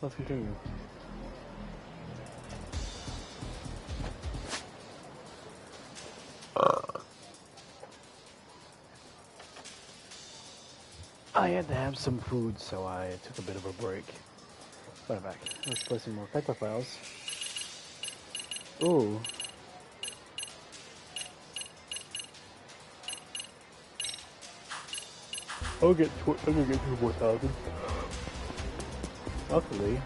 let's continue. I had to have some food, so I took a bit of a break. Put it back. Let's play some more Kaito files. Ooh. I'm gonna get 2,000. Luckily.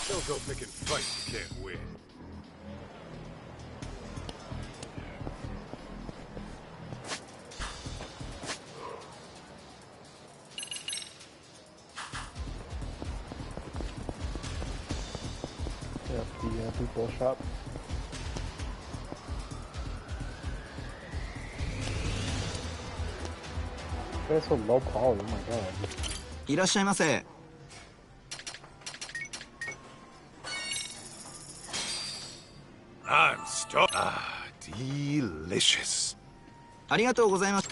Don't go picking fights you can't win. Yeah, the people shop. That's so low poly, oh my god. いらっしゃいませ。 I'm stuck. Ah, delicious. ありがとうございます。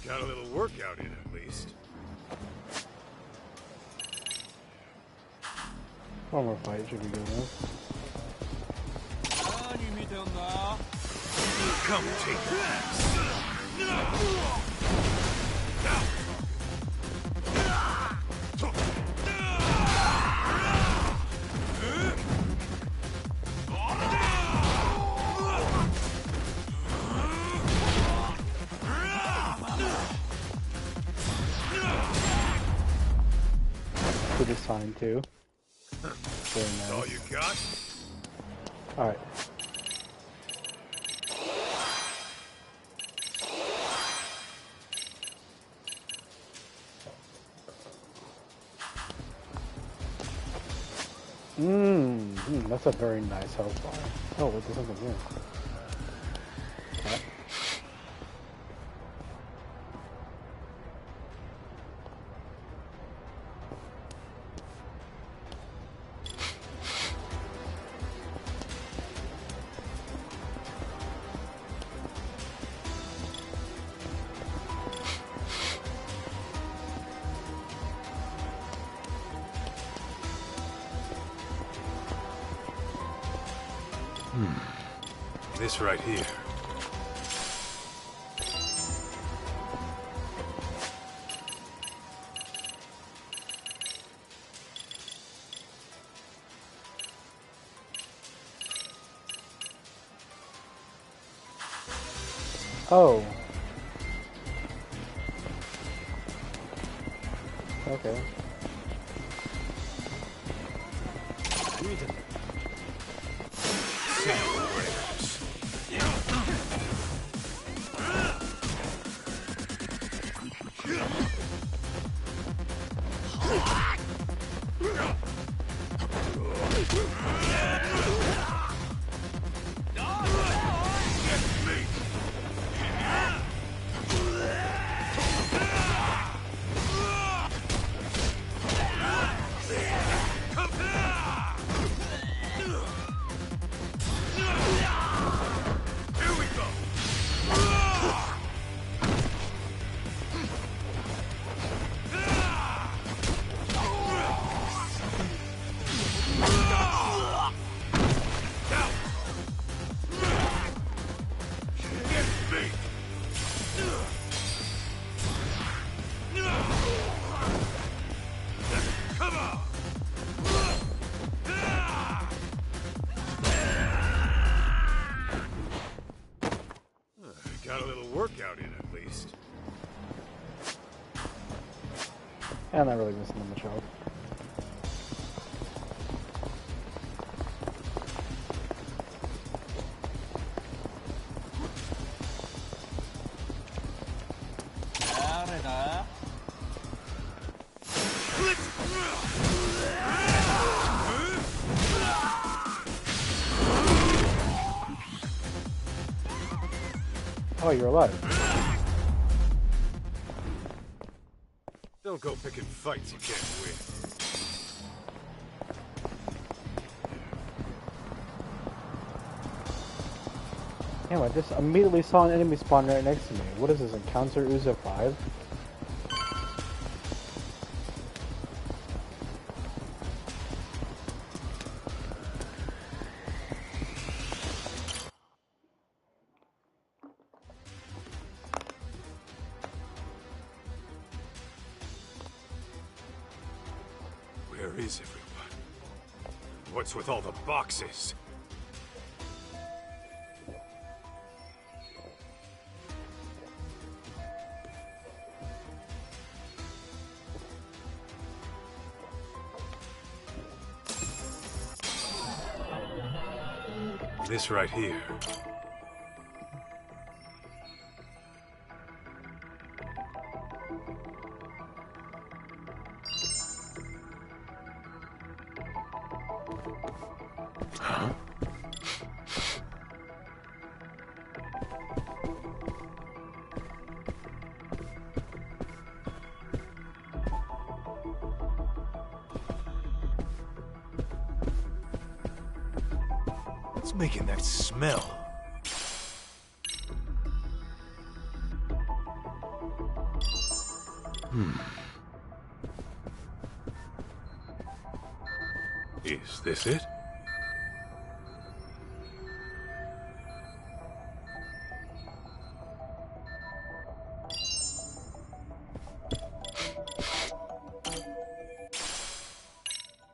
Got a little workout in at least. One more fight should be good enough. Come take this. Good design too. Very nice. All you got? Alright. That's a very nice health bar. Oh, wait, there's something here. Okay. This right here. Oh. Okay. Got a little workout in at least. Yeah, I'm not really missing them much help. Oh, you're alive. Don't go picking fights you can't win. Damn, I just immediately saw an enemy spawn right next to me. What is this, Encounter Uzo 5? Where is everyone? What's with all the boxes? This right here. Huh? What's making that smell? Is this it?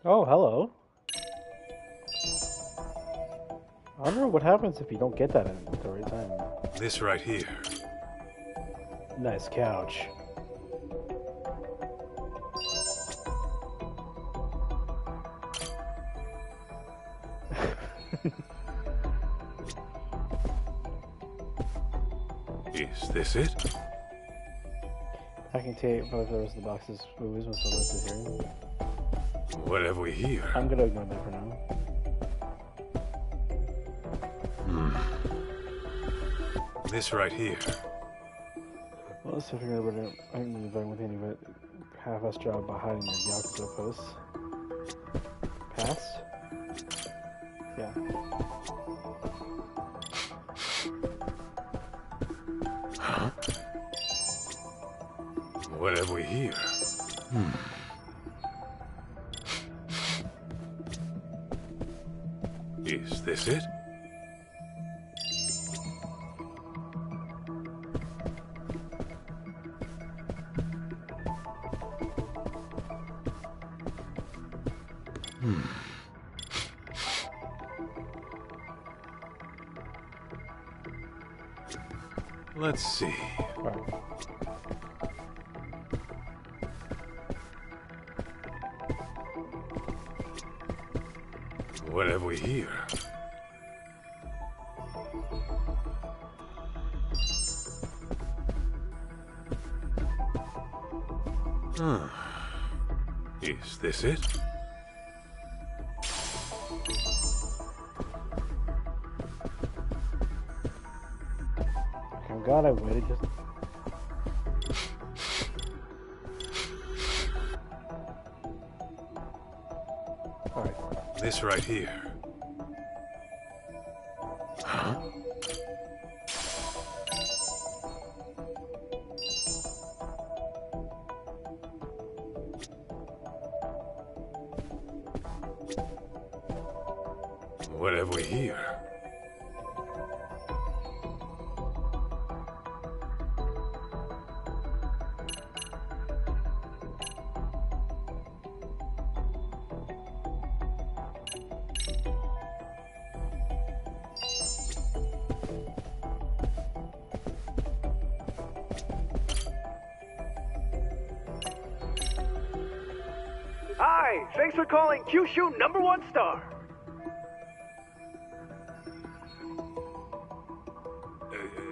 Oh, hello. I wonder what happens if you don't get that at the right time. This right here. Nice couch. Is this it? Packing tape for the rest of the boxes. Movies must have left it here. What have we here? I'm gonna ignore that for now. This right here. Well, let's see if I can get I don't need to with any but half-ass job by hiding your Yakuza posts. Pass? Yeah. Huh? What have we here? Is this it? Let's see. Right. What have we here? Is this it? I'm glad I waited just... Alright. This right here. Huh? What have we here? Hi, thanks for calling Kyushu #1 star.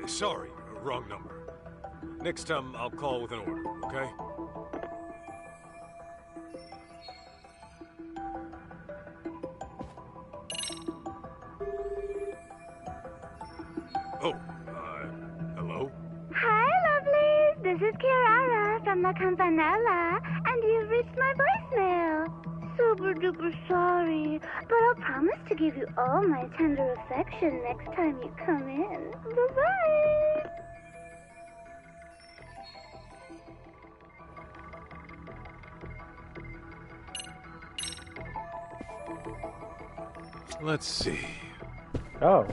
Sorry, wrong number. Next time, I'll call with an order, okay? Oh, hello? Hi, lovelies. This is Kirara from the Campanella, and you've reached my voicemail. Super duper sorry, but I'll promise to give you all my tender affection next time you come in. Bye-bye. Let's see. Oh.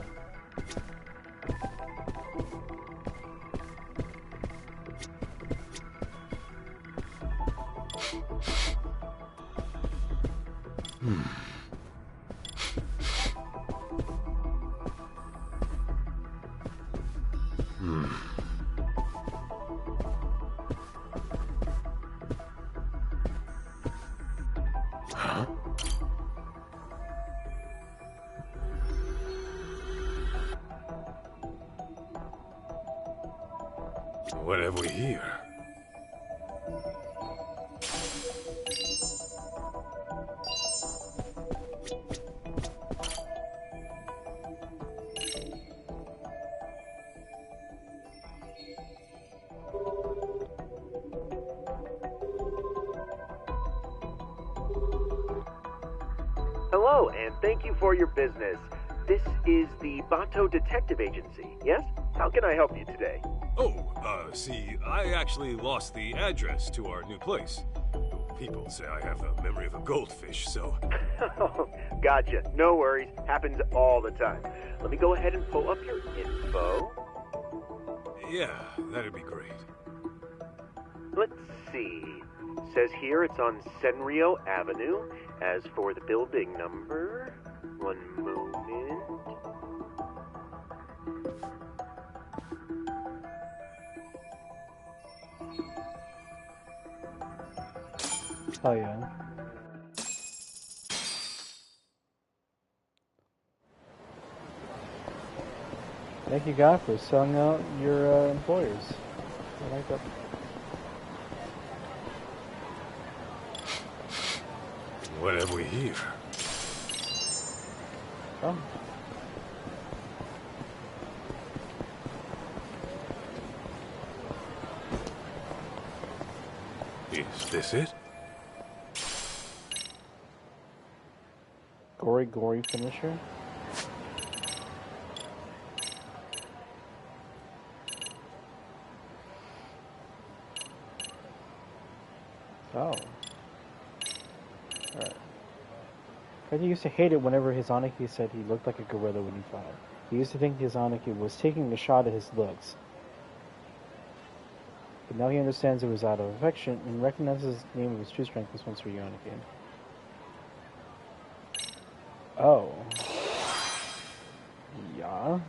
What have we here? Hello, and thank you for your business. This is the Bato Detective Agency, yes? How can I help you today? Oh, see, I actually lost the address to our new place. People say I have the memory of a goldfish, so... Gotcha. No worries. Happens all the time. Let me go ahead and pull up your info. Yeah, that'd be great. Let's see. Says here it's on Senryo Avenue. As for the building number... One moment... Oh yeah. Thank you, God, for selling out your employers. I like that. What have we here? Oh. Is this it? Gory finisher. Oh. Alright. Kaito used to hate it whenever Hizanaki said he looked like a gorilla when he fought. He used to think Hizanaki was taking a shot at his looks. But now he understands it was out of affection and recognizes the name of his true strength was once Ryuanaki. Oh. Yeah.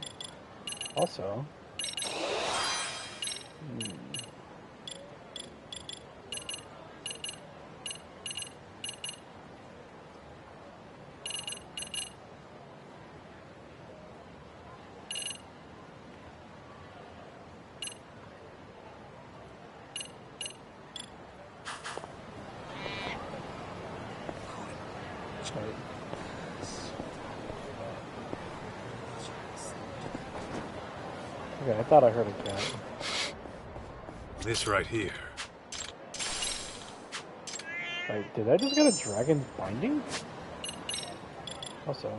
Also. Okay, I thought I heard a cat. This right here. Wait, did I just get a dragon's binding? Also.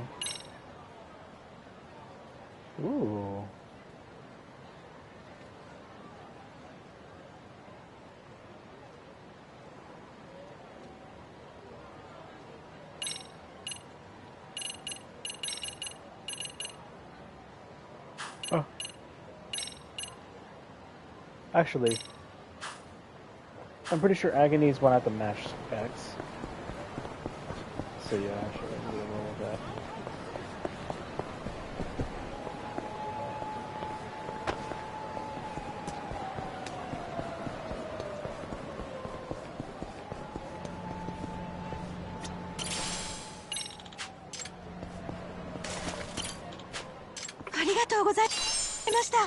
Ooh. Oh. Actually, I'm pretty sure Agony's one at the match X. So yeah, actually, I'm gonna roll with that. とうございました。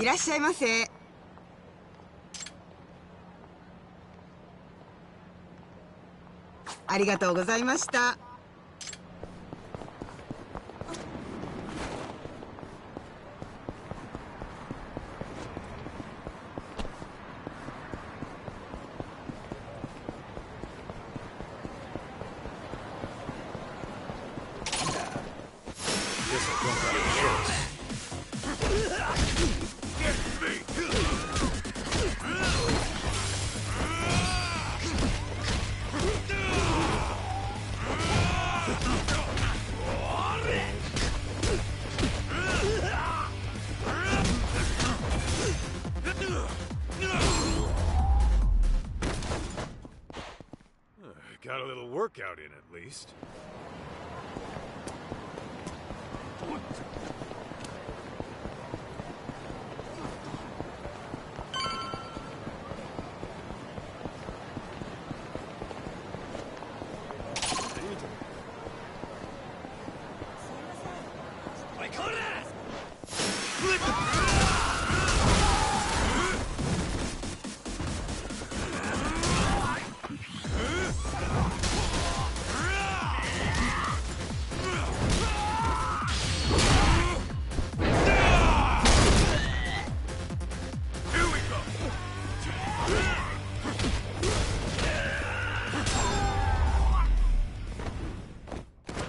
いらっしゃいませ。ありがとうございました。Got a little workout in at least.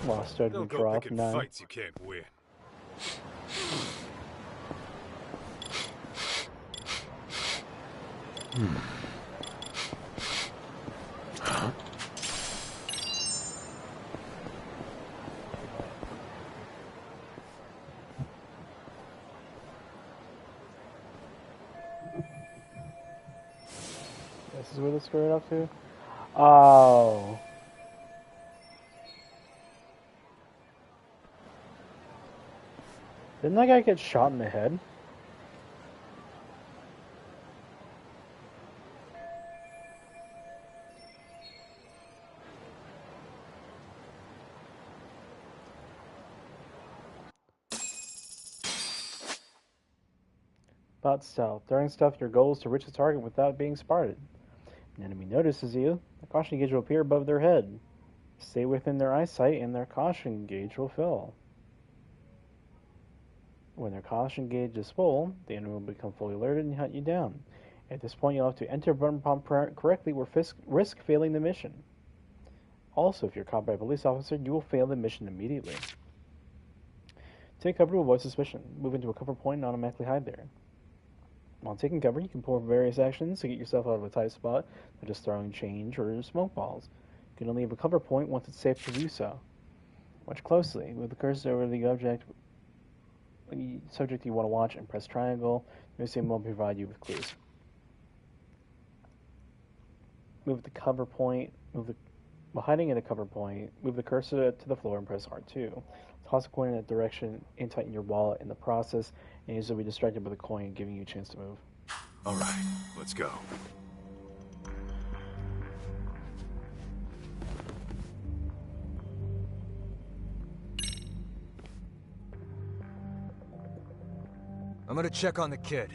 Lost started to Don't go drop picking 9. fights you can't win. This is where this screwed up to? Oh. Didn't that guy get shot in the head? About stealth. During stealth, your goal is to reach the target without being spotted. An enemy notices you, the caution gauge will appear above their head. Stay within their eyesight and their caution gauge will fill. When their caution gauge is full, the enemy will become fully alerted and hunt you down. At this point, you'll have to enter a button prompt correctly or risk failing the mission. Also, if you're caught by a police officer, you will fail the mission immediately. Take cover to avoid suspicion. Move into a cover point and automatically hide there. While taking cover, you can perform various actions to get yourself out of a tight spot, such as throwing change or smoke balls. You can only leave a cover point once it's safe to do so. Watch closely. Move the cursor over the subject you want to watch and press triangle. Missing won't provide you with clues. Move the cover point. While hiding in a cover point, move the cursor to the floor and press R2. Toss a coin in that direction and tighten your wallet in the process, and you'll be distracted by the coin, giving you a chance to move. All right, let's go. I'm gonna check on the kid.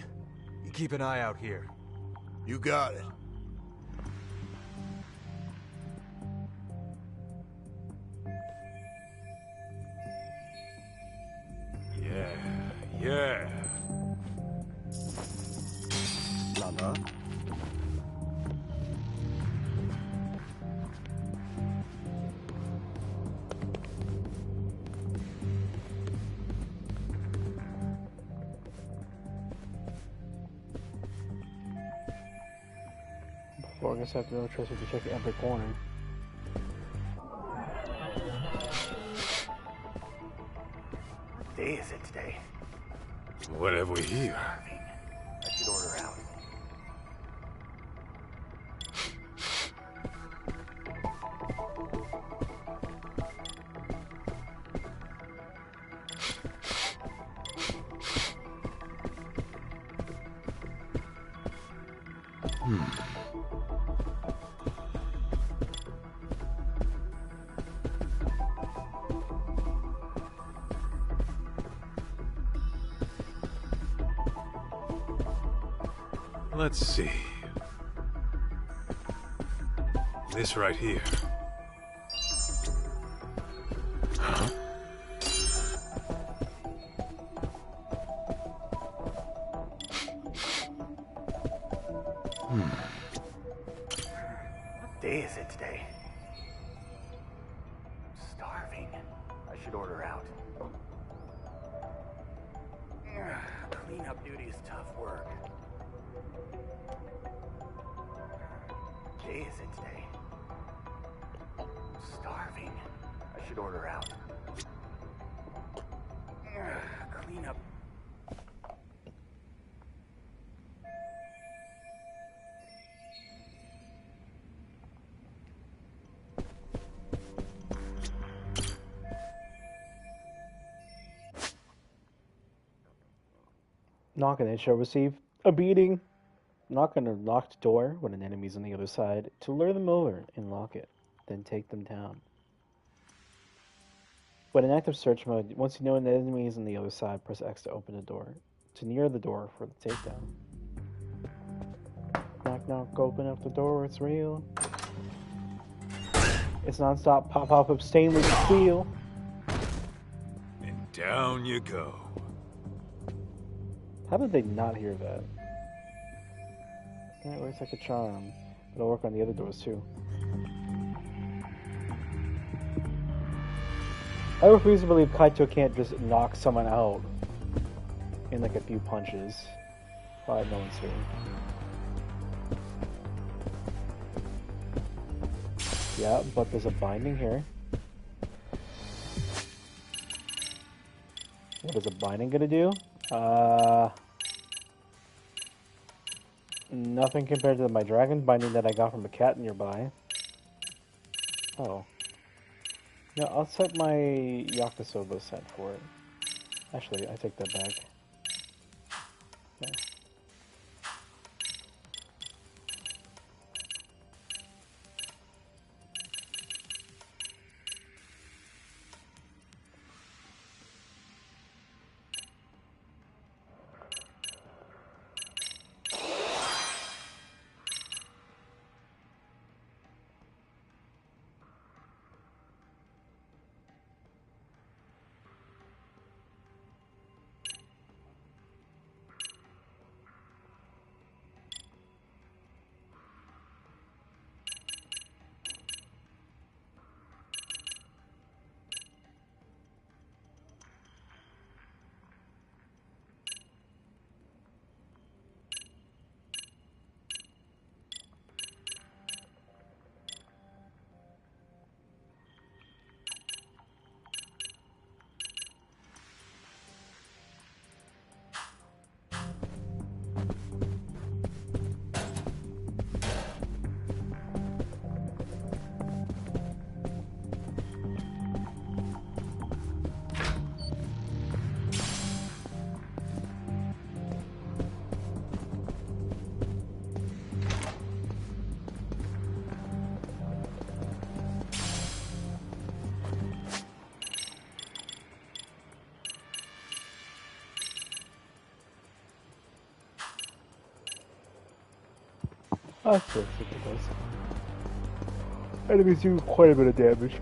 You keep an eye out here. You got it. Yeah. Lama? Before I guess I have no choice but to check every corner. What day is it today? What have we here? I should order out. Let's see. This right here. Huh? What day is it today? I'm starving. I should order out. Cleanup duty is tough work. What day is it today? I'm starving. I should order out. Cleanup. Knock and it shall receive a beating. Knock on a locked door when an enemy's on the other side to lure them over and lock it, then take them down. When in active search mode, once you know an enemy is on the other side, press X to open the door, to near the door for the takedown. Knock knock, open up the door, it's real. It's non-stop, pop off of stainless steel. And down you go. How did they not hear that? It works like a charm. It'll work on the other doors too. I refuse to believe Kaito can't just knock someone out in like a few punches while no one's here. Yeah, but there's a binding here. What is a binding gonna do? Nothing compared to my dragon binding that I got from a cat nearby. Oh. No, I'll set my Yakisoba set for it. Actually, I take that back. Yeah. That's ridiculous. Enemies do quite a bit of damage.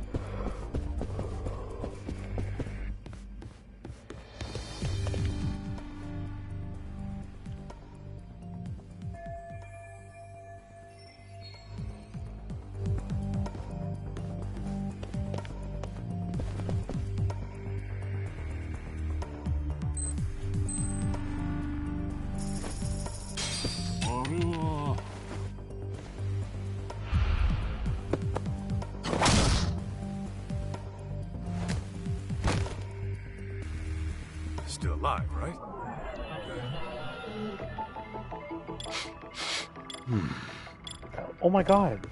Still alive, right? Oh my god.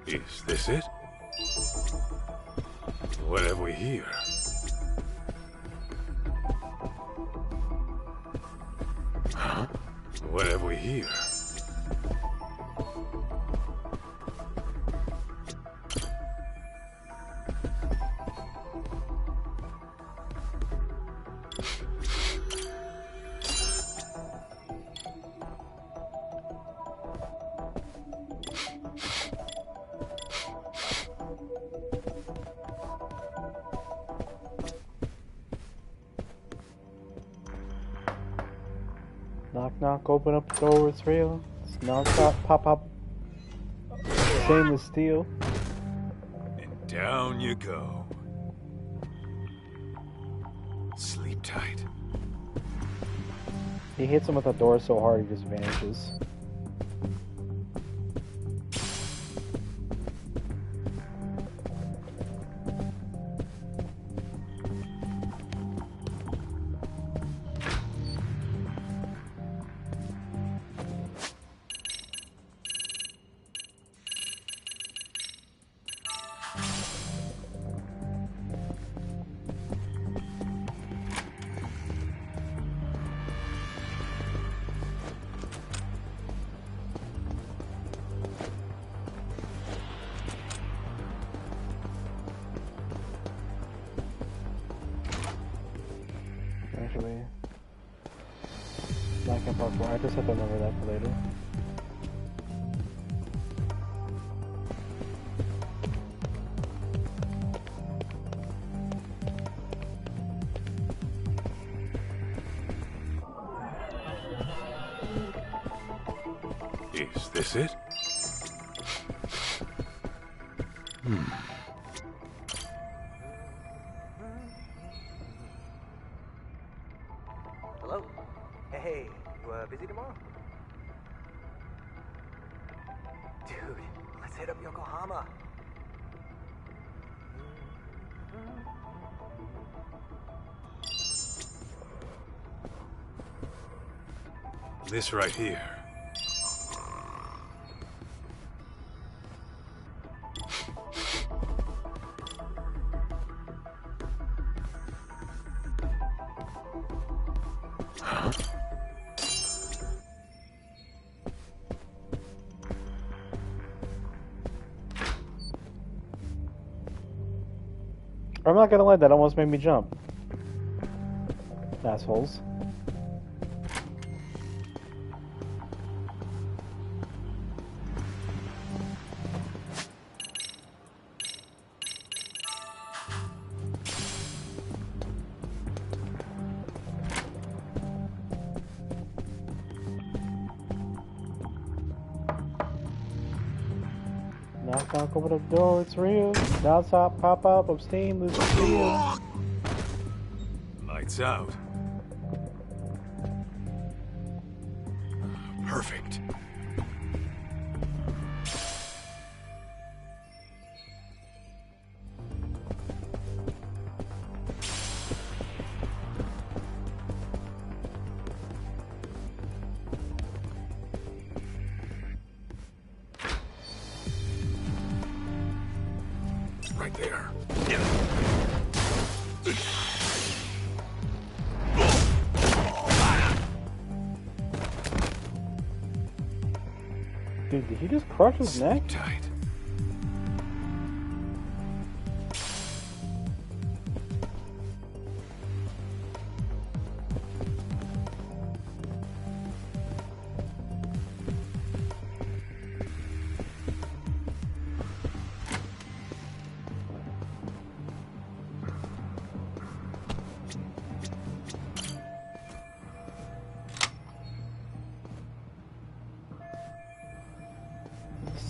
Is this it? What have we here? What have we here? Knock, knock, open up the door, it's real. It's non-stop, pop, pop. Stainless steel. And down you go. Sleep tight. He hits him with the door so hard he just vanishes. Actually, Black and Parkour. I just have to remember that for later. Is this it? Hello? Hey, you busy tomorrow? Dude, let's hit up Yokohama. This right here. Huh? I'm not gonna lie, that almost made me jump. Assholes. Knock, knock, open the door, it's real. Non-stop, pop up, abstain, lose steel. Lights out. Perfect. Right there. Dude, did he just crush his neck? Tight.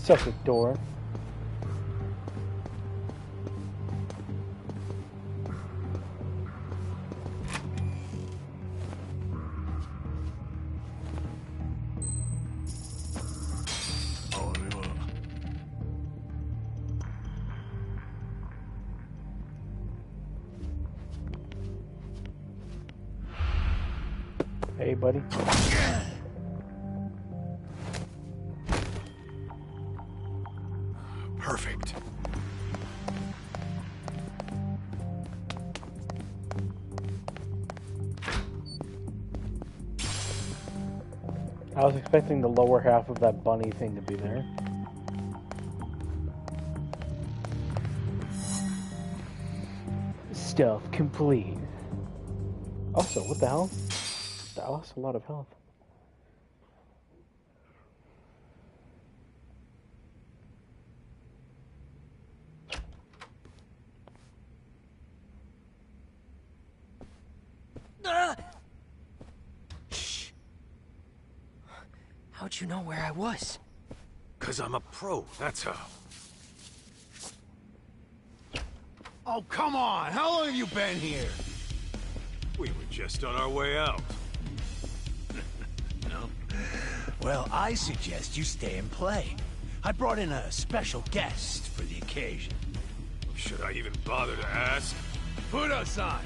Such a door. Hey, buddy. Perfect. I was expecting the lower half of that bunny thing to be there. Stealth complete. Also, what the hell? That lost a lot of health. Shh. How'd you know where I was? 'Cause I'm a pro, that's how. Oh, come on! How long have you been here? We were just on our way out. No. Well, I suggest you stay and play. I brought in a special guest for the occasion. Should I even bother to ask? Put us on.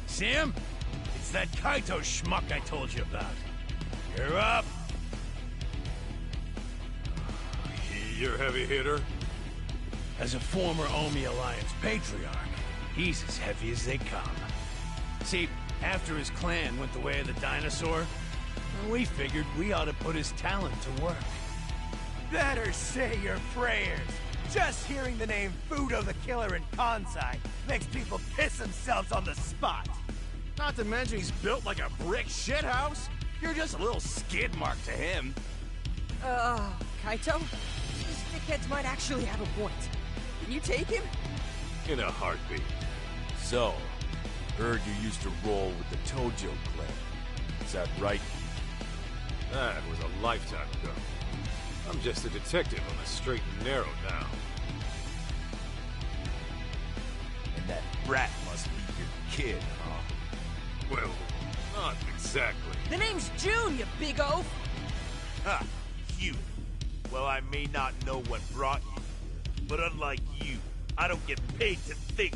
See him? It's that Kaito schmuck I told you about. You're up. You're a heavy hitter? As a former Omi Alliance patriarch, he's as heavy as they come. See, after his clan went the way of the dinosaur, we figured we ought to put his talent to work. Better say your prayers. Just hearing the name Fudo the Killer in Kansai makes people piss themselves on the spot. Not to mention he's built like a brick shithouse. You're just a little skid mark to him. Kaito? These dickheads might actually have a point. Can you take him? In a heartbeat. So, heard you used to roll with the Tojo clan. Is that right? That was a lifetime ago. I'm just a detective on the straight and narrow now. And that brat must be your kid, huh? Well, not exactly. The name's June, you big oaf! Ha! You. Well, I may not know what brought you here, but unlike you, I don't get paid to think.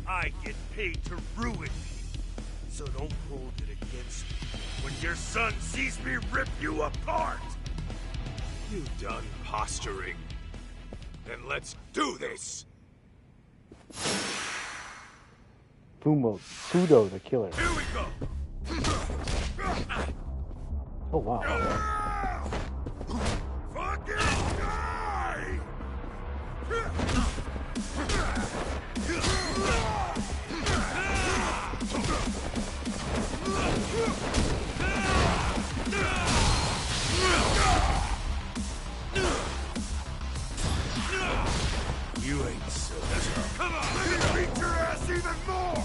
I get paid to ruin people. So don't hold it against me when your son sees me rip you apart! You done posturing? Then let's do this! Fudo the Killer. Here we go! Oh wow. Fucking die! You ain't so tough. Come on, let me beat your ass even more!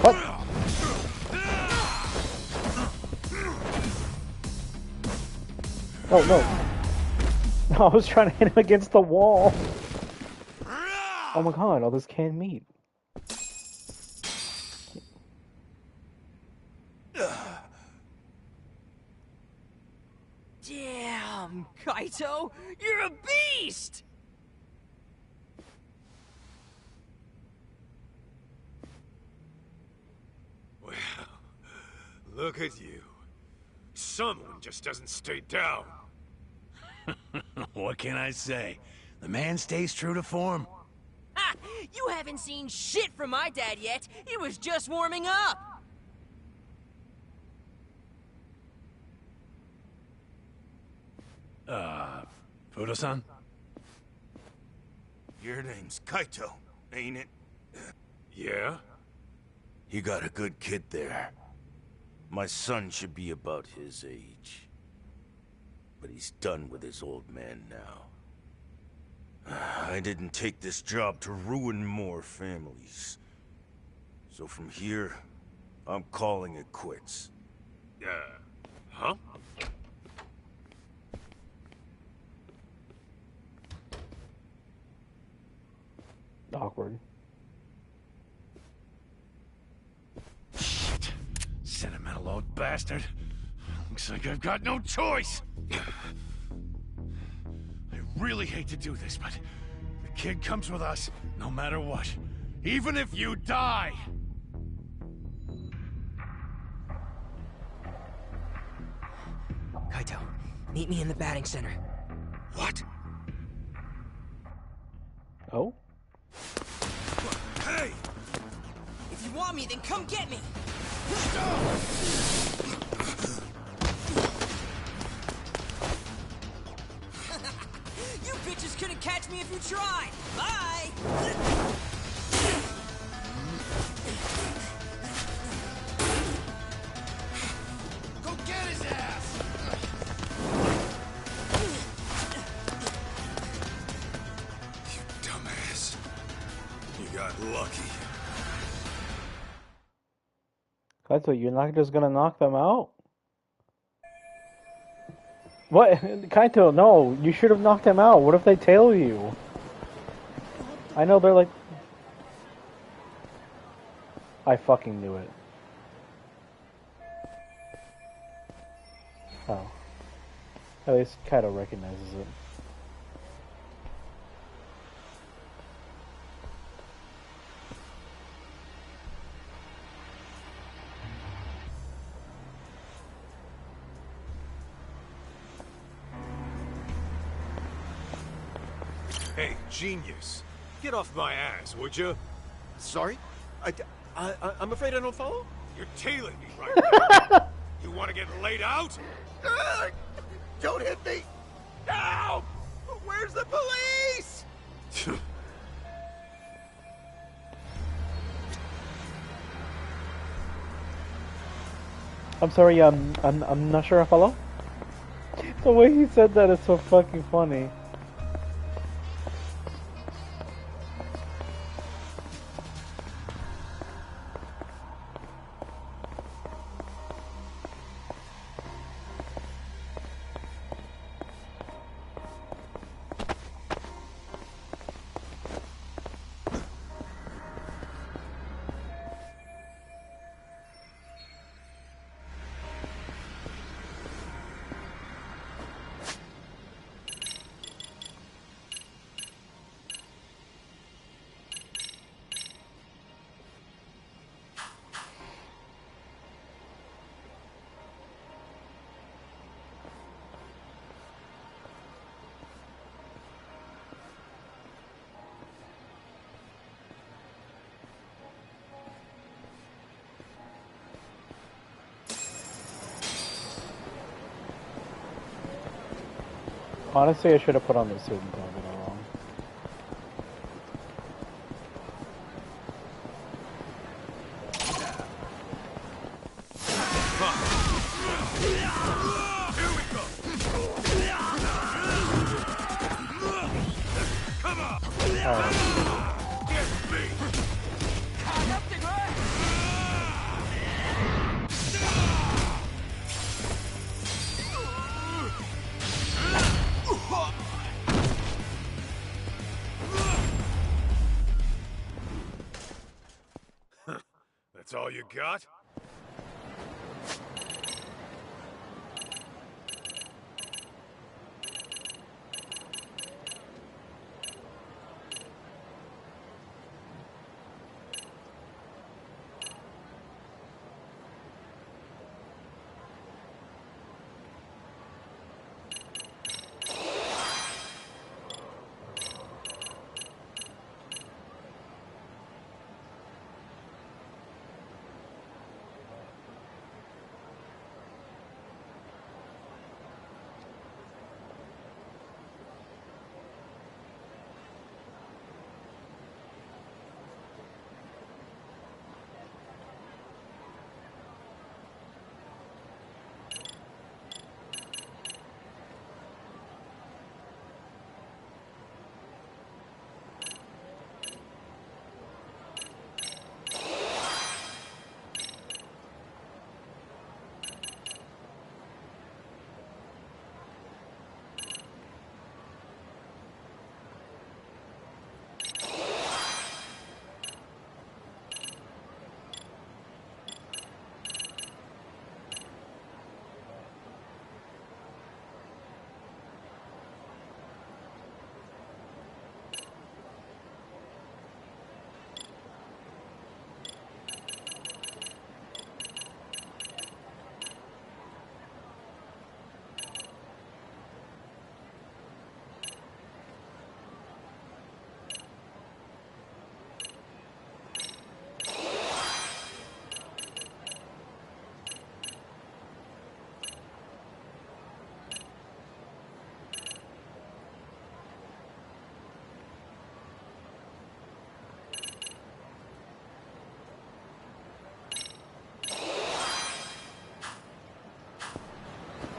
What? Oh no. I was trying to hit him against the wall. Oh my god, all this canned meat. Damn, Kaito! You're a beast! Well, look at you. Someone just doesn't stay down. What can I say? The man stays true to form. Ha! You haven't seen shit from my dad yet. He was just warming up. Fudo-san? Your name's Kaito, ain't it? Yeah? You got a good kid there. My son should be about his age. But he's done with his old man now. I didn't take this job to ruin more families. So from here, I'm calling it quits. Huh? Awkward. Shit. Sentimental old bastard. Looks like I've got no choice. I really hate to do this, but the kid comes with us no matter what. Even if you die. Kaito, meet me in the batting center. What? Oh? Hey! If you want me, then come get me! You bitches couldn't catch me if you tried! Bye! Go get his ass! You dumbass. You got lucky. Kaito, you're not just gonna knock them out? What? Kaito, no, you should have knocked them out. What if they tail you? I know they're like... I fucking knew it. Oh. At least Kaito recognizes it. Hey, genius. Get off my ass, would you? Sorry? I'm afraid I don't follow? You're tailing me right now. You want to get laid out? Don't hit me! No! Where's the police? I'm sorry, I'm not sure I follow. The way he said that is so fucking funny. Honestly, I should have put on the suit until I got it wrong. Here we go. Come on. Get me. That's all you got?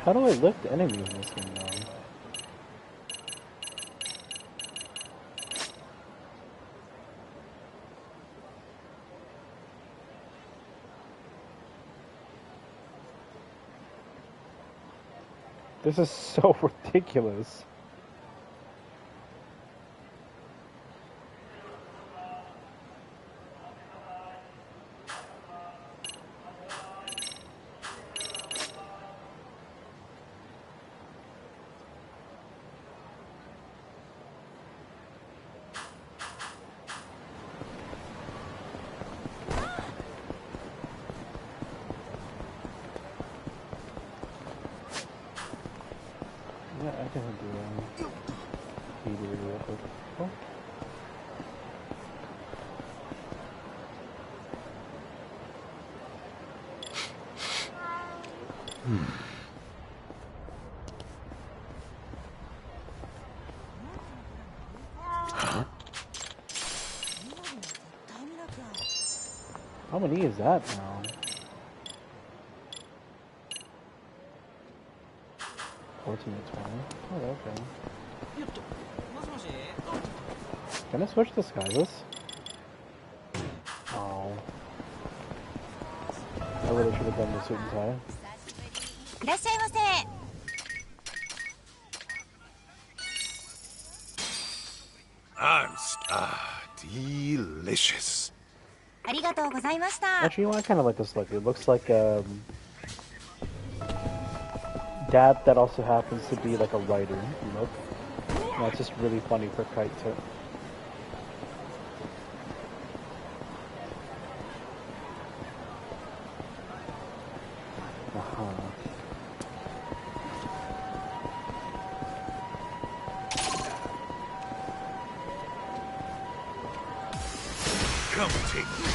How do I lift enemies in this game now? This is so ridiculous. Yeah, I can do heater real quick. Oh. How many is that now? 14 to 20. Oh, okay. Can I switch disguises? Oh. I really should have done the suit and tie. いらっしゃいませ。Delicious. ありがとうございました。 Actually, you know, I kind of like this look. It looks like dad that also happens to be like a writer. Look. No, it's just really funny for Kaito. Come take me.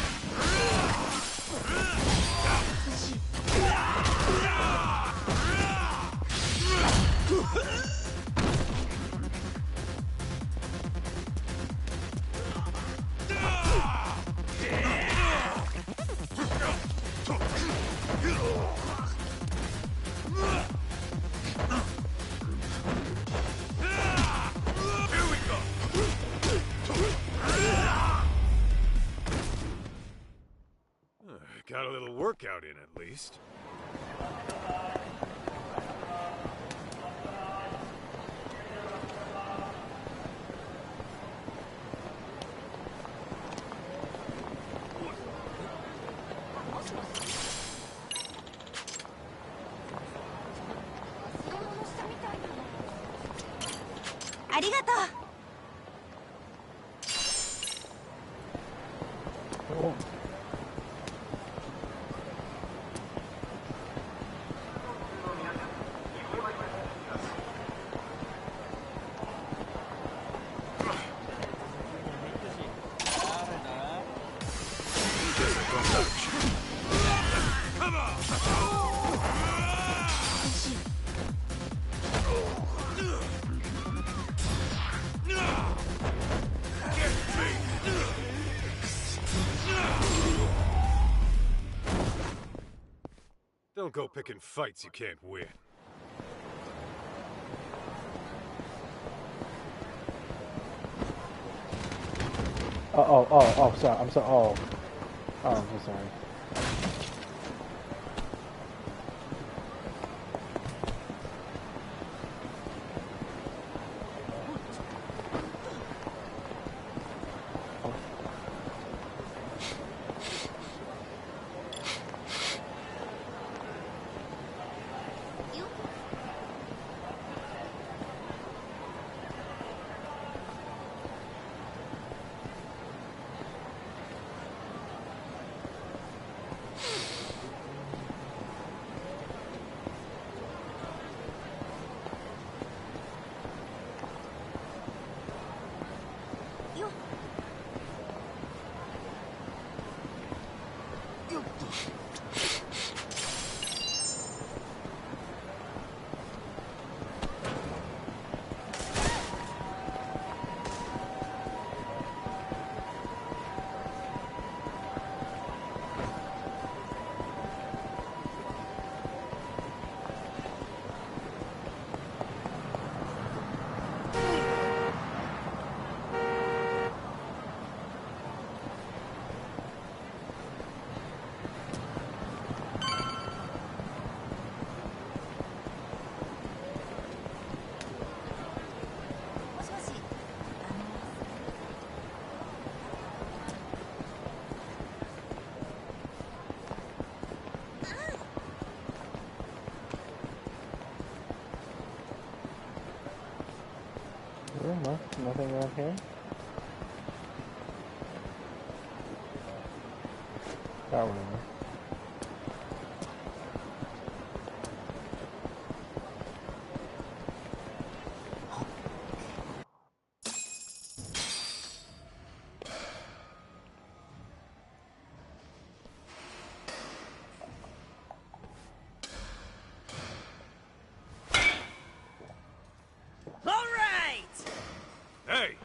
Got a little workout in at least. Don't go picking fights you can't win. Oh, sorry. I'm sorry. Oh, I'm so sorry. No, nothing around here. Oh, whatever. Hey!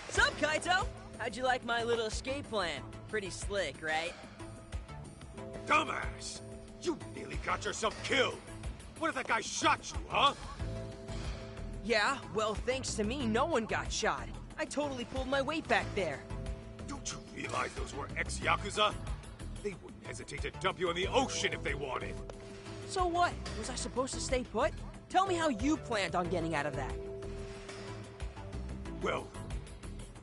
Sup, Kaito? How'd you like my little escape plan? Pretty slick, right? Dumbass! You nearly got yourself killed! What if that guy shot you, huh? Yeah, well, thanks to me, no one got shot. I totally pulled my weight back there. Don't you realize those were ex-Yakuza? They wouldn't hesitate to dump you in the ocean if they wanted. So what? Was I supposed to stay put? Tell me how you planned on getting out of that. Well,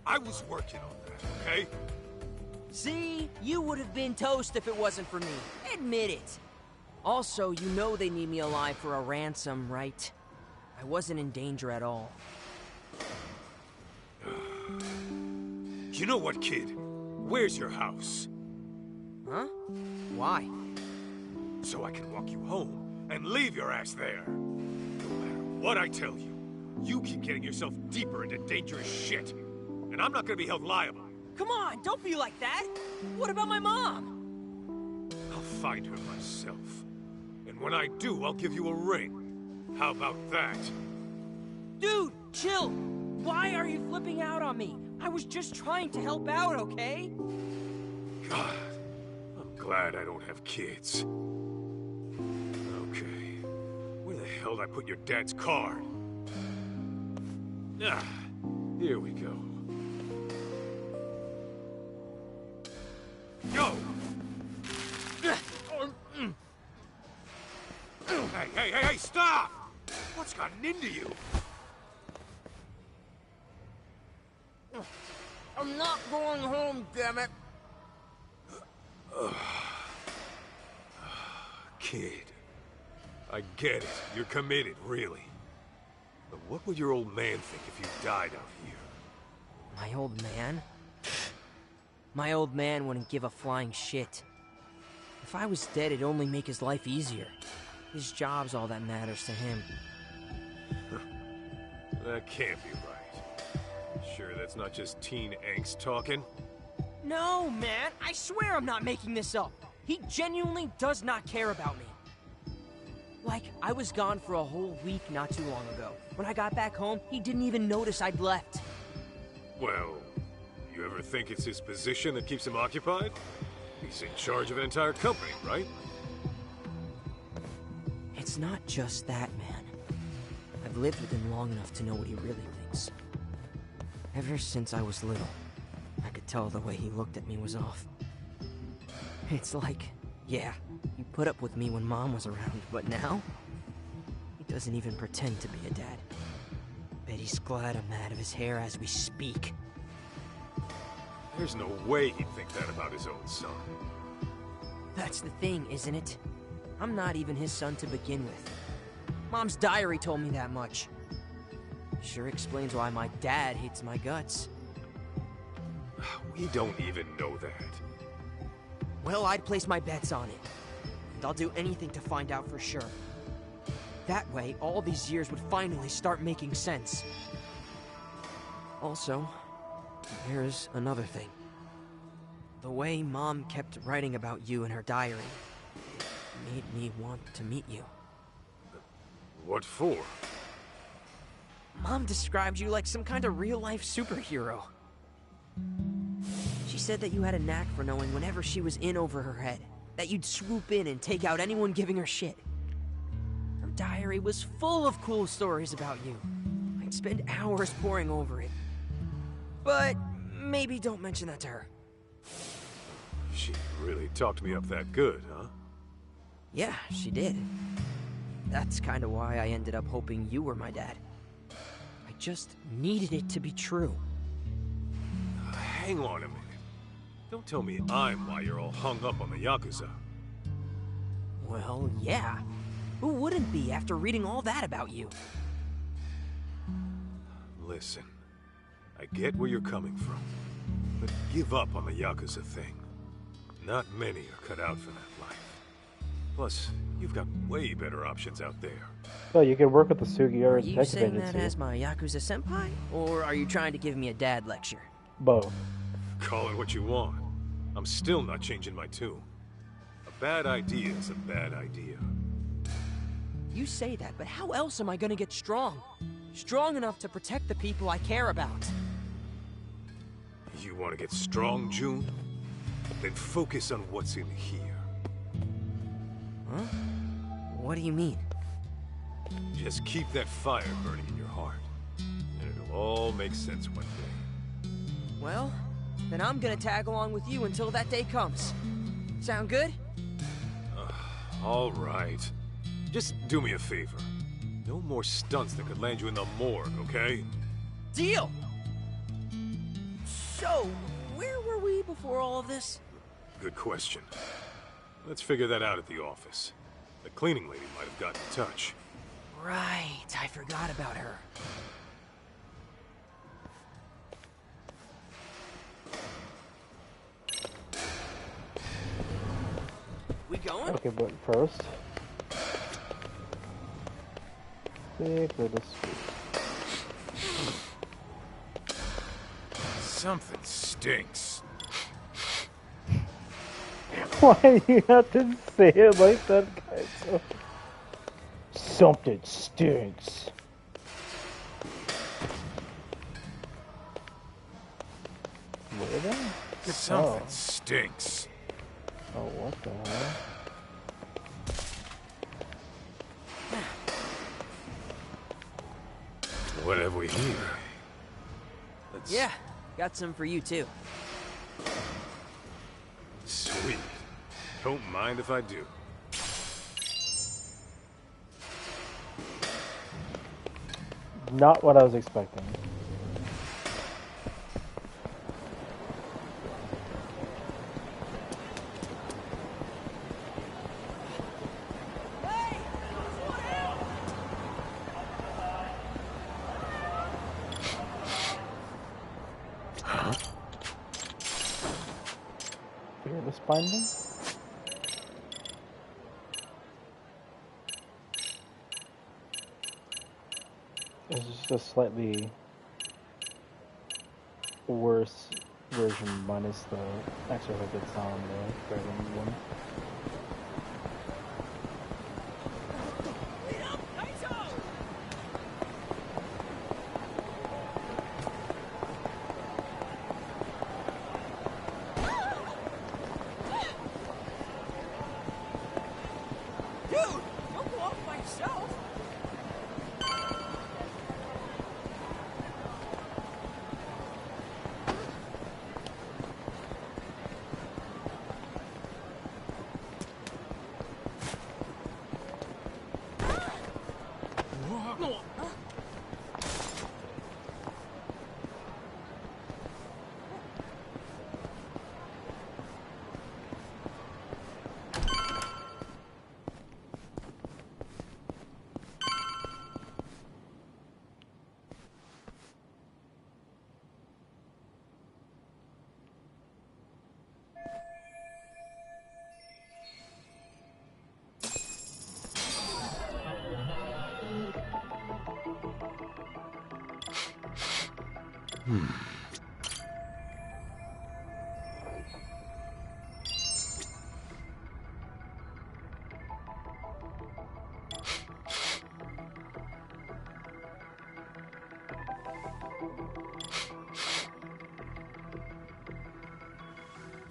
I was working on that, okay? See? You would have been toast if it wasn't for me. Admit it. Also, you know they need me alive for a ransom, right? I wasn't in danger at all. You know what, kid? Where's your house? Huh? Why? So I can walk you home and leave your ass there. No matter what I tell you, you keep getting yourself deeper into dangerous shit. And I'm not gonna be held liable. Come on, don't be like that! What about my mom? I'll find her myself. And when I do, I'll give you a ring. How about that? Dude, chill! Why are you flipping out on me? I was just trying to help out, okay? God, I'm glad I don't have kids. Okay, where the hell did I put your dad's card? Ah, here we go. Yo! Hey, stop! What's gotten into you? I'm not going home, damn it. Kid, I get it. You're committed, really. But what would your old man think if you died out here? My old man? My old man wouldn't give a flying shit. If I was dead, it'd only make his life easier. His job's all that matters to him. That can't be right. Sure, that's not just teen angst talking? No, man. I swear I'm not making this up. He genuinely does not care about me. Like, I was gone for a whole week not too long ago. When I got back home, he didn't even notice I'd left. Well, you ever think it's his position that keeps him occupied? He's in charge of an entire company, right? It's not just that, man. I've lived with him long enough to know what he really thinks. Ever since I was little, I could tell the way he looked at me was off. It's like, yeah, he put up with me when Mom was around, but now? He doesn't even pretend to be a dad. Bet he's glad I'm out of his hair as we speak. There's no way he'd think that about his own son. That's the thing, isn't it? I'm not even his son to begin with. Mom's diary told me that much. Sure explains why my dad hates my guts. We don't even know that. Well, I'd place my bets on it. And I'll do anything to find out for sure. That way, all these years would finally start making sense. Also, there's another thing. The way Mom kept writing about you in her diary made me want to meet you. What for? Mom described you like some kind of real-life superhero. She said that you had a knack for knowing whenever she was in over her head, that you'd swoop in and take out anyone giving her shit. Her diary was full of cool stories about you. I'd spend hours poring over it. But maybe don't mention that to her. She really talked me up that good, huh? Yeah, she did. That's kind of why I ended up hoping you were my dad. I just needed it to be true. Hang on a minute. Don't tell me I'm why you're all hung up on the Yakuza. Well, yeah. Who wouldn't be after reading all that about you? Listen, I get where you're coming from, but give up on the Yakuza thing. Not many are cut out for that life. Plus, you've got way better options out there. So you can work with the Sugiura Are you Detective saying Agency. that as my Yakuza senpai? Or are you trying to give me a dad lecture? Both. Call it what you want. I'm still not changing my tune. A bad idea is a bad idea. You say that, but how else am I gonna get strong? Strong enough to protect the people I care about. You want to get strong, June? Then focus on what's in here. Huh? What do you mean? Just keep that fire burning in your heart, and it'll all make sense one day. Well, then I'm gonna tag along with you until that day comes. Sound good? All right. Just do me a favor. No more stunts that could land you in the morgue, okay? Deal! So, where were we before all of this? Good question. Let's figure that out at the office. The cleaning lady might have gotten in touch. Right, I forgot about her. We going? Okay, but first... Big little sweet. Something stinks. Why do you have to say it like that, guys? Something stinks. Where are they? Something stinks. Oh, what the hell? What have we here? Yeah, got some for you too. Sweet. Don't mind if I do. Not what I was expecting. Fearless binding? It's just a slightly worse version minus the extra hook that's on the dragon one.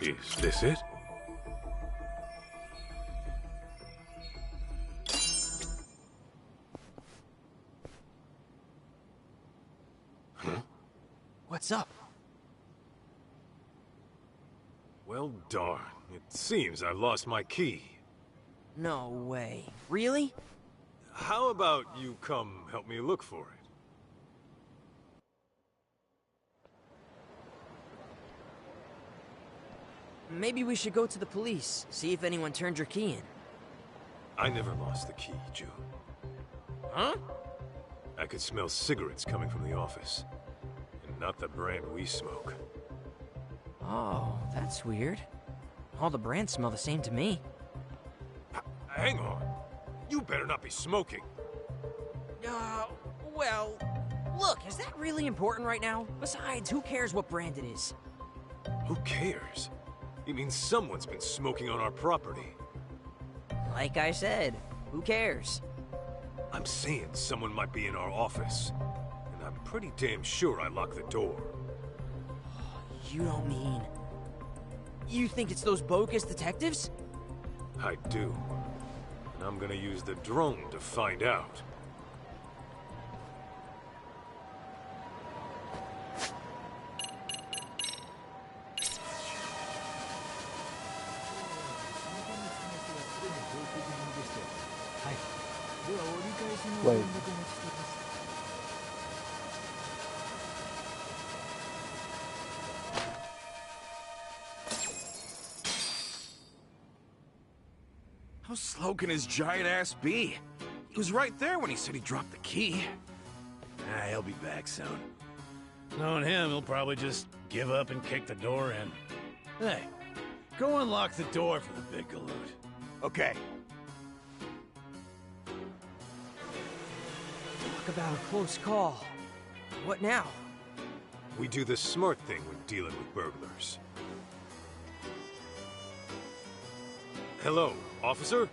Is this it? Huh? What's up? Well, darn. It seems I lost my key. No way. Really? How about you come help me look for it? Maybe we should go to the police, see if anyone turned your key in. I never lost the key, June. Huh? I could smell cigarettes coming from the office. And not the brand we smoke. Oh, that's weird. All the brands smell the same to me. Hang on. You better not be smoking. Well, look, is that really important right now? Besides, who cares what brand it is? Who cares? You mean someone's been smoking on our property? Like I said, who cares? I'm saying someone might be in our office. And I'm pretty damn sure I locked the door. You don't mean... You think it's those bogus detectives? I do. And I'm gonna use the drone to find out. Wait. How slow can his giant ass be? He was right there when he said he dropped the key. He'll be back soon. Knowing him, he'll probably just give up and kick the door in. Hey, go unlock the door for the big galoot. Okay. Talk about a close call. What now? We do the smart thing when dealing with burglars. Hello, officer?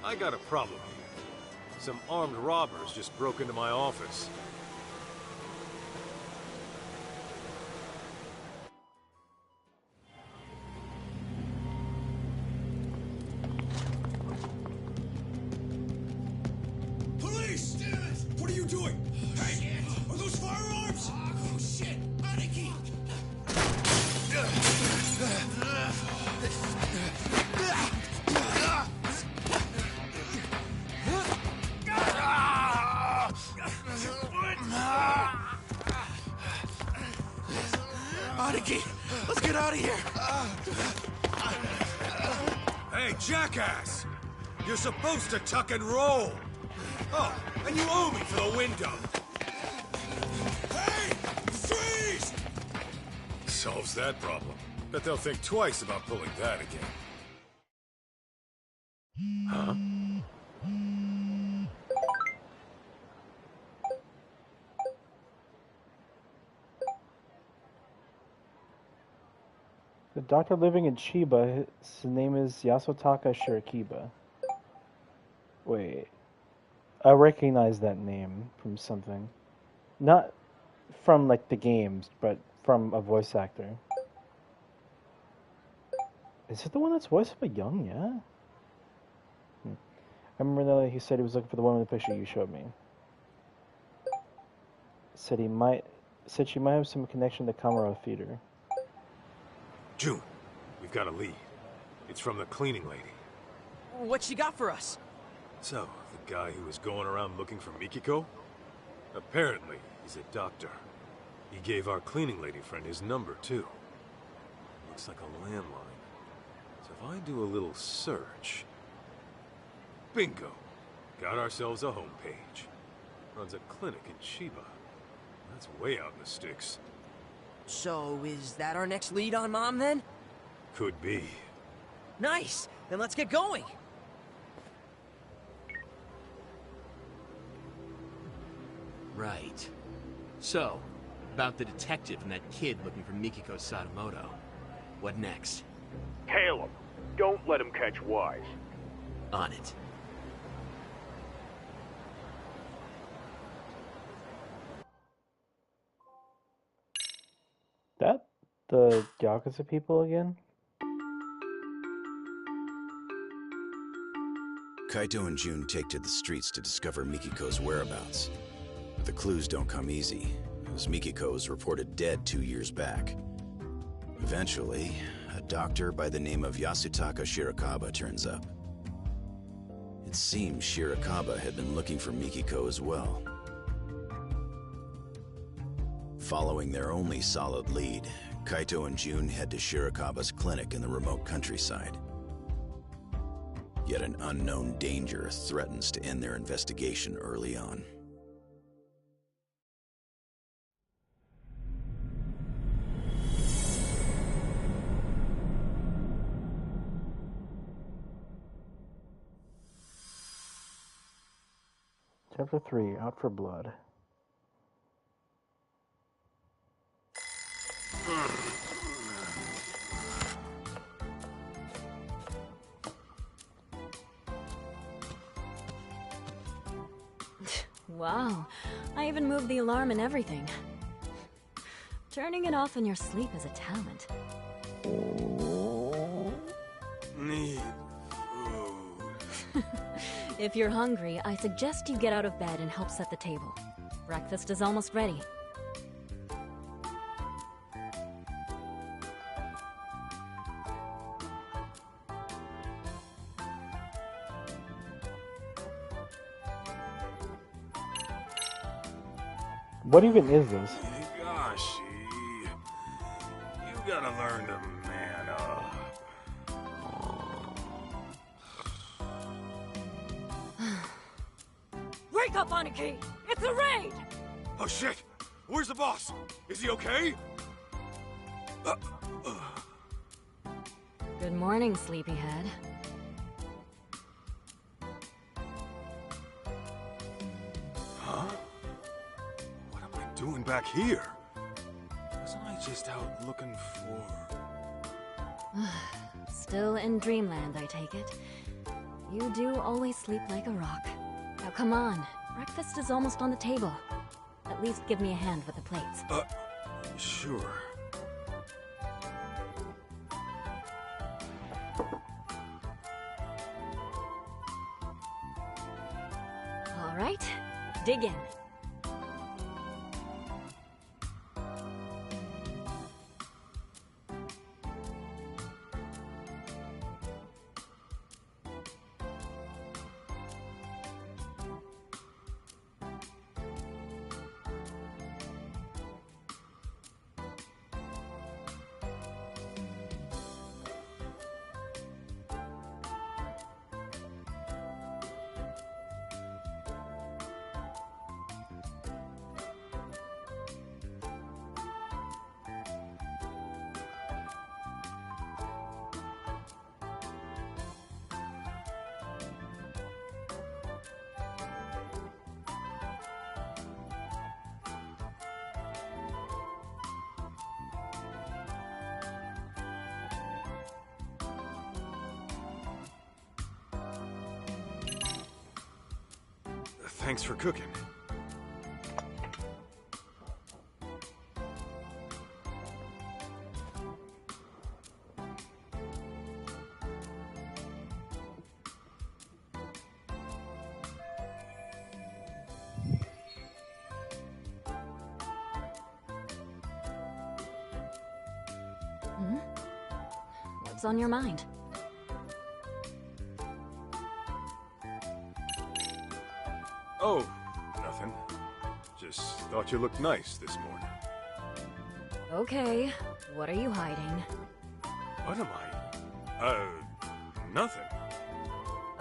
I got a problem here. Some armed robbers just broke into my office. Police! What are you doing? Hey, are those firearms? Oh, shit! Anarchy! Anarchy! Let's get out of here! Hey, jackass! You're supposed to tuck and roll! Oh, and you owe me for the window! Hey! Freeze! Solves that problem. Bet they'll think twice about pulling that again. Huh? The doctor living in Chiba, his name is Yasutaka Shirakiba. Wait. I recognize that name from something. Not from, like, the games, but from a voice actor. Is it the one that's voiced by Young, yeah? I remember that he said he was looking for the one in the picture you showed me. Said she might have some connection to Kamaro Theater. June, we've got a lead. It's from the cleaning lady. What she got for us? So, the guy who was going around looking for Mikiko? Apparently, he's a doctor. He gave our cleaning lady friend his number, too. Looks like a landline. So if I do a little search... Bingo! Got ourselves a homepage. Runs a clinic in Chiba. That's way out in the sticks. So, is that our next lead on Mom, then? Could be. Nice! Then let's get going! Right. So, about the detective and that kid looking for Mikiko Sadamoto. What next? Tail him. Don't let him catch wise. On it. That the Yakuza people again? Kaito and Jun take to the streets to discover Mikiko's whereabouts. But the clues don't come easy, as Mikiko was reported dead 2 years back. Eventually, a doctor by the name of Yasutaka Shirakawa turns up. It seems Shirakawa had been looking for Mikiko as well. Following their only solid lead, Kaito and June head to Shirakawa's clinic in the remote countryside. Yet an unknown danger threatens to end their investigation early on. Chapter 3, Out for Blood. Wow, I even moved the alarm and everything. Turning it off in your sleep is a talent. Need food. If you're hungry, I suggest you get out of bed and help set the table. Breakfast is almost ready. What even is this? Gosh, you gotta learn to man up. Wake up, Aniki! It's a raid! Oh shit! Where's the boss? Is he okay? Good morning, sleepyhead. Huh? What am I doing back here? Wasn't I just out looking for... Still in dreamland, I take it. You do always sleep like a rock. Now come on, breakfast is almost on the table. At least give me a hand with the plates. Sure. All right, dig in. Thanks for cooking. What's on your mind? Oh, nothing. Just thought you looked nice this morning. Okay, what are you hiding? What am I? Nothing.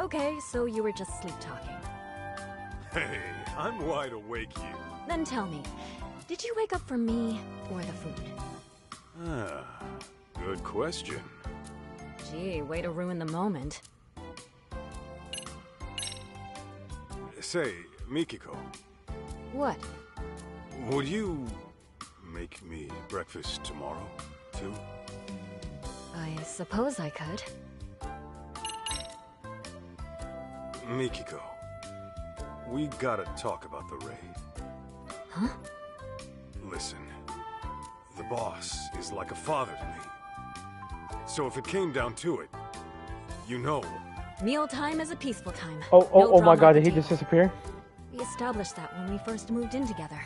Okay, so you were just sleep-talking. Hey, I'm wide awake, you. Then tell me, did you wake up for me or the food? Ah, good question. Gee, way to ruin the moment. Say, Mikiko. What? Would you make me breakfast tomorrow, too? I suppose I could. Mikiko, we gotta talk about the raid. Huh? Listen, the boss is like a father to me. So if it came down to it, you know... Mealtime is a peaceful time. Oh my god, did he just disappear? We established that when we first moved in together.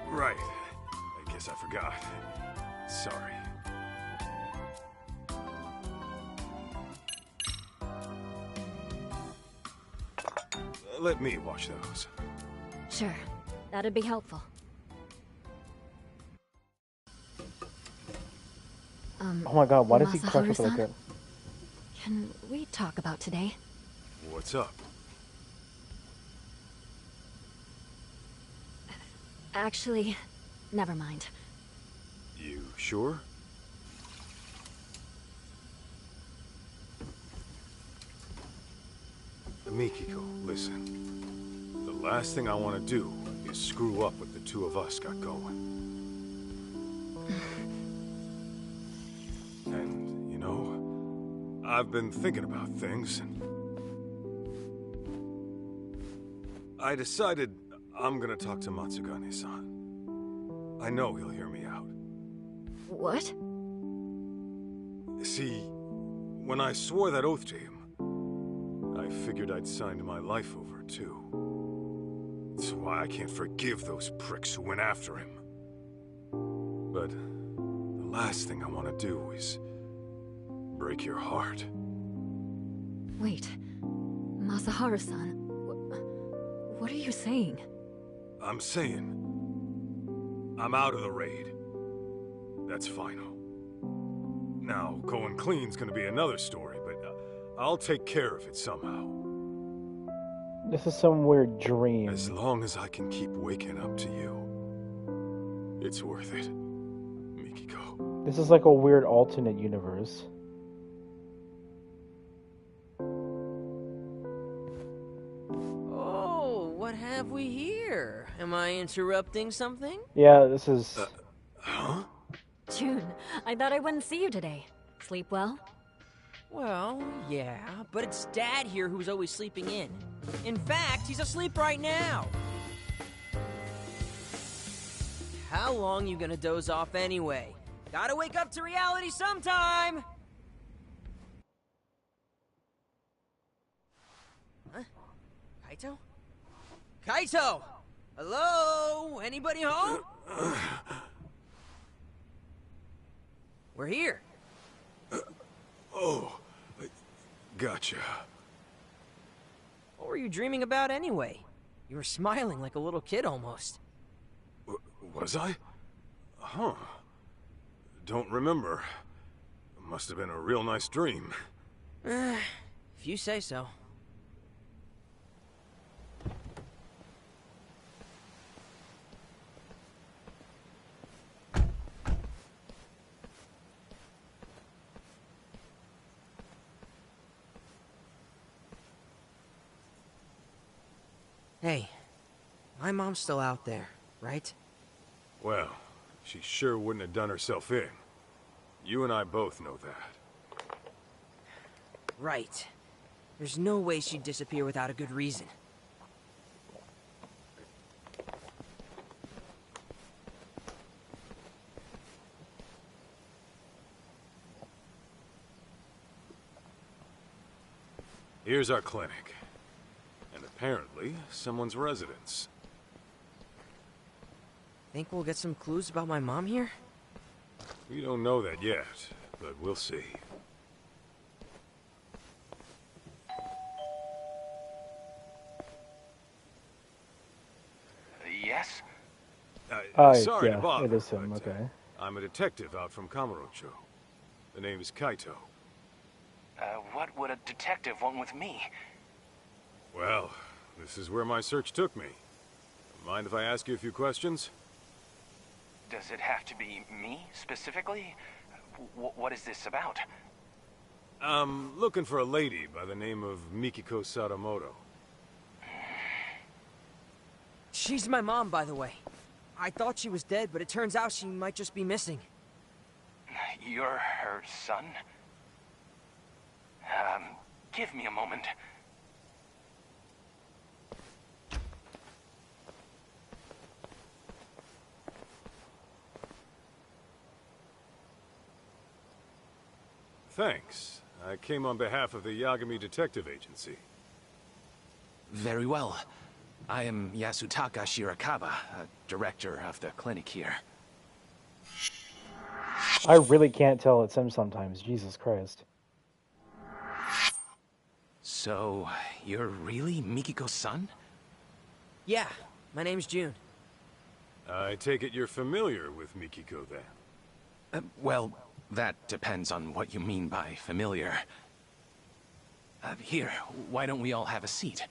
Right. I guess I forgot. Sorry. Let me wash those. Sure, that'd be helpful. Oh my god, why does he crack up like Masaharu-san? that? Can we talk about today? What's up? Actually, never mind. You sure? Mikiko, listen. The last thing I want to do is screw up what the two of us got going. And, you know, I've been thinking about things, and I decided I'm gonna talk to Matsugane-san. I know he'll hear me out. What? See, when I swore that oath to him, I figured I'd signed my life over, too. That's why I can't forgive those pricks who went after him. But the last thing I want to do is break your heart. Wait. Masaharu-san, what are you saying? I'm saying I'm out of the raid. That's final. Now, going clean's gonna be another story, but I'll take care of it somehow. This is some weird dream. As long as I can keep waking up to you, it's worth it, Mikiko. This is like a weird alternate universe. Oh, what have we here? Am I interrupting something? Yeah, this is... Huh? June, I thought I wouldn't see you today. Sleep well? Well, yeah, but it's Dad here who's always sleeping in. In fact, he's asleep right now. How long you gonna doze off anyway? Gotta wake up to reality sometime! Huh? Kaito? Kaito! Hello? Anybody home? We're here. Oh, gotcha. What were you dreaming about anyway? You were smiling like a little kid almost. Was I? Huh. Don't remember. Must have been a real nice dream. If you say so. Hey, my mom's still out there, right? Well, she sure wouldn't have done herself in. You and I both know that. Right. There's no way she'd disappear without a good reason. Here's our clinic. And apparently, someone's residence. Think we'll get some clues about my mom here? We don't know that yet, but we'll see. Yes? Sorry yeah, to bother, it is him, but, okay. I'm a detective out from Kamurocho. The name is Kaito. What would a detective want with me? Well, this is where my search took me. Mind if I ask you a few questions? Does it have to be me, specifically? What is this about? I'm looking for a lady by the name of Mikiko Sadamoto. She's my mom, by the way. I thought she was dead, but it turns out she might just be missing. You're her son? Give me a moment. Thanks. I came on behalf of the Yagami Detective Agency. Very well. I am Yasutaka Shirakawa, director of the clinic here. I really can't tell it's him sometimes. Jesus Christ. So, you're really Mikiko's son? Yeah, my name's June. I take it you're familiar with Mikiko, then? Well, That depends on what you mean by familiar. Here, why don't we all have a seat?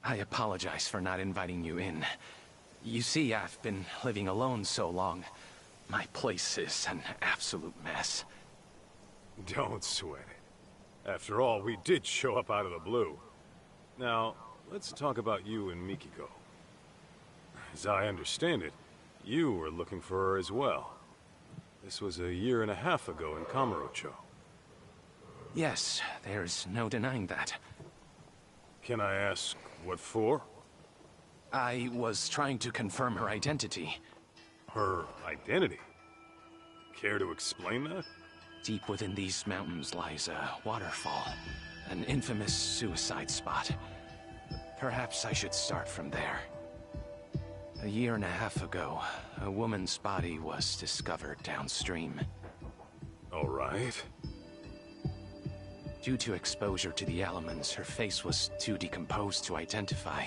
I apologize for not inviting you in. You see, I've been living alone so long. My place is an absolute mess. Don't sweat it. After all, we did show up out of the blue. Now, let's talk about you and Mikiko. As I understand it, you were looking for her as well. This was 1.5 years ago in Kamurocho. Yes, there's no denying that. Can I ask what for? I was trying to confirm her identity. Her identity? Care to explain that? Deep within these mountains lies a waterfall, an infamous suicide spot. Perhaps I should start from there. 1.5 years ago, a woman's body was discovered downstream. All right. Due to exposure to the elements, her face was too decomposed to identify.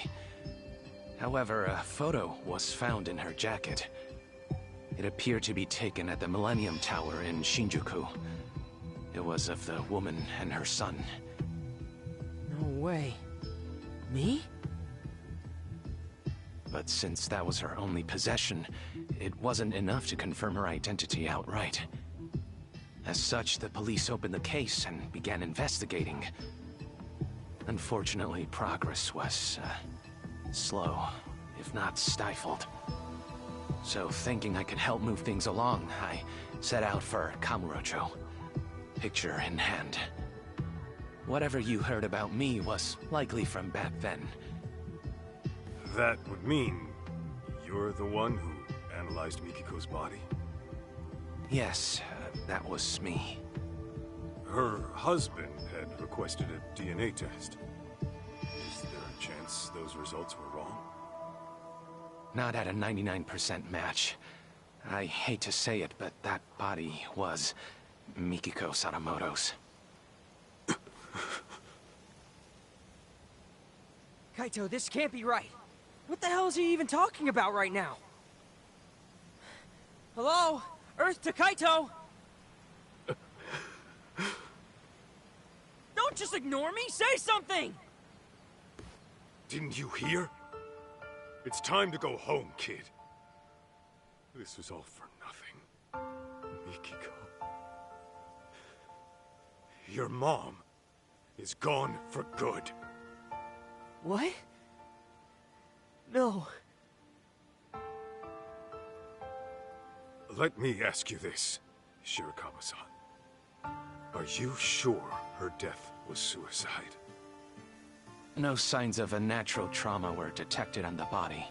However, a photo was found in her jacket. It appeared to be taken at the Millennium Tower in Shinjuku. It was of the woman and her son. No way. Me? But since that was her only possession, it wasn't enough to confirm her identity outright. As such, the police opened the case and began investigating. Unfortunately, progress was slow, if not stifled. So thinking I could help move things along, I set out for Kamurocho, picture in hand. Whatever you heard about me was likely from back then. That would mean you're the one who analyzed Mikiko's body? Yes, that was me. Her husband had requested a DNA test. Is there a chance those results were wrong? Not at a 99% match. I hate to say it, but that body was Mikiko Sadamoto's. Kaito, this can't be right. What the hell is he even talking about right now? Hello? Earth to Kaito! Don't just ignore me! Say something! Didn't you hear? It's time to go home, kid. This was all for nothing. Mikiko. Your mom is gone for good. What? No. Let me ask you this, Shirakawa-san. Are you sure her death was suicide? No signs of a natural trauma were detected on the body.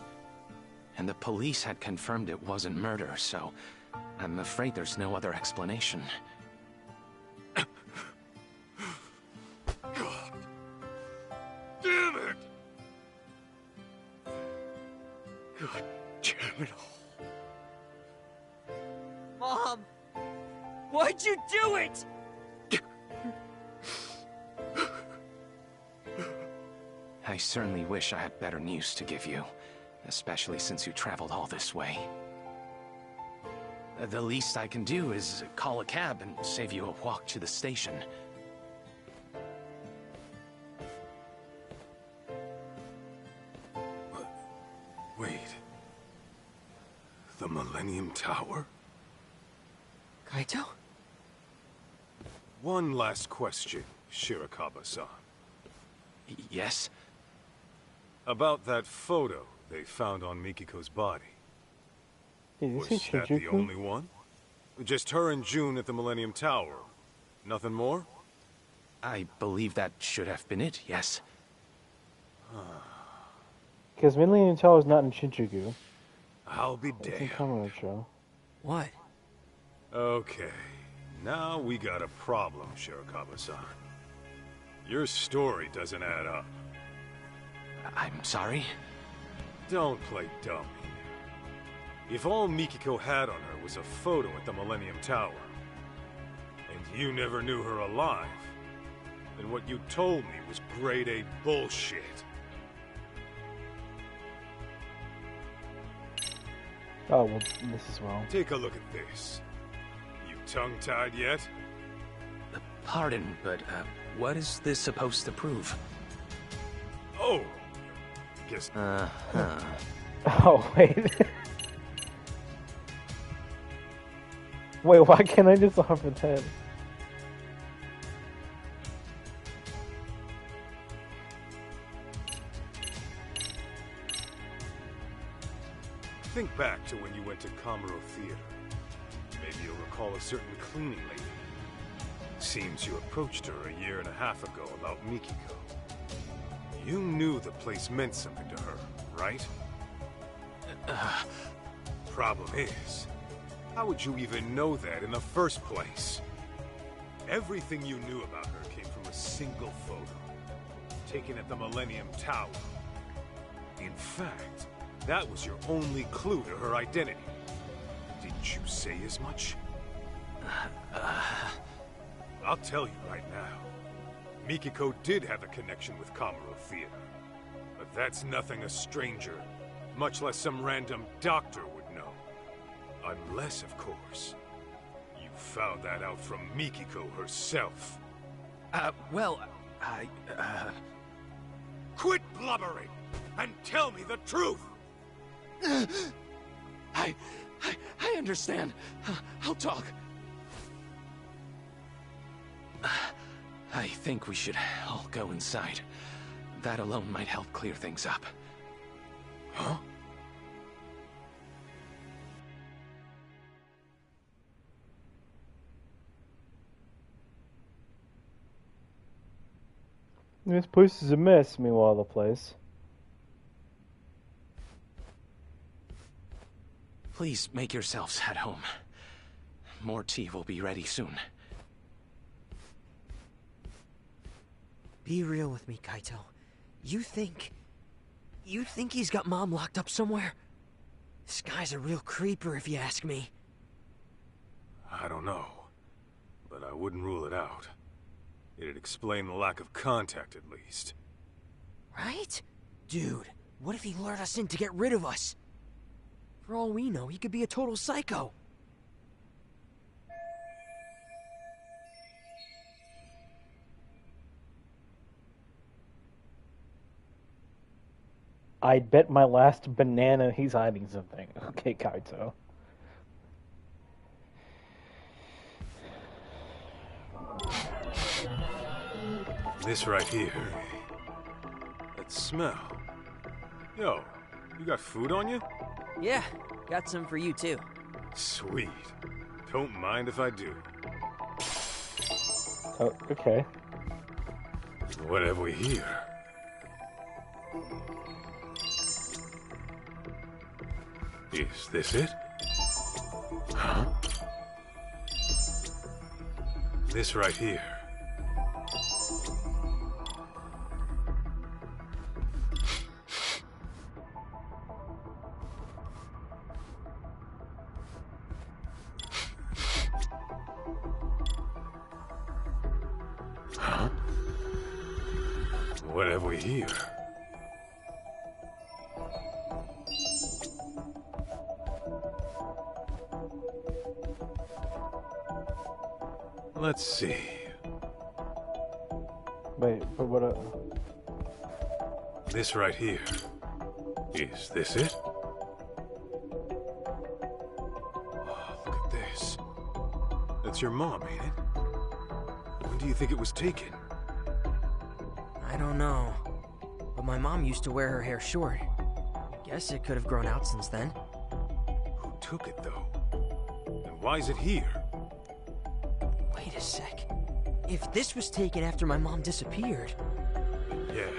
And the police had confirmed it wasn't murder, so I'm afraid there's no other explanation. God damn it! God damn it all. Mom! Why'd you do it? I certainly wish I had better news to give you, especially since you traveled all this way. The least I can do is call a cab and save you a walk to the station. Wait. The Millennium Tower? Kaito? One last question, Shirakawa-san. Yes? About that photo they found on Mikiko's body. Was this that the Shinjuku? only one? Just her and June at the Millennium Tower? Nothing more? I believe that should have been it, yes. Because Millennium Tower is not in Shinjuku. I'll be It's in damned. Kamurocho. What? Okay, now we got a problem, Shirakawa-san. Your story doesn't add up. I'm sorry? Don't play dummy. If all Mikiko had on her was a photo at the Millennium Tower, and you never knew her alive, And what you told me was grade A bullshit. Oh, well, this as well. Take a look at this. You tongue-tied yet? Pardon, but, what is this supposed to prove? Oh! Guess... Uh-huh. Oh, wait. Wait, why can't I just off its head? Think back to when you went to Kamuro Theater. Maybe you'll recall a certain cleaning lady. Seems you approached her a year and a half ago about Mikiko. You knew the place meant something to her, right? Problem is, how would you even know that in the first place? Everything you knew about her came from a single photo, taken at the Millennium Tower. In fact, that was your only clue to her identity. Didn't you say as much? I'll tell you right now. Mikiko did have a connection with Kamuro Theater. But that's nothing a stranger, much less some random doctor would know. Unless, of course, you found that out from Mikiko herself. Quit blubbering and tell me the truth! I understand. I'll talk. I think we should all go inside. That alone might help clear things up. Huh? This place is a mess, meanwhile the place. Please make yourselves at home. More tea will be ready soon. Be real with me, Kaito. You think he's got Mom locked up somewhere? This guy's a real creeper, if you ask me. I don't know, but I wouldn't rule it out. It'd explain the lack of contact, at least. Right? Dude, what if he lured us in to get rid of us? For all we know, he could be a total psycho. I'd bet my last banana he's hiding something. Okay, Kaito. This right here. That smell. Yo, you got food on you? Yeah, got some for you too. Sweet. Don't mind if I do. Oh, okay. What have we here? Is this it? Huh? This right here. Huh? What have we here? Let's see. Wait, but what This right here. Is this it? Oh, look at this. That's your mom, ain't it? When do you think it was taken? I don't know. But my mom used to wear her hair short. Guess it could have grown out since then. Who took it, though? And why is it here? Wait a sec. If this was taken after my mom disappeared... Yeah,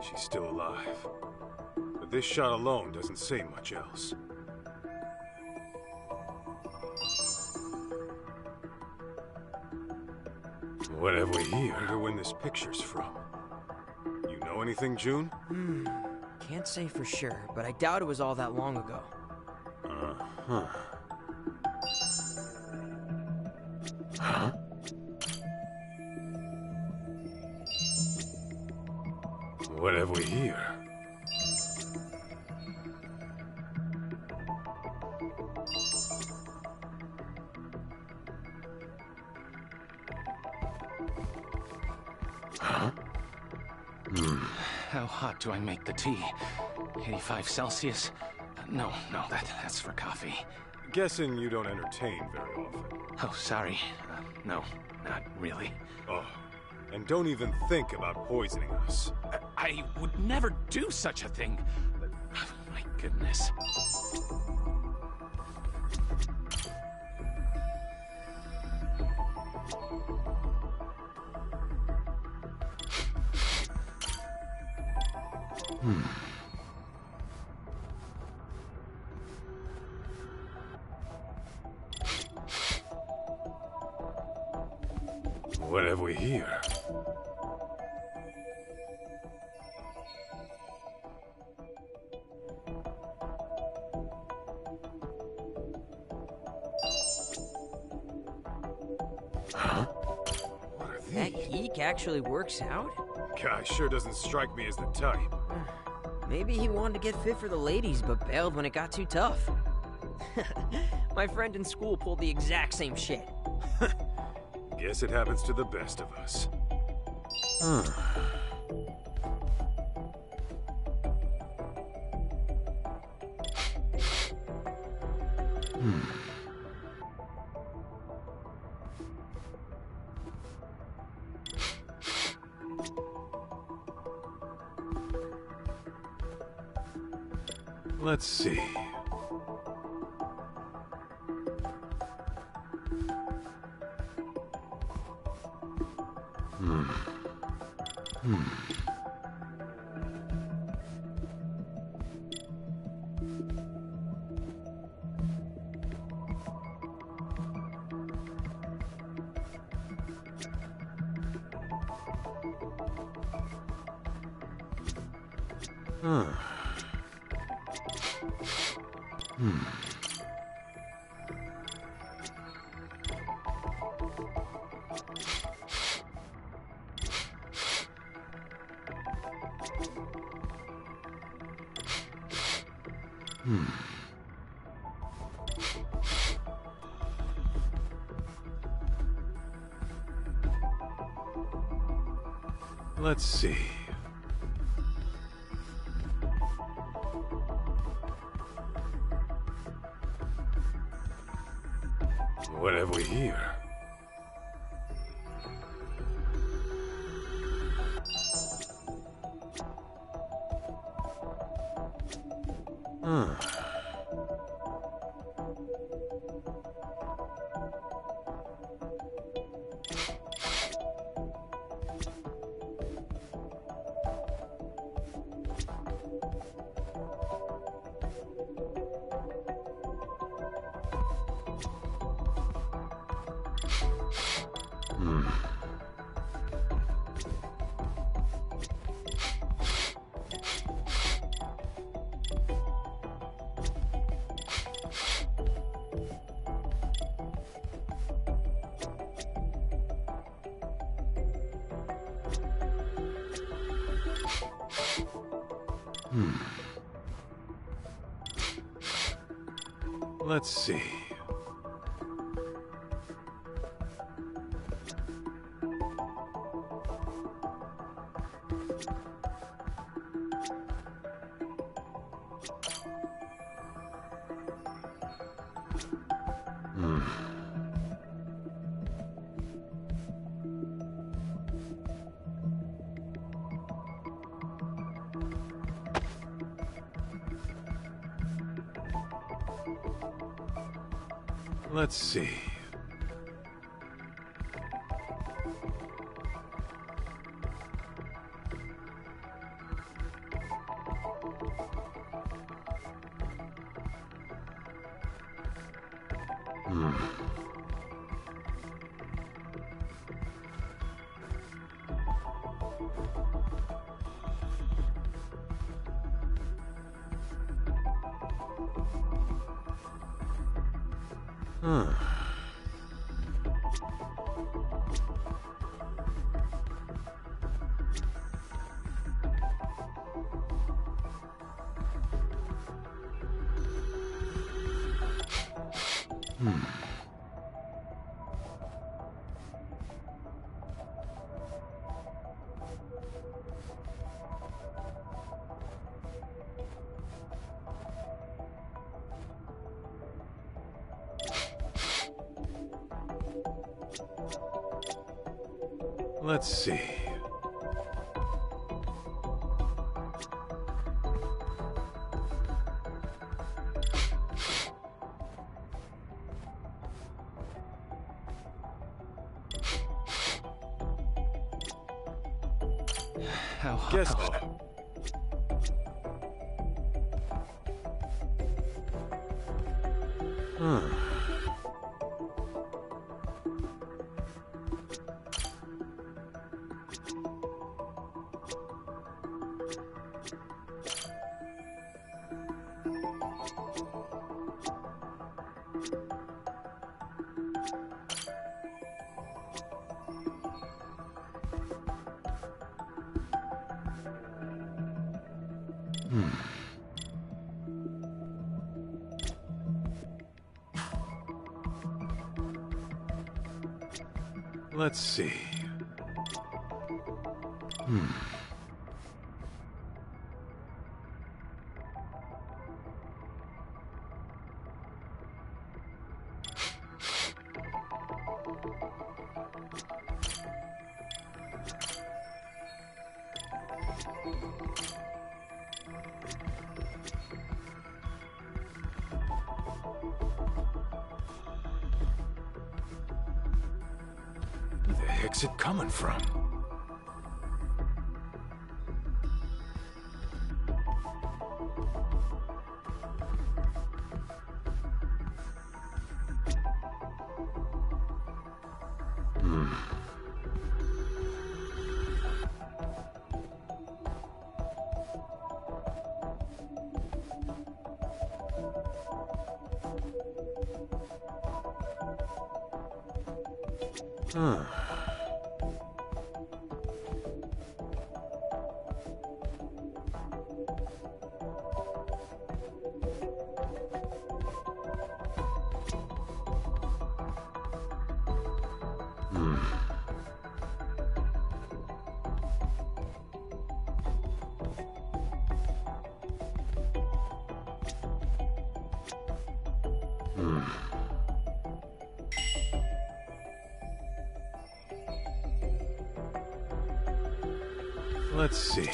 she's still alive. But this shot alone doesn't say much else. What have we here? I wonder when this picture's from. You know anything, June? Can't say for sure, but I doubt it was all that long ago. Uh-huh. Huh? What have we here? Huh? How hot do I make the tea? 85 Celsius? No, that's for coffee. Guessing you don't entertain very often. Oh, sorry. No, not really. Oh, and don't even think about poisoning us. I would never do such a thing. My goodness. What have we here? Huh? What are these? That geek actually works out? Guy sure doesn't strike me as the type. Maybe he wanted to get fit for the ladies, but bailed when it got too tough. My friend in school pulled the exact same shit. Guess it happens to the best of us. Let's see. Let's see. What have we here? Let's see. Let's see. Let's see. Guess what? Let's see. Where the heck's it coming from? Let's see.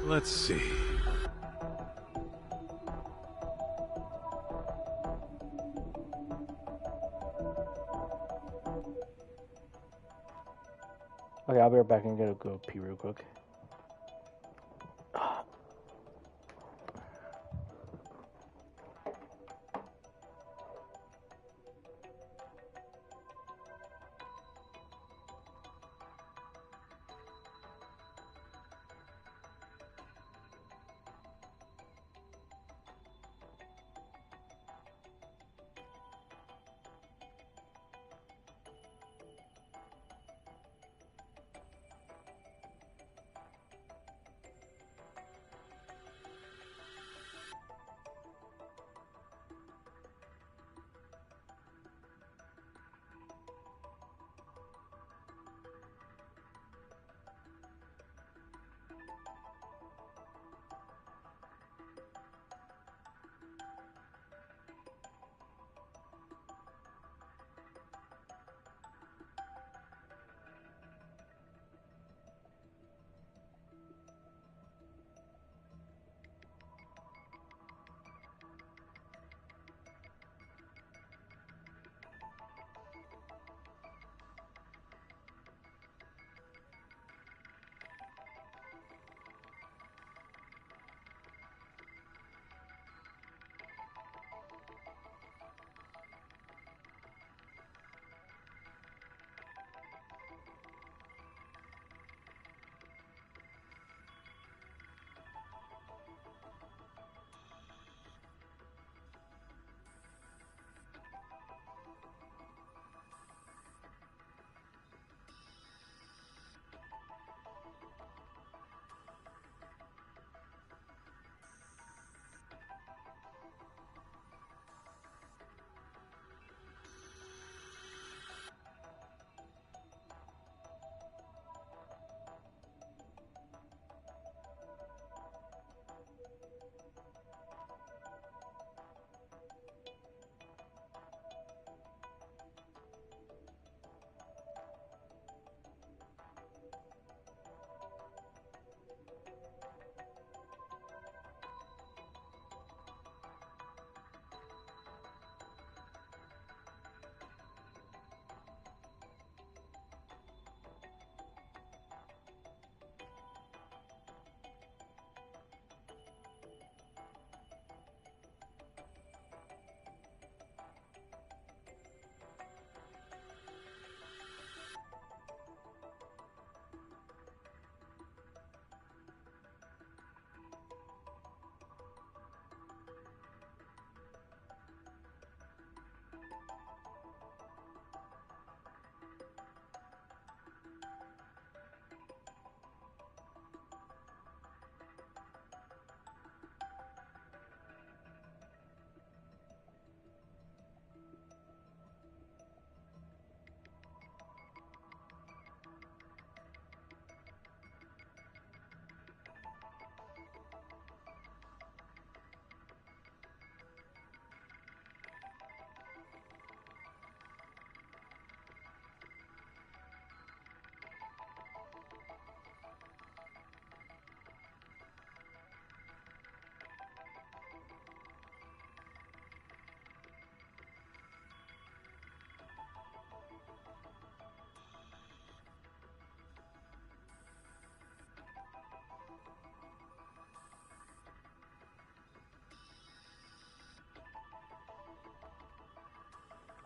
Let's see. Okay, I'll be right back. I'm gonna go pee real quick.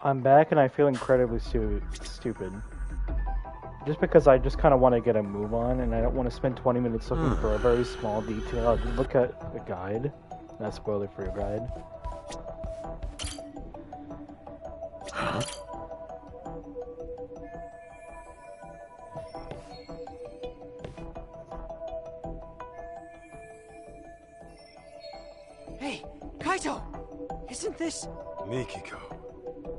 I'm back and I feel incredibly stupid. Just because I just kind of want to get a move on and I don't want to spend 20 minutes looking for a very small detail. I'll just look at the guide. Not spoiler for your guide. Huh? Hey, Kaito! Isn't this... Mikiko.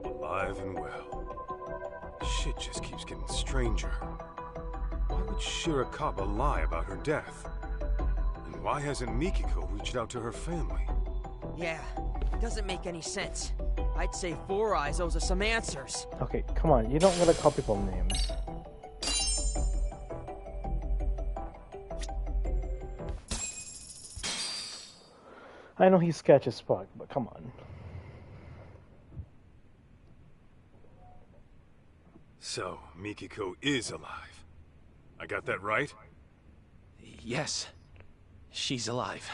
Alive and well. Shit just keeps getting stranger. Why would Shirakawa lie about her death? And why hasn't Mikiko reached out to her family? Yeah, doesn't make any sense. I'd say Four Eyes owes us some answers. Okay, come on. You don't gotta call people names. I know he's sketch as fuck, but come on. So, Mikiko is alive. I got that right? Yes. She's alive.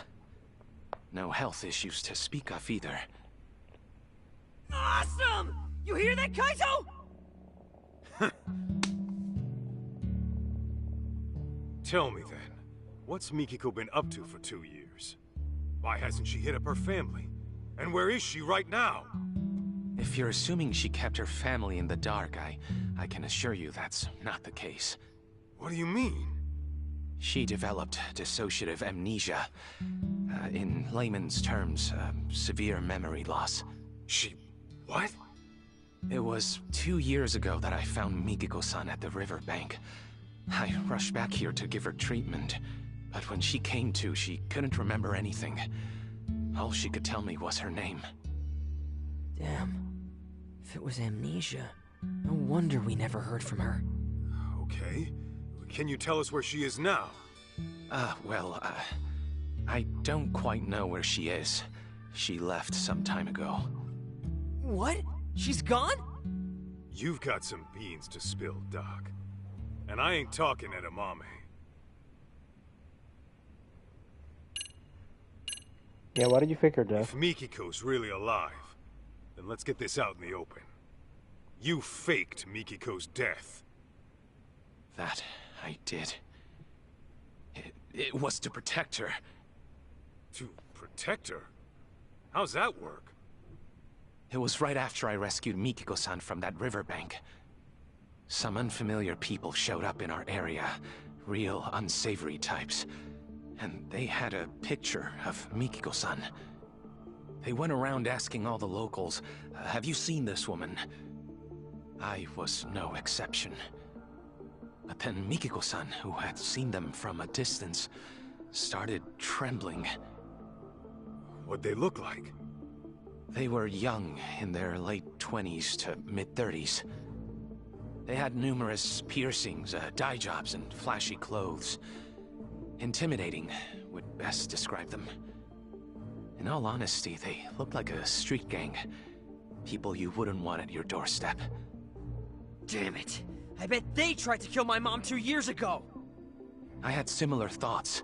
No health issues to speak of either. Awesome! You hear that, Kaito? Tell me then, what's Mikiko been up to for 2 years? Why hasn't she hit up her family? And where is she right now? If you're assuming she kept her family in the dark, I can assure you that's not the case. What do you mean? She developed dissociative amnesia. In layman's terms, severe memory loss. She... what? It was 2 years ago that I found Mikiko-san at the riverbank. I rushed back here to give her treatment, but when she came to, she couldn't remember anything. All she could tell me was her name. Damn. If it was amnesia, no wonder we never heard from her. Okay. Can you tell us where she is now? I don't quite know where she is. She left some time ago. What? She's gone? You've got some beans to spill, Doc. And I ain't talking edamame. Yeah, why did you fake her death? If Mikiko's really alive, then let's get this out in the open. You faked Mikiko's death. That I did. It was to protect her. To protect her? How's that work? It was right after I rescued Mikiko-san from that riverbank. Some unfamiliar people showed up in our area. Real unsavory types. And they had a picture of Mikiko-san. They went around asking all the locals, have you seen this woman? I was no exception. But then Mikiko-san, who had seen them from a distance, started trembling. What'd they look like? They were young, in their late 20s to mid-30s. They had numerous piercings, dye jobs, and flashy clothes. Intimidating would best describe them. In all honesty, they looked like a street gang. People you wouldn't want at your doorstep. Damn it! I bet they tried to kill my mom 2 years ago! I had similar thoughts.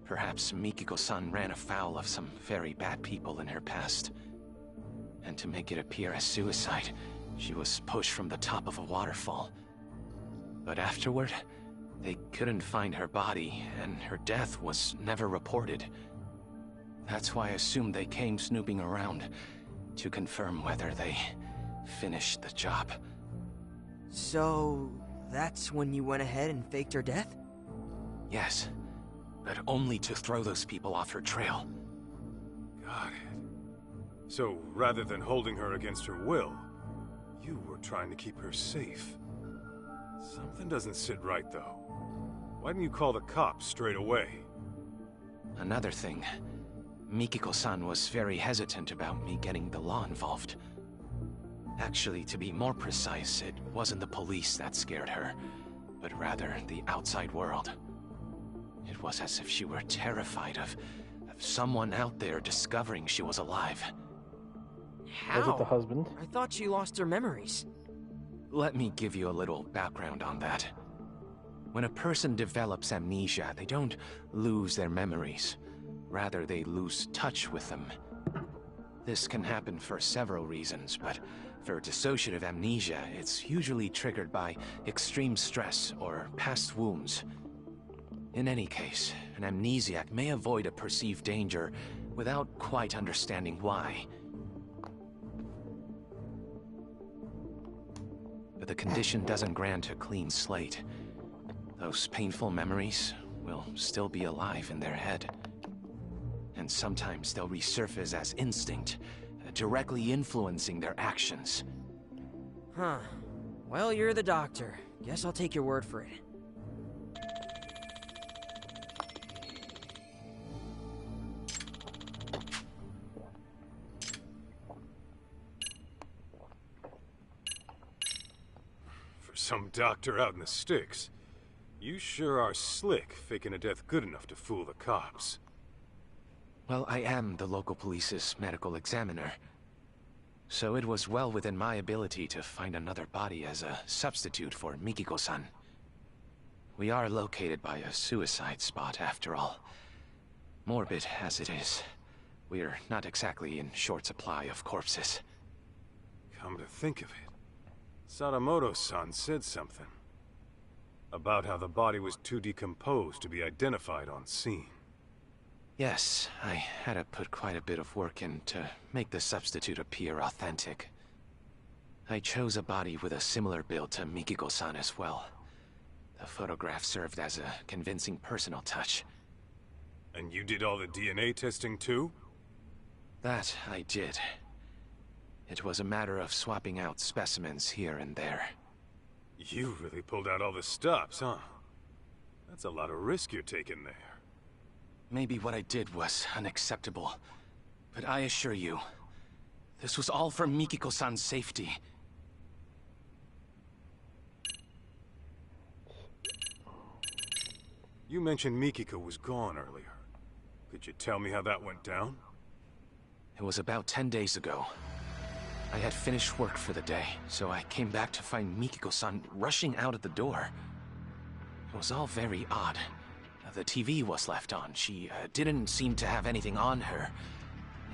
Perhaps Mikiko-san ran afoul of some very bad people in her past. And to make it appear as suicide, she was pushed from the top of a waterfall. But afterward, they couldn't find her body, and her death was never reported. That's why I assumed they came snooping around to confirm whether they finished the job. So, that's when you went ahead and faked her death? Yes, but only to throw those people off her trail. Got it. So, rather than holding her against her will, you were trying to keep her safe. Something doesn't sit right, though. Why didn't you call the cops straight away? Another thing, Mikiko-san was very hesitant about me getting the law involved. Actually, to be more precise, it wasn't the police that scared her, but rather the outside world. It was as if she were terrified of someone out there discovering she was alive. How? Was it the husband? I thought she lost her memories. Let me give you a little background on that. When a person develops amnesia, they don't lose their memories. Rather, they lose touch with them. This can happen for several reasons, but For dissociative amnesia, it's usually triggered by extreme stress or past wounds. In any case, an amnesiac may avoid a perceived danger without quite understanding why. But the condition doesn't grant a clean slate. Those painful memories will still be alive in their head. And sometimes they'll resurface as instinct, directly influencing their actions. Huh. Well, you're the doctor. Guess I'll take your word for it. For some doctor out in the sticks, you sure are slick, faking a death good enough to fool the cops. Well, I am the local police's medical examiner. So it was well within my ability to find another body as a substitute for Mikiko-san. We are located by a suicide spot, after all. Morbid as it is, we're not exactly in short supply of corpses. Come to think of it, Sadamoto-san said something about how the body was too decomposed to be identified on scene. Yes, I had to put quite a bit of work in to make the substitute appear authentic. I chose a body with a similar build to Mikiko-san as well. The photograph served as a convincing personal touch. And you did all the DNA testing too? That I did. It was a matter of swapping out specimens here and there. You really pulled out all the stops, huh? That's a lot of risk you're taking there. Maybe what I did was unacceptable, but I assure you, this was all for Mikiko-san's safety. You mentioned Mikiko was gone earlier. Could you tell me how that went down? It was about 10 days ago. I had finished work for the day, so I came back to find Mikiko-san rushing out of the door. It was all very odd. The TV was left on. She didn't seem to have anything on her.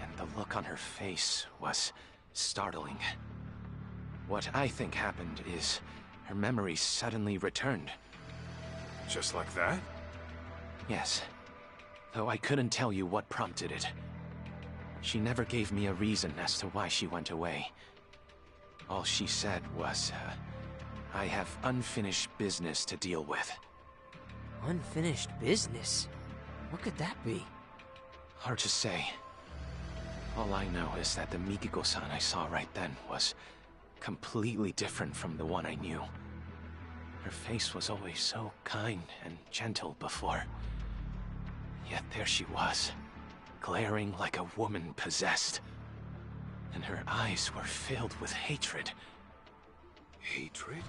And the look on her face was startling. What I think happened is her memory suddenly returned. Just like that? Yes. Though I couldn't tell you what prompted it. She never gave me a reason as to why she went away. All she said was, I have unfinished business to deal with. Unfinished business? What could that be? Hard to say. All I know is that the Mikiko-san I saw right then was completely different from the one I knew. Her face was always so kind and gentle before. Yet there she was, glaring like a woman possessed. And her eyes were filled with hatred. Hatred?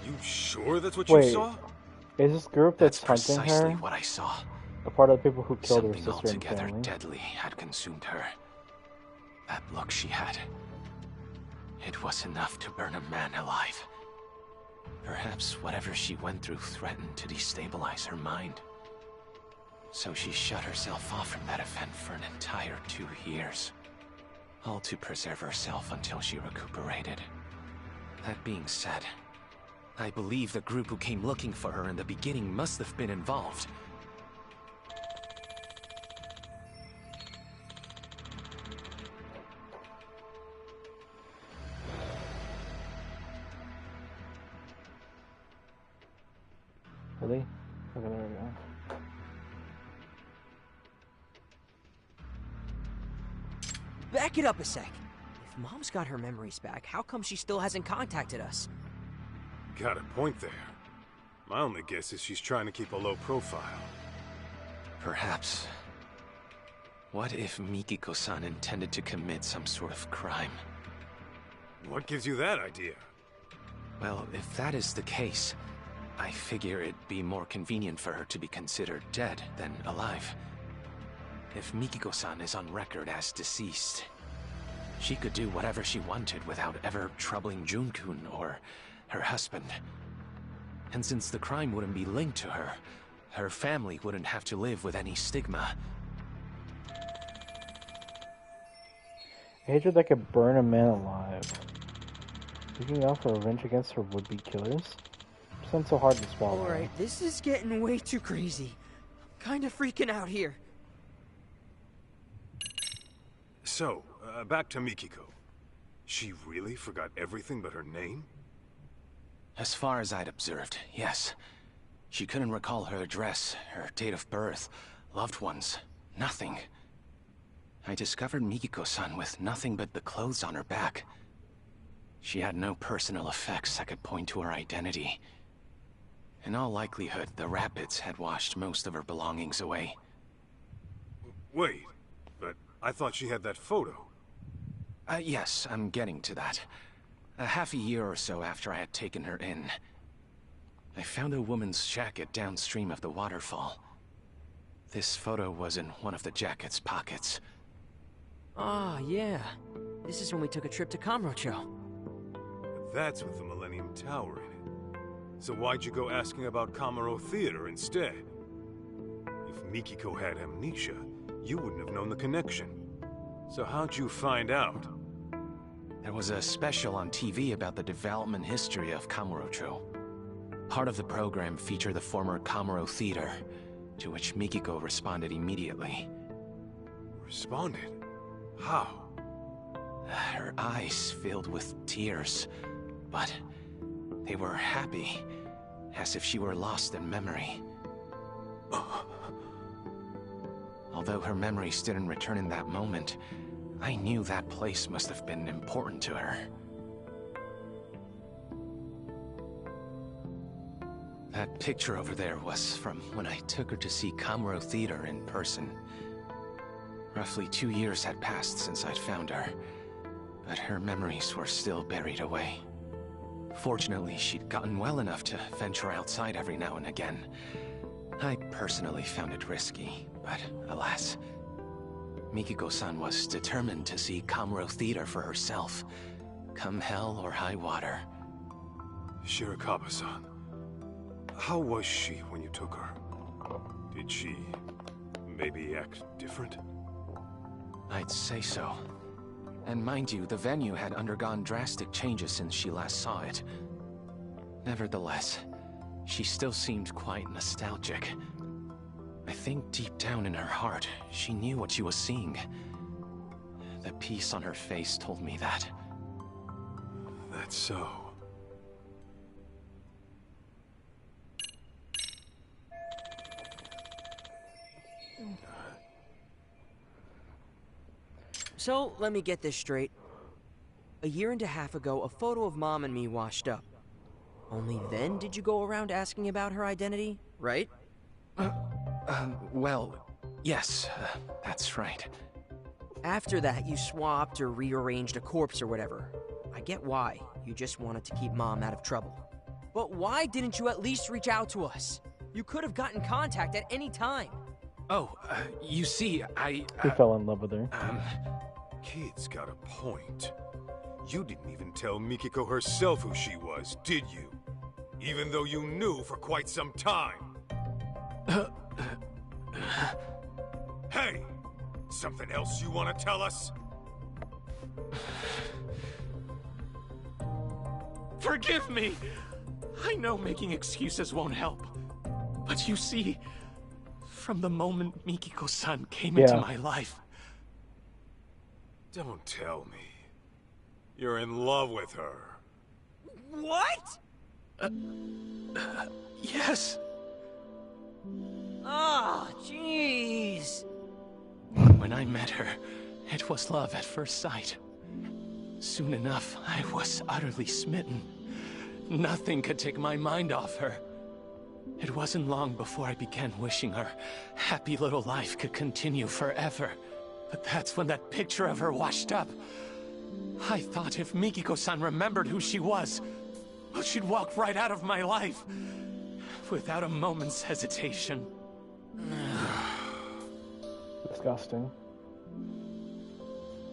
You sure that's what you saw? Is this group that's hunting precisely her what I saw. a part of the people who killed her Something sister and altogether family? deadly had consumed her. That look she had. It was enough to burn a man alive. Perhaps whatever she went through threatened to destabilize her mind. So she shut herself off from that event for an entire 2 years. All to preserve herself until she recuperated. That being said, I believe the group who came looking for her in the beginning must have been involved. Really? Okay, there we go. Back it up a sec. If Mom's got her memories back, how come she still hasn't contacted us? Got a point there. My only guess is she's trying to keep a low profile. Perhaps. What if Mikiko-san intended to commit some sort of crime? What gives you that idea? Well, if that is the case, I figure it'd be more convenient for her to be considered dead than alive. If Mikiko-san is on record as deceased, she could do whatever she wanted without ever troubling Jun-kun or her husband. And since the crime wouldn't be linked to her, her family wouldn't have to live with any stigma. Hatred that could burn a man alive. Seeking out for revenge against her would-be killers? Sounds so hard to swallow. Alright, this is getting way too crazy. Kinda freaking out here. So, back to Mikiko. She really forgot everything but her name? As far as I'd observed, yes. She couldn't recall her address, her date of birth, loved ones, nothing. I discovered Mikiko-san with nothing but the clothes on her back. She had no personal effects that could point to her identity. In all likelihood, the rapids had washed most of her belongings away. Wait, but I thought she had that photo. Yes, I'm getting to that. Half a year or so after I had taken her in, I found a woman's jacket downstream of the waterfall. This photo was in one of the jacket's pockets. Ah, yeah. This is when we took a trip to Kamurocho. That's with the Millennium Tower in it. So why'd you go asking about Kamuro Theater instead? If Mikiko had amnesia, you wouldn't have known the connection. So how'd you find out? There was a special on TV about the development history of Kamurocho. Part of the program featured the former Kamuro Theater, to which Mikiko responded immediately. Responded? How? Her eyes filled with tears, but they were happy, as if she were lost in memory. Although her memories didn't return in that moment, I knew that place must have been important to her. That picture over there was from when I took her to see Kamuro Theater in person. Roughly 2 years had passed since I'd found her, but her memories were still buried away. Fortunately, she'd gotten well enough to venture outside every now and again. I personally found it risky, but alas, Mikiko-san was determined to see Kamuro Theater for herself, come hell or high water. Shirakawa-san, how was she when you took her? Did she maybe act different? I'd say so. And mind you, the venue had undergone drastic changes since she last saw it. Nevertheless, she still seemed quite nostalgic. I think deep down in her heart, she knew what she was seeing. The peace on her face told me that. That's so. So, let me get this straight. A year and a half ago, a photo of Mom and me washed up. Only then did you go around asking about her identity, right? Well, yes, that's right. After that, you swapped or rearranged a corpse or whatever. I get why. You just wanted to keep Mom out of trouble. But why didn't you at least reach out to us? You could have gotten contact at any time. Oh, you see, He fell in love with her. Kid's got a point. You didn't even tell Mikiko herself who she was, did you? Even though you knew for quite some time. Hey! Something else you want to tell us? Forgive me! I know making excuses won't help. But you see, from the moment Mikiko-san came into my life... Don't tell me. You're in love with her. What? Yes. Ah, jeez. When I met her, it was love at first sight. Soon enough, I was utterly smitten. Nothing could take my mind off her. It wasn't long before I began wishing her happy little life could continue forever. But that's when that picture of her washed up. I thought if Mikiko-san remembered who she was, well, she'd walk right out of my life. Without a moment's hesitation. Disgusting.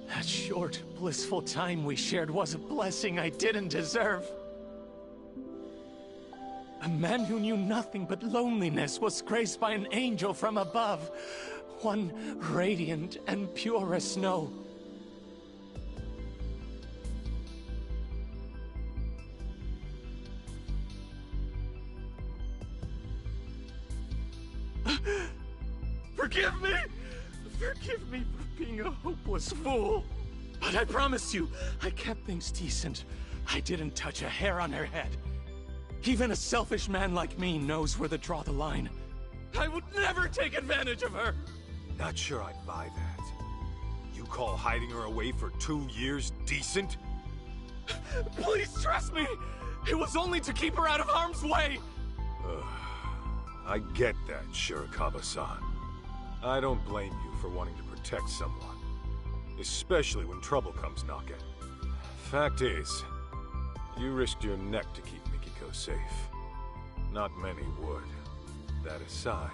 That short, blissful time we shared was a blessing I didn't deserve. A man who knew nothing but loneliness was graced by an angel from above. One radiant and pure as snow. Forgive me! Forgive me for being a hopeless fool. But I promise you, I kept things decent. I didn't touch a hair on her head. Even a selfish man like me knows where to draw the line. I would never take advantage of her! Not sure I'd buy that. You call hiding her away for 2 years decent? Please trust me! It was only to keep her out of harm's way! I get that, Shirakawa-san. I don't blame you for wanting to protect someone. Especially when trouble comes knocking. Fact is, you risked your neck to keep Mikiko safe. Not many would. That aside,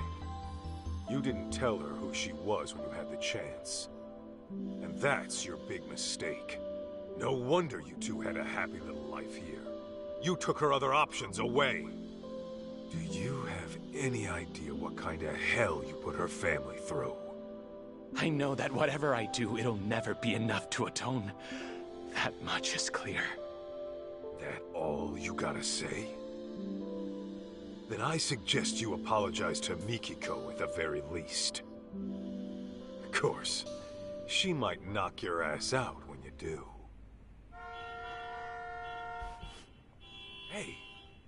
you didn't tell her who she was when you had the chance. And that's your big mistake. No wonder you two had a happy little life here. You took her other options away. Do you have any idea what kind of hell you put her family through? I know that whatever I do, it'll never be enough to atone. That much is clear. That all you gotta say? Then I suggest you apologize to Mikiko at the very least. Of course, she might knock your ass out when you do. Hey,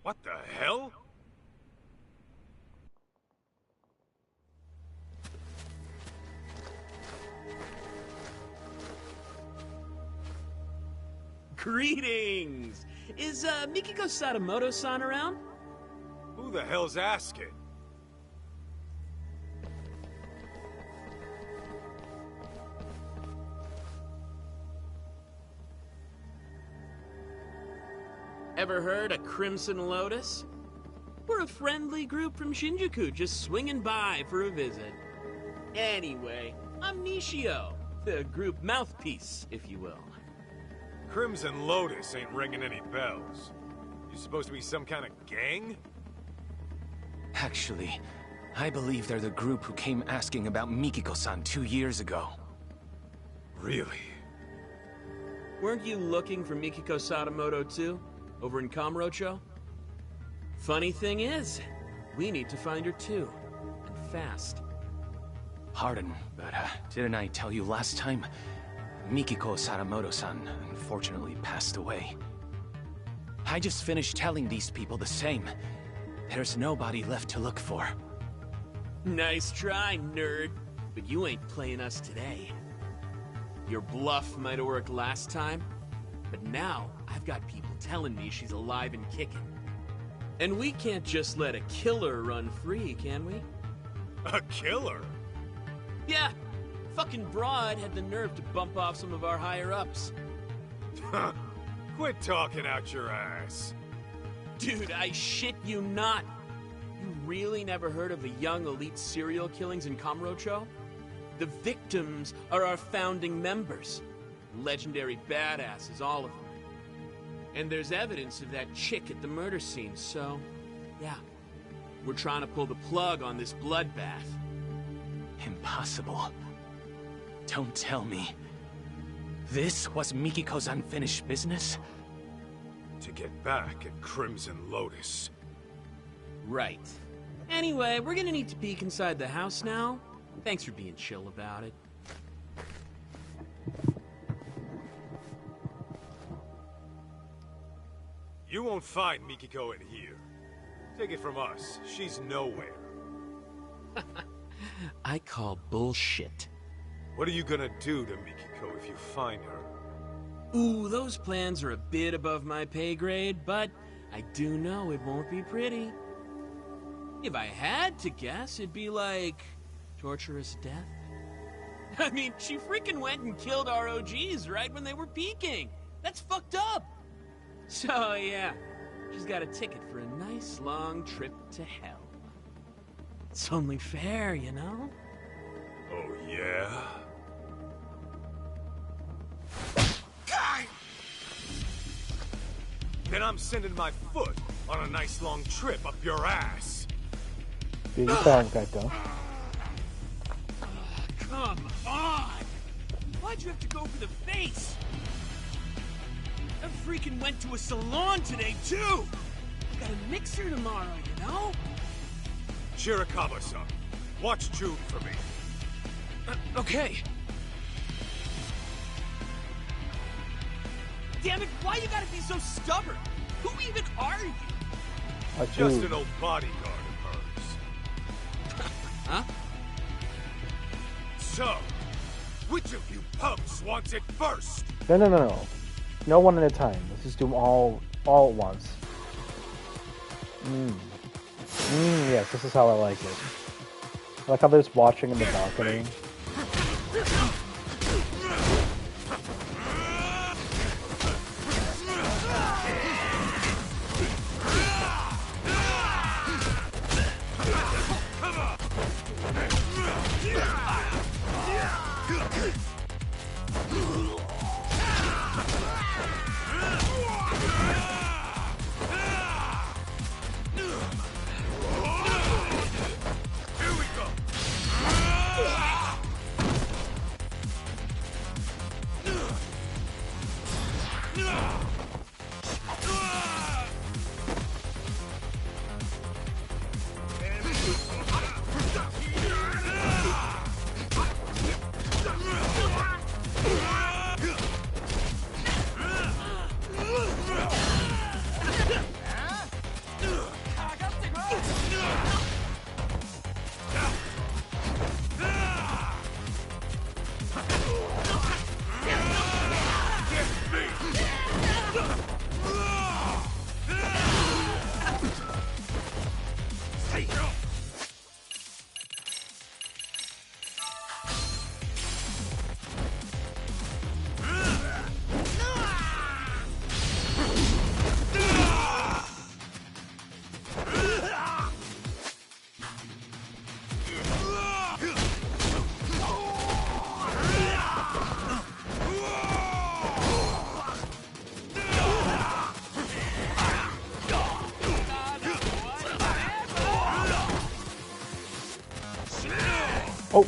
what the hell? Greetings! Is Mikiko Sadamoto-san around? Who the hell's asking? Ever heard of Crimson Lotus? We're a friendly group from Shinjuku, just swinging by for a visit. Anyway, I'm Nishio, the group mouthpiece, if you will. Crimson Lotus ain't ringing any bells. You supposed to be some kind of gang? Actually, I believe they're the group who came asking about Mikiko-san 2 years ago. Really? Weren't you looking for Mikiko Sadamoto too? Over in Kamurocho? Funny thing is, we need to find her too. And fast. Pardon, but didn't I tell you last time? Mikiko Sadamoto-san unfortunately passed away. I just finished telling these people the same. There's nobody left to look for. Nice try, nerd. But you ain't playing us today. Your bluff might have worked last time, but now I've got people telling me she's alive and kicking. And we can't just let a killer run free, can we? A killer? Yeah. Fucking broad had the nerve to bump off some of our higher-ups. Quit talking out your ass. Dude, I shit you not. You really never heard of the young elite serial killings in Kamurocho? The victims are our founding members. Legendary badasses, all of them. And there's evidence of that chick at the murder scene, so... yeah. We're trying to pull the plug on this bloodbath. Impossible. Don't tell me. This was Mikiko's unfinished business? To get back at Crimson Lotus. Right. Anyway, we're gonna need to peek inside the house now. Thanks for being chill about it. You won't find Mikiko in here. Take it from us, she's nowhere. I call bullshit. What are you gonna do to Mikiko if you find her? Ooh, those plans are a bit above my pay grade, but I do know it won't be pretty. If I had to guess, it'd be like... torturous death? I mean, she freaking went and killed our OGs right when they were peaking. That's fucked up. So, yeah, she's got a ticket for a nice long trip to hell. It's only fair, you know? Oh, yeah? Then I'm sending my foot on a nice long trip up your ass. Big time, Kaito. Come on! Why'd you have to go for the face? I freaking went to a salon today, too! Got a mixer tomorrow, you know? Shirakawa-san, Watch June for me. Okay. Damn it, why you gotta be so stubborn? Who even are you? Just an old bodyguard of hers. Huh? So, which of you punks wants it first? No. No one at a time. Let's just do them all at once. Yes, this is how I like it. I like how they're just watching in the balcony. Oh!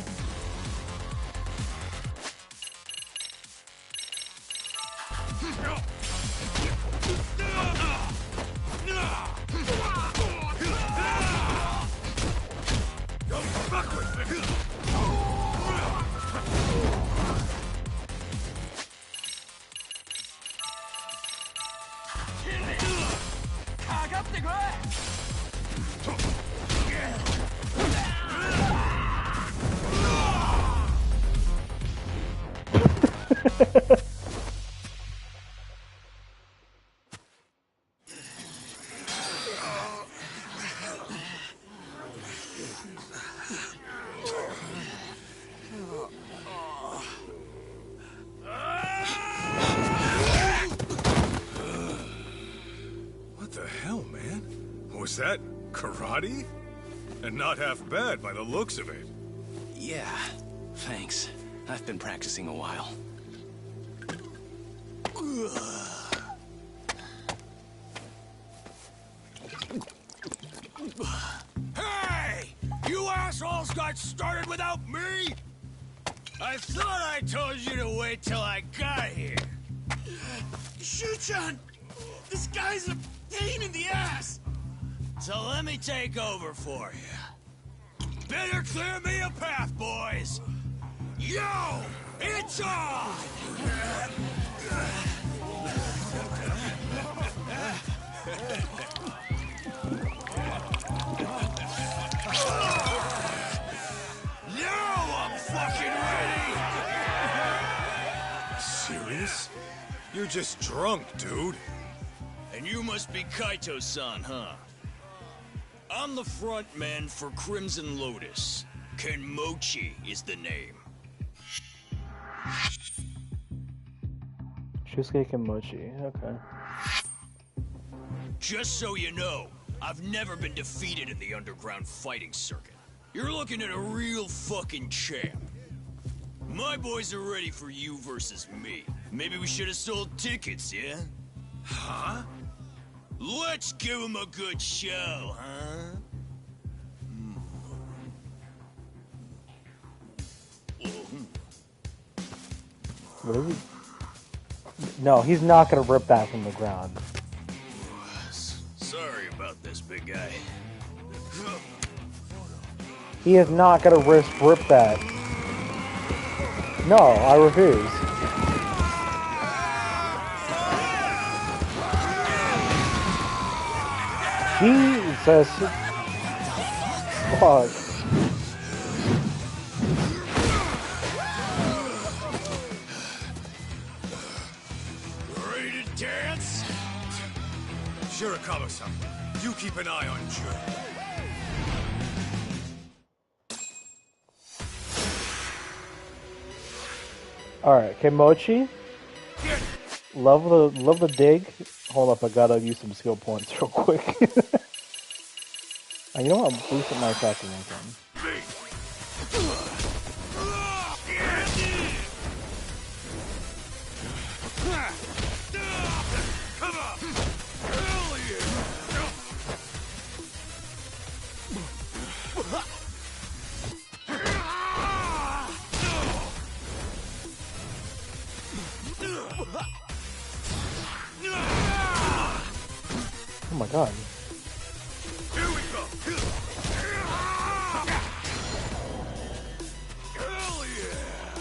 What the hell, man? Was that karate? And not half bad by the looks of it. Yeah, thanks. I've been practicing a while. Hey! You assholes got started without me? I thought I told you to wait till I got here. Shu-chan! This guy's a pain in the ass! So let me take over for you. Better clear me a path, boys! Yo! It's on! Now I'm fucking ready! Serious? You're just drunk, dude. And you must be Kaito-san, huh? I'm the front man for Crimson Lotus. Kenmochi is the name. Shusuke Kimochi, okay. Just so you know, I've never been defeated in the underground fighting circuit. You're looking at a real fucking champ. My boys are ready for you versus me. Maybe we should have sold tickets, yeah? Huh? Let's give them a good show, huh? What is he? No, he's not gonna rip that from the ground. Sorry about this, big guy. He is not gonna rip that. No, I refuse. Jesus. Fuck. Ready to dance? Shirakawa-san, you keep an eye on Jun. Alright, Kimochi. Love the dig. Hold up, I gotta use some skill points real quick. You know what? I'm boosting my attacking again. Come on! Hell yeah! Oh my god. Here we go! Hell yeah!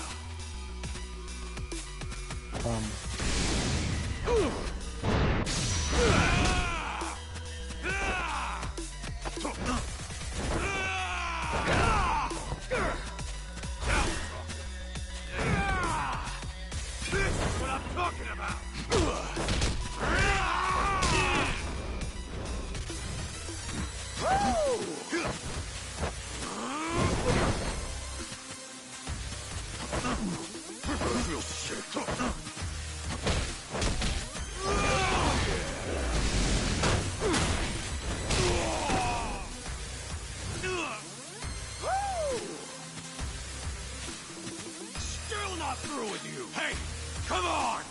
This is what I'm talking about! Still not through with you! Hey, come on!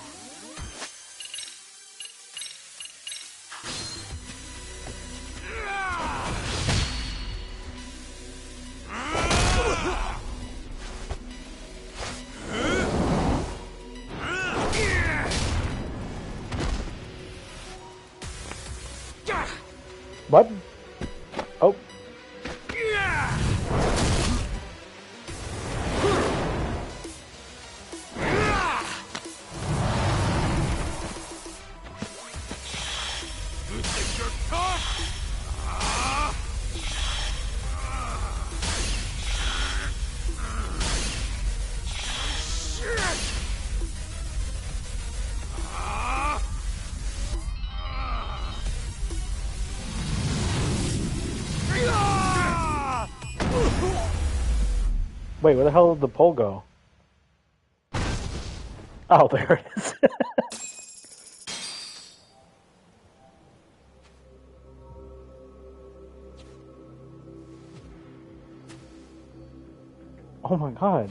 What? Oh. You think you're tough? Wait, where the hell did the pole go? Oh, there it is. Oh my god.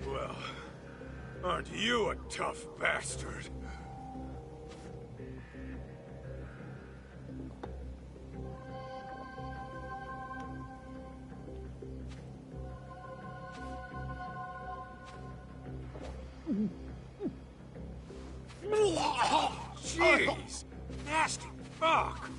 Well, aren't you a tough bastard? Jeez! Nasty fuck!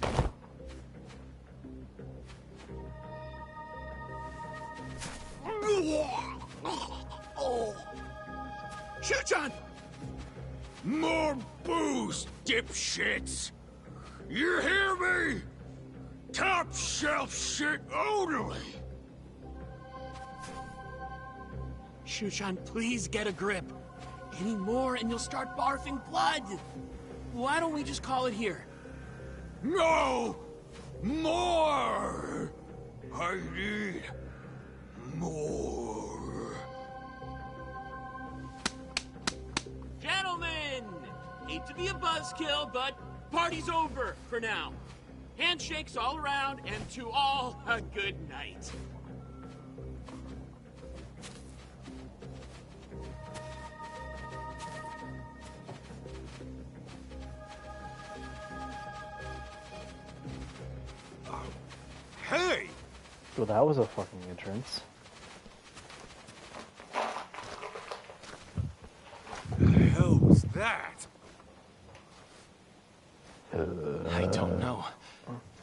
Shuchan! More booze, dipshits! You hear me? Top shelf shit only! Shushan, please get a grip. Any more and you'll start barfing blood. Why don't we just call it here? No! More! I need more. Gentlemen! Hate to be a buzzkill, but party's over for now. Handshakes all around, and to all, a good night. Well, that was a fucking entrance. The hell was that? I don't know.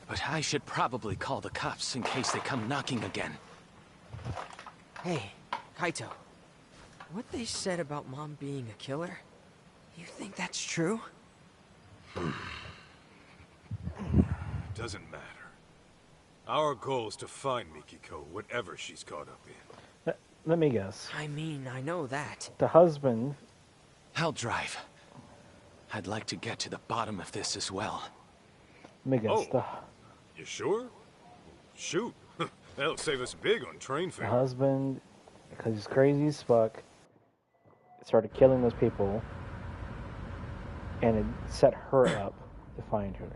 But I should probably call the cops in case they come knocking again. Hey, Kaito. What they said about Mom being a killer, you think that's true? Doesn't matter. Our goal is to find Mikiko, whatever she's caught up in. Let me guess. I mean, I know that. The husband... I'll drive. I'd like to get to the bottom of this as well. Let me guess. You sure? Shoot. That'll save us big on train fare. The husband, because he's crazy as fuck, started killing those people, and it set her up to find her.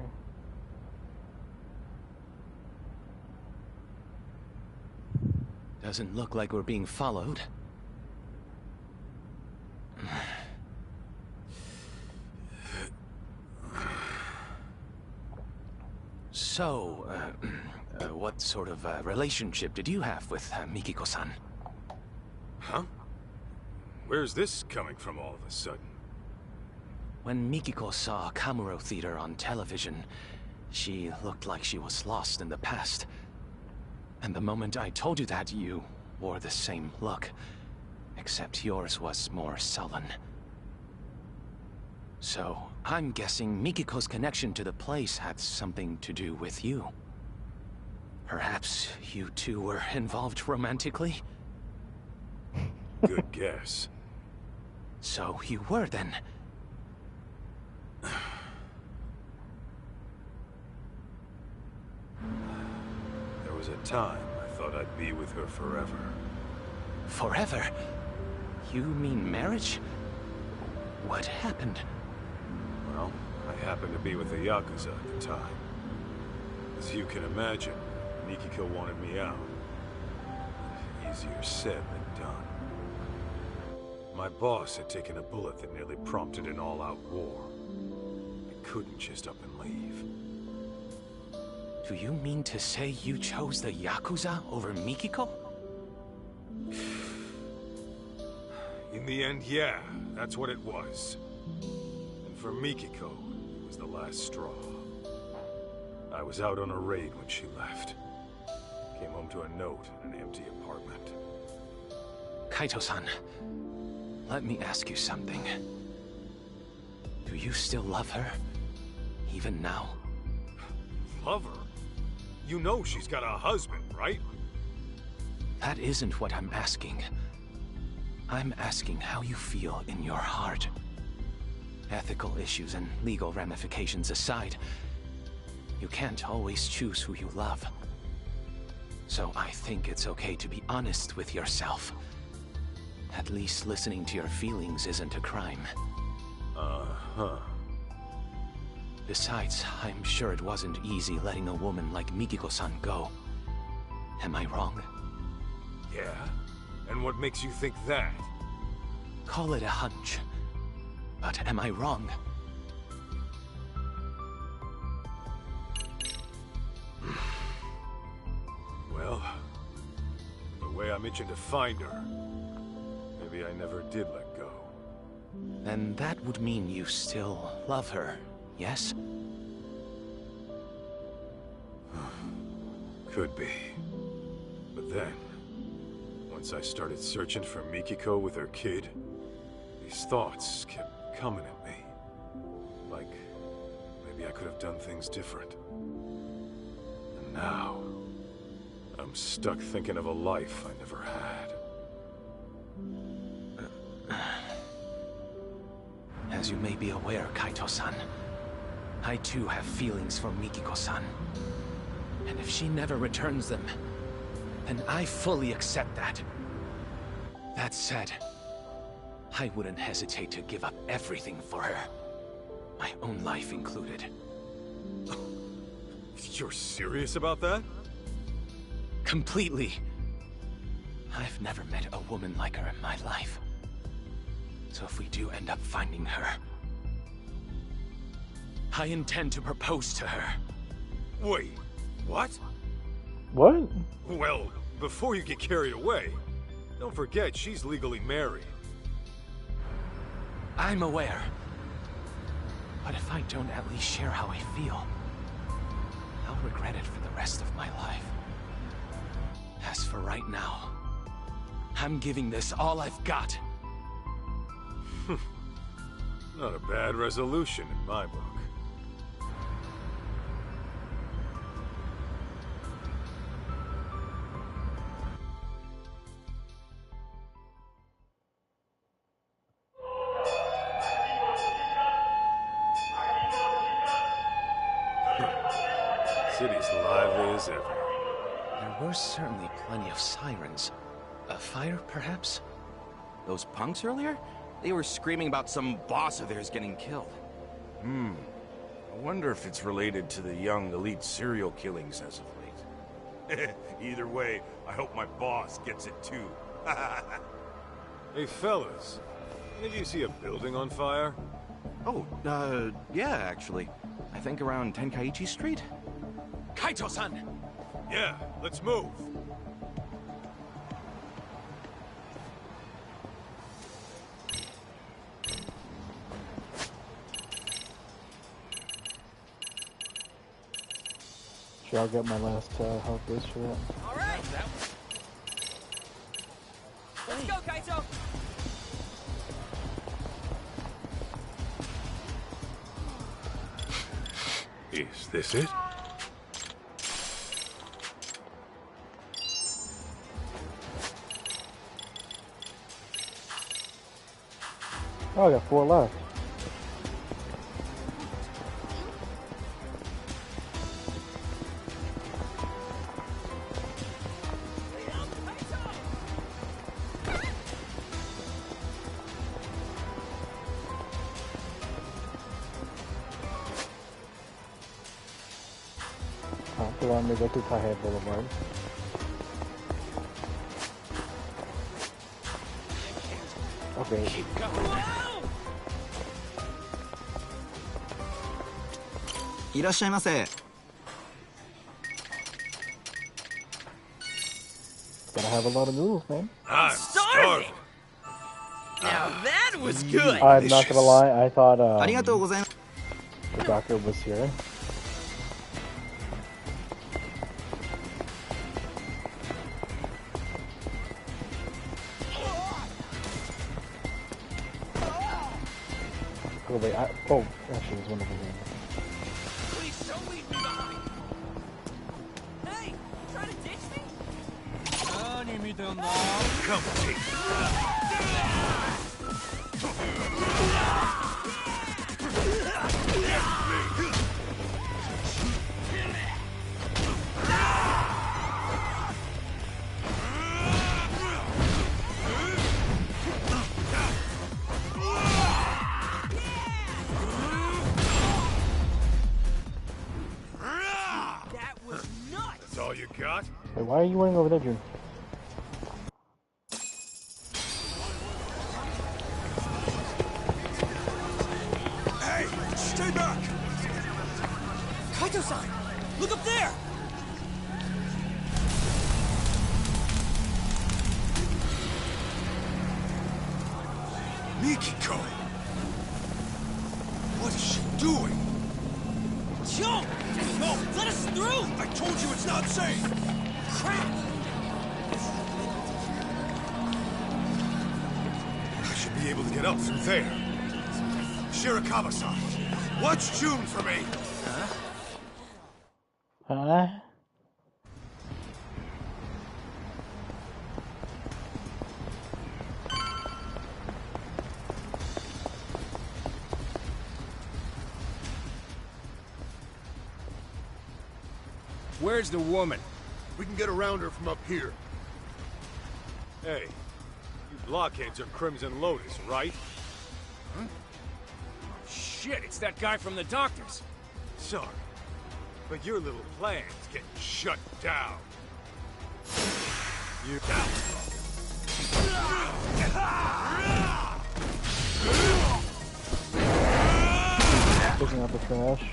Doesn't look like we're being followed. So, what sort of relationship did you have with Mikiko-san? Huh? Where's this coming from all of a sudden? When Mikiko saw Kamuro Theater on television, she looked like she was lost in the past. And the moment I told you that, you wore the same look, except yours was more sullen. So, I'm guessing Mikiko's connection to the place had something to do with you. Perhaps you two were involved romantically? Good guess. So you were then. There was a time I thought I'd be with her forever. Forever? You mean marriage? What happened? Well, I happened to be with the Yakuza at the time. As you can imagine, Mikiko wanted me out. Easier said than done. My boss had taken a bullet that nearly prompted an all-out war. I couldn't just up and leave. Do you mean to say you chose the Yakuza over Mikiko? In the end, yeah, that's what it was. And for Mikiko, it was the last straw. I was out on a raid when she left. Came home to a note in an empty apartment. Kaito-san, let me ask you something. Do you still love her? Even now? Love her? You know she's got a husband, right? That isn't what I'm asking. I'm asking how you feel in your heart. Ethical issues and legal ramifications aside, you can't always choose who you love. So I think it's okay to be honest with yourself. At least listening to your feelings isn't a crime. Uh-huh. Besides, I'm sure it wasn't easy letting a woman like Mikiko-san go. Am I wrong? Yeah? And what makes you think that? Call it a hunch. But am I wrong? Well, the way I'm itching to find her, maybe I never did let go. Then that would mean you still love her, yes? Could be. But then, once I started searching for Mikiko with her kid, these thoughts kept coming at me. Like, maybe I could have done things different. And now, I'm stuck thinking of a life I never had. As you may be aware, Kaito-san, I too have feelings for Mikiko-san. And if she never returns them, then I fully accept that. That said, I wouldn't hesitate to give up everything for her. My own life included. You're serious about that? Completely. I've never met a woman like her in my life. So if we do end up finding her, I intend to propose to her. Wait, what? What? Well, before you get carried away, don't forget she's legally married. I'm aware. But if I don't at least share how I feel, I'll regret it for the rest of my life. As for right now, I'm giving this all I've got. Not a bad resolution in my book. City's lively as ever. There were certainly plenty of sirens. A fire, perhaps? Those punks earlier? They were screaming about some boss of theirs getting killed. I wonder if it's related to the young elite serial killings as of late. Either way, I hope my boss gets it too. Hey fellas, did you see a building on fire? Oh, yeah, actually. I think around Tenkaichi Street? Kaito-san! Yeah, let's move. Sure, I'll get my last health boost for that. Alright! Let's go, Kaito! Is this it? Oh, I got 4 left. So I'm gonna go to Tahe Boulevard. Okay. Gotta have a lot of noodles, man. I'm starving. Now that was good! I'm not gonna lie, I thought the doctor was here. Oh wait, actually there's one over here. Please don't leave me behind! Hey! Trying to ditch me? Come take all you got? Wait, why are you running over there, June? Hey, stay back! Kaito-san! Look up there! Mikiko! What is she doing? Joe! No! Let us through! I told you it's not safe! Crap! I should be able to get up through there. Shirakawa-san, watch June for me. Huh? Where's the woman? We can get around her from up here. Hey, you blockheads are Crimson Lotus, right? Huh? Shit, it's that guy from the doctors. Sorry, but your little plan's getting shut down. You down. Picking up the trash.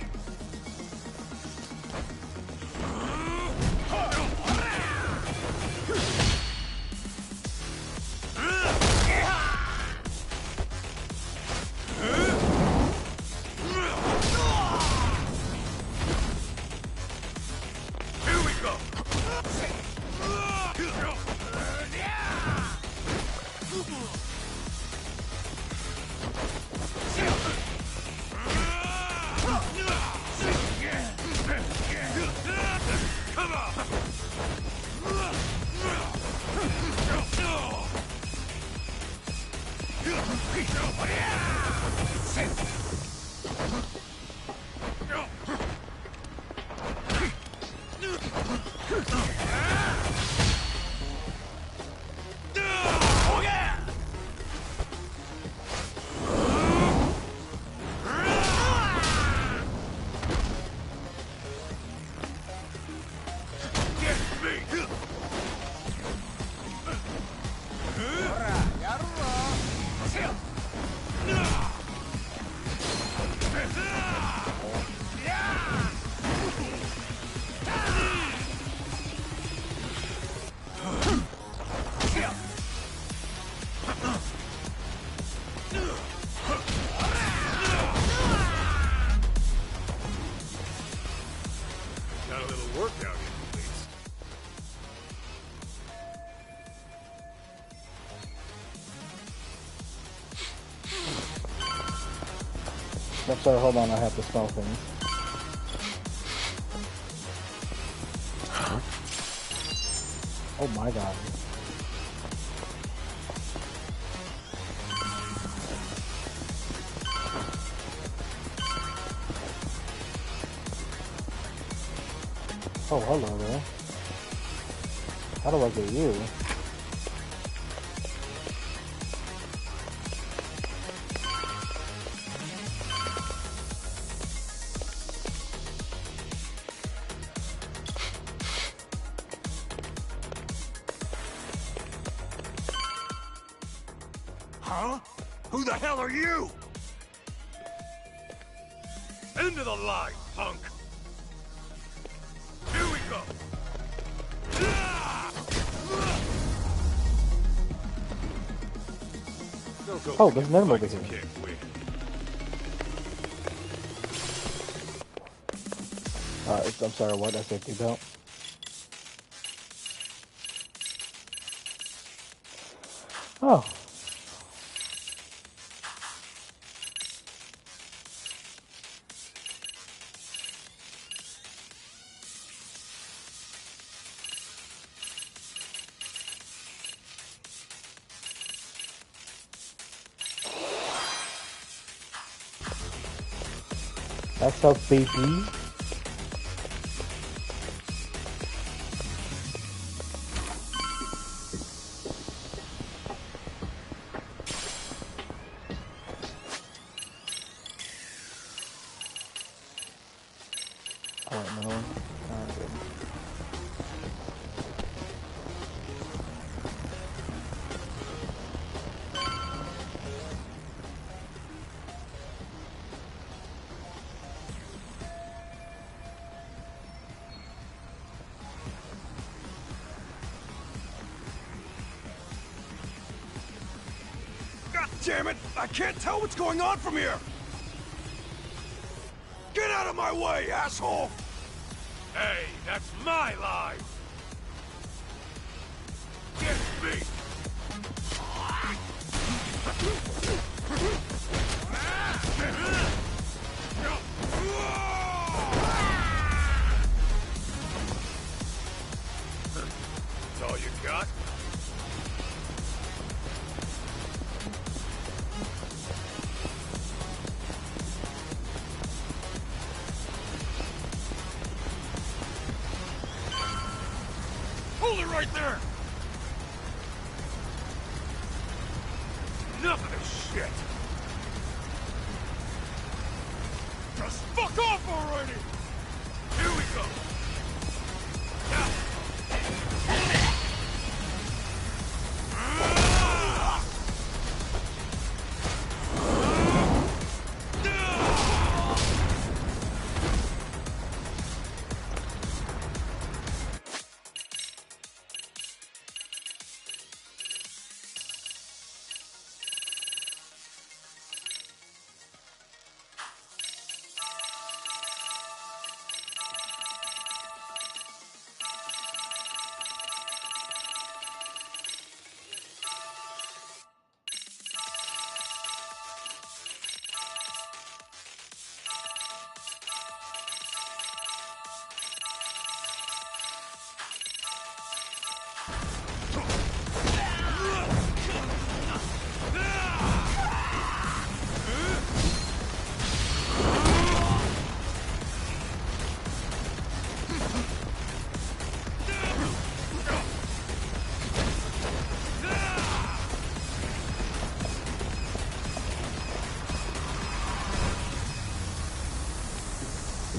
I'm sorry, hold on, I have to smell things. Oh my god. Oh, hello there. How do I get you? Huh? Who the hell are you? Into the line, punk! Here we go! Oh, there's an enemy over here. I'm sorry, what? That's safety belt. Oh. That's a baby. Alright, another one. Alright, good. God damn it! I can't tell what's going on from here! Get out of my way, asshole! Hey, that's my line! Get me! That's all you got? Hold it right there! Enough of this shit! Just fuck off already! Here we go! Now!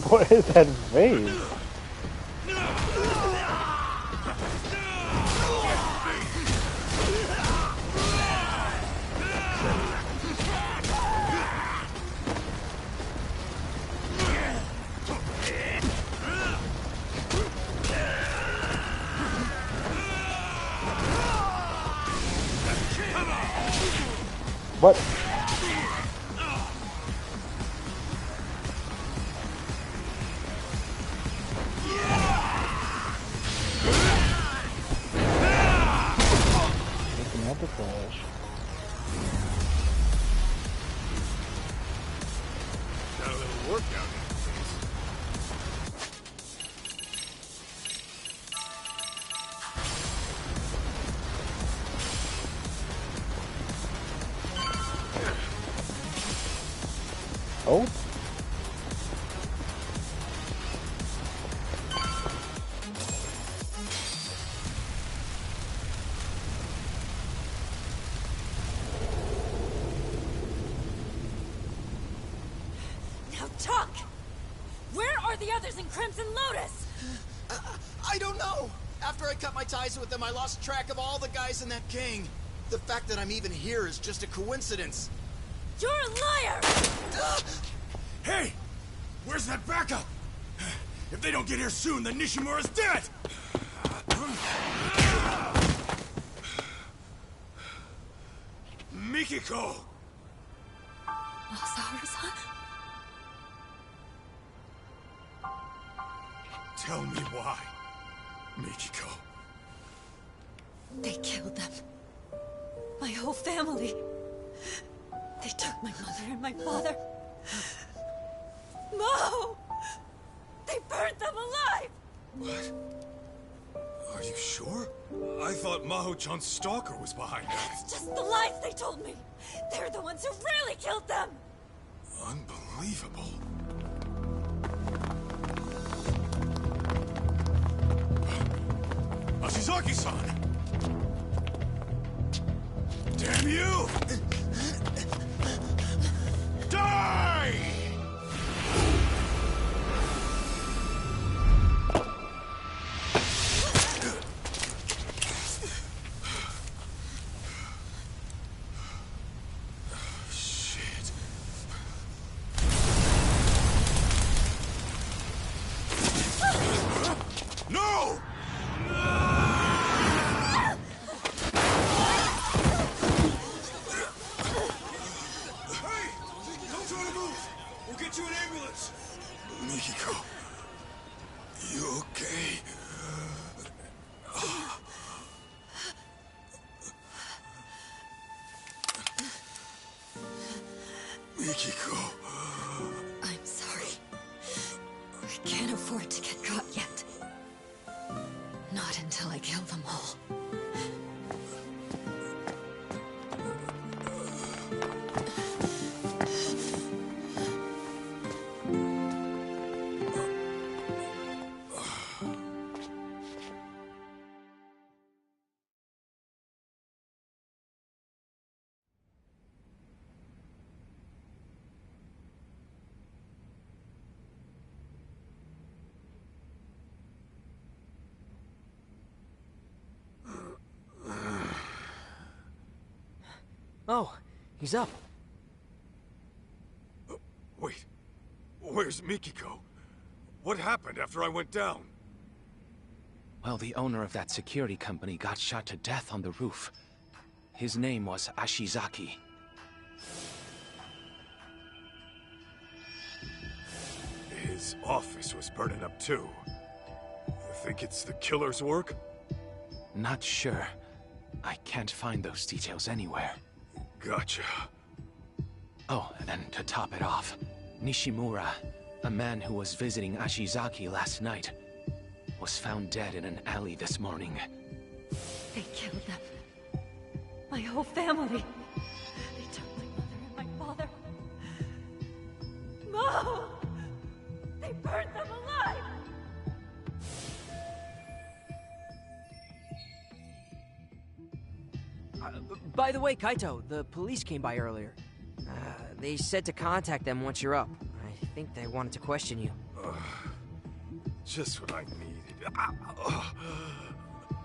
What is that face? What? Looking at the flash. workout. Oh? Now talk! Where are the others in Crimson Lotus? I don't know! After I cut my ties with them, I lost track of all the guys in that gang. The fact that I'm even here is just a coincidence. You're a liar! Hey! Where's that backup? If they don't get here soon, then Nishimura's dead! Mikiko! Masaharu-san? Tell me why, Mikiko. They killed them. My whole family. They took my mother and my father. No! They burned them alive! What? Are you sure? I thought Maho-chan's stalker was behind that. It's just the lies they told me. They're the ones who really killed them. Unbelievable. Ashizaki-san! Damn you! Die! Shit. No! Get you an ambulance! Mikiko, you okay? Mikiko. I'm sorry. I can't afford to get caught yet. Not until I kill them all. Oh, he's up. Wait, where's Mikiko? What happened after I went down? Well, the owner of that security company got shot to death on the roof. His name was Ashizaki. His office was burning up too. You think it's the killer's work? Not sure. I can't find those details anywhere. Gotcha. Oh, and to top it off, Nishimura, a man who was visiting Ashizaki last night, was found dead in an alley this morning. They killed them. My whole family. They took my mother and my father. No! They burned them alive! By the way, Kaito, the police came by earlier. They said to contact them once you're up. I think they wanted to question you. Just what I needed.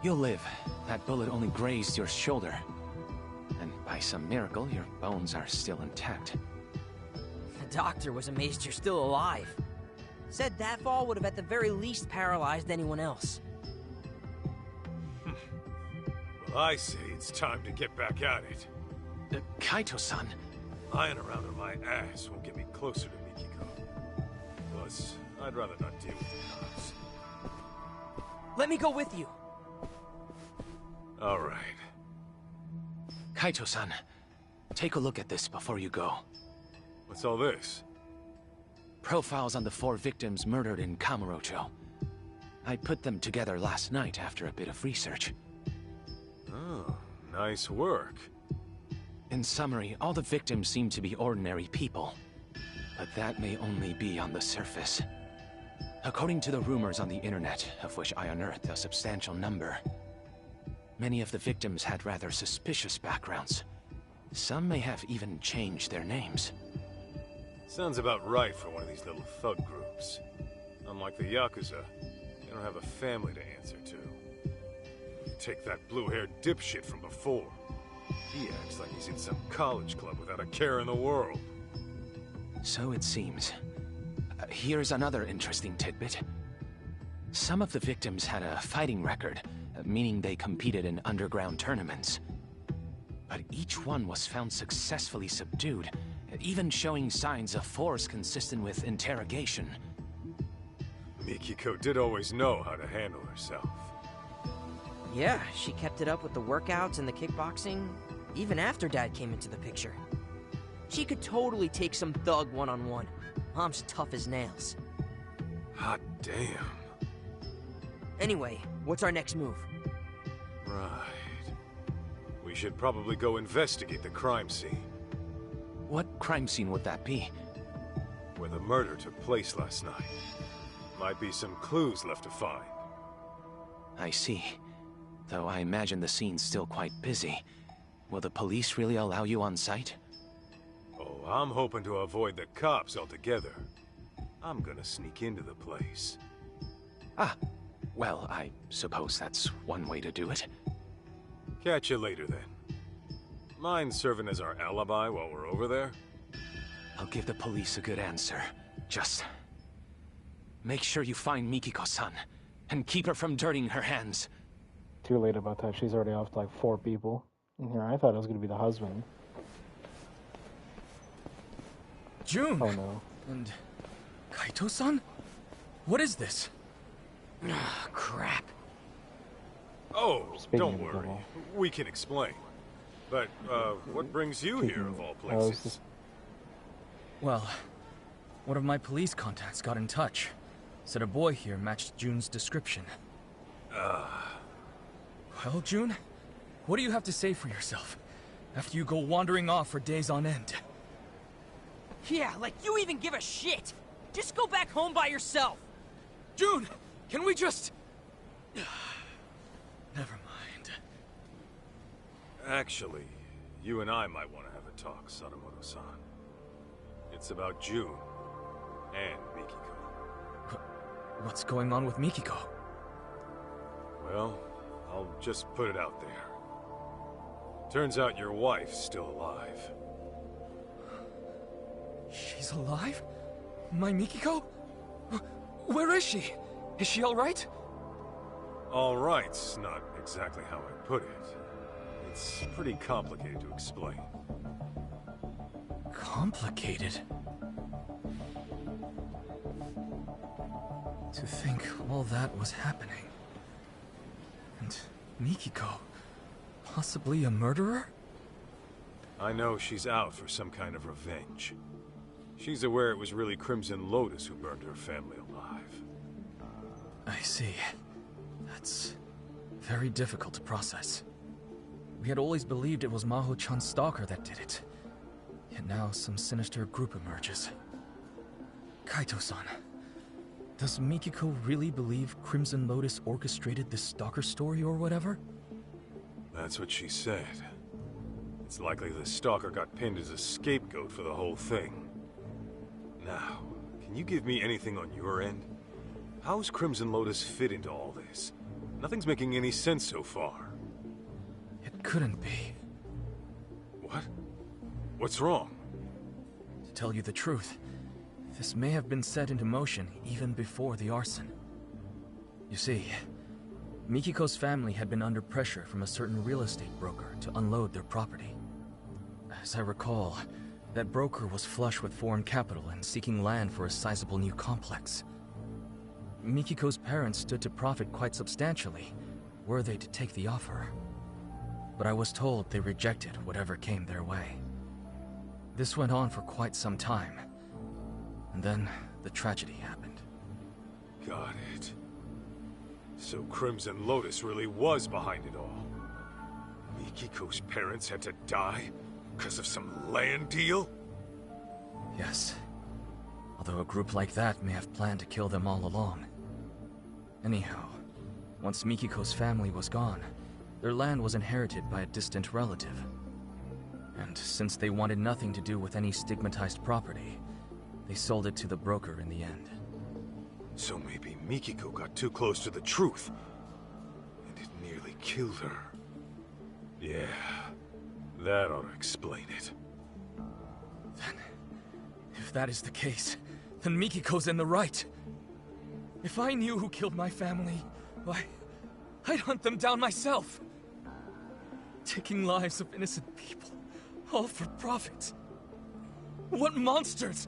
You'll live. That bullet only grazed your shoulder. And by some miracle, your bones are still intact. The doctor was amazed you're still alive. Said that fall would have at the very least paralyzed anyone else. Well, I say it's time to get back at it. Kaito-san. Lying around on my ass won't get me closer to Mikiko. Plus, I'd rather not deal with the cops. Let me go with you. All right. Kaito-san, take a look at this before you go. What's all this? Profiles on the 4 victims murdered in Kamurocho. I put them together last night after a bit of research. Oh, nice work. In summary, all the victims seem to be ordinary people. But that may only be on the surface. According to the rumors on the internet, of which I unearthed a substantial number, many of the victims had rather suspicious backgrounds. Some may have even changed their names. Sounds about right for one of these little thug groups. Unlike the Yakuza, they don't have a family to answer to. Take that blue-haired dipshit from before. He acts like he's in some college club without a care in the world. So it seems. Here's another interesting tidbit. Some of the victims had a fighting record, meaning they competed in underground tournaments. But each one was found successfully subdued, even showing signs of force consistent with interrogation. Mikiko did always know how to handle herself. Yeah, she kept it up with the workouts and the kickboxing, even after Dad came into the picture. She could totally take some thug one-on-one. Mom's tough as nails. Hot damn. Anyway, what's our next move? Right. We should probably go investigate the crime scene. What crime scene would that be? Where the murder took place last night. Might be some clues left to find. I see. Though I imagine the scene's still quite busy. Will the police really allow you on site? Oh, I'm hoping to avoid the cops altogether. I'm gonna sneak into the place. Ah, well, I suppose that's one way to do it. Catch you later, then. Mind serving as our alibi while we're over there? I'll give the police a good answer. Just make sure you find Mikiko-san, and keep her from dirtying her hands. Too late about that. She's already off to like 4 people. Here, I thought it was going to be the husband. June! Oh no. And Kaito-san? What is this? Crap. Oh, Speaking don't of the worry. devil. We can explain. But, what brings you here, of all places? Well, one of my police contacts got in touch. Said a boy here matched June's description. Well, June, what do you have to say for yourself? After you go wandering off for days on end? Yeah, like you even give a shit! Just go back home by yourself! June, can we just... Never mind. Actually, you and I might want to have a talk, Sadamoto-san. It's about June and Mikiko. What's going on with Mikiko? Well, I'll just put it out there. Turns out your wife's still alive. She's alive? My Mikiko? Where is she? Is she alright? All right's not exactly how I put it. It's pretty complicated to explain. Complicated? To think all that was happening. And Mikiko, possibly a murderer? I know she's out for some kind of revenge. She's aware it was really Crimson Lotus who burned her family alive. I see. That's very difficult to process. We had always believed it was Maho-chan's stalker that did it. Yet now some sinister group emerges. Kaito-san, does Mikiko really believe Crimson Lotus orchestrated this stalker story or whatever? That's what she said. It's likely the stalker got pinned as a scapegoat for the whole thing. Now, can you give me anything on your end? How's Crimson Lotus fit into all this? Nothing's making any sense so far. It couldn't be. What? What's wrong? To tell you the truth, this may have been set into motion even before the arson. You see, Mikiko's family had been under pressure from a certain real estate broker to unload their property. As I recall, that broker was flush with foreign capital and seeking land for a sizable new complex. Mikiko's parents stood to profit quite substantially, were they to take the offer. But I was told they rejected whatever came their way. This went on for quite some time. And then the tragedy happened. Got it. So Crimson Lotus really was behind it all. Mikiko's parents had to die because of some land deal? Yes. Although a group like that may have planned to kill them all along. Anyhow, once Mikiko's family was gone, their land was inherited by a distant relative. And since they wanted nothing to do with any stigmatized property, they sold it to the broker in the end. So maybe Mikiko got too close to the truth, and it nearly killed her. Yeah, that ought to explain it. Then, if that is the case, then Mikiko's in the right. If I knew who killed my family, why, I'd hunt them down myself. Taking lives of innocent people, all for profit. What monsters!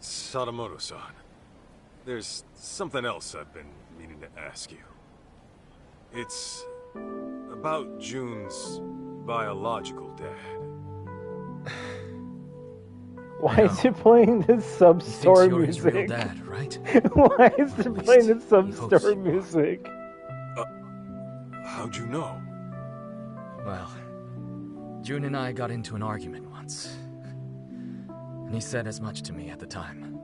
Sadamoto-san, there's something else I've been meaning to ask you. It's about June's biological dad. Why is it playing this sub-story You're his real music? dad, right? Why is Or it at playing least this sub-story he hopes you are. music? How'd you know? Well, June and I got into an argument once. And he said as much to me at the time.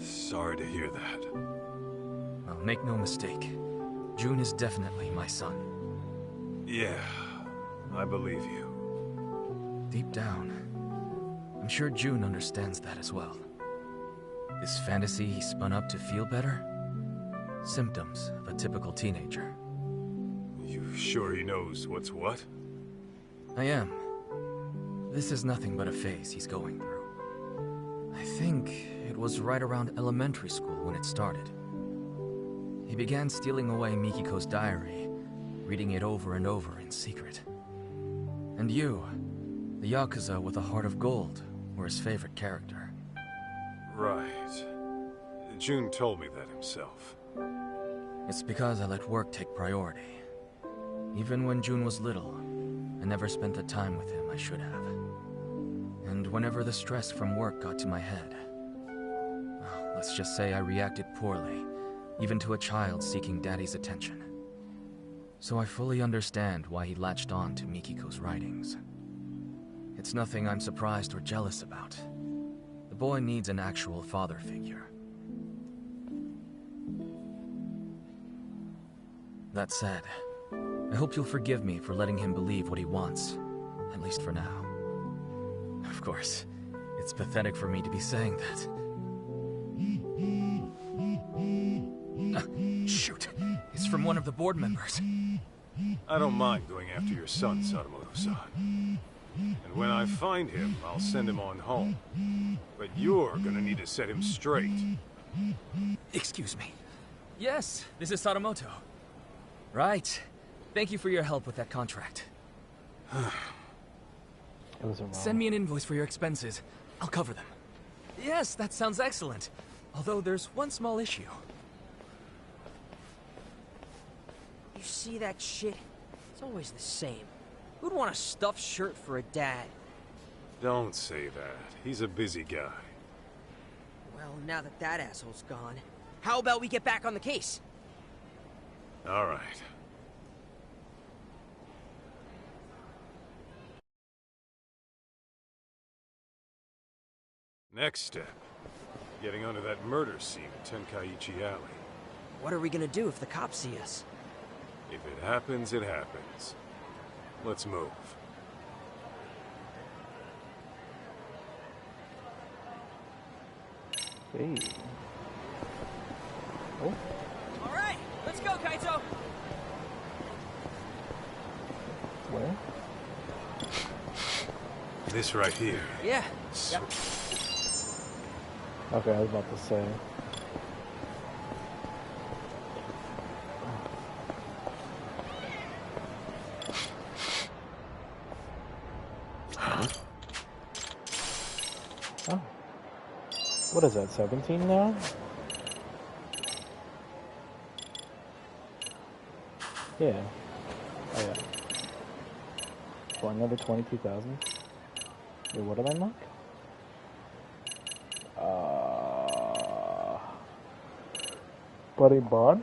Sorry to hear that. Well, make no mistake. June is definitely my son. Yeah, I believe you. Deep down, I'm sure June understands that as well. This fantasy he spun up to feel better? Symptoms of a typical teenager. You sure he knows what's what? I am. This is nothing but a phase he's going through. I think it was right around elementary school when it started. He began stealing away Mikiko's diary, reading it over and over in secret. And you, the Yakuza with a heart of gold, were his favorite character. Right. June told me that himself. It's because I let work take priority. Even when June was little, I never spent the time with him I should have. And whenever the stress from work got to my head, well, let's just say I reacted poorly, even to a child seeking Daddy's attention. So I fully understand why he latched on to Mikiko's writings. It's nothing I'm surprised or jealous about. The boy needs an actual father figure. That said, I hope you'll forgive me for letting him believe what he wants, at least for now. Of course, it's pathetic for me to be saying that. Shoot, it's from one of the board members. I don't mind going after your son, Sadamoto-san. And when I find him, I'll send him on home. But you're gonna need to set him straight. Excuse me. Yes, this is Sadamoto. Right. Thank you for your help with that contract. Send me an invoice for your expenses. I'll cover them. Yes, that sounds excellent. Although there's one small issue. You see that shit? It's always the same. Who'd want a stuffed shirt for a dad? Don't say that. He's a busy guy. Well, now that that asshole's gone, how about we get back on the case? All right. Next step. Getting onto that murder scene at Tenkaichi Alley. What are we gonna do if the cops see us? If it happens, it happens. Let's move. Hey. Oh. All right, let's go, Kaito. Where? This right here. Yeah. So Okay, I was about to say. Oh. What is that, 17 now? Yeah. Oh, yeah. for another 22,000. Wait, what did I unlock? Buddy Bond?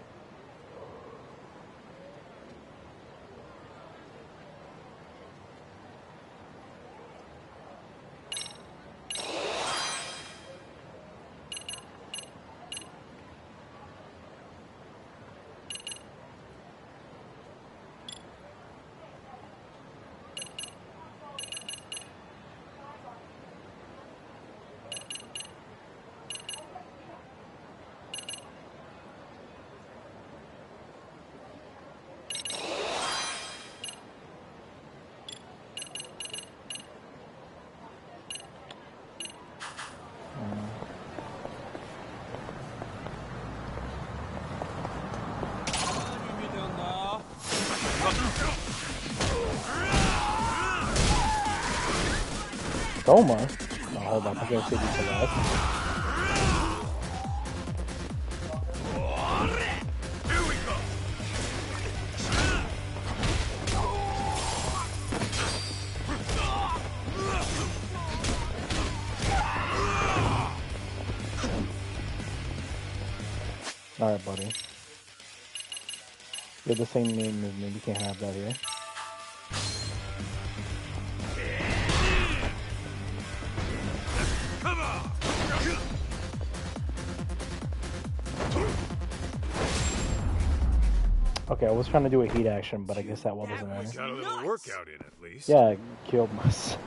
So much. Oh, hold on, I gotta save you for last. Here we go. Alright, buddy. You're the same name as me, we can't have that here. Come on. Okay, I was trying to do a heat action, but I guess that one doesn't matter. Got a little workout in at least. Yeah, I killed myself.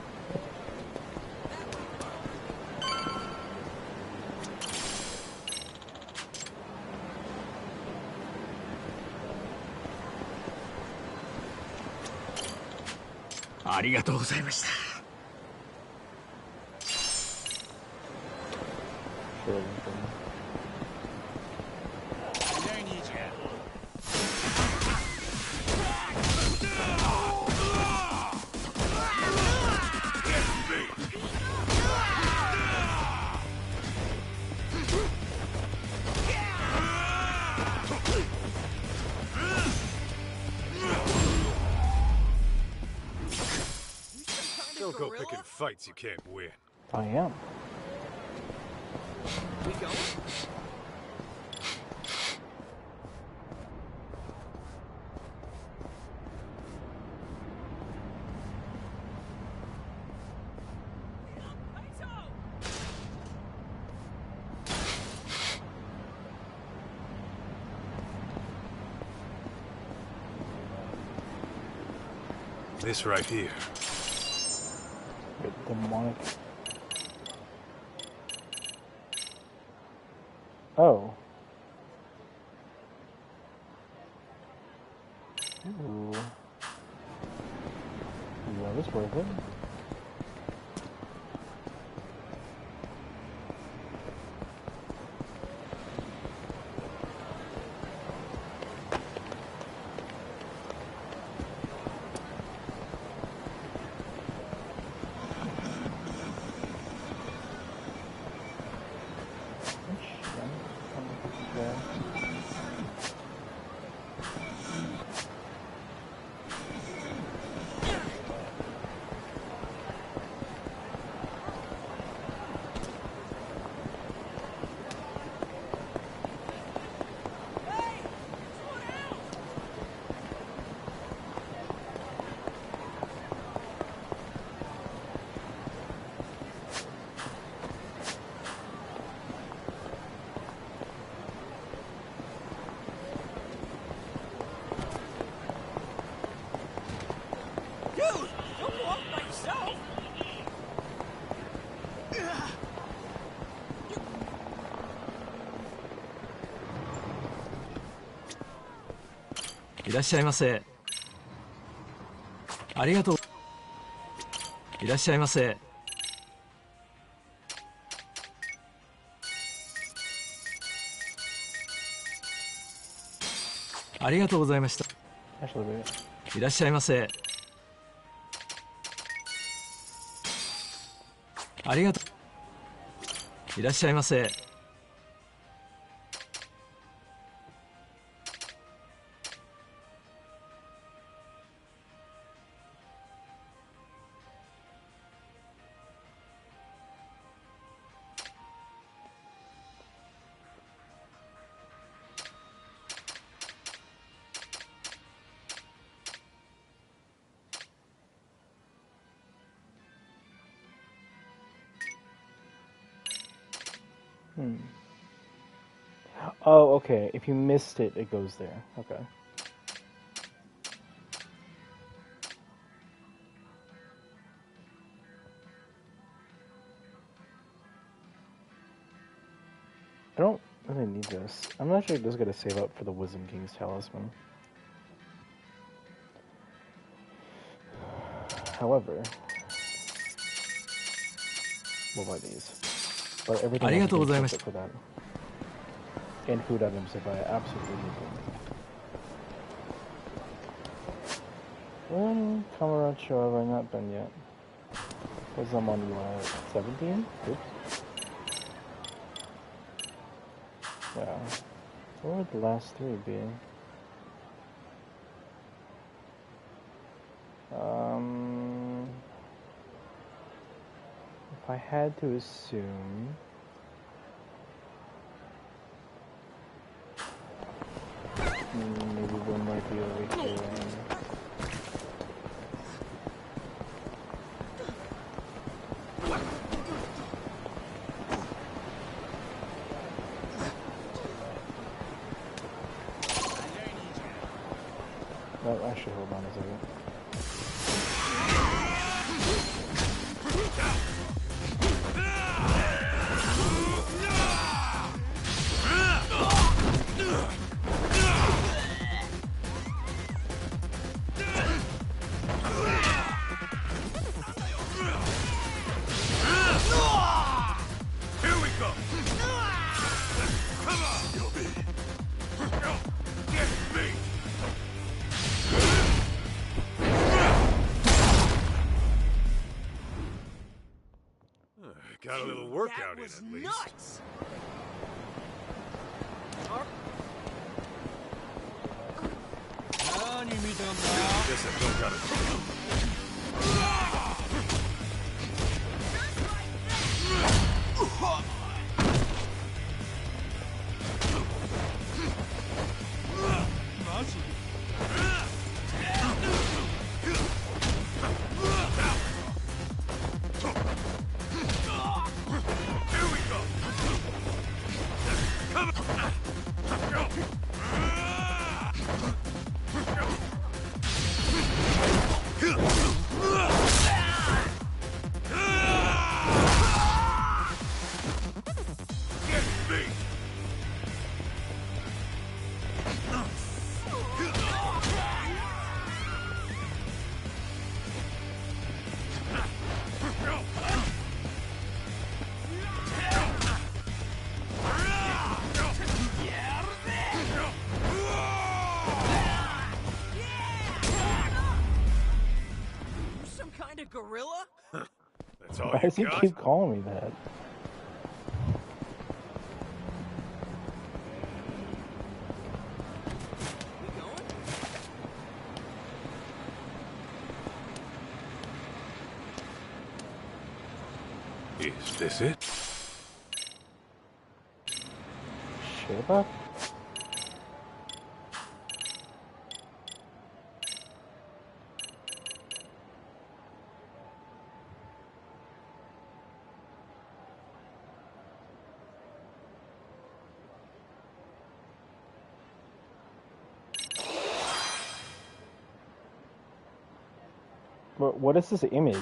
Don't go picking fights you can't win. I am. We going? This right here. Demonic. Oh. Ooh. Yeah, this worth it. Dude, don't walk by yourself. いらっしゃいませ。ありがとう。いらっしゃいませ。ありがとうございました。いらっしゃいませ。ありがとう。いらっしゃいませ。Hmm. Oh, okay. If you missed it, it goes there. Okay. I don't really need this. I'm actually just gonna save up for the Wisdom King's Talisman. However, we'll buy these. But everything else is worth it for that. And food items if I absolutely need them. Kamurocho have I not done yet? Because I'm on 17? Oops. Yeah. What would the last three be? If I had to assume... maybe one might be over here. No, actually, hold on a second. Got a little workout in at least. Nuts! Guess I don't got it. Gorilla? That's all Why does he got? keep calling me that? Is this it? Shiba? What is this image?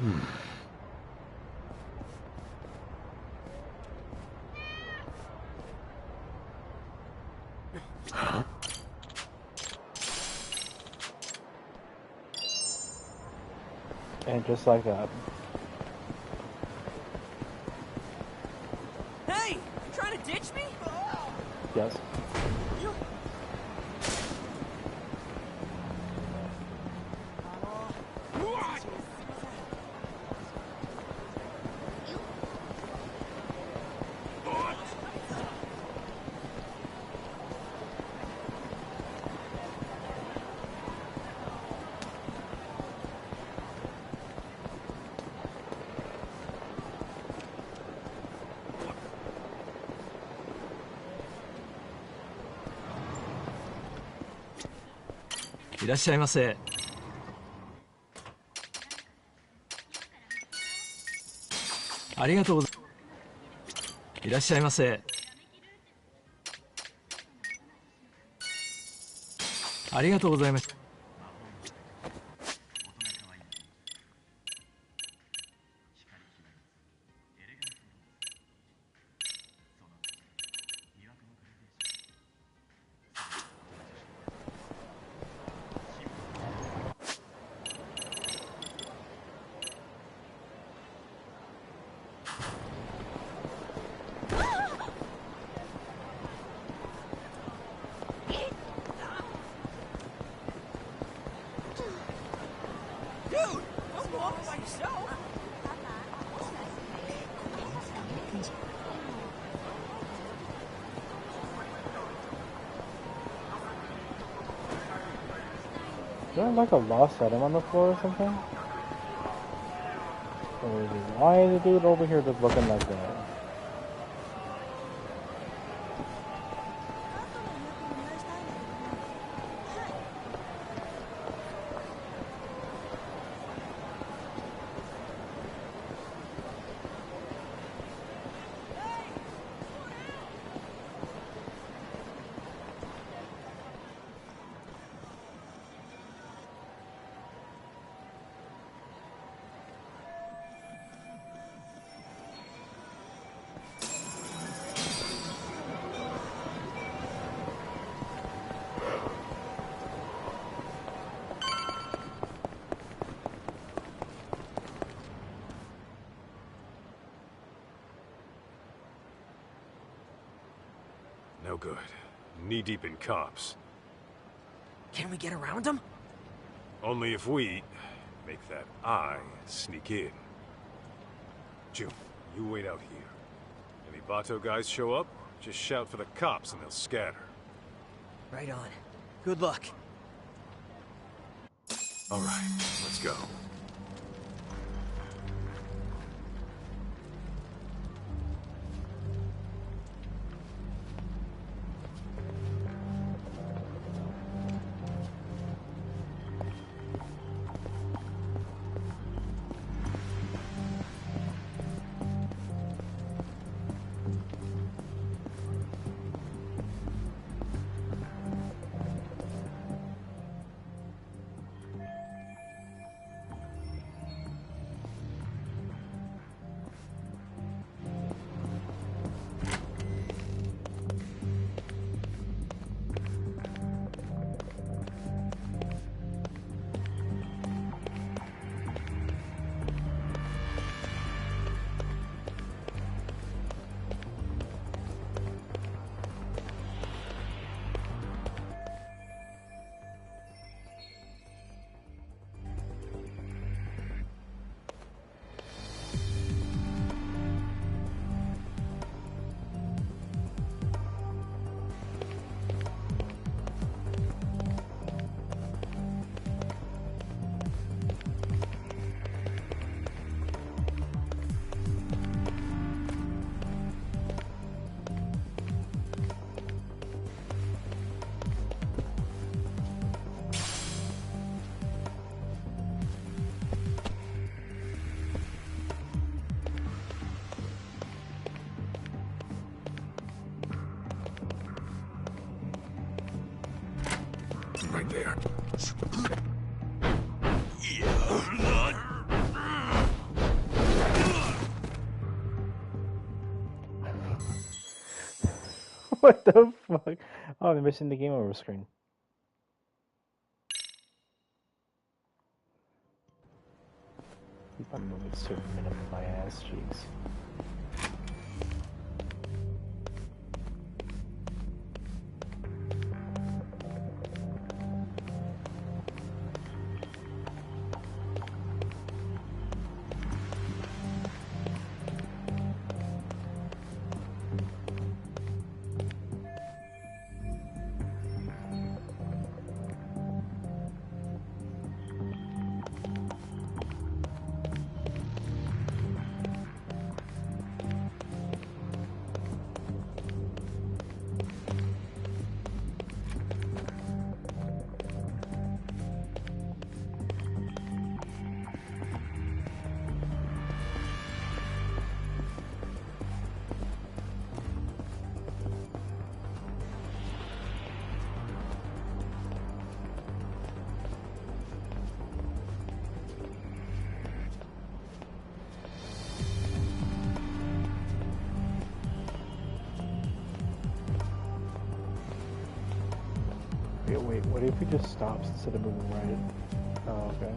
And just like that. Hey! You trying to ditch me? Yes.いらっしゃいませ。ありがとうございます。いらっしゃいませ。ありがとうございます。Is there like a lost item on the floor or something? Or is it, why is the dude over here just looking like that? No good. Knee-deep in cops. Can we get around them? Only if we make that eye sneak in. June, you wait out here. Any Bato guys show up, just shout for the cops and they'll scatter. Right on. Good luck. All right, let's go. Right there. What the fuck? Oh, I'm missing the game over screen. Keep on moving certain minute of my ass cheeks. Wait, what if he just stops instead of moving right? Oh, okay.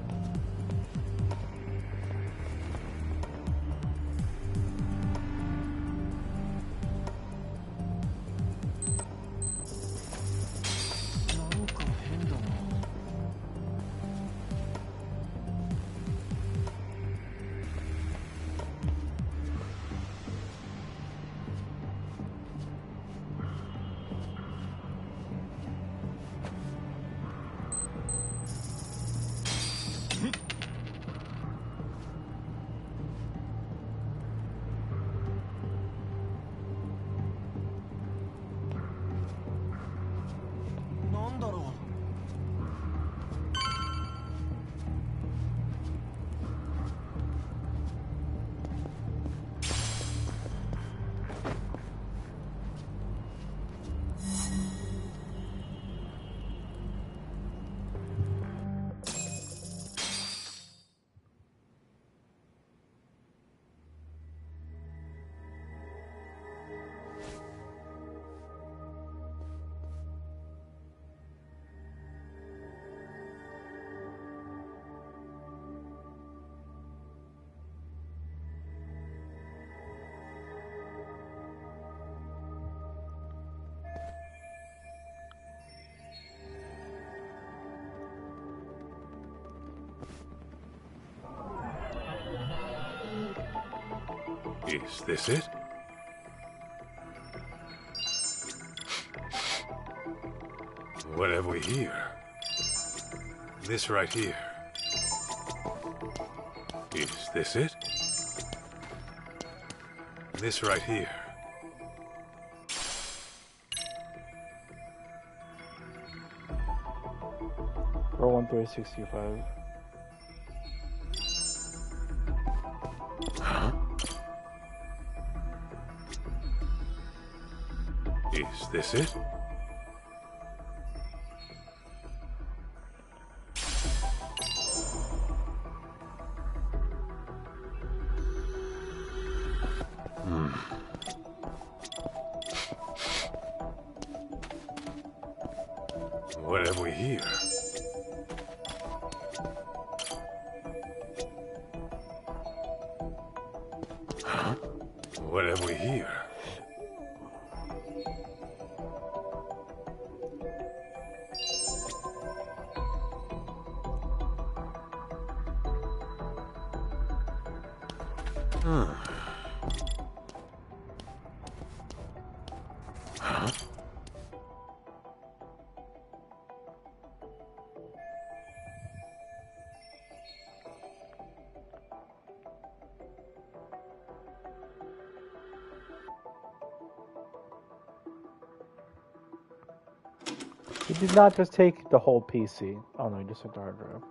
Is this it? What have we here? This right here. Is this it? This right here. Roll 1 through 65. Huh? Is this it? What have we here? Huh? What have we here? Huh? He did not just take the whole PC. Oh no, he just took the hard drive.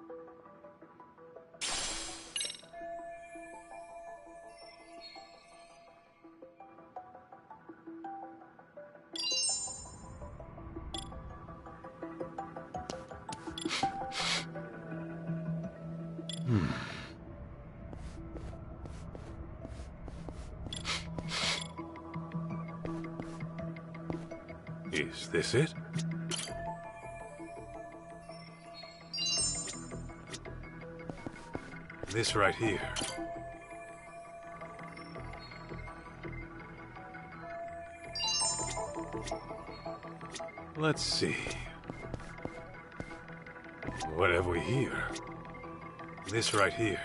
this it? This right here. Let's see. What have we here? This right here.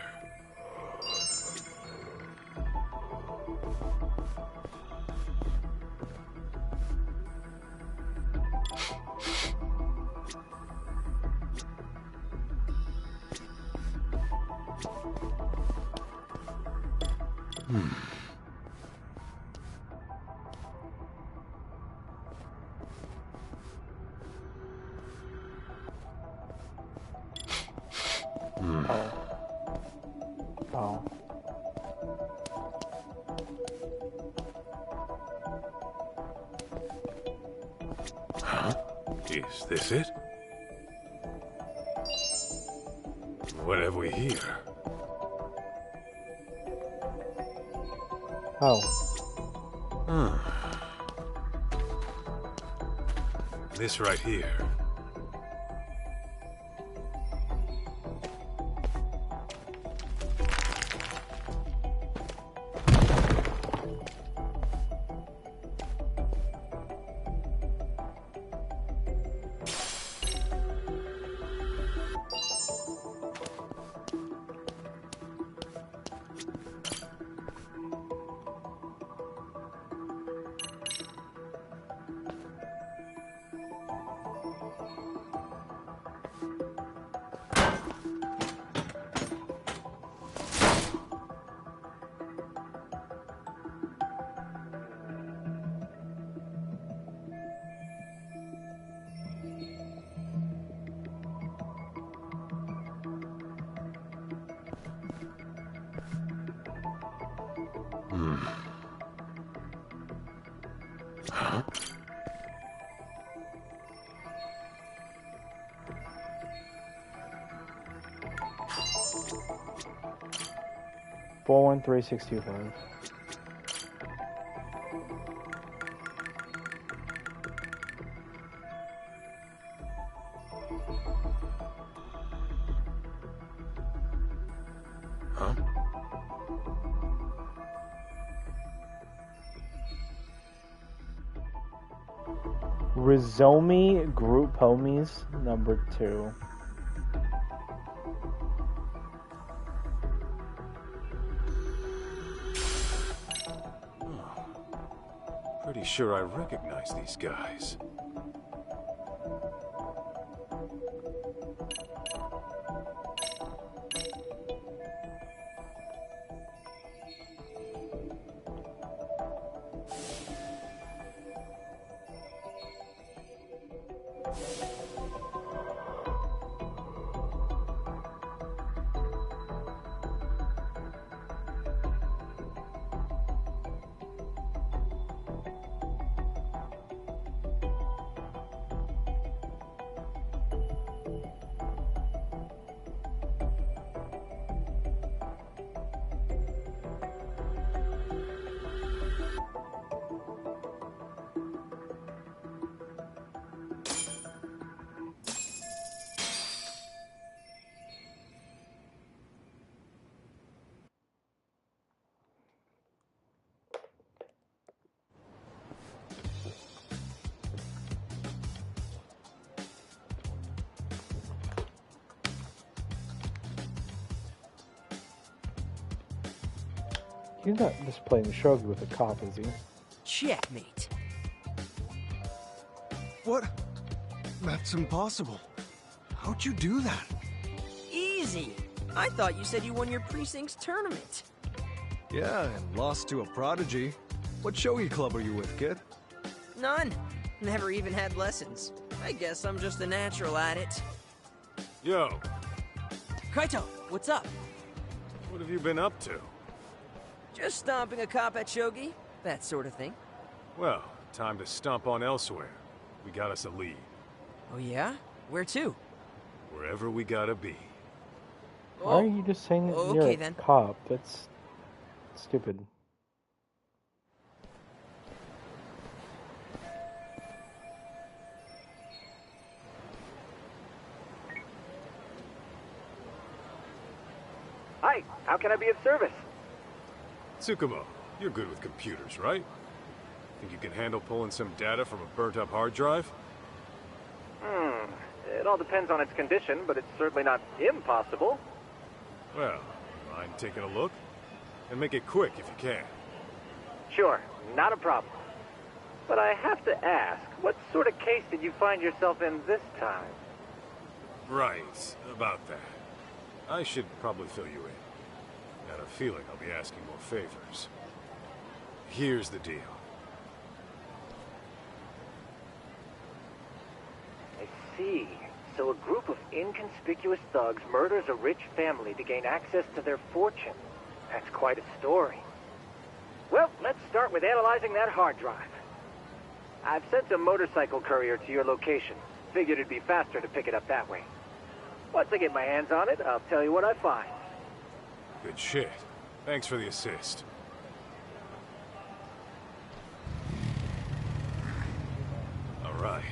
Oh. Huh? Is this it? What have we here? Oh. This right here. Huh? 413625. Huh? Rizomi Group Homies number 2. Pretty sure I recognize these guys. He's not just playing shogi with a cop, is he? Checkmate. What? That's impossible. How'd you do that? Easy. I thought you said you won your precinct's tournament. Yeah, and lost to a prodigy. What shogi club are you with, kid? None. Never even had lessons. I guess I'm just a natural at it. Yo, Kaito, what's up? what have you been up to? Just stomping a cop at shogi, that sort of thing. Well, time to stomp on elsewhere. We got us a lead. Oh yeah? Where to? Wherever we gotta be. Why are you just saying that you're okay, a then. cop? That's stupid. Hi, how can I be of service? Tsukumo, you're good with computers, right? Think you can handle pulling some data from a burnt-up hard drive? It all depends on its condition, but it's certainly not impossible. Well, mind taking a look? And make it quick if you can. Sure, not a problem. But I have to ask, what sort of case did you find yourself in this time? Right, about that. I should probably fill you in. Got a feeling I'll be asking more favors. Here's the deal. I see. So a group of inconspicuous thugs murders a rich family to gain access to their fortune. That's quite a story. Well, let's start with analyzing that hard drive. I've sent a motorcycle courier to your location. Figured it'd be faster to pick it up that way. Once I get my hands on it, I'll tell you what I find. Good shit. Thanks for the assist. Alright.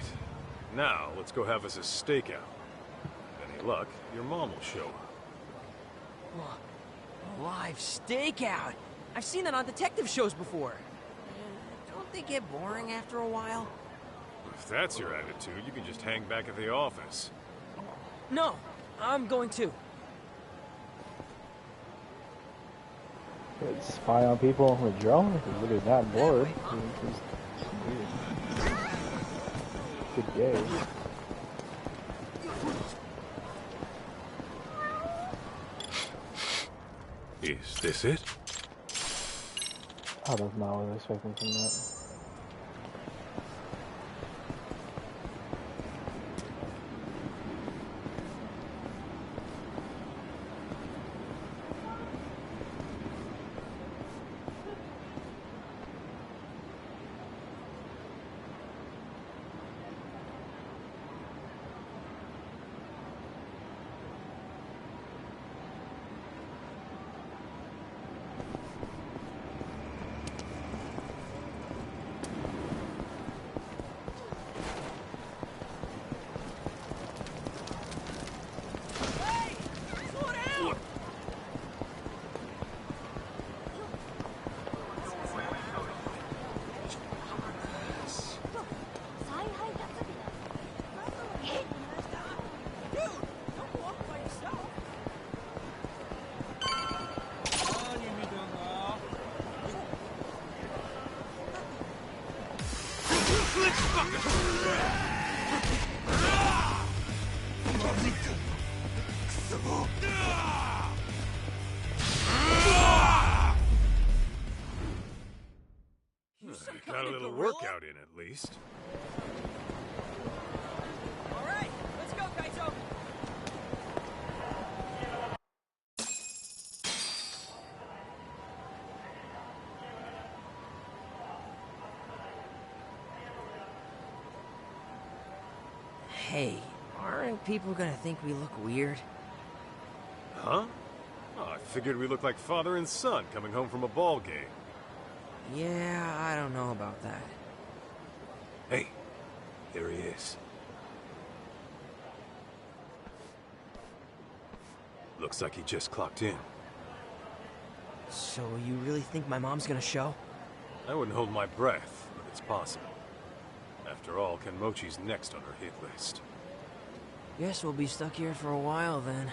Now, let's go have us a stakeout. With any luck, your mom will show up. Whoa. A live stakeout? I've seen that on detective shows before. Don't they get boring after a while? If that's your attitude, you can just hang back at the office. No, I'm going too. Good spy on people with a drone? If you're really that bored. Good day. Is this it? Oh, that's not what I was expecting from that. Got a little workout in at least. All right, let's go, Kaito. Hey, aren't people gonna think we look weird? Huh? Oh, I figured we looked like father and son coming home from a ball game. Yeah, I don't know about that. Hey, there he is. Looks like he just clocked in. So you really think my mom's gonna show? I wouldn't hold my breath, but it's possible. After all, Kenmochi's next on her hit list. Guess we'll be stuck here for a while then.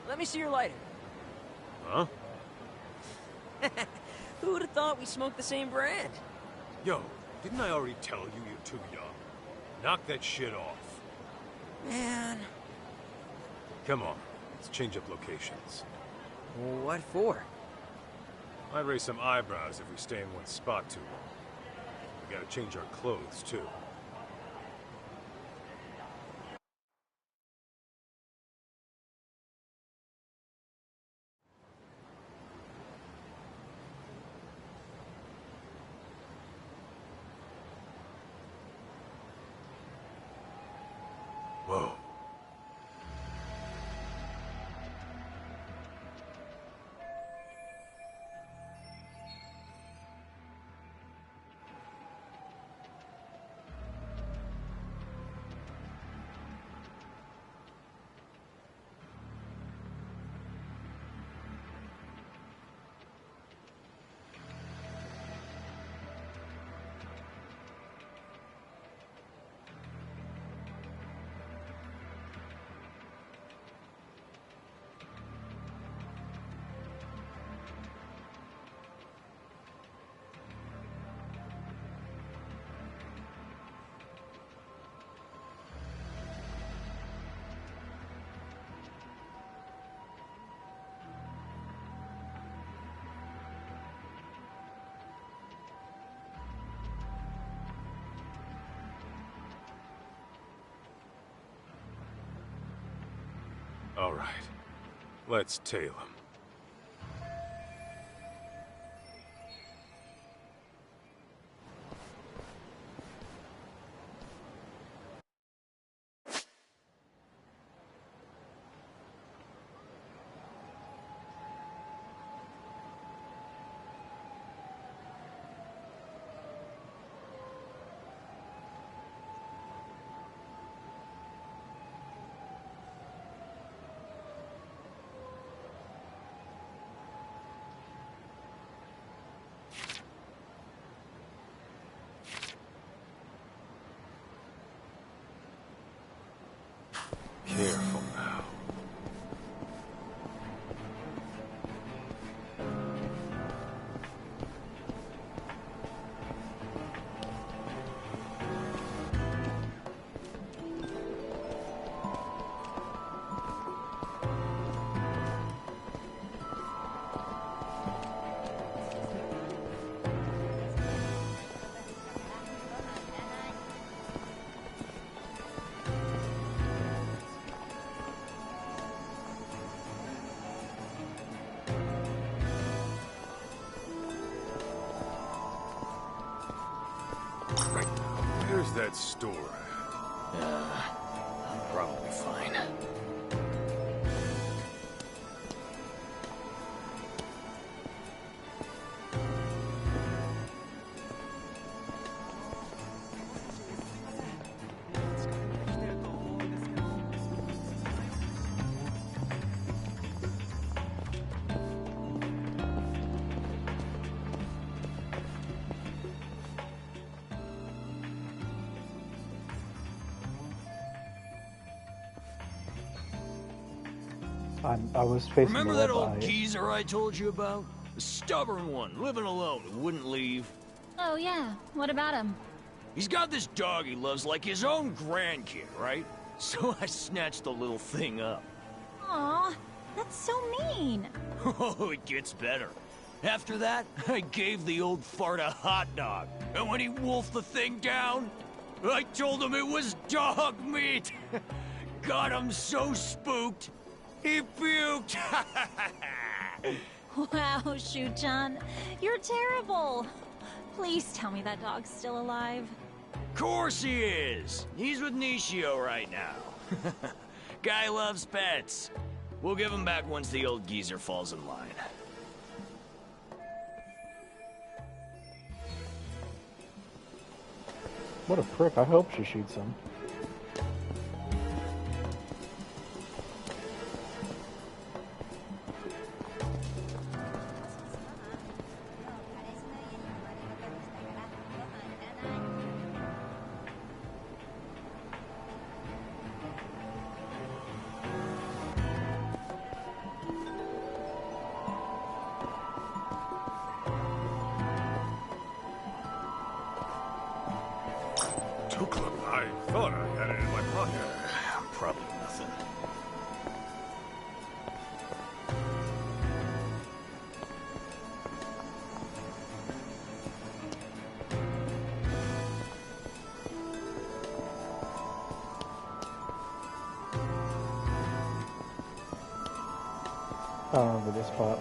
Let me see your lighter. Huh? Who would have thought we smoked the same brand? Yo, didn't I already tell you you're too young? Knock that shit off. Man. Come on, let's change up locations. What for? Might raise some eyebrows if we stay in one spot too long. We gotta change our clothes, too. Whoa. All right. Let's tail him. Careful now. Where's that store? I'm probably fine. I was facing Remember the that red old eye. geezer I told you about? The stubborn one, living alone, who wouldn't leave. Oh yeah, what about him? He's got this dog he loves like his own grandkid, right? So I snatched the little thing up. Aw, that's so mean. Oh, it gets better. After that, I gave the old fart a hot dog. And when he wolfed the thing down, I told him it was dog meat. Got him so spooked, he puked. Wow, Shu-chan, you're terrible. Please tell me that dog's still alive. Course he is. He's with Nishio right now. Guy loves pets. We'll give him back once the old geezer falls in line. What a prick. I hope she shoots him. I thought I had it in my pocket. Probably nothing. I don't remember this spot.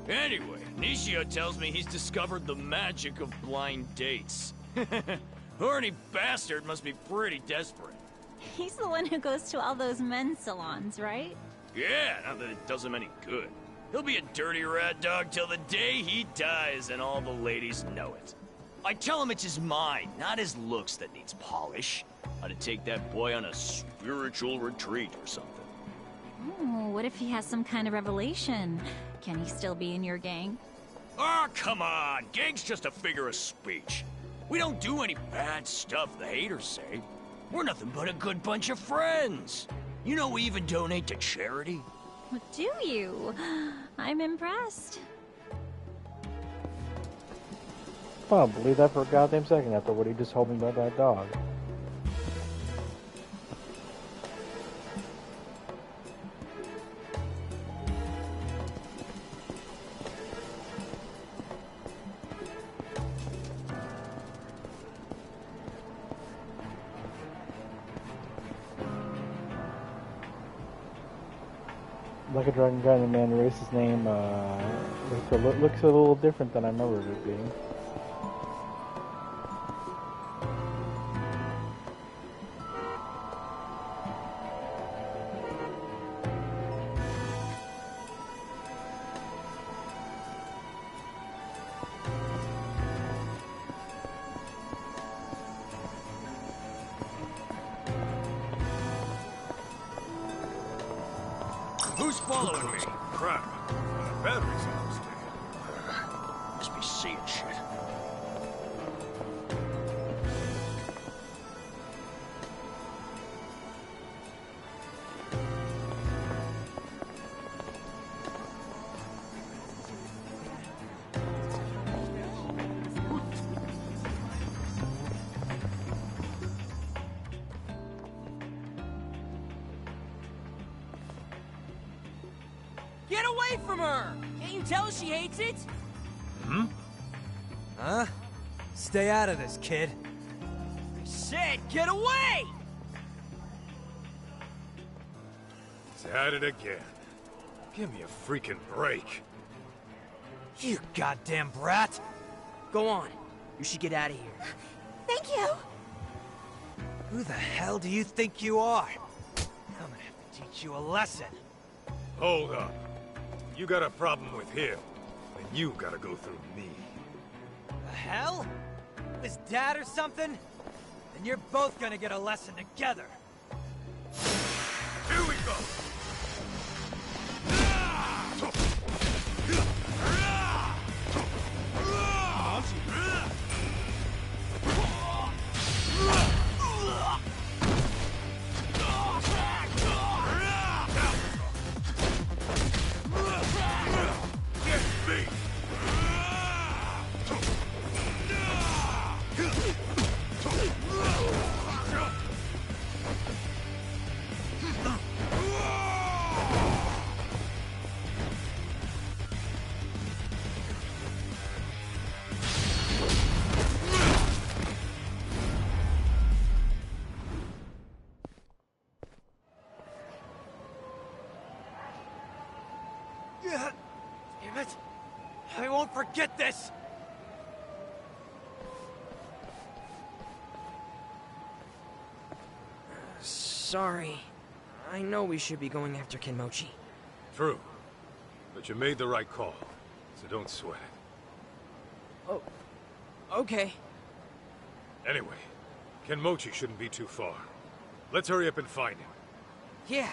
Anyway, Nishio tells me he's discovered the magic of blind dates. Horny bastard must be pretty desperate. He's the one who goes to all those men's salons, right? Yeah, not that it does him any good. He'll be a dirty rat dog till the day he dies, and all the ladies know it. I tell him it's his mind, not his looks that needs polish. How to take that boy on a spiritual retreat or something. Oh, what if he has some kind of revelation? Can he still be in your gang? Oh, come on! Gang's just a figure of speech. We don't do any bad stuff the haters say. We're nothing but a good bunch of friends. You know we even donate to charity. Do you? I'm impressed. I don't believe that for a goddamn second after what he just told me about that dog. Like a Dragon Guy Man erased his name, looks a little different than I remember it being. Who's following me? Crap. My battery's almost dead. Must be seeing shit. Get away from her! Can't you tell she hates it? Hmm? Huh? Stay out of this, kid. I said, get away! He's at it again. Give me a freaking break. You goddamn brat! Go on. You should get out of here. Thank you. Who the hell do you think you are? I'm gonna have to teach you a lesson. Hold up. You got a problem with him, then you gotta go through me. The hell? His dad or something? And you're both gonna get a lesson together. Here we go! Damn it! I won't forget this! Sorry. I know we should be going after Kenmochi. True. But you made the right call, so don't sweat it. Oh, okay. Anyway, Kenmochi shouldn't be too far. Let's hurry up and find him. Yeah.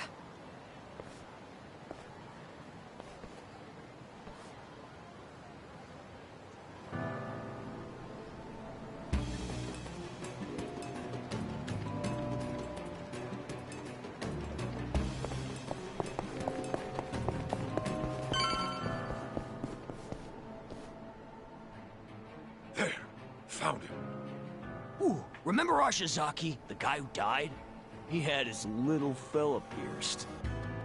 There! Found him. Ooh, remember Ashizaki, the guy who died? He had his little fella pierced.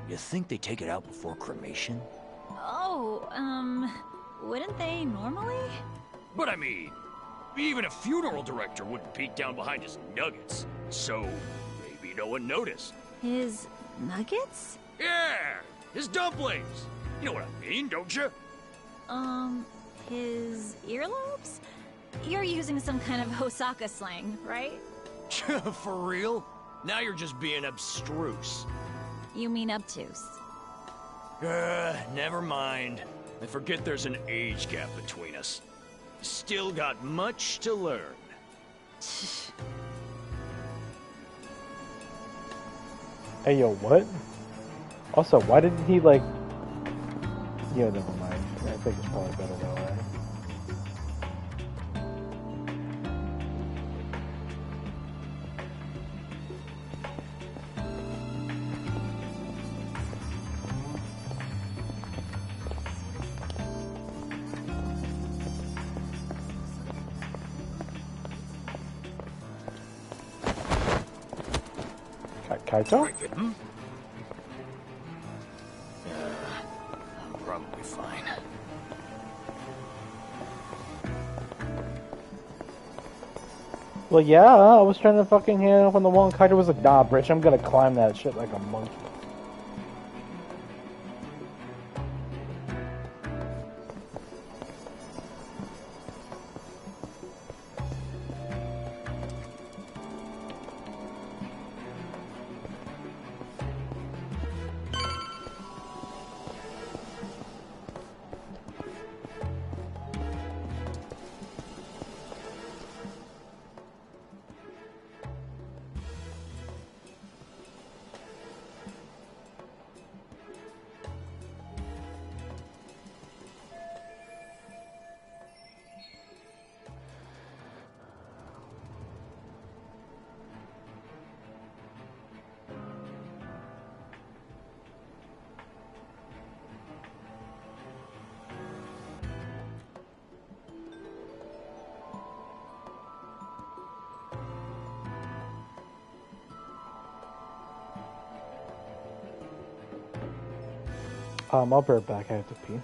You think they take it out before cremation? Oh, wouldn't they normally? But I mean, even a funeral director wouldn't peek down behind his nuggets. So, maybe no one noticed. His nuggets? Yeah! His dumplings! You know what I mean, don't you? His earlobes? You're using some kind of Osaka slang, right? For real? Now you're just being abstruse. You mean obtuse. Never mind. I forget there's an age gap between us. Still got much to learn. Hey, yo, what? Also, why didn't he, like... Yeah, never mind. I think it's probably better that way. Kaito? I'm probably fine. Well, yeah, I was trying to fucking hand up on the wall, and Kaito was like, nah, bitch, I'm gonna climb that shit like a monkey. I'll be right back. I have to pee.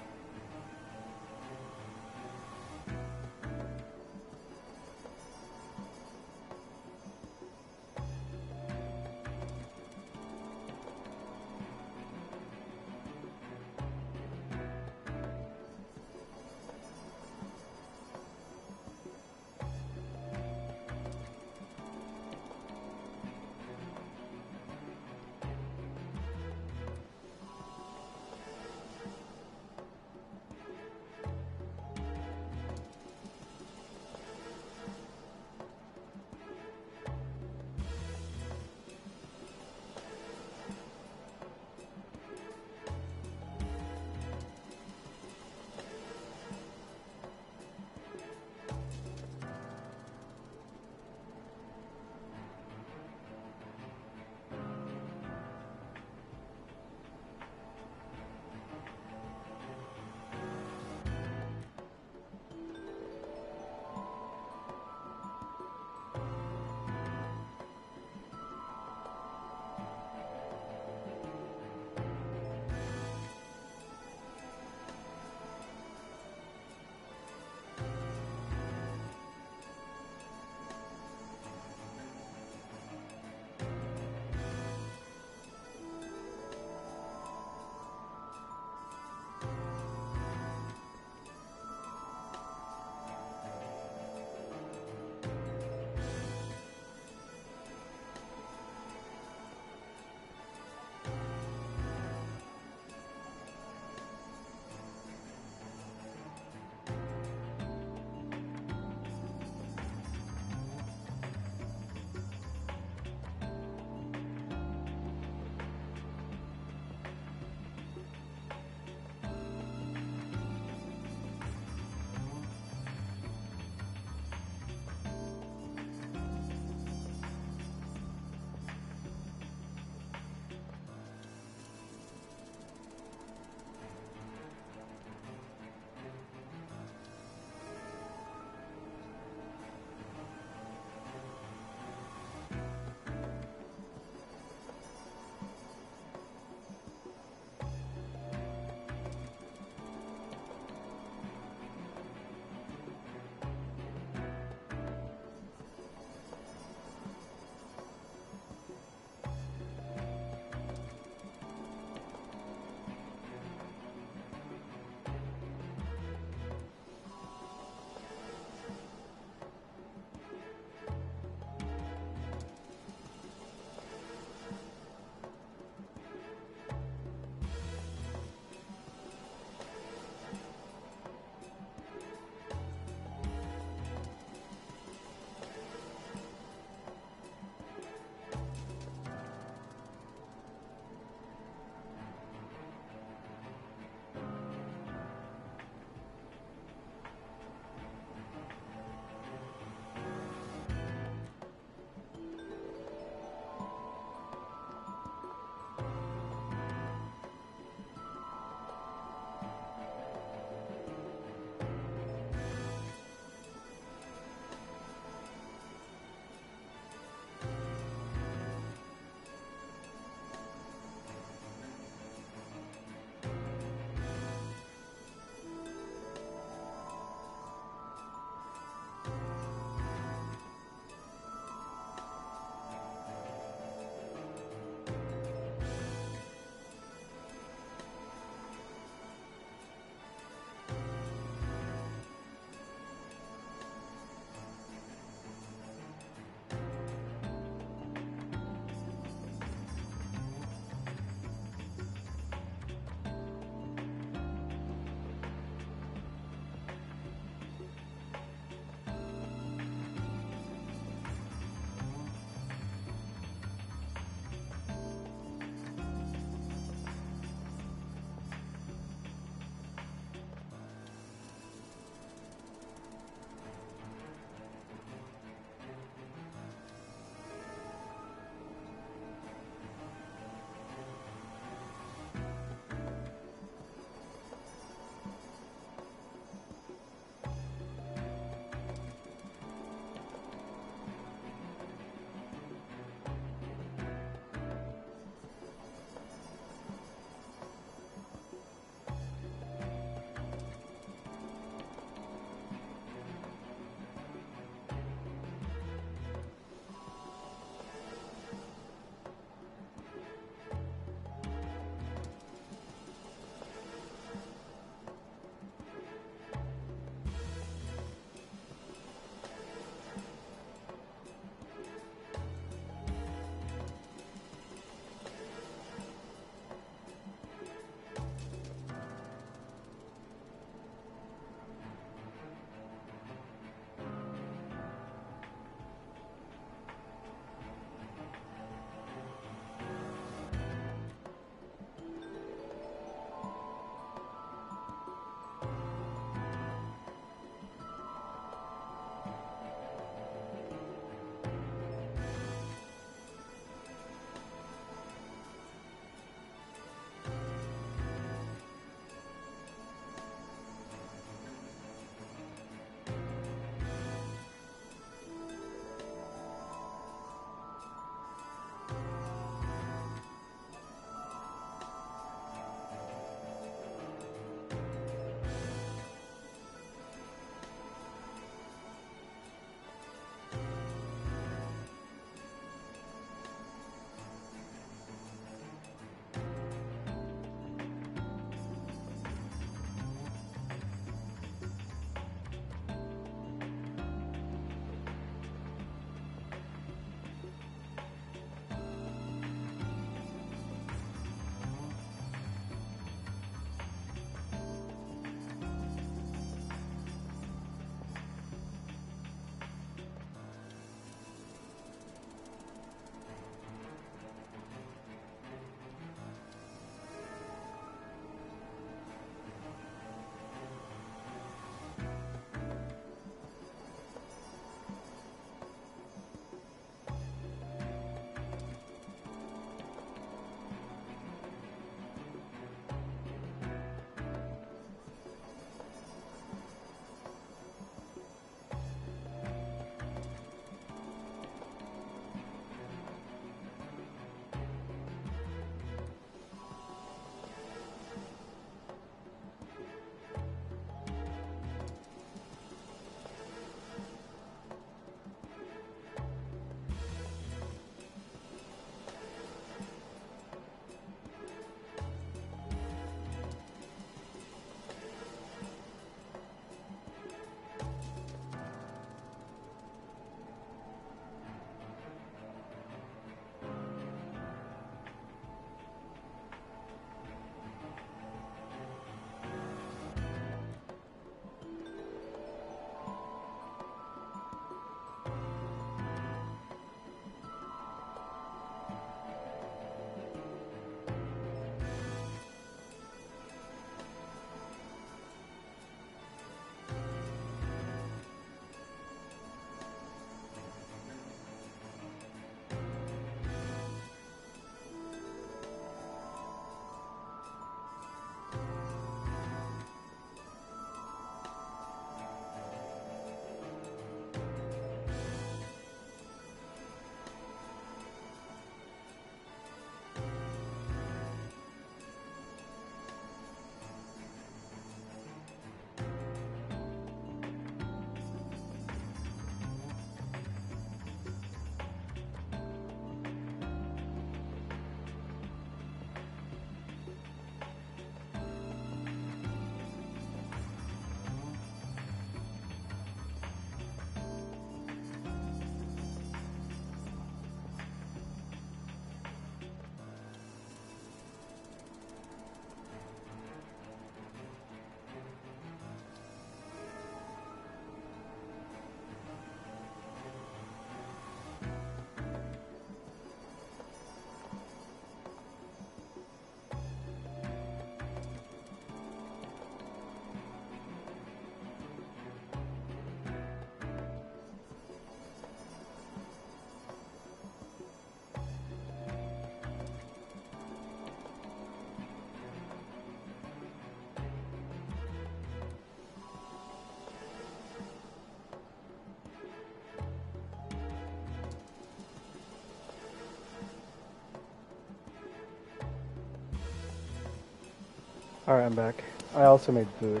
Alright, I'm back. I also made food.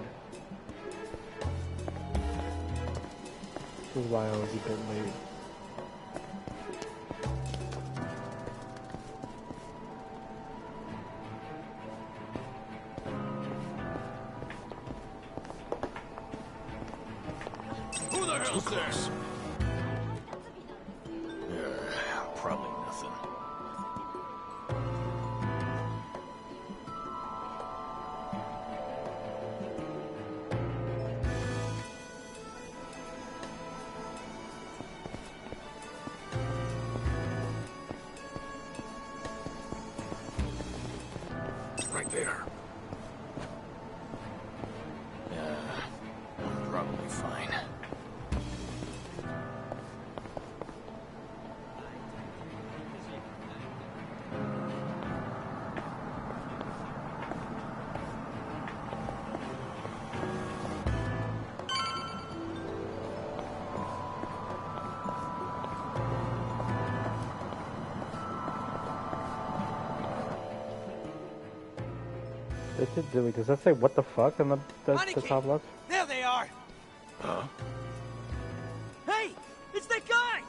This is why I was a bit late. Who the hell's this? Probably nothing. Right there. I'm probably fine. Does that say what the fuck on the top left? There they are! Huh? Hey! It's that guy!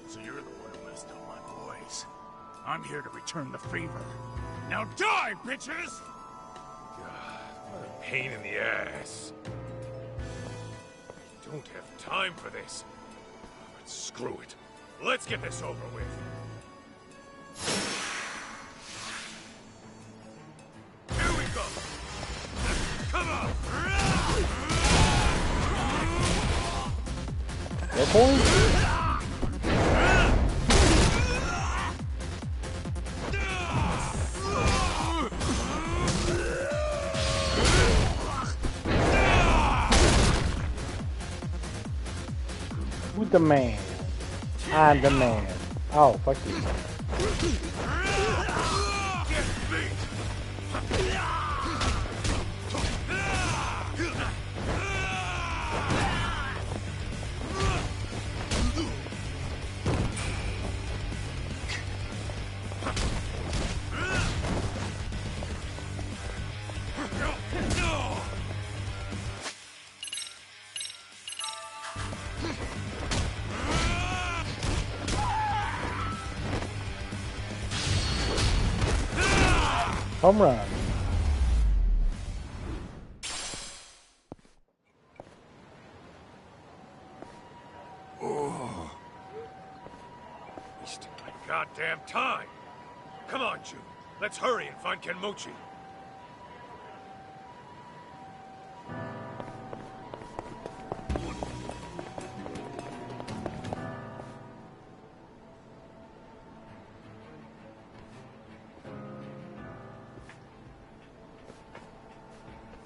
So you're the one who messed up my boys. I'm here to return the favor. Now die, bitches! What a pain in the ass. Don't have time for this. But screw it. Let's get this over with. Here we go. Come on. No point? Who's the man? I'm the man. Oh, fuck you. Home run. Oh. Wasting my goddamn time. Come on, June. Let's hurry and find Kenmochi.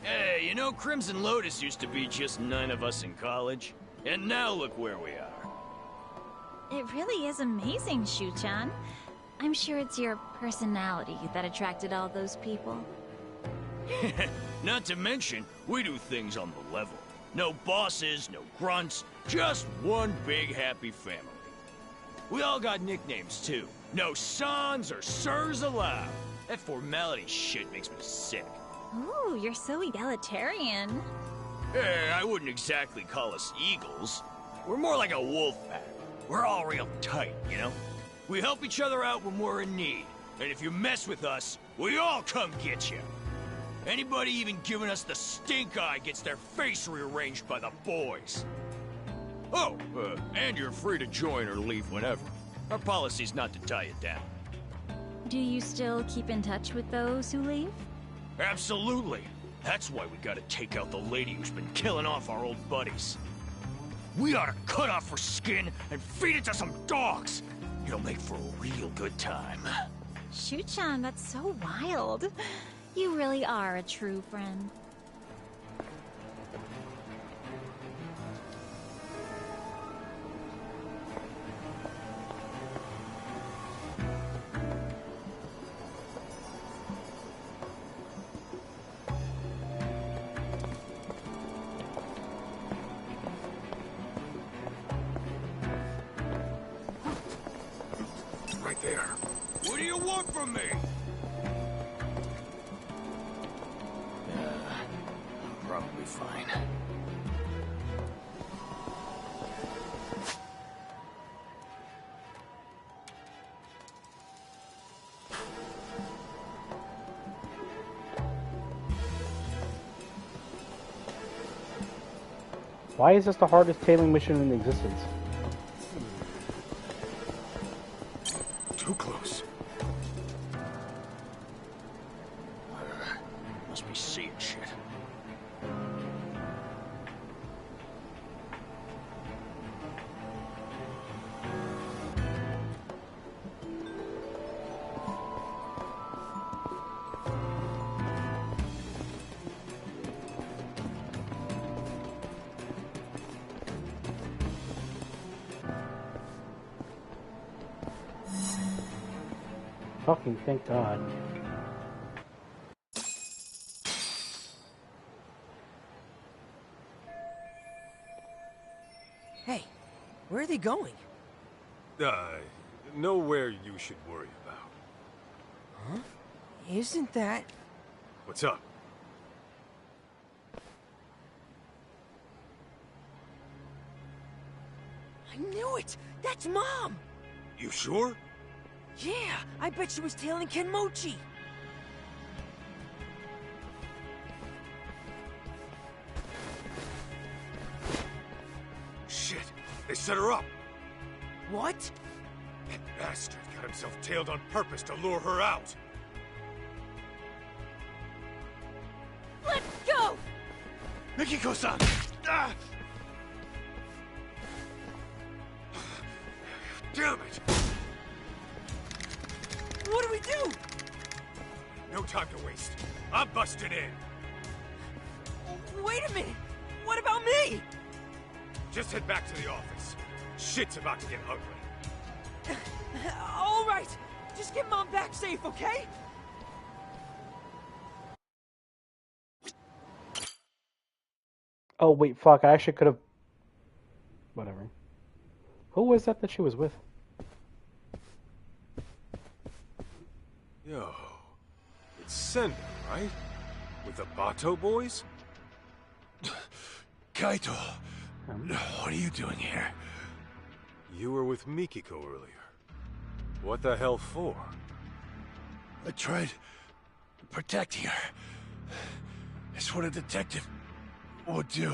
Hey, you know Crimson Lotus used to be just 9 of us in college? And now look where we are. It really is amazing, Shu-chan. I'm sure it's your personality that attracted all those people. Not to mention, we do things on the level. No bosses, no grunts, just one big happy family. We all got nicknames too. No sons or sirs allowed. That formality shit makes me sick. Ooh, you're so egalitarian. Hey, I wouldn't exactly call us eagles. We're more like a wolf pack. We're all real tight, you know? We help each other out when we're in need. And if you mess with us, we all come get you. Anybody even giving us the stink eye gets their face rearranged by the boys. Oh, and you're free to join or leave whenever. Our policy's not to tie you down. Do you still keep in touch with those who leave? Absolutely. That's why we gotta take out the lady who's been killing off our old buddies. We ought to cut off her skin and feed it to some dogs. It'll make for a real good time. Shu-chan, that's so wild. You really are a true friend. Right there. What do you want from me? I'm probably fine. Why is this the hardest tailing mission in existence? Too close. Must be seeing shit. Fucking thank God. Hey, where are they going? Nowhere you should worry about. Huh? Isn't that... What's up? I knew it! That's Mom! You sure? Yeah, I bet she was tailing Kenmochi. Shit, they set her up. What? That bastard got himself tailed on purpose to lure her out. Let's go! Mikiko-san! Ah! Damn it! What do we do? No time to waste. I'm busting in. Wait a minute! What about me? Just head back to the office. Shit's about to get ugly. All right, just get Mom back safe, okay? Oh wait, fuck! I actually could have. Whatever. Who was that she was with? Yo, it's Senda, right? With the Bato boys? Kaito, what are you doing here? You were with Mikiko earlier. What the hell for? I tried protecting her. It's what a detective would do.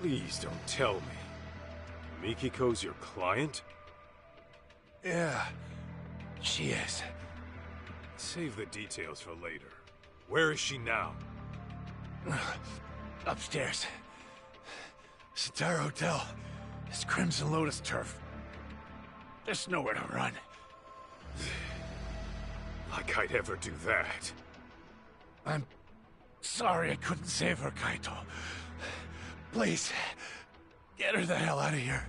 Please don't tell me. Mikiko's your client? Yeah, she is. Save the details for later. Where is she now? Upstairs. This entire hotel is Crimson Lotus turf. There's nowhere to run. Like I'd ever do that. I'm sorry I couldn't save her, Kaito. Please, get her the hell out of here.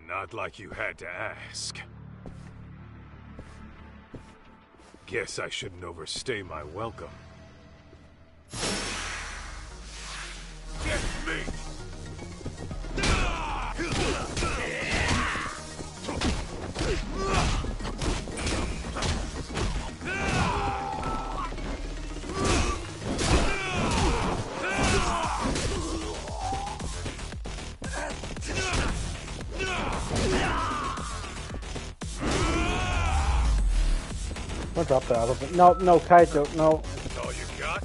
Not like you had to ask. Guess I shouldn't overstay my welcome. Get me! Don't drop that. I don't think. No, no, Kaito, no. That's all you got?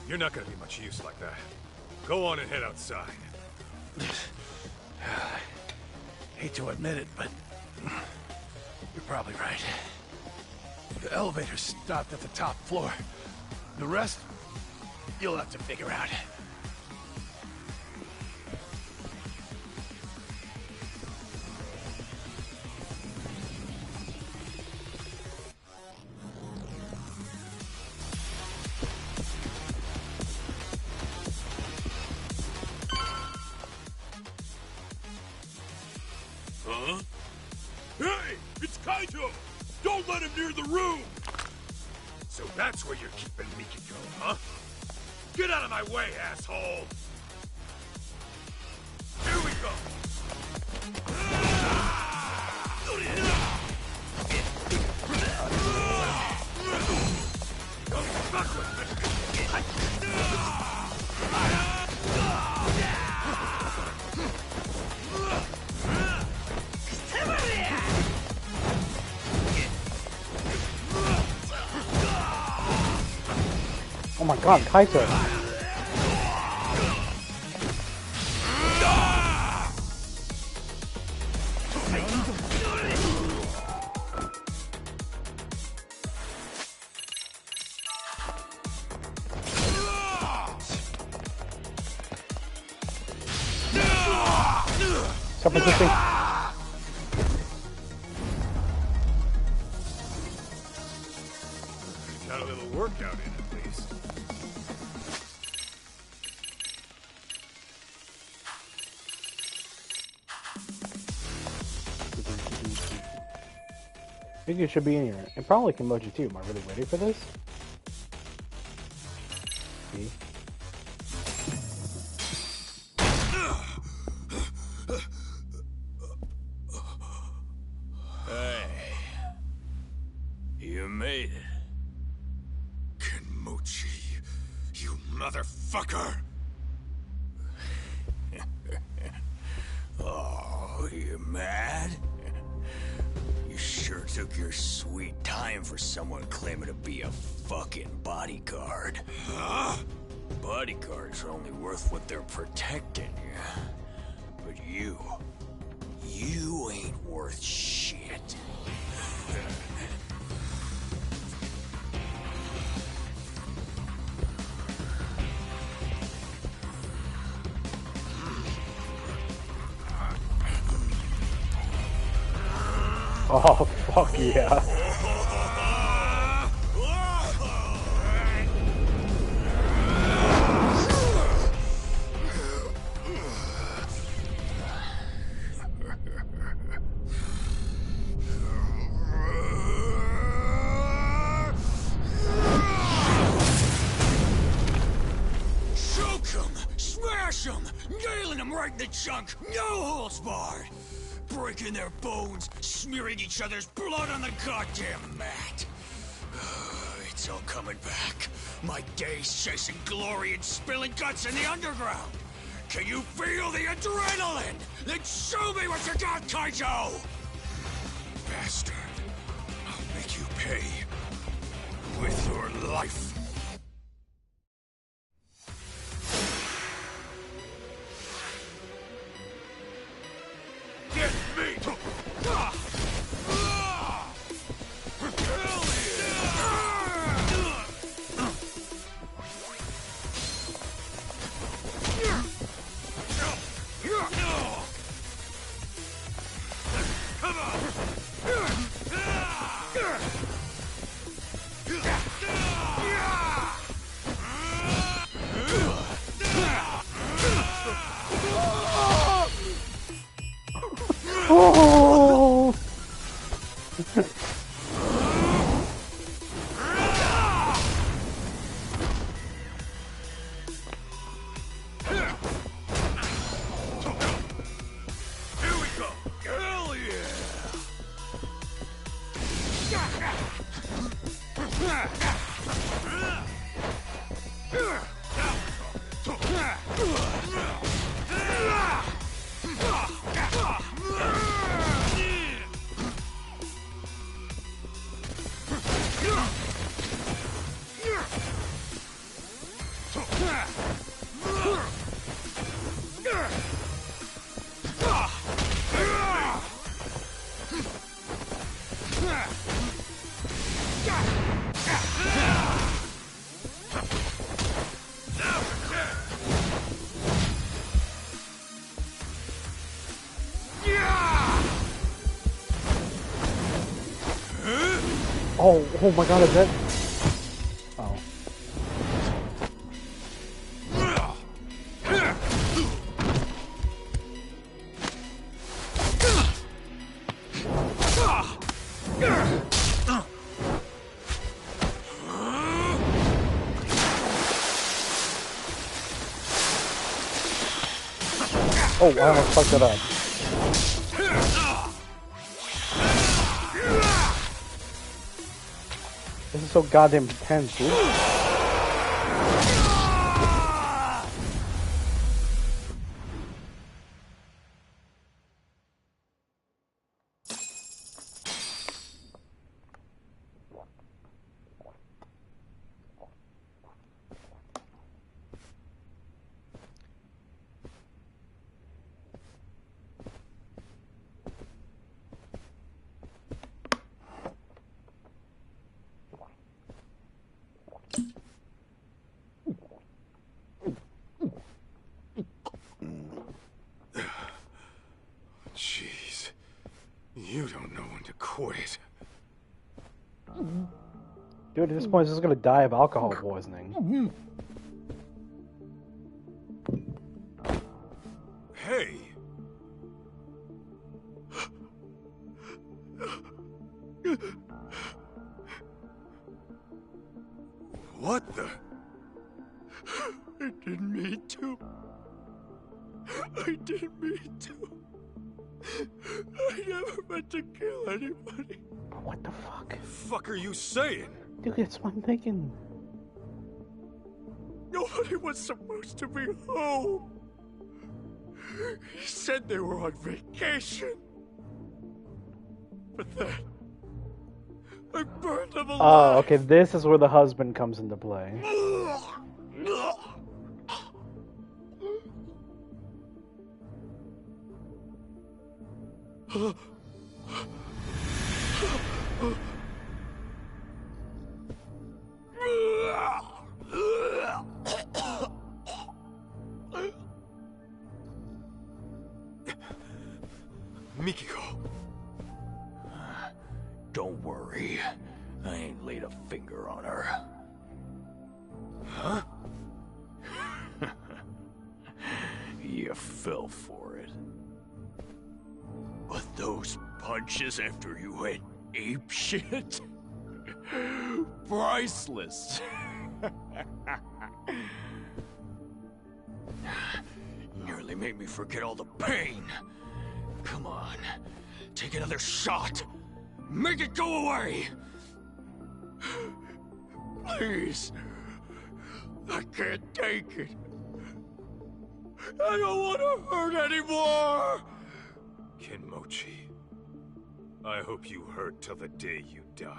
You're not gonna be much use like that. Go on and head outside. Hate to admit it, but you're probably right. The elevator stopped at the top floor. The rest, you'll have to figure out. Kaito! Don't let him near the room! So that's where you're keeping Mikiko, huh? Get out of my way, asshole! Here we go! Don't fuck with me! Oh my god, Kaito! Stop resisting! Got a little workout in at least. I think it should be in here. And probably Kimoji too. Am I really ready for this? See? Hey. You made it. Kenmochi, you motherfucker! Oh, you mad? You sure took your sweet time for someone claiming to be a fucking bodyguard. Huh? Bodyguards are only worth what they're protecting. But you ain't worth shit. Oh, fuck yeah. Choke him! Smash him! Nailing him right in the chunk! No holds barred! Breaking their bones, smearing each other's blood on the goddamn mat. It's all coming back. My days chasing glory and spilling guts in the underground. Can you feel the adrenaline? Then show me what you got, Kaito! Bastard. I'll make you pay. With your life. Get me! Come on! Oh! Here we go! Hell yeah! Oh my god, is that... Oh. Oh, I almost fucked it up. This is so goddamn intense, dude. Jeez. You don't know when to quit. Dude, at this point, he's just gonna die of alcohol poisoning. Hey! What the? I didn't mean to. I didn't mean to. I never meant to kill anybody. What the fuck? Fuck are you saying? Dude, that's what I'm thinking. Nobody was supposed to be home. He said they were on vacation. But then, I burned them alive. Oh, okay, this is where the husband comes into play. Mikiko. Don't worry. I ain't laid a finger on her. Huh? You fell for it. But those punches after you went apeshit? Priceless. Nearly made me forget all the pain. Come on, take another shot. Make it go away! Please. I can't take it. I don't want to hurt anymore! Kenmochi, I hope you hurt till the day you die.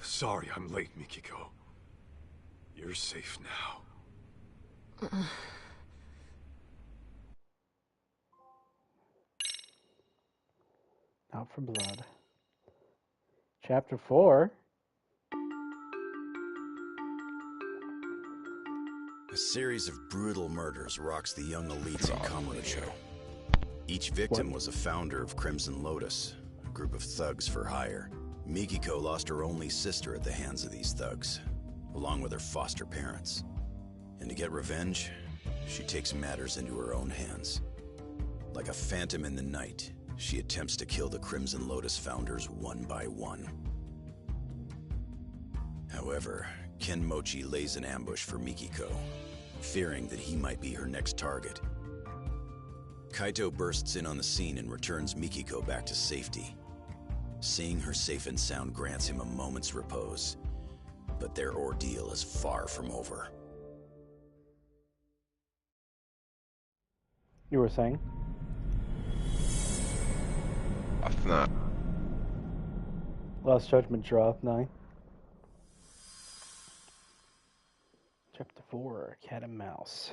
Sorry I'm late, Mikiko. You're safe now. Out for blood. Chapter 4. A series of brutal murders rocks the young elites in Kamurocho. Each victim was a founder of Crimson Lotus, a group of thugs for hire. Mikiko lost her only sister at the hands of these thugs, along with her foster parents. And to get revenge, she takes matters into her own hands. Like a phantom in the night, she attempts to kill the Crimson Lotus founders one by one. However, Kenmochi lays an ambush for Mikiko, fearing that he might be her next target. Kaito bursts in on the scene and returns Mikiko back to safety. Seeing her safe and sound grants him a moment's repose, but their ordeal is far from over. You were saying? Athena. Last Judgment draw 9. Chapter 4, Cat and Mouse.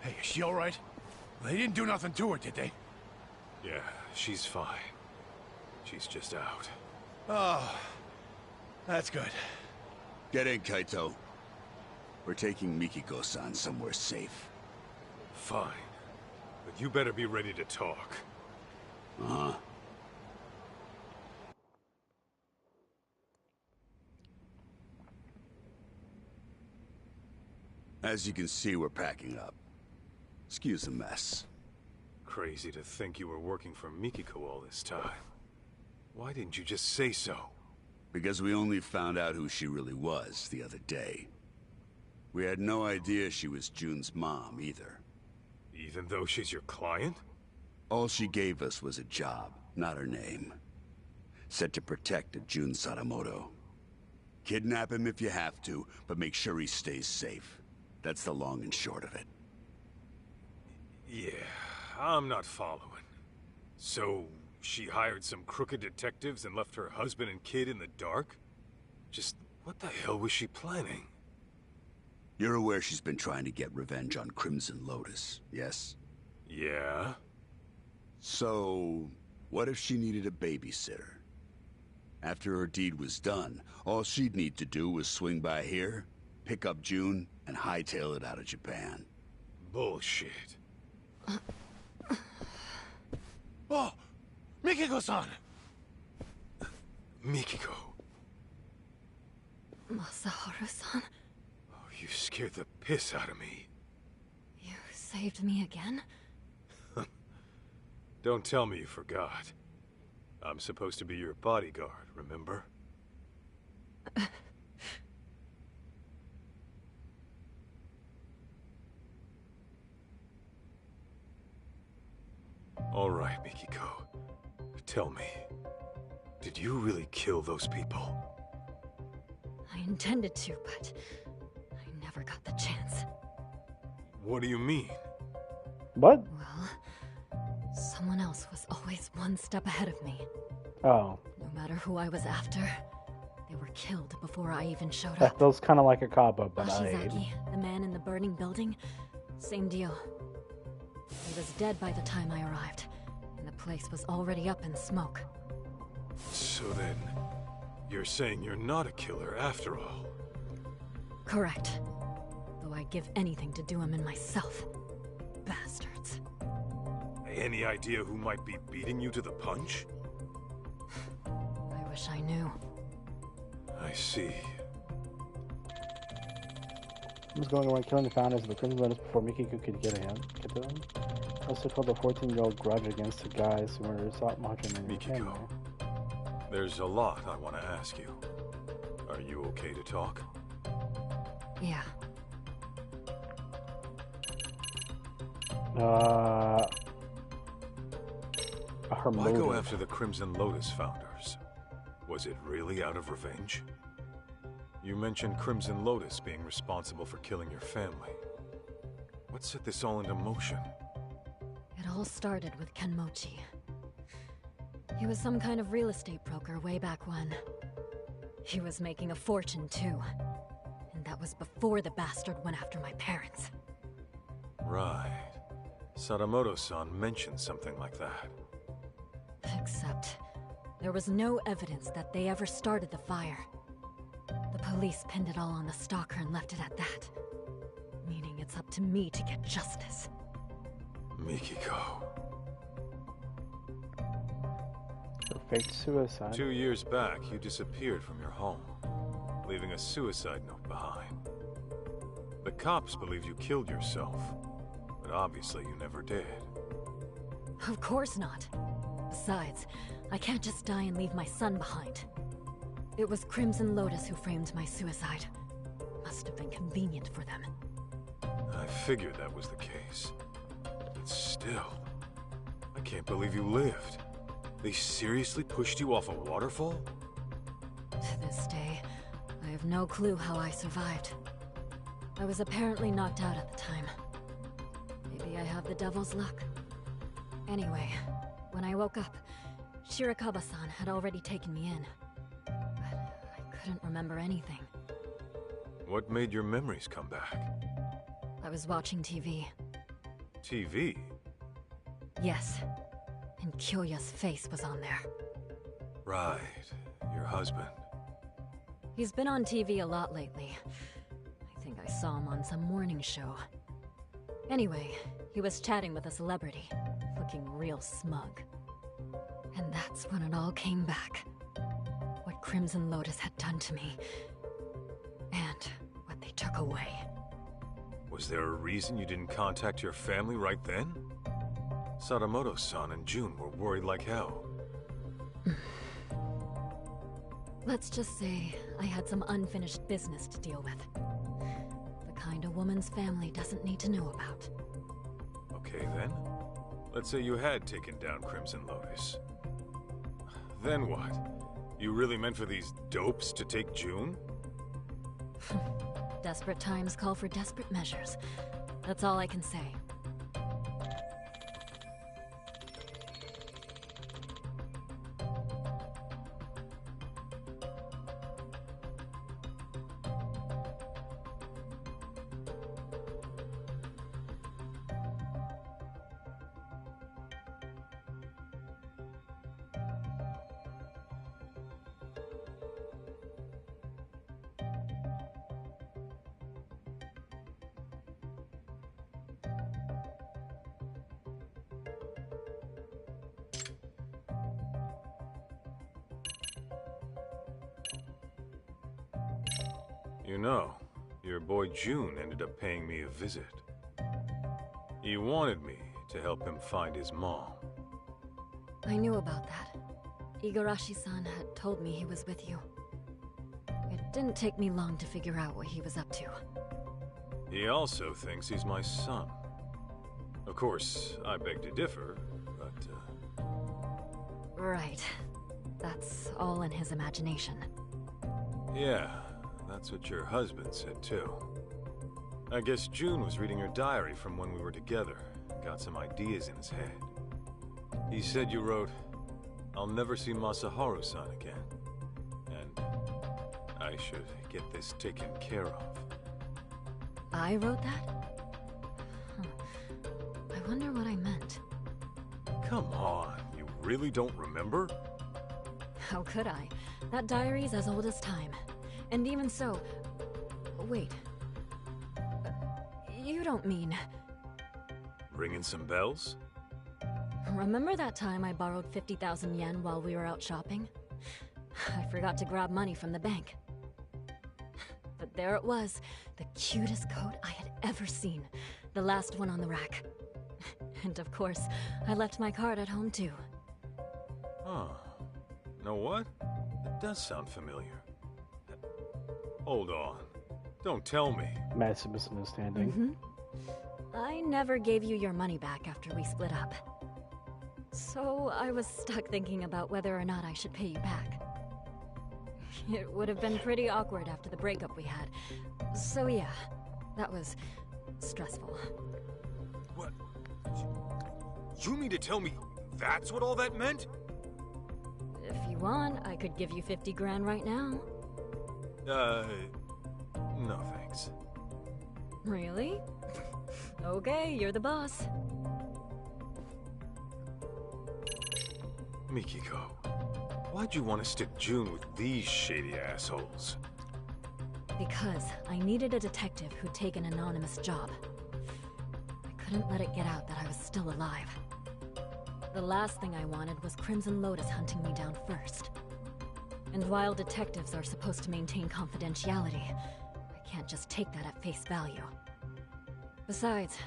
Hey, is she all right? They didn't do nothing to her, did they? Yeah, she's fine. She's just out. Oh, that's good. Get in, Kaito. We're taking Mikiko-san somewhere safe. Fine. But you better be ready to talk. Uh-huh. As you can see, we're packing up. Excuse the mess. Crazy to think you were working for Mikiko all this time. Why didn't you just say so? Because we only found out who she really was the other day. We had no idea she was June's mom, either. Even though she's your client? All she gave us was a job, not her name. Said to protect Jun Sadamoto. Kidnap him if you have to, but make sure he stays safe. That's the long and short of it. Yeah, I'm not following. So, she hired some crooked detectives and left her husband and kid in the dark? Just what the hell was she planning? You're aware she's been trying to get revenge on Crimson Lotus, yes? Yeah? So, what if she needed a babysitter? After her deed was done, all she'd need to do was swing by here, pick up June, and hightail it out of Japan. Bullshit. Oh! Mikiko-san! Mikiko. Masaharu-san? Oh, you scared the piss out of me. You saved me again? Don't tell me you forgot. I'm supposed to be your bodyguard, remember? All right, Mikiko. Tell me, did you really kill those people? I intended to, but I never got the chance. What do you mean? What? Well, someone else was always one step ahead of me. Oh. No matter who I was after, they were killed before I even showed That up. feels kind of like a cop-out, but Ashizaki, the man in the burning building, same deal. He was dead by the time I arrived, and the place was already up in smoke. So then, you're saying you're not a killer after all? Correct. Though I'd give anything to do him in myself. Bastards. Any idea who might be beating you to the punch? I wish I knew. I see. He was going around killing the founders of the Crimson Lotus before Mikiko could get to them. Also told a 14-year-old grudge against the guys who murdered Macho and Mikiko, family. there's a lot I want to ask you. Are you okay to talk? Yeah. Why go after the Crimson Lotus founders? Was it really out of revenge? You mentioned Crimson Lotus being responsible for killing your family. What set this all into motion? It all started with Kenmochi. He was some kind of real estate broker way back when. He was making a fortune too. And that was before the bastard went after my parents. Right. Sadamoto-san mentioned something like that. Except, there was no evidence that they ever started the fire. The police pinned it all on the stalker and left it at that. Meaning it's up to me to get justice. Mikiko. So faked suicide. 2 years back, you disappeared from your home, leaving a suicide note behind. The cops believe you killed yourself, but obviously you never did. Of course not. Besides, I can't just die and leave my son behind. It was Crimson Lotus who framed my suicide. Must have been convenient for them. I figured that was the case. But still, I can't believe you lived. They seriously pushed you off a waterfall? To this day, I have no clue how I survived. I was apparently knocked out at the time. Maybe I have the devil's luck. Anyway, when I woke up, Shirakawa-san had already taken me in. But I couldn't remember anything. What made your memories come back? I was watching TV. TV? Yes. And Kyoya's face was on there. Right. Your husband. He's been on TV a lot lately. I think I saw him on some morning show. Anyway, he was chatting with a celebrity, looking real smug. And that's when it all came back. What Crimson Lotus had done to me, and what they took away. Was there a reason you didn't contact your family right then? Sadamoto-san and June were worried like hell. Let's just say I had some unfinished business to deal with. The kind a woman's family doesn't need to know about. Okay then. Let's say you had taken down Crimson Lotus. Then what? You really meant for these dopes to take June? Desperate times call for desperate measures. That's all I can say. You know, your boy June ended up paying me a visit. He wanted me to help him find his mom. I knew about that. Igarashi-san had told me he was with you. It didn't take me long to figure out what he was up to. He also thinks he's my son. Of course, I beg to differ, but, Right. That's all in his imagination. Yeah, that's what your husband said too. I guess June was reading your diary from when we were together. Got some ideas in his head. He said you wrote, "I'll never see Masaharu-san again. And I should get this taken care of." I wrote that? I wonder what I meant. Come on, you really don't remember? How could I? That diary's as old as time. And even so... Wait. You don't mean... Ringing some bells? Remember that time I borrowed 50,000 yen while we were out shopping? I forgot to grab money from the bank. But there it was, the cutest coat I had ever seen. The last one on the rack. And of course, I left my card at home too. Huh. Know what? It does sound familiar. Hold on. Don't tell me. Massive misunderstanding. Mm-hmm. I never gave you your money back after we split up. So I was stuck thinking about whether or not I should pay you back. It would have been pretty awkward after the breakup we had. So yeah, that was stressful. What? You mean to tell me that's what all that meant? If you want, I could give you 50 grand right now. No thanks. Really? Okay, you're the boss. Mikiko, why'd you want to stick June with these shady assholes? Because I needed a detective who'd take an anonymous job. I couldn't let it get out that I was still alive. The last thing I wanted was Crimson Lotus hunting me down first. And while detectives are supposed to maintain confidentiality, I can't just take that at face value. Besides,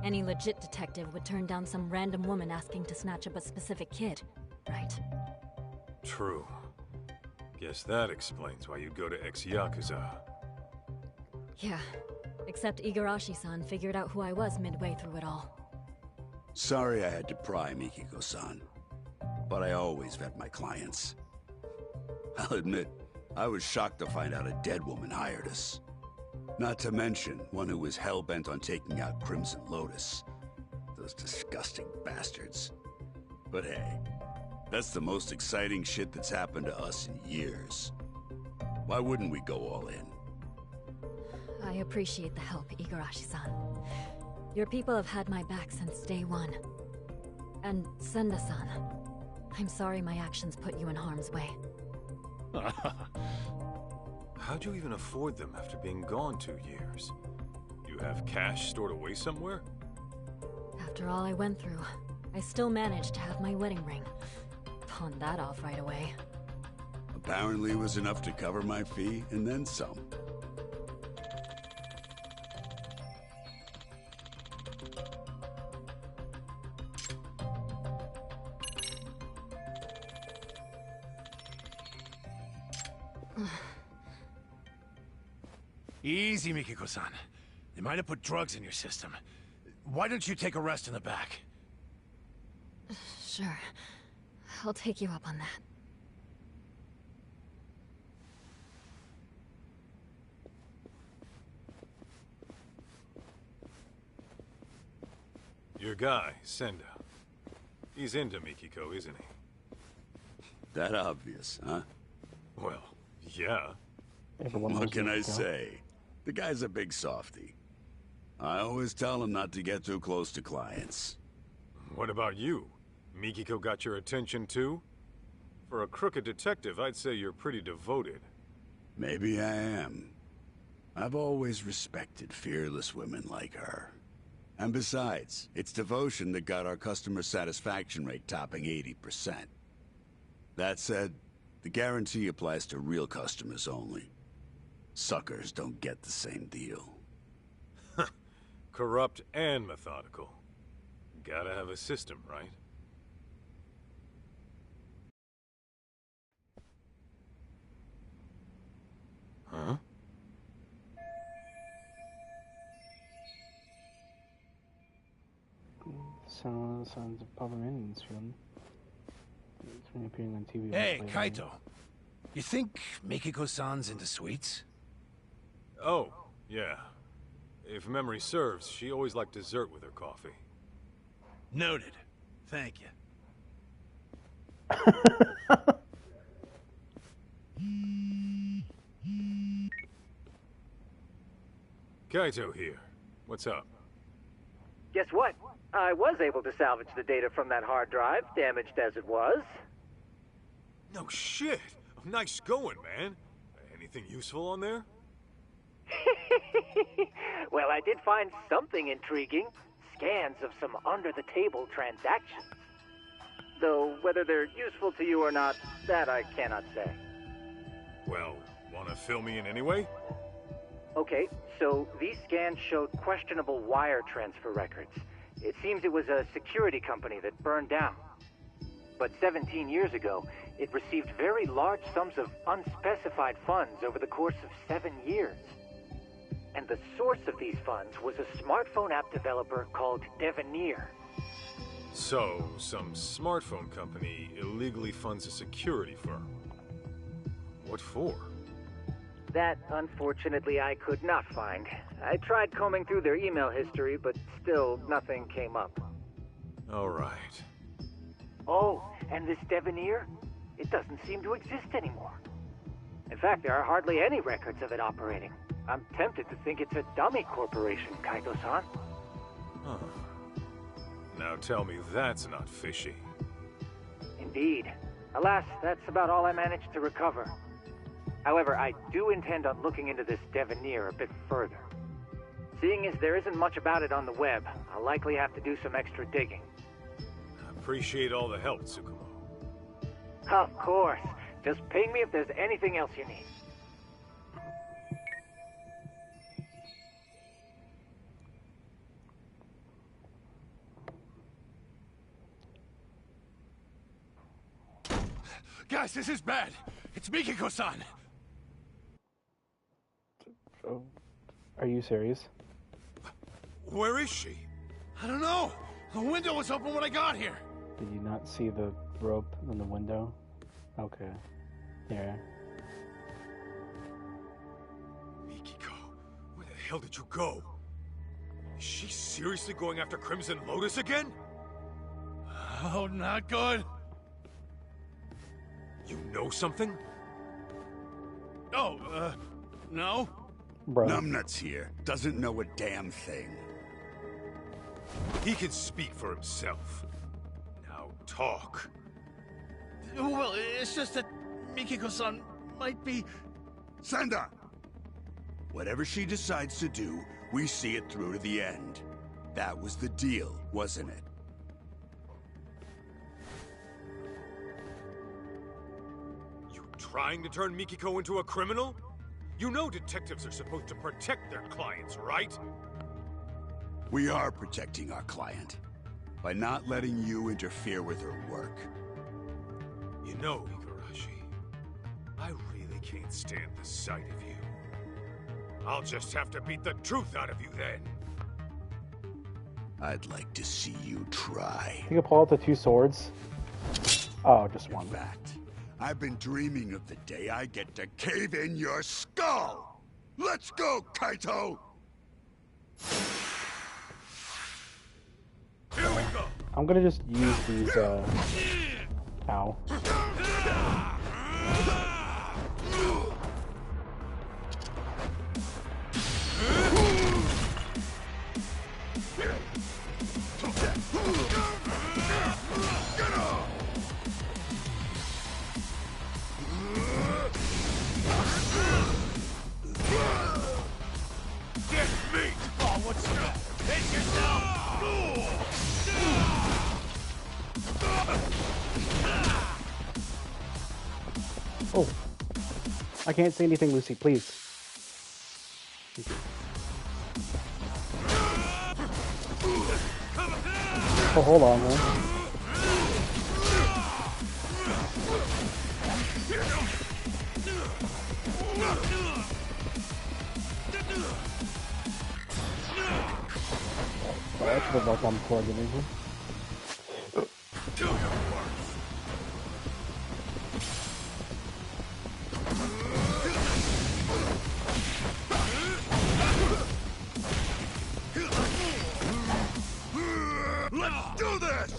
any legit detective would turn down some random woman asking to snatch up a specific kid, right? True. Guess that explains why you'd go to ex-Yakuza. Yeah, except Igarashi-san figured out who I was midway through it all. Sorry I had to pry, Mikiko-san. But I always vet my clients. I'll admit, I was shocked to find out a dead woman hired us. Not to mention, one who was hell-bent on taking out Crimson Lotus. Those disgusting bastards. But hey, that's the most exciting shit that's happened to us in years. Why wouldn't we go all in? I appreciate the help, Igarashi-san. Your people have had my back since day one. And Senda-san, I'm sorry my actions put you in harm's way. How'd you even afford them after being gone 2 years? You have cash stored away somewhere? After all I went through, I still managed to have my wedding ring. Pawned that off right away. Apparently it was enough to cover my fee, and then some. Easy, Mikiko-san. They might have put drugs in your system. Why don't you take a rest in the back? Sure. I'll take you up on that. Your guy, Senda. He's into Mikiko, isn't he? That obvious, huh? Well, yeah. What can I say? The guy's a big softy. I always tell him not to get too close to clients. What about you? Mikiko got your attention too? For a crooked detective, I'd say you're pretty devoted. Maybe I am. I've always respected fearless women like her. And besides, it's devotion that got our customer satisfaction rate topping 80%. That said, the guarantee applies to real customers only. Suckers don't get the same deal. Corrupt and methodical. Gotta have a system, right? Huh? Sounds of Pomeranians film. It's been appearing on TV. Hey, Kaito. You think Mikiko-san's into sweets? Oh, yeah. If memory serves, she always liked dessert with her coffee. Noted. Thank you. Kaito here. What's up? Guess what? I was able to salvage the data from that hard drive, damaged as it was. No shit! Nice going, man. Anything useful on there? Well, I did find something intriguing. Scans of some under-the-table transactions. Though, whether they're useful to you or not, that I cannot say. Well, wanna fill me in anyway? Okay, so these scans showed questionable wire transfer records. It seems it was a security company that burned down. But 17 years ago, it received very large sums of unspecified funds over the course of 7 years. And the source of these funds was a smartphone app developer called Devenir. So, some smartphone company illegally funds a security firm. What for? That, unfortunately, I could not find. I tried combing through their email history, but still nothing came up. All right. Oh, and this Devenir? It doesn't seem to exist anymore. In fact, there are hardly any records of it operating. I'm tempted to think it's a dummy corporation, Kaito-san. Huh. Now tell me that's not fishy. Indeed. Alas, that's about all I managed to recover. However, I do intend on looking into this Devenir a bit further. Seeing as there isn't much about it on the web, I'll likely have to do some extra digging. I appreciate all the help, Tsukumo. Of course. Just ping me if there's anything else you need. Guys, this is bad. It's Mikiko-san. Oh, are you serious? Where is she? I don't know. The window was open when I got here. Did you not see the rope on the window? Okay. Yeah. Mikiko, where the hell did you go? Is she seriously going after Crimson Lotus again? Oh, not good. You know something? Oh, no? Bro. Numbnuts here. Doesn't know a damn thing. He can speak for himself. Now talk. Well, it's just that Mikiko-san might be... Senda! Whatever she decides to do, We see it through to the end. That was the deal, wasn't it? Trying to turn Mikiko into a criminal? You know detectives are supposed to protect their clients, right? We are protecting our client by not letting you interfere with her work. You know, Igarashi, I really can't stand the sight of you. I'll just have to beat the truth out of you then. I'd like to see you try. You can pull out the 2 swords. Oh, just one. In fact, I've been dreaming of the day I get to cave in your skull! Let's go, Kaito! Here we go! I'm gonna just use these, Ow. Get me! Oh, what's that? Hit yourself! Oh. I can't say anything, Lucy, please. Thank you. Oh, hold on, man. Oh, I should have worked on coordination. Do your work! Let's do this!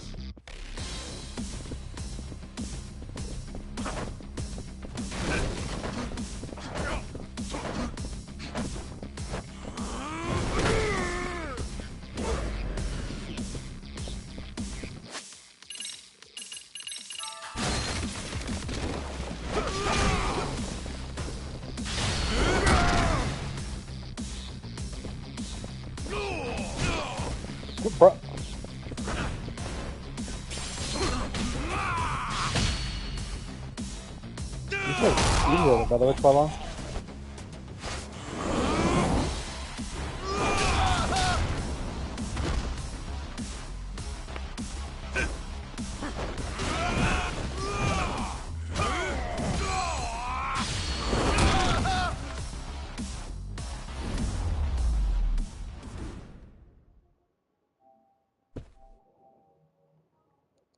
Bro. You roll it, brother. Which one?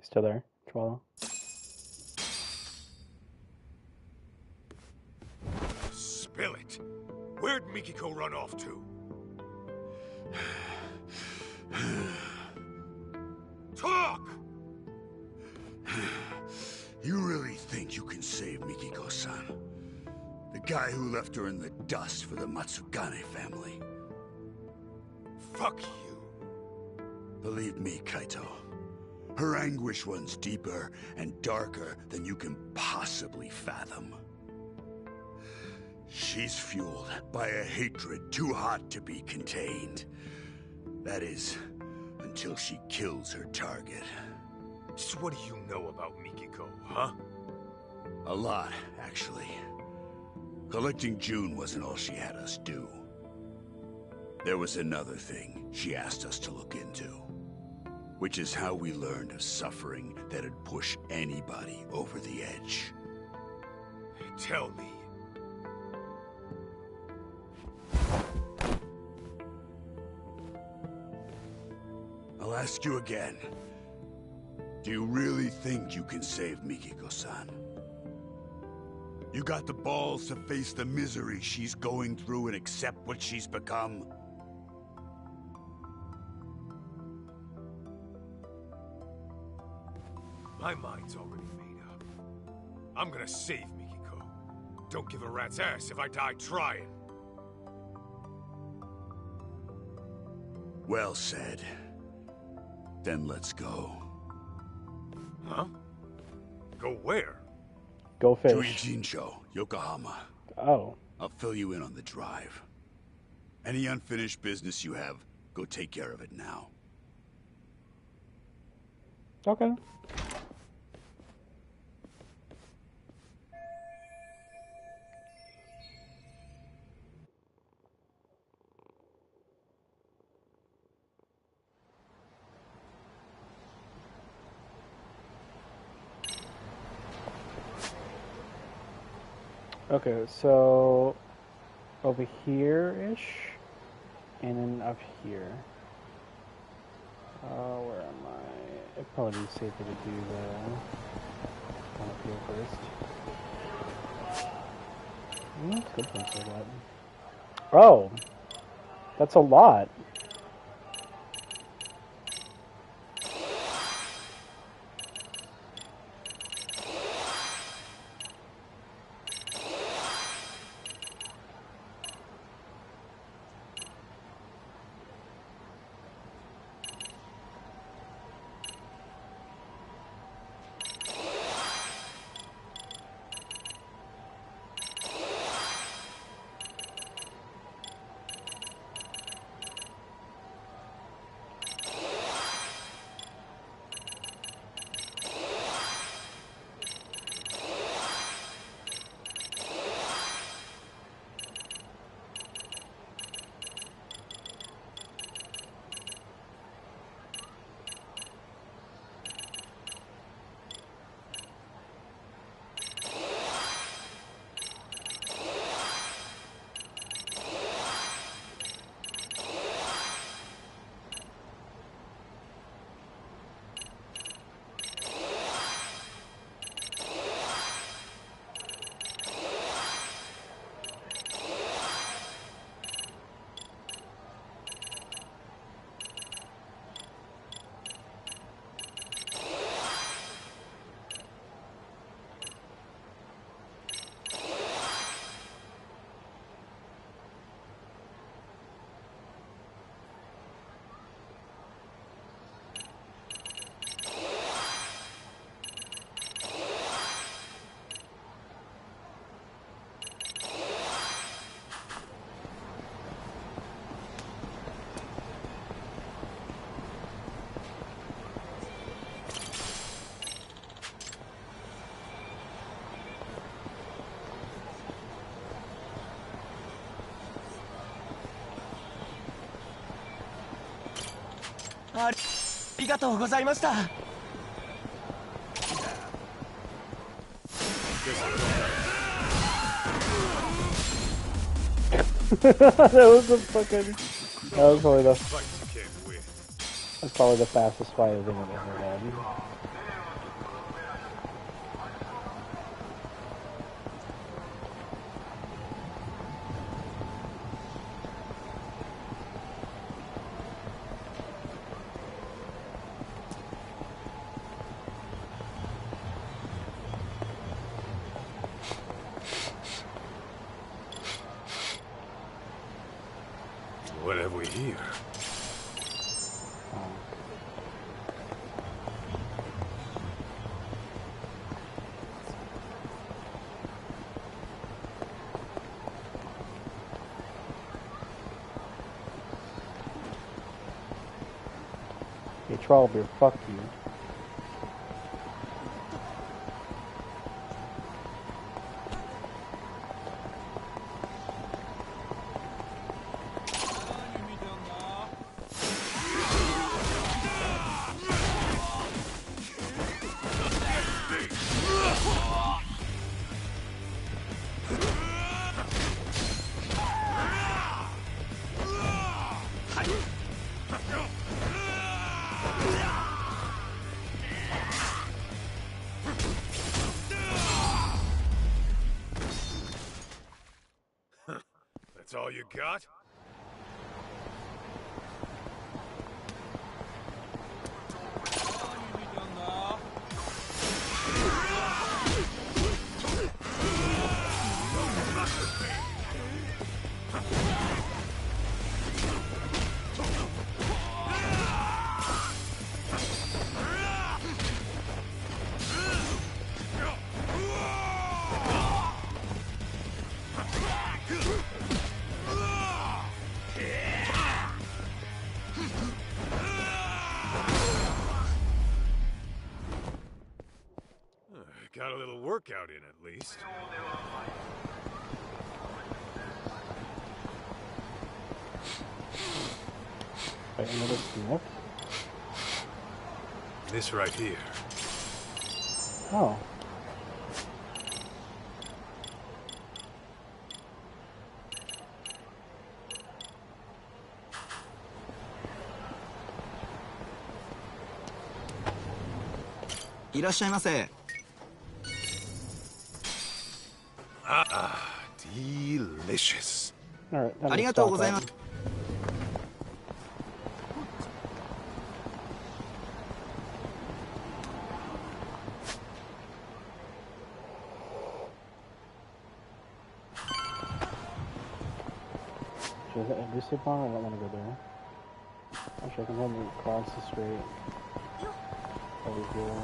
Still there, Chihuahua? Spill it! Where'd Mikiko run off to? Talk! You really think you can save Mikiko-san? The guy who left her in the dust for the Matsugane family. Fuck you. Believe me, Kaito. Her anguish runs deeper and darker than you can possibly fathom. She's fueled by a hatred too hot to be contained. That is, until she kills her target. So what do you know about Mikiko, huh? A lot, actually. Collecting June wasn't all she had us do. There was another thing she asked us to look into. Which is how we learned of suffering that'd push anybody over the edge. Tell me. I'll ask you again. Do you really think you can save Mikiko-san? You got the balls to face the misery she's going through and accept what she's become? My mind's already made up. I'm gonna save Mikiko. Don't give a rat's ass if I die trying. Well said. Then let's go. Huh? Go where? Go fish. To Ijincho, Yokohama. Oh. I'll fill you in on the drive. Any unfinished business you have, go take care of it now. Okay. Okay, so over here-ish, and then up here. Where am I? It'd probably be safer to do the one up here first. That's a good place for that. Oh! That's a lot! That was the fucking. That was probably the. That's probably the fastest fight I've ever had. What have we here? Hey, Trollbeer, fuck you. That's all you got? Got a little workout in, at least. Wait, another snip? This right here. Oh. Delicious. Alright, that was stop that. Should I hit a upon? I don't want to go there. Actually, I can hold it across the street. Over here.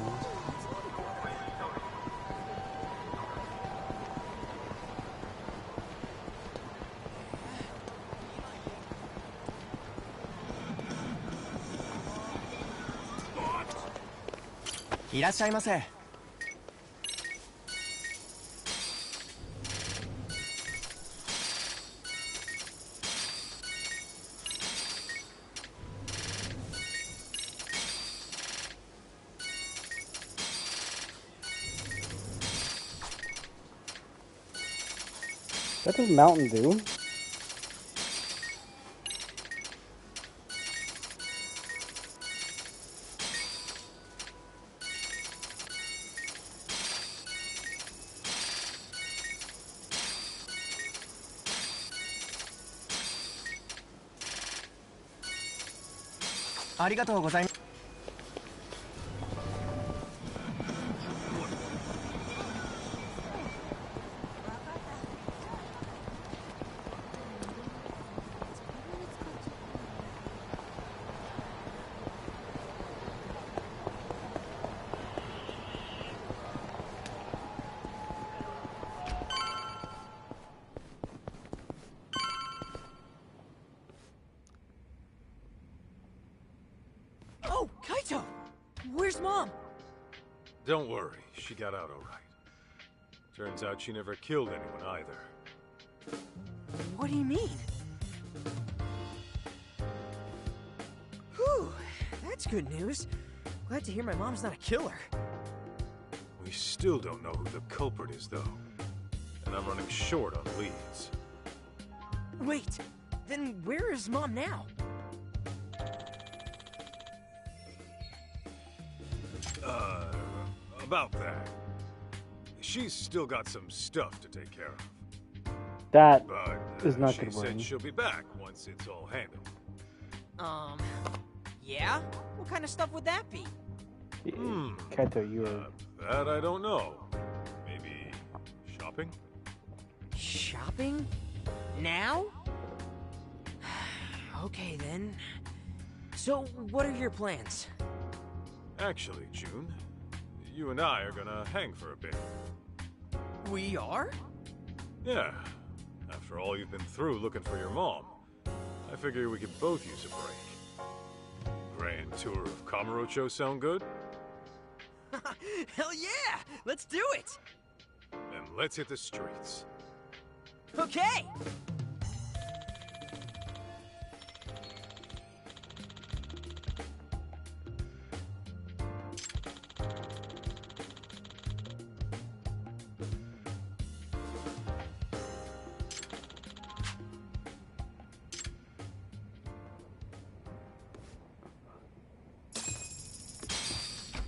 That does Mountain Dew. Oh, Kaito! Where's Mom? Don't worry, she got out all right. Turns out she never killed anyone either. What do you mean? Whew, that's good news. Glad to hear my mom's not a killer. We still don't know who the culprit is, though. And I'm running short on leads. Wait, then where is Mom now? About that. She's still got some stuff to take care of. That But is not she good said wording. she'll be back once it's all handled. Yeah? What kind of stuff would that be? Kaito, you are... That I don't know. Maybe shopping? Shopping? Now? Okay, then. So, what are your plans? Actually, June, you and I are gonna hang for a bit. We are? Yeah. After all you've been through looking for your mom, I figure we could both use a break. Grand tour of Kamurocho sound good? Hell yeah! Let's do it! Then let's hit the streets. Okay!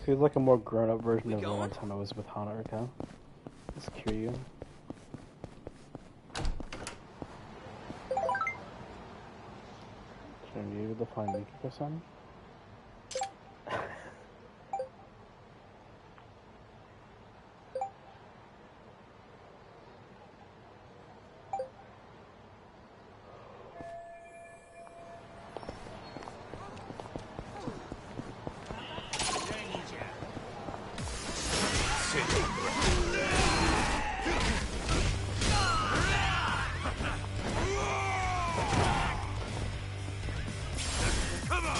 Feels like a more grown-up version of the one time I was with Haruka. It's Kiryu. Should I be able to find Mikiko-san? Come on!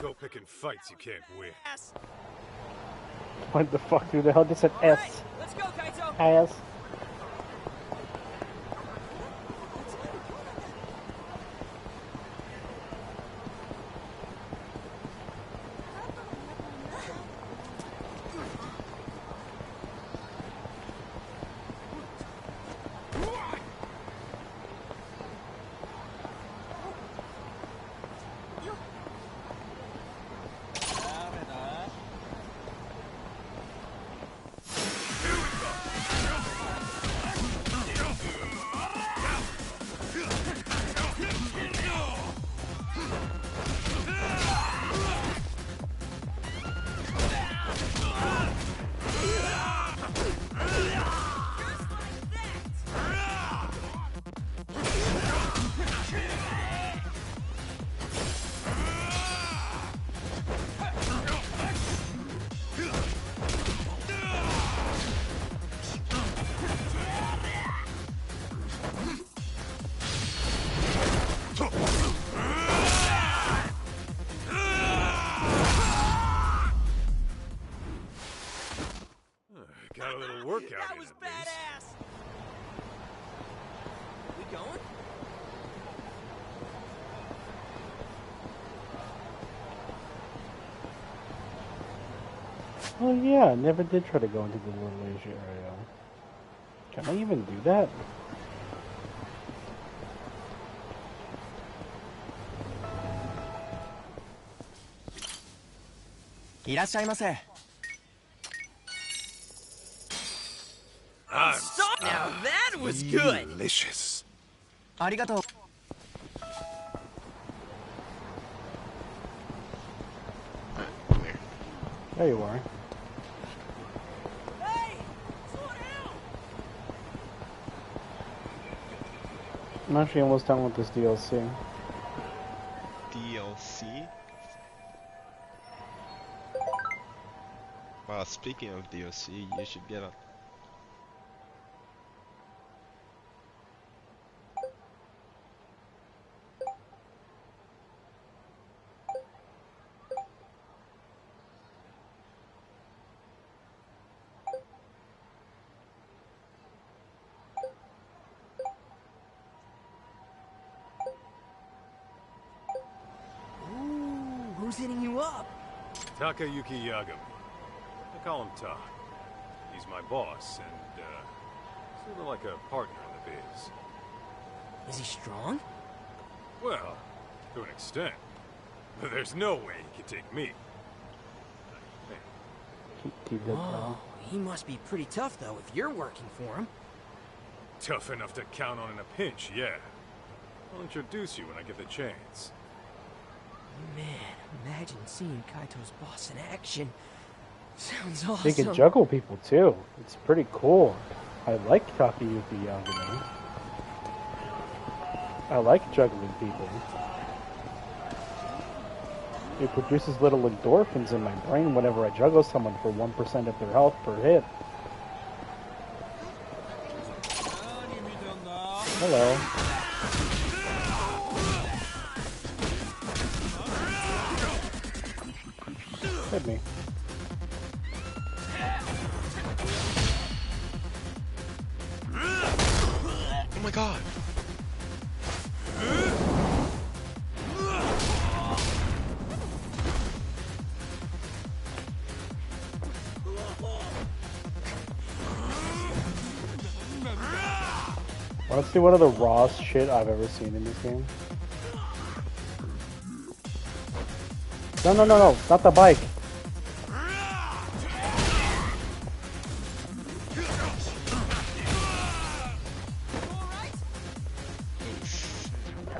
go picking fights you can't win. What the fuck? Who the hell just said S? Let's go, Kaito. Ass. Got a little workout That in was at least. badass. We going? Oh yeah, I never did try to go into the Little Asia area. Can I even do that? Now that was good. Delicious. There you are. I'm actually almost done with this DLC. DLC? Wow, speaking of DLC, you should get a... Who's hitting you up? Takayuki Yagami. I call him Ta. He's my boss, and, sort of like a partner in the biz. Is he strong? Well, to an extent. There's no way he can take me. Whoa, he must be pretty tough, though, if you're working for him. Tough enough to count on in a pinch, yeah. I'll introduce you when I get the chance. Man, imagine seeing Kaito's boss in action. Sounds awesome. They can juggle people too. It's pretty cool. I like Takayuki Yagami. I like juggling people. It produces little endorphins in my brain whenever I juggle someone for 1% of their health per hit. Hello. Hit me. Oh my god! Wanna see one of the rawest shit I've ever seen in this game? No, not the bike.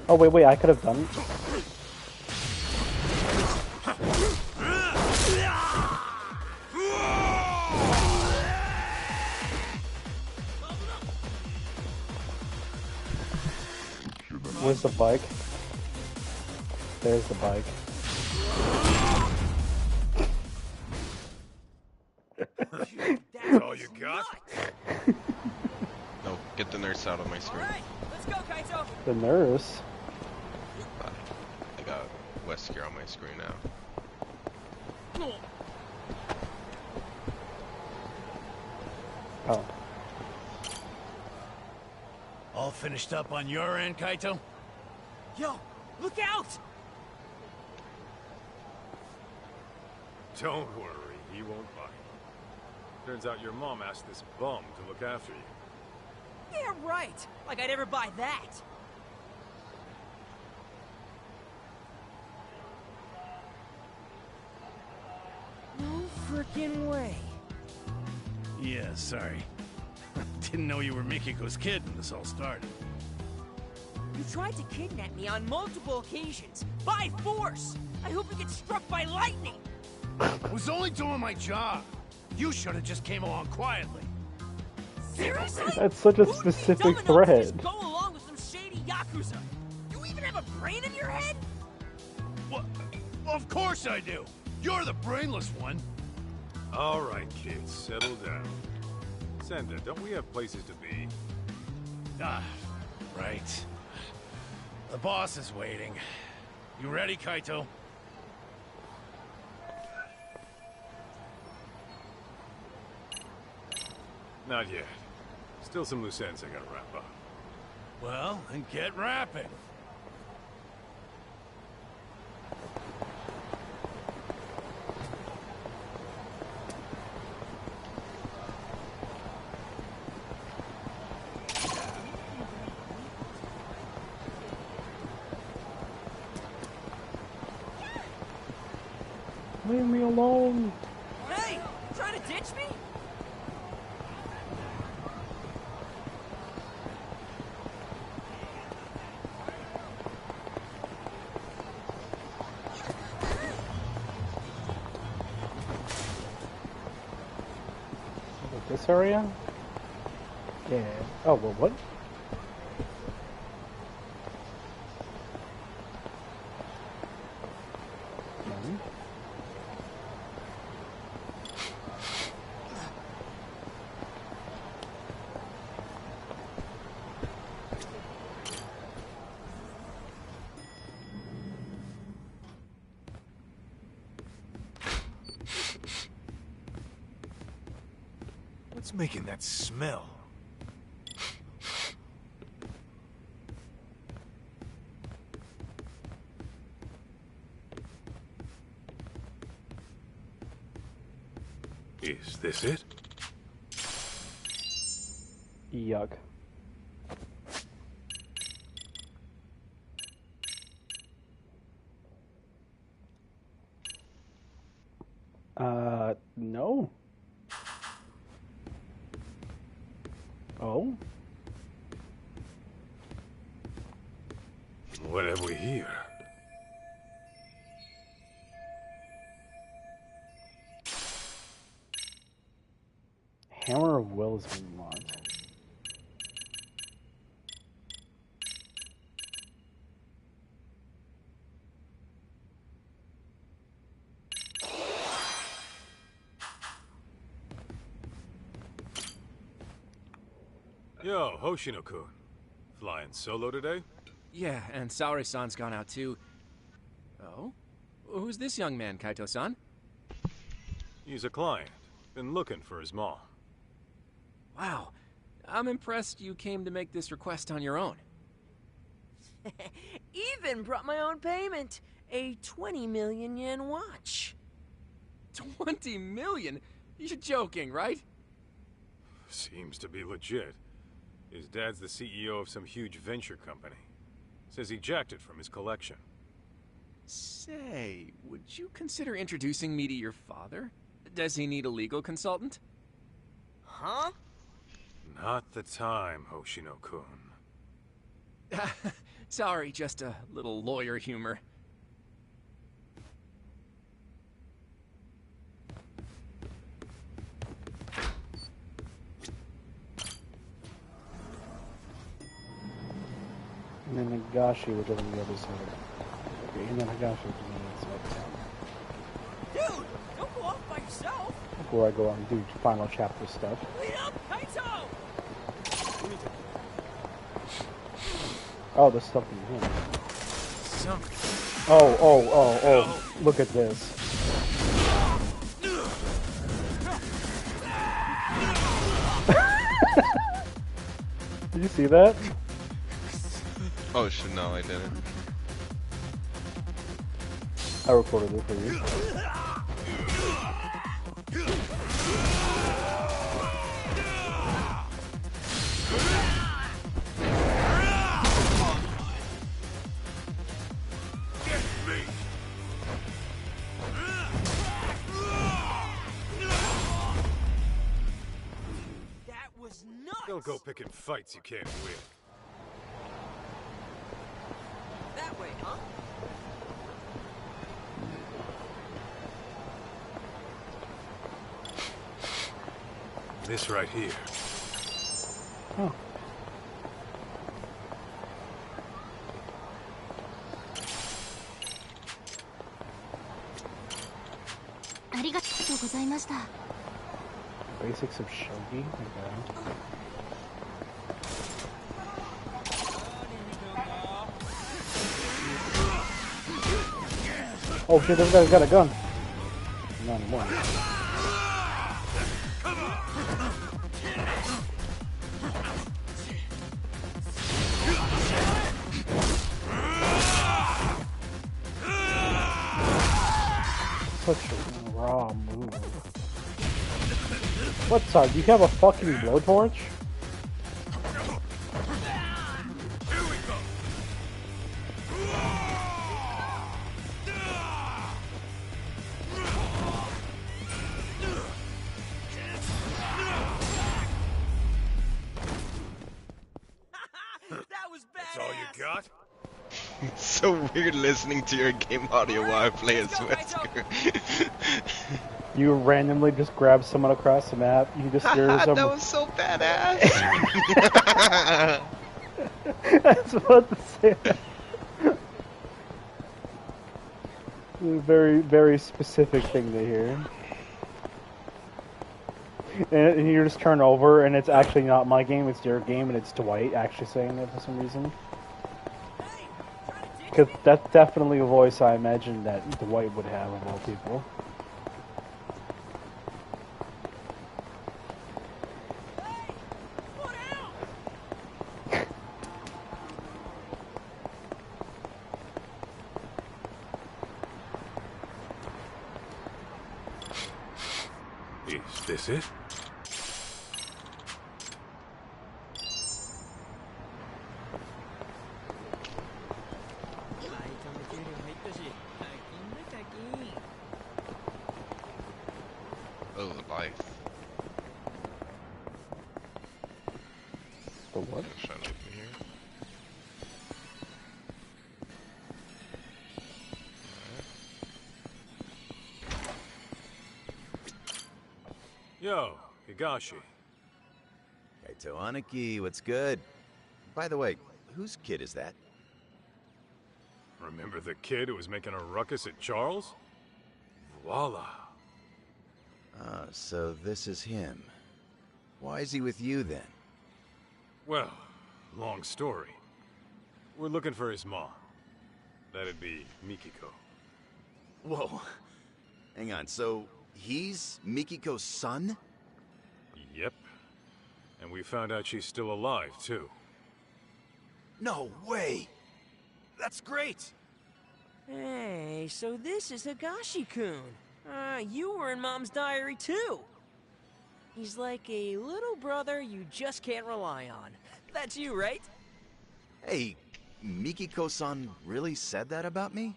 Oh wait, I could have done it. Where's the bike? There's the bike. That's all you got? No, get the nurse out of my screen. Let's go, Kaito. The nurse? I got Wesker on my screen now. Oh. All finished up on your end, Kaito? Yo, look out! Don't worry, he won't bite. Turns out your mom asked this bum to look after you. Yeah, right. Like I'd ever buy that. No frickin' way. Yeah, sorry. Didn't know you were Mikiko's kid when this all started. You tried to kidnap me on multiple occasions, by force! I hope you get struck by lightning! I was only doing my job. You should have just came along quietly. Seriously? That's such a specific threat. Just go along with some shady Yakuza. You even have a brain in your head? What? Of course I do. You're the brainless one. All right, kids, settle down. Senda, don't we have places to be? Ah, right. The boss is waiting. You ready, Kaito? Not yet. Still some loose ends I gotta wrap up. Well, then get rapping. Leave me alone. Hey, you trying to ditch me? This area? Yeah. Oh, well, what? What's making that smell? Is this it? Yuck. No. Oh? What have we here? Hammer of Will has been unlocked. Yo, Hoshino-kun. Flying solo today? Yeah, and Saori-san's gone out too. Oh? Who's this young man, Kaito-san? He's a client. Been looking for his mom. Wow. I'm impressed you came to make this request on your own. Even brought my own payment. A 20 million yen watch. 20 million? You're joking, right? Seems to be legit. His dad's the CEO of some huge venture company. Says he jacked it from his collection. Say, would you consider introducing me to your father? Does he need a legal consultant? Huh? Not the time, Hoshino-kun. Sorry, just a little lawyer humor. And then Nagashi will go on the other side. Okay, and then Nagashi will go on the other side. Dude, don't go off by yourself. Before I go on and do final chapter stuff. Wait up, Kaito! Oh, there's stuff in here. Something. Oh, look at this. Did you see that? Oh shit, no, I didn't. I recorded it for you. Don't go picking fights you can't win. That way, huh? This right here. Oh. Basics of shogi. Okay. Oh shit, this guy's got a gun. Not anymore. Such a raw move. What's up? You have a fucking blowtorch? That's all you got? It's so weird listening to your game audio while I play as Wesker. You randomly just grab someone across the map. You just steer That someone. was so badass. I was about to say that. It's a very, very specific thing to hear. And you just turn over, and it's actually not my game, it's your game, and it's Dwight actually saying it for some reason. Because that's definitely a voice I imagine that Dwight would have of all people. Is this it? Oh, life. The what? Shut up here. Yo, Higashi. Kaito Aniki, what's good? By the way, whose kid is that? Remember the kid who was making a ruckus at Charles? Voila. Ah, so this is him. Why is he with you then? Well, long story. We're looking for his mom. That'd be Mikiko. Whoa. Hang on, so he's Mikiko's son? Yep. And we found out she's still alive, too. No way! That's great! Hey, so this is Higashi-kun. You were in Mom's diary too. He's like a little brother you just can't rely on. That's you, right? Hey, Mikiko-san really said that about me?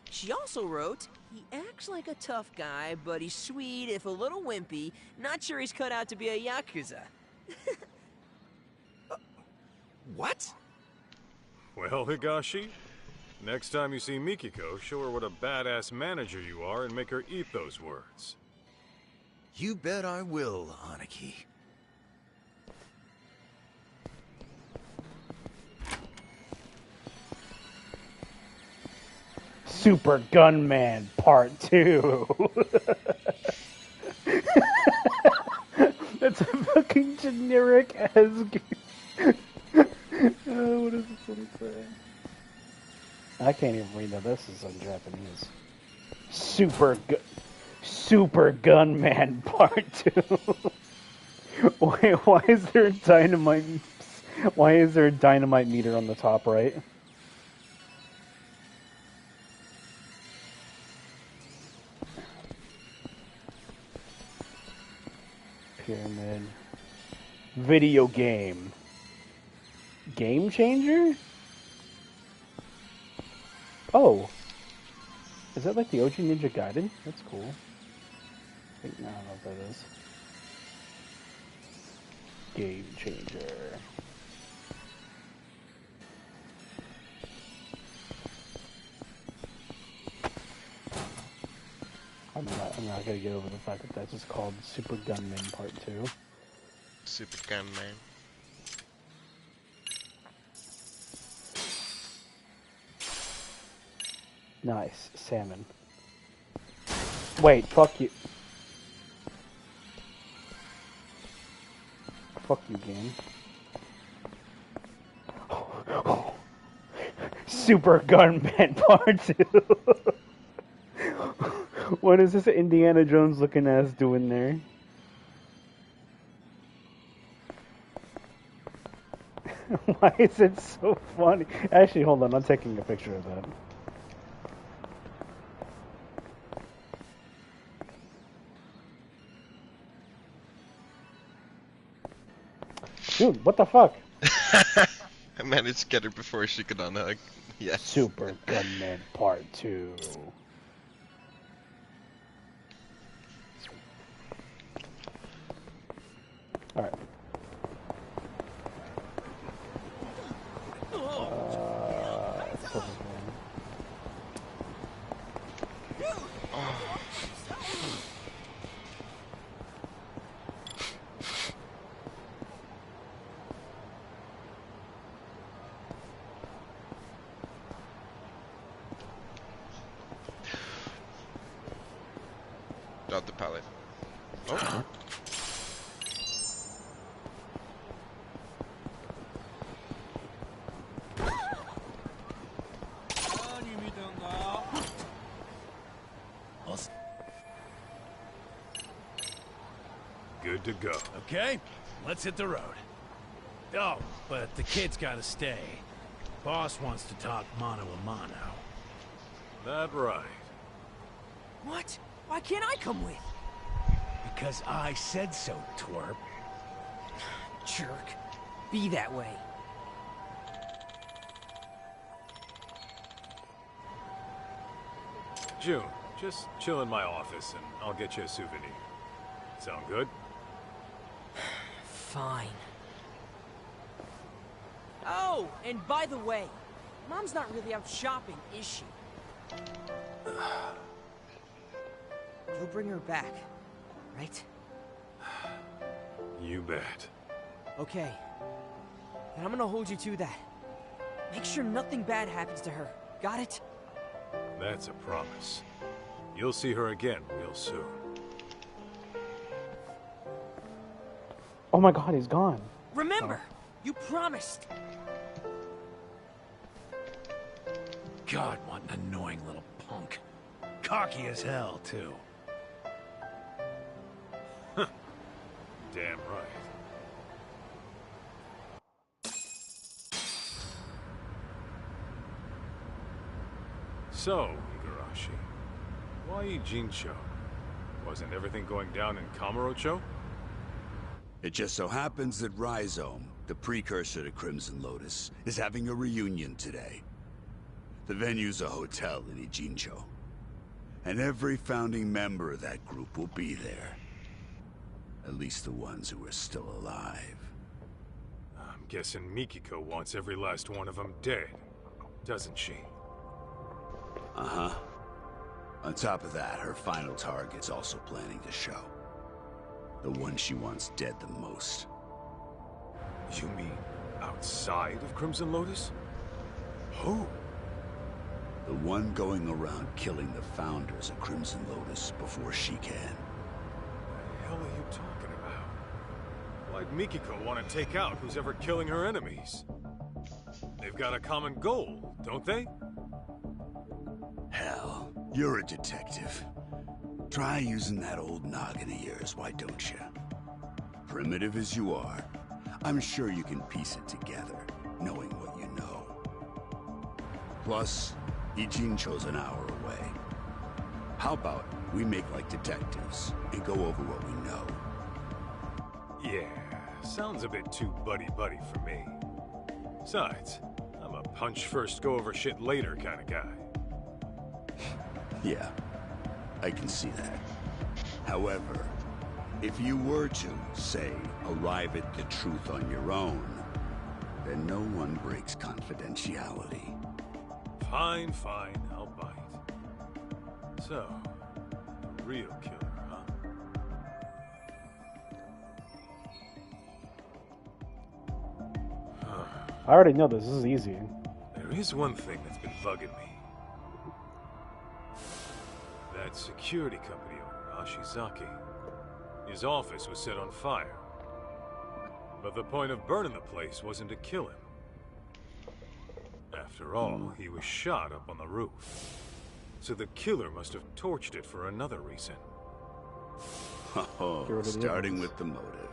She also wrote, he acts like a tough guy, but he's sweet if a little wimpy. Not sure he's cut out to be a Yakuza. What? Well, Higashi, next time you see Mikiko, show her what a badass manager you are and make her eat those words. You bet I will, Aniki. Super Gunman Part 2. That's a fucking generic as. What does this one say? I can't even read that. This is in Japanese. Super Gunman Part 2. Why is there dynamite Why is there a dynamite meter on the top right? Pyramid. Video game. Game changer? Oh. Is that like the OG Ninja Gaiden? That's cool. Wait, no, I don't know what that is. Game changer. I'm not gonna get over the fact that that's just called Super Gunman Part 2. Super Gunman. Nice. Salmon. Wait, fuck you. Fuck you, game. Super Gunman Part 2. What is this Indiana Jones looking ass doing there? Why is it so funny? Actually, hold on. I'm taking a picture of that. Dude, what the fuck? I managed to get her before she could unhug. Yes. Super Gunman Part 2. Alright. Got the pallet. Oh. Good to go. Okay, let's hit the road. Oh, but the kid's gotta stay. Boss wants to talk mano a mano. That right. What? Why can't I come with? Because I said so, twerp. Jerk. Be that way. June, just chill in my office and I'll get you a souvenir. Sound good? Fine. Oh, and by the way, Mom's not really out shopping, is she? You'll bring her back, right? You bet. Okay. And I'm gonna hold you to that. Make sure nothing bad happens to her. Got it? That's a promise. You'll see her again real soon. Oh my god, he's gone. Remember, you promised. God, what an annoying little punk. Cocky as hell, too. Damn right. So, Igarashi, why Jincho? Wasn't everything going down in Kamurocho? It just so happens that Rhizome, the precursor to Crimson Lotus, is having a reunion today. The venue's a hotel in Ijincho, and every founding member of that group will be there. At least the ones who are still alive. I'm guessing Mikiko wants every last one of them dead, doesn't she? Uh-huh. On top of that, her final target's also planning to show. The one she wants dead the most. You mean outside of Crimson Lotus? Who? The one going around killing the founders of Crimson Lotus before she can. What the hell are you talking about? Why'd Mikiko want to take out who's ever killing her enemies? They've got a common goal, don't they? Hell, you're a detective. Try using that old noggin of yours, why don't you? Primitive as you are, I'm sure you can piece it together, knowing what you know. Plus, Ijin chose an hour away. How about we make like detectives and go over what we know? Yeah, sounds a bit too buddy-buddy for me. Besides, I'm a punch first, go over shit later kind of guy. Yeah, I can see that. However, if you were to, say, arrive at the truth on your own, then no one breaks confidentiality. Fine, I'll bite. So, the real killer, huh? I already know this is easy. There is one thing that's been bugging me. That security company owner, Ashizaki. His office was set on fire. But the point of burning the place wasn't to kill him. After all, he was shot up on the roof. So the killer must have torched it for another reason. Oh, starting with the motive.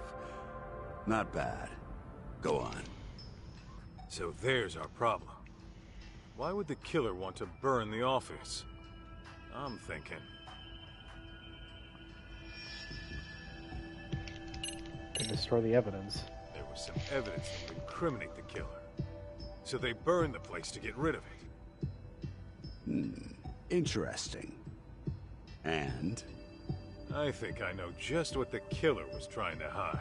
Not bad. Go on. So there's our problem. Why would the killer want to burn the office? I'm thinking. To destroy the evidence. There was some evidence that would incriminate the killer. So they burned the place to get rid of it. Interesting. And? I think I know just what the killer was trying to hide.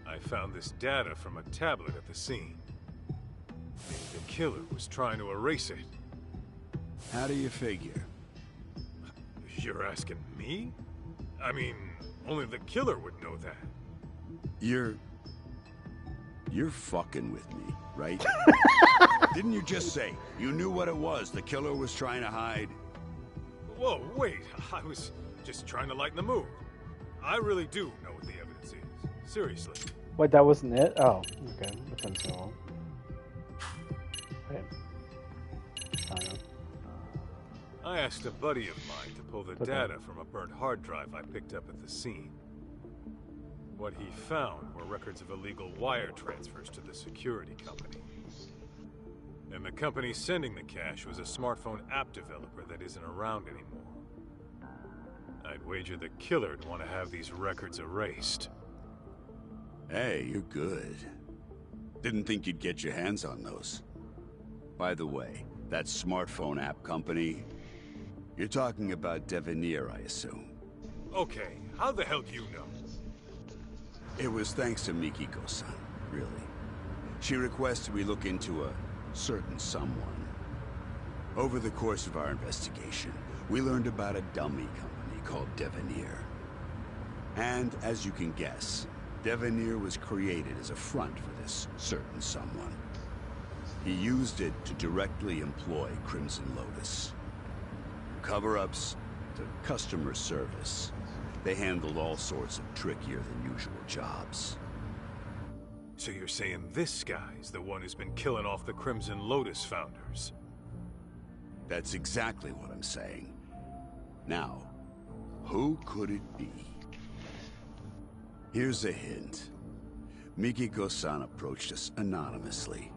I found this data from a tablet at the scene. Maybe the killer was trying to erase it. How do you figure? You're asking me? I mean, only the killer would know that. You're fucking with me, right? Didn't you just say you knew what it was the killer was trying to hide? Whoa, wait. I was just trying to lighten the mood. I really do know what the evidence is. Seriously. Wait, that wasn't it? Oh, okay. That sounds so long. Wait. I don't know. I asked a buddy of mine to pull the data from a burnt hard drive I picked up at the scene. What he found were records of illegal wire transfers to the security company. And the company sending the cash was a smartphone app developer that isn't around anymore. I'd wager the killer'd want to have these records erased. Hey, you're good. Didn't think you'd get your hands on those. By the way, that smartphone app company, you're talking about Devenir, I assume. Okay, how the hell do you know? It was thanks to Mikiko-san, really. She requested we look into a certain someone. Over the course of our investigation, we learned about a dummy company called Devenir. And as you can guess, Devenir was created as a front for this certain someone. He used it to directly employ Crimson Lotus. Cover-ups to customer service. They handled all sorts of trickier than usual jobs. So you're saying this guy's the one who's been killing off the Crimson Lotus founders? That's exactly what I'm saying. Now, who could it be? Here's a hint. Mikiko-san approached us anonymously.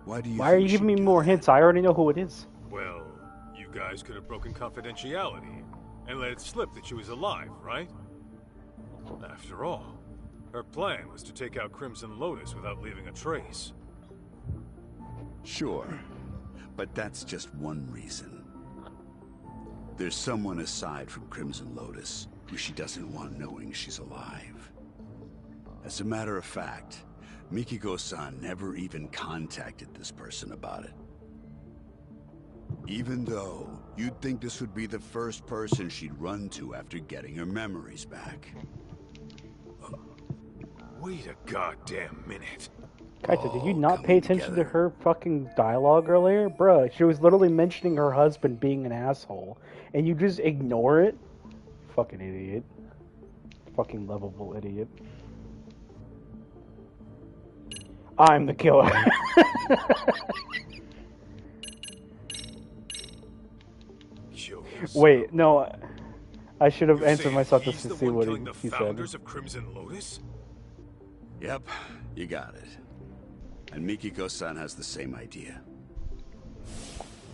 Why are you giving me more hints? I already know who it is. Well, you guys could have broken confidentiality and let it slip that she was alive, right? After all, her plan was to take out Crimson Lotus without leaving a trace. Sure, but that's just one reason. There's someone aside from Crimson Lotus who she doesn't want knowing she's alive. As a matter of fact, Mikiko-san never even contacted this person about it. Even though you'd think this would be the first person she'd run to after getting her memories back. Wait a goddamn minute. Kaito, did you not pay attention to her fucking dialogue earlier? Bruh, she was literally mentioning her husband being an asshole, and you just ignore it? Fucking idiot. Fucking lovable idiot. I'm the killer. Wait, no. I should have answered myself just to see what he said. Of Crimson Lotus? Yep, you got it. And Mikiko-san has the same idea.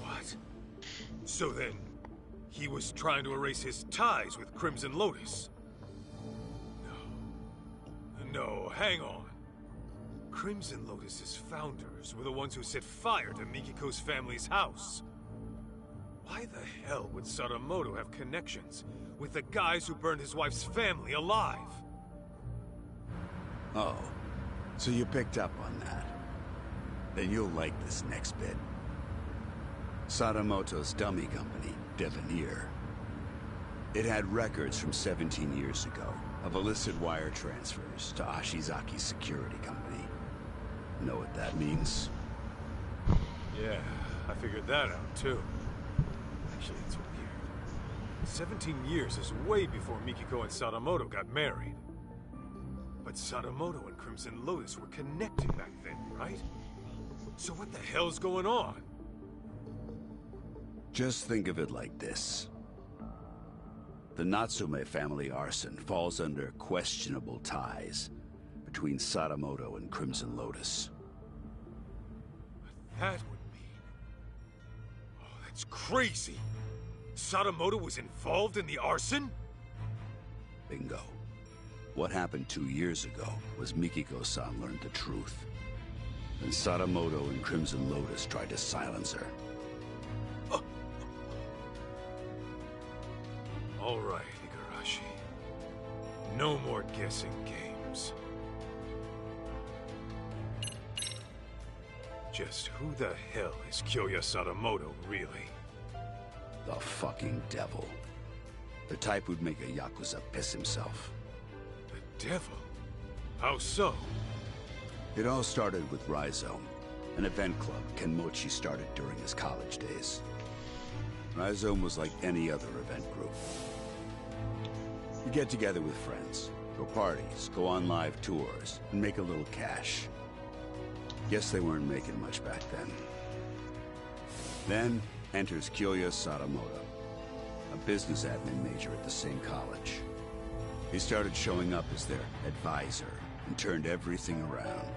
What? So then, he was trying to erase his ties with Crimson Lotus? No, hang on. Crimson Lotus's founders were the ones who set fire to Mikiko's family's house. Why the hell would Sadamoto have connections with the guys who burned his wife's family alive? Oh, so you picked up on that. Then you'll like this next bit. Sadamoto's dummy company, Devenir. It had records from 17 years ago of illicit wire transfers to Ashizaki's security company. Know what that means? Yeah, I figured that out too. Actually, it's weird. 17 years is way before Mikiko and Sadamoto got married. But Sadamoto and Crimson Lotus were connected back then, right? So what the hell's going on? Just think of it like this. The Natsume family arson falls under questionable ties between Sadamoto and Crimson Lotus. That would mean... Oh, that's crazy! Sadamoto was involved in the arson? Bingo. What happened 2 years ago was Mikiko-san learned the truth. Then Sadamoto and Crimson Lotus tried to silence her. All right, Igarashi. No more guessing games. Just who the hell is Kyoya Sadamoto, really? The fucking devil. The type who'd make a Yakuza piss himself. The devil? How so? It all started with Rhizome, an event club Kenmochi started during his college days. Rhizome was like any other event group. You get together with friends, throw parties, go on live tours, and make a little cash. Guess they weren't making much back then. Then enters Kyoya Sadamoto, a business admin major at the same college. He started showing up as their advisor and turned everything around.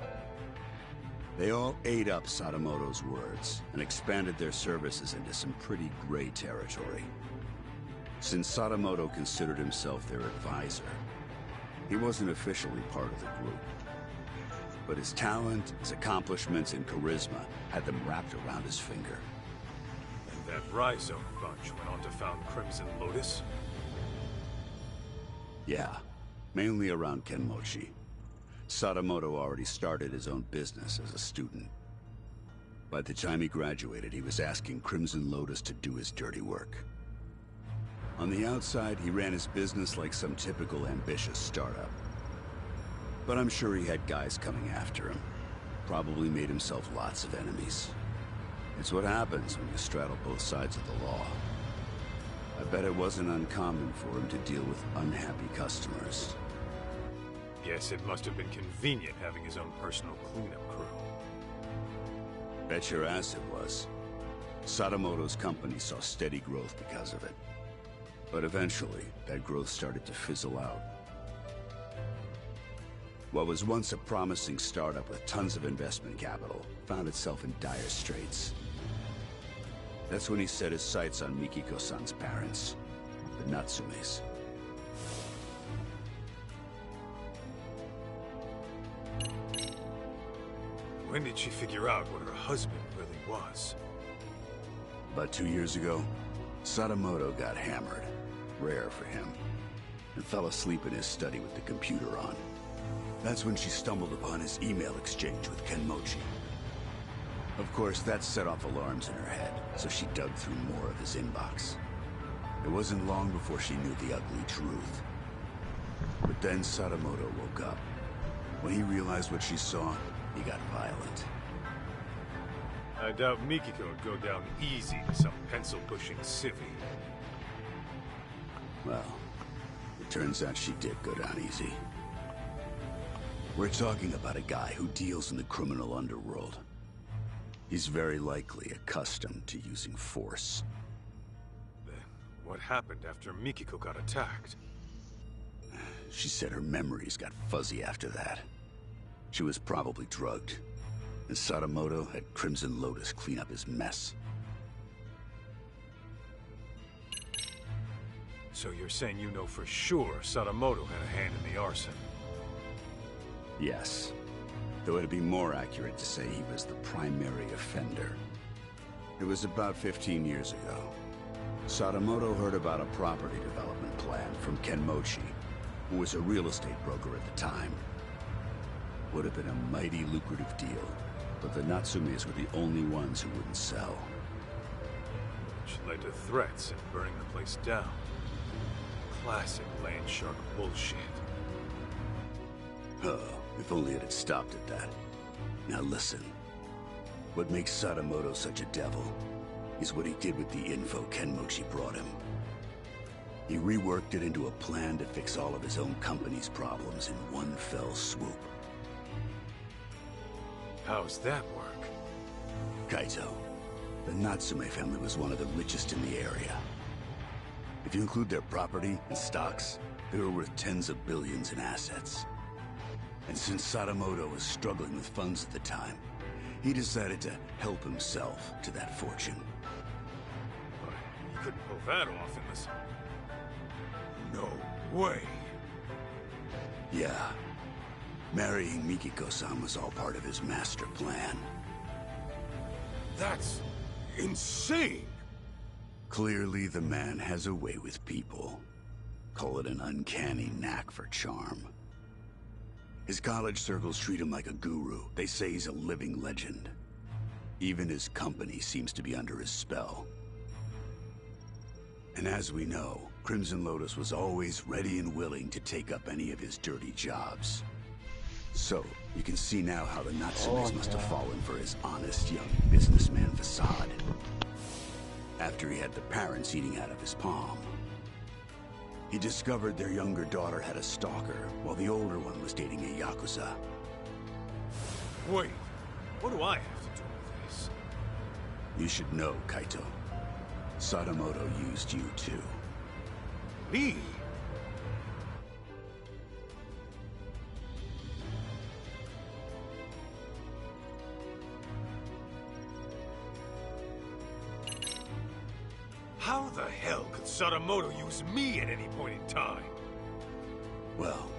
They all ate up Sadamoto's words and expanded their services into some pretty gray territory. Since Sadamoto considered himself their advisor, he wasn't officially part of the group. But his talent, his accomplishments, and charisma had them wrapped around his finger. And that Rhizome bunch went on to found Crimson Lotus? Yeah, mainly around Kenmochi. Sadamoto already started his own business as a student. By the time he graduated, he was asking Crimson Lotus to do his dirty work. On the outside, he ran his business like some typical ambitious startup. But I'm sure he had guys coming after him. Probably made himself lots of enemies. It's what happens when you straddle both sides of the law. I bet it wasn't uncommon for him to deal with unhappy customers. Guess it must have been convenient having his own personal cleanup crew. Bet your ass it was. Sadamoto's company saw steady growth because of it. But eventually, that growth started to fizzle out. What was once a promising startup with tons of investment capital found itself in dire straits. That's when he set his sights on Mikiko-san's parents, the Natsumes. When did she figure out what her husband really was? About 2 years ago, Sadamoto got hammered, rare for him, and fell asleep in his study with the computer on. That's when she stumbled upon his email exchange with Kenmochi. Of course, that set off alarms in her head, so she dug through more of his inbox. It wasn't long before she knew the ugly truth. But then Sadamoto woke up. When he realized what she saw, he got violent. I doubt Mikiko would go down easy to some pencil-pushing civvy. Well, it turns out she did go down easy. We're talking about a guy who deals in the criminal underworld. He's very likely accustomed to using force. Then what happened after Mikiko got attacked? She said her memories got fuzzy after that. She was probably drugged, and Sadamoto had Crimson Lotus clean up his mess. So you're saying you know for sure Sadamoto had a hand in the arson? Yes. Though it'd be more accurate to say he was the primary offender. It was about 15 years ago. Sadamoto heard about a property development plan from Kenmochi, who was a real estate broker at the time. Would have been a mighty lucrative deal, but the Natsumes were the only ones who wouldn't sell. Which led to threats and burning the place down. Classic land shark bullshit. If only it had stopped at that. Now listen. What makes Sadamoto such a devil is what he did with the info Kenmochi brought him. He reworked it into a plan to fix all of his own company's problems in one fell swoop. How's that work? Kaito, the Natsume family was one of the richest in the area. If you include their property and stocks, they were worth tens of billions in assets. And since Sadamoto was struggling with funds at the time, he decided to help himself to that fortune. But he couldn't pull that off in this... No way! Yeah. Marrying Mikiko-san was all part of his master plan. That's... insane! Clearly, the man has a way with people. Call it an uncanny knack for charm. His college circles treat him like a guru. They say he's a living legend. Even his company seems to be under his spell. And as we know, Crimson Lotus was always ready and willing to take up any of his dirty jobs. So, you can see now how the Natsumes must have fallen for his honest young businessman facade. After he had the parents eating out of his palm. He discovered their younger daughter had a stalker, while the older one was dating a Yakuza. Wait, what do I have to do with this? You should know, Kaito. Sadamoto used you too. Me? How the hell could Sadamoto use me at any point in time? Well,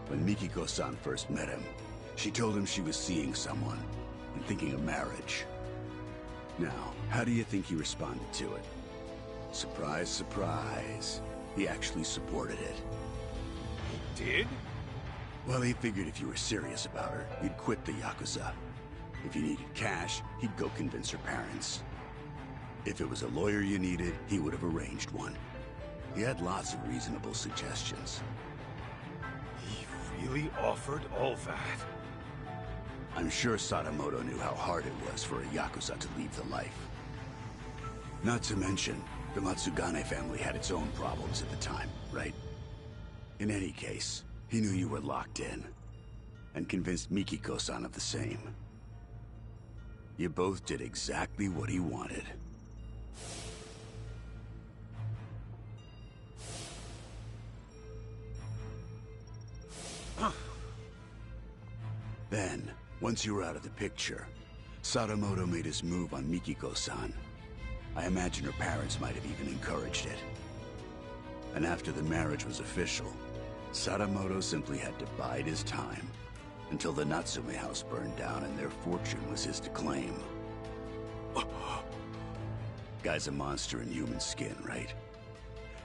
when Mikiko-san first met him, she told him she was seeing someone and thinking of marriage. Now, how do you think he responded to it? Surprise, surprise. He actually supported it. He did? Well, he figured if you were serious about her, you'd quit the Yakuza. If you needed cash, he'd go convince her parents. If it was a lawyer you needed, he would have arranged one. He had lots of reasonable suggestions. He really offered all that? I'm sure Sadamoto knew how hard it was for a Yakuza to leave the life. Not to mention, the Matsugane family had its own problems at the time, right? In any case, he knew you were locked in, and convinced Mikiko-san of the same. You both did exactly what he wanted. Then, once you were out of the picture, Sadamoto made his move on Mikiko-san. I imagine her parents might have even encouraged it. And after the marriage was official, Sadamoto simply had to bide his time until the Natsume house burned down and their fortune was his to claim. Guy's a monster in human skin, right?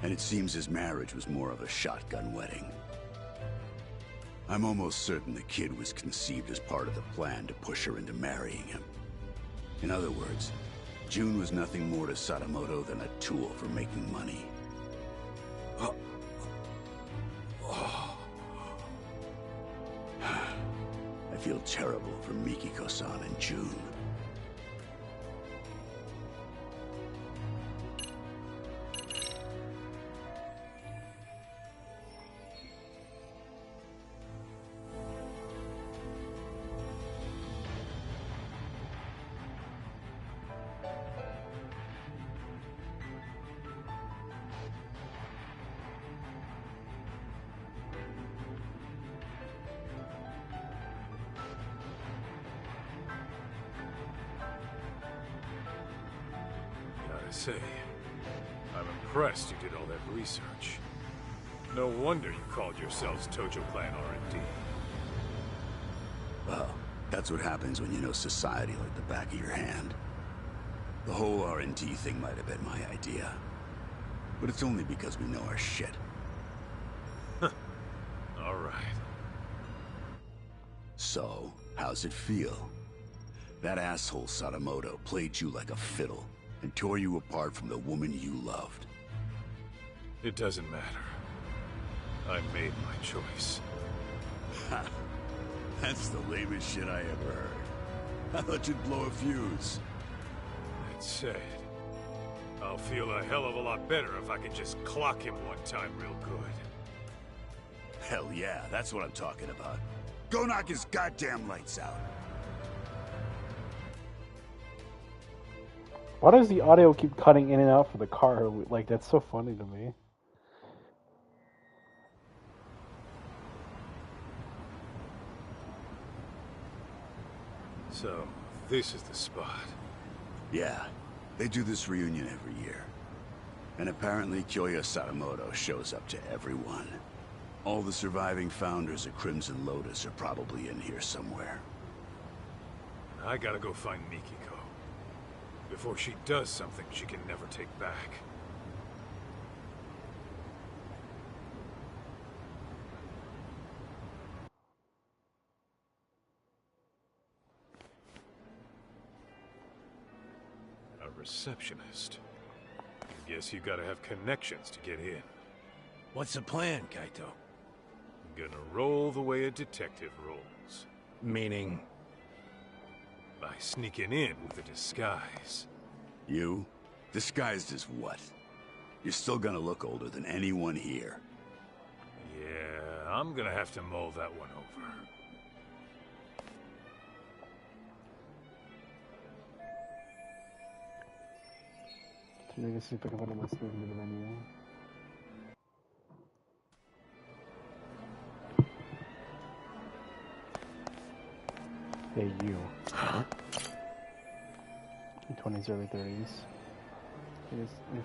And it seems his marriage was more of a shotgun wedding. I'm almost certain the kid was conceived as part of the plan to push her into marrying him. In other words, June was nothing more to Sadamoto than a tool for making money. I feel terrible for Mikiko-san and June. gotta say, I'm impressed you did all that research. No wonder you called yourselves Tojo Clan R&D. Well, that's what happens when you know society like the back of your hand. The whole R&D thing might have been my idea. But it's only because we know our shit. All right. So, how's it feel? That asshole Sadamoto played you like a fiddle and tore you apart from the woman you loved. It doesn't matter. I made my choice. Ha! That's the lamest shit I ever heard. I thought you'd blow a fuse. That said, I'll feel a hell of a lot better if I can just clock him one time real good. Hell yeah, that's what I'm talking about. Go knock his goddamn lights out. Why does the audio keep cutting in and out for the car? Like, that's so funny to me. So, this is the spot. Yeah, they do this reunion every year. And apparently Kyoya Sadamoto shows up to everyone. All the surviving founders of Crimson Lotus are probably in here somewhere. I gotta go find Mikiko. Before she does something she can never take back. A receptionist. I guess you gotta have connections to get in. What's the plan, Kaito? Gonna roll the way a detective rolls. Meaning? By sneaking in with a disguise. You? Disguised as what? You're still gonna look older than anyone here. Yeah, I'm gonna have to mull that one over. Let me see if I can find my sleeve in the menu. Hey, you. Huh? 20s, early 30s.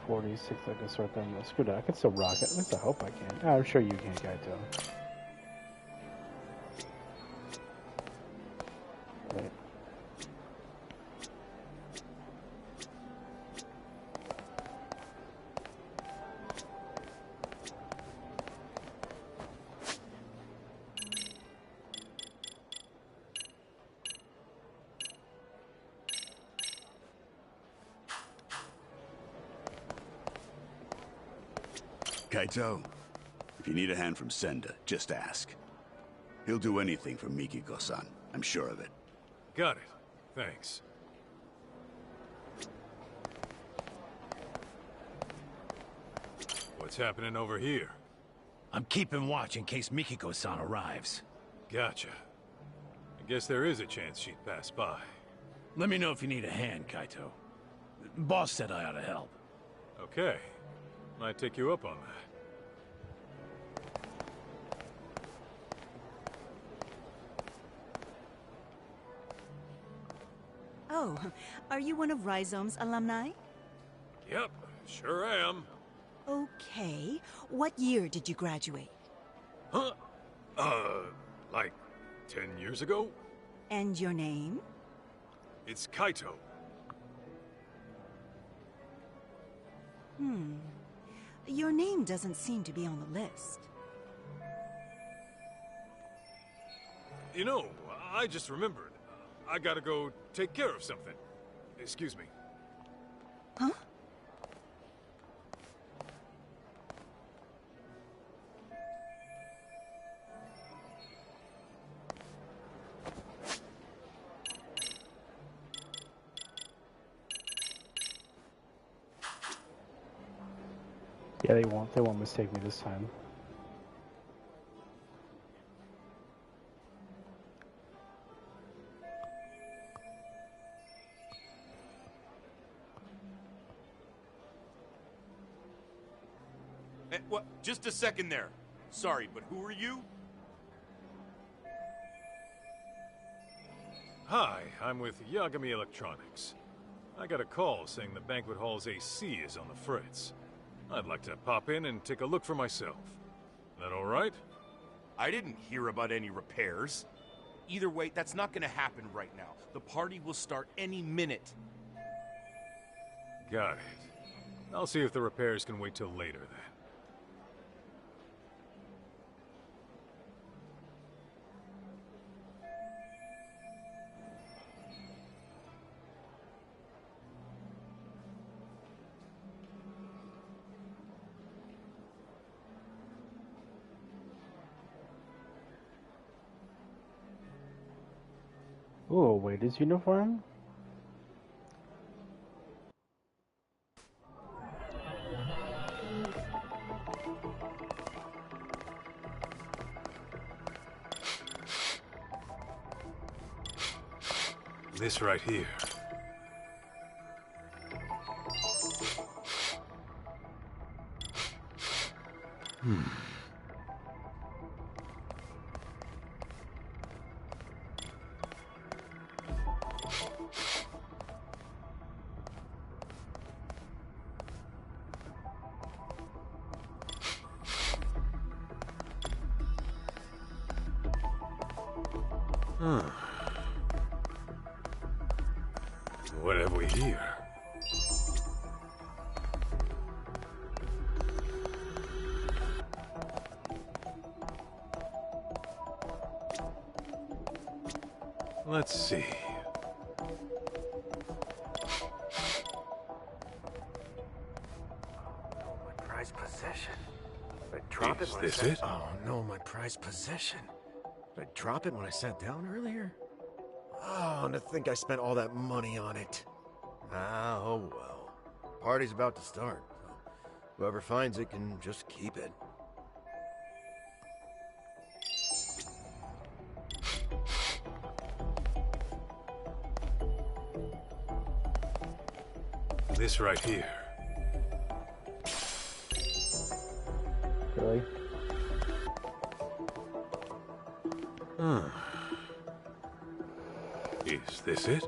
40s, 6, I can sort them. Screw that. I can still rock it. At least I hope I can. I'm sure you can, Kaito. Right. Kaito, if you need a hand from Senda, just ask. He'll do anything for Mikiko-san, I'm sure of it. Got it. Thanks. What's happening over here? I'm keeping watch in case Mikiko-san arrives. Gotcha. I guess there is a chance she'd pass by. Let me know if you need a hand, Kaito. Boss said I ought to help. Okay. Might take you up on that. Oh, are you one of Rhizome's alumni? Yep, sure am. Okay. What year did you graduate? Huh? Like 10 years ago? And your name? It's Kaito. Your name doesn't seem to be on the list. You know, I just remembered. I gotta go take care of something. Excuse me. Huh? Yeah, they won't mistake me this time. What? Just a second there. Sorry, but who are you? Hi, I'm with Yagami Electronics. I got a call saying the banquet hall's AC is on the fritz. I'd like to pop in and take a look for myself. That all right? I didn't hear about any repairs. Either way, that's not gonna happen right now. The party will start any minute. Got it. I'll see if the repairs can wait till later then. Ooh, a waiter's uniform? This right here. What have we here? Let's see. My prized possession. Did I drop it Is when I this sat... it? Oh no, my prized possession. Did I drop it when I sat down earlier? Oh, and to think I spent all that money on it. Ah, oh well. Party's about to start, so whoever finds it can just keep it. This right here. Really? Is this it?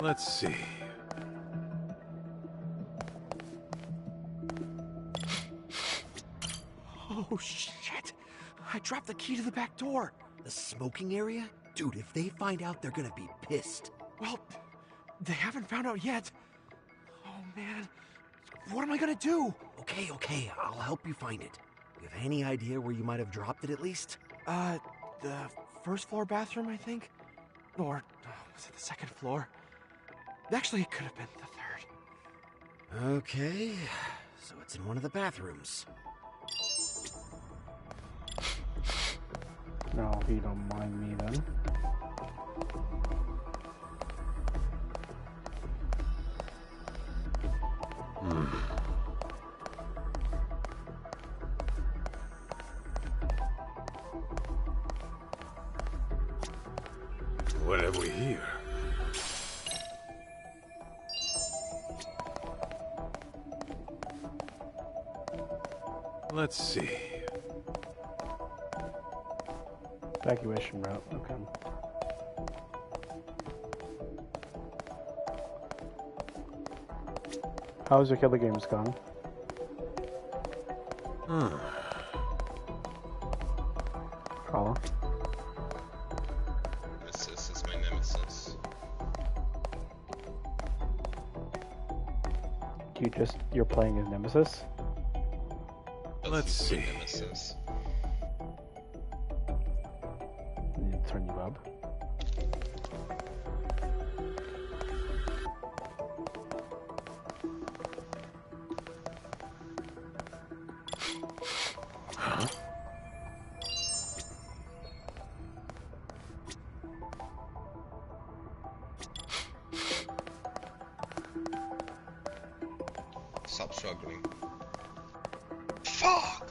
Let's see. Oh, shit! I dropped the key to the back door. The smoking area? Dude, if they find out, they're gonna be pissed. Well, they haven't found out yet. Oh, man. What am I gonna do? Okay, I'll help you find it. You have any idea where you might have dropped it at least? The first floor bathroom, I think? Or was it the second floor? Actually, it could have been the third. Okay, so it's in one of the bathrooms. No, if you don't mind me then. What have we here? Let's see. Evacuation route, okay. How's your killer games gone? Carla? Nemesis is my nemesis. You're playing as Nemesis? Let's see. Nemesis. I need to turn you up. Stop struggling. Fuck!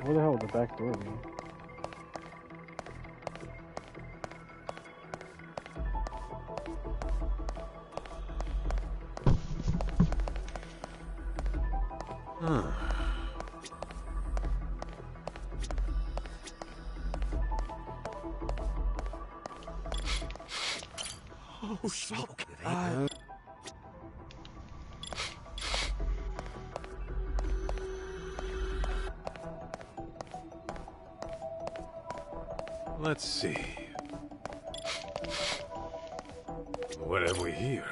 Where the hell would the back door be? Oh, smoke. Let's see. What have we here?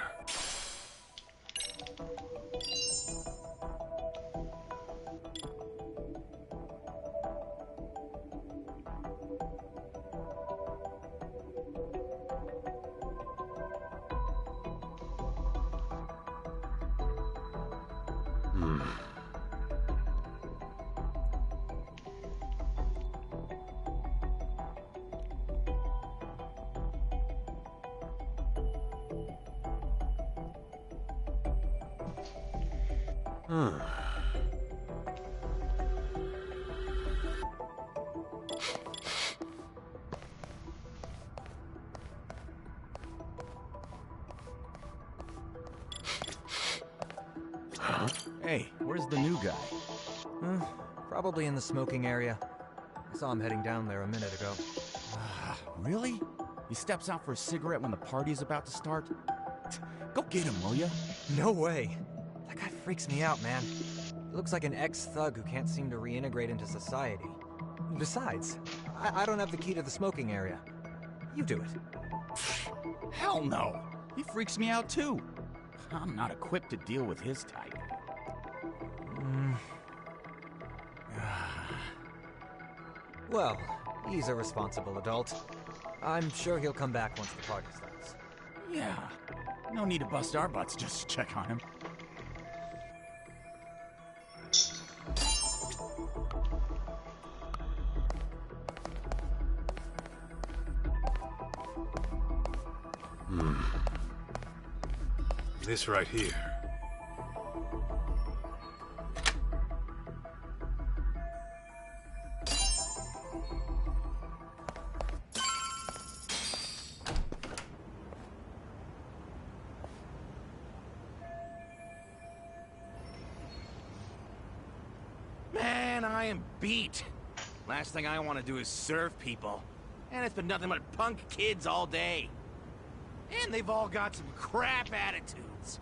Hey, where's the new guy? Probably in the smoking area. I saw him heading down there a minute ago. Really? He steps out for a cigarette when the party's about to start? Go get him, will ya? No way. That guy freaks me out, man. He looks like an ex-thug who can't seem to reintegrate into society. Besides, I don't have the key to the smoking area. You do it. Hell no! He freaks me out too. I'm not equipped to deal with his type. Well, he's a responsible adult. I'm sure he'll come back once the party starts. Yeah. No need to bust our butts just to check on him. This right here. Man, I am beat. Last thing I want to do is serve people. And it's been nothing but punk kids all day. And they've all got some crap attitudes.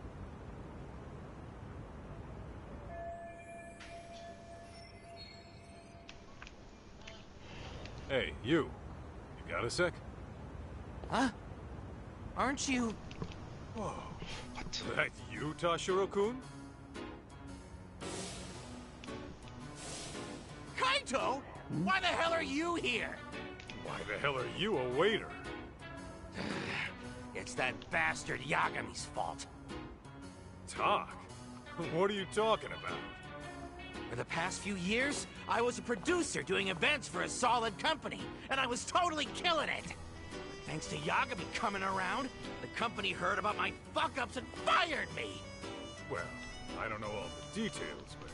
Hey, you. You got a sec? Huh? Aren't you... Whoa. What? That you, Tashiro-kun? Kaito? Why the hell are you here? Why the hell are you a waiter? It's that bastard Yagami's fault. Talk? What are you talking about? For the past few years, I was a producer doing events for a solid company, and I was totally killing it. But thanks to Yagami coming around, the company heard about my fuck-ups and fired me. Well, I don't know all the details, but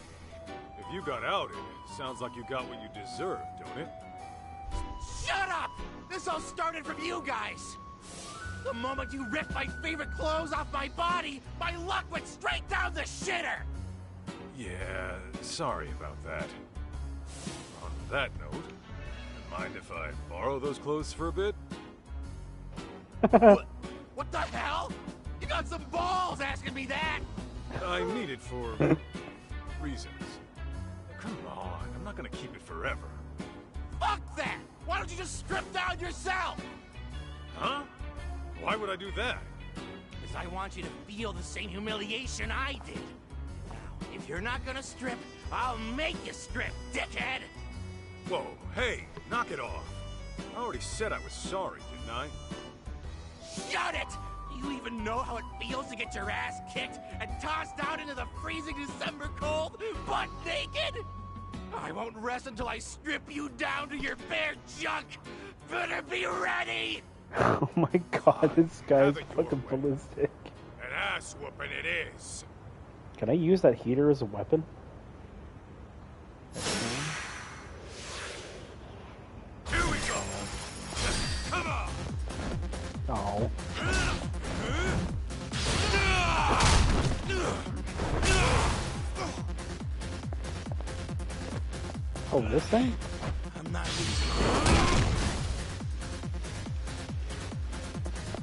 if you got outed, it sounds like you got what you deserved, don't it? Shut up! This all started from you guys! The moment you ripped my favorite clothes off my body, my luck went straight down the shitter! Yeah, sorry about that. On that note, mind if I borrow those clothes for a bit? What the hell? You got some balls asking me that! I need it for reasons. Come on, I'm not gonna keep it forever. Fuck that! Why don't you just strip down yourself? Huh? Why would I do that? Because I want you to feel the same humiliation I did. Now, if you're not gonna strip, I'll make you strip, dickhead! Whoa, hey, knock it off. I already said I was sorry, didn't I? Shut it! Do you even know how it feels to get your ass kicked and tossed out into the freezing December cold, butt naked? I won't rest until I strip you down to your bare junk! Better be ready! Oh my god, this guy is fucking ballistic. An ass whooping it is. Can I use that heater as a weapon? Oh, this thing?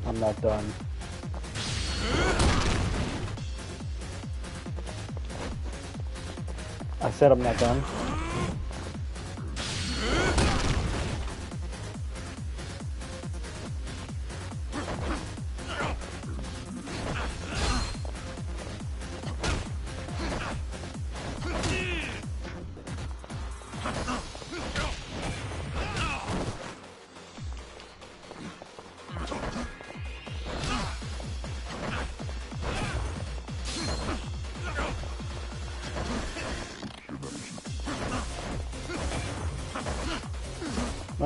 I'm not done. I said I'm not done.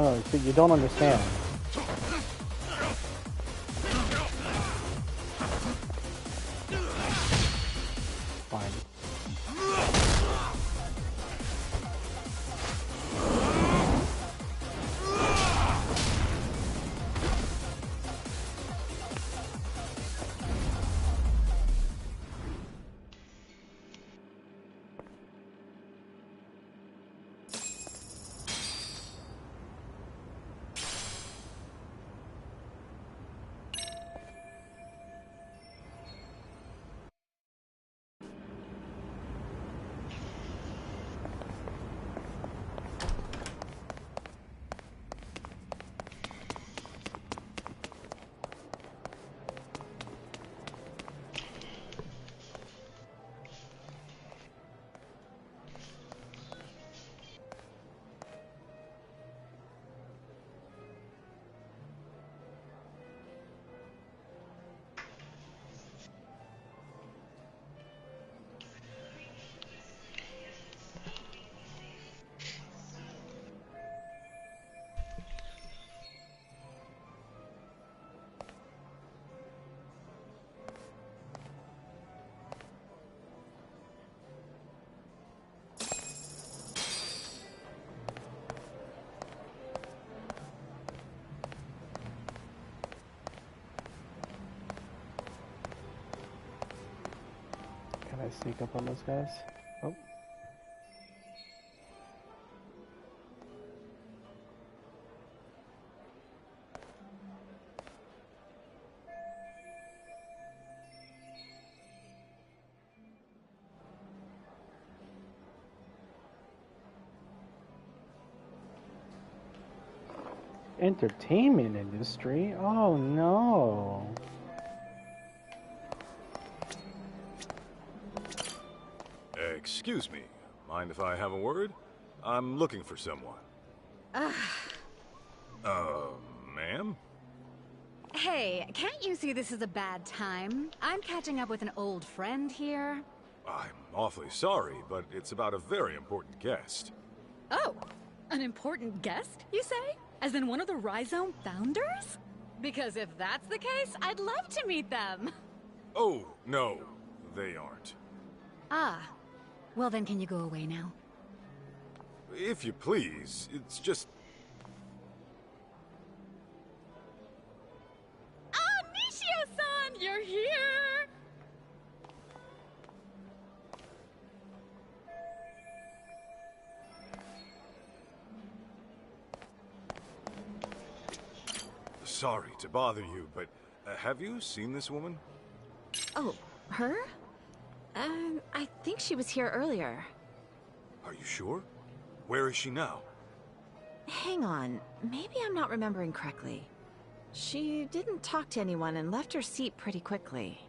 Oh, see, you don't understand. Fine. Can I sneak up on those guys? Oh. Entertainment industry? Oh no. Excuse me. Mind if I have a word? I'm looking for someone. Ma'am? Hey, can't you see this is a bad time? I'm catching up with an old friend here. I'm awfully sorry, but it's about a very important guest. Oh, an important guest, you say? As in one of the Rhizome founders? Because if that's the case, I'd love to meet them. Oh, no, they aren't. Ah, well then can you go away now? If you please, it's just... Ah, Nishio-san, you're here! Sorry to bother you, but have you seen this woman? Oh, her? I think she was here earlier. Are you sure? Where is she now? Hang on, maybe I'm not remembering correctly. She didn't talk to anyone and left her seat pretty quickly.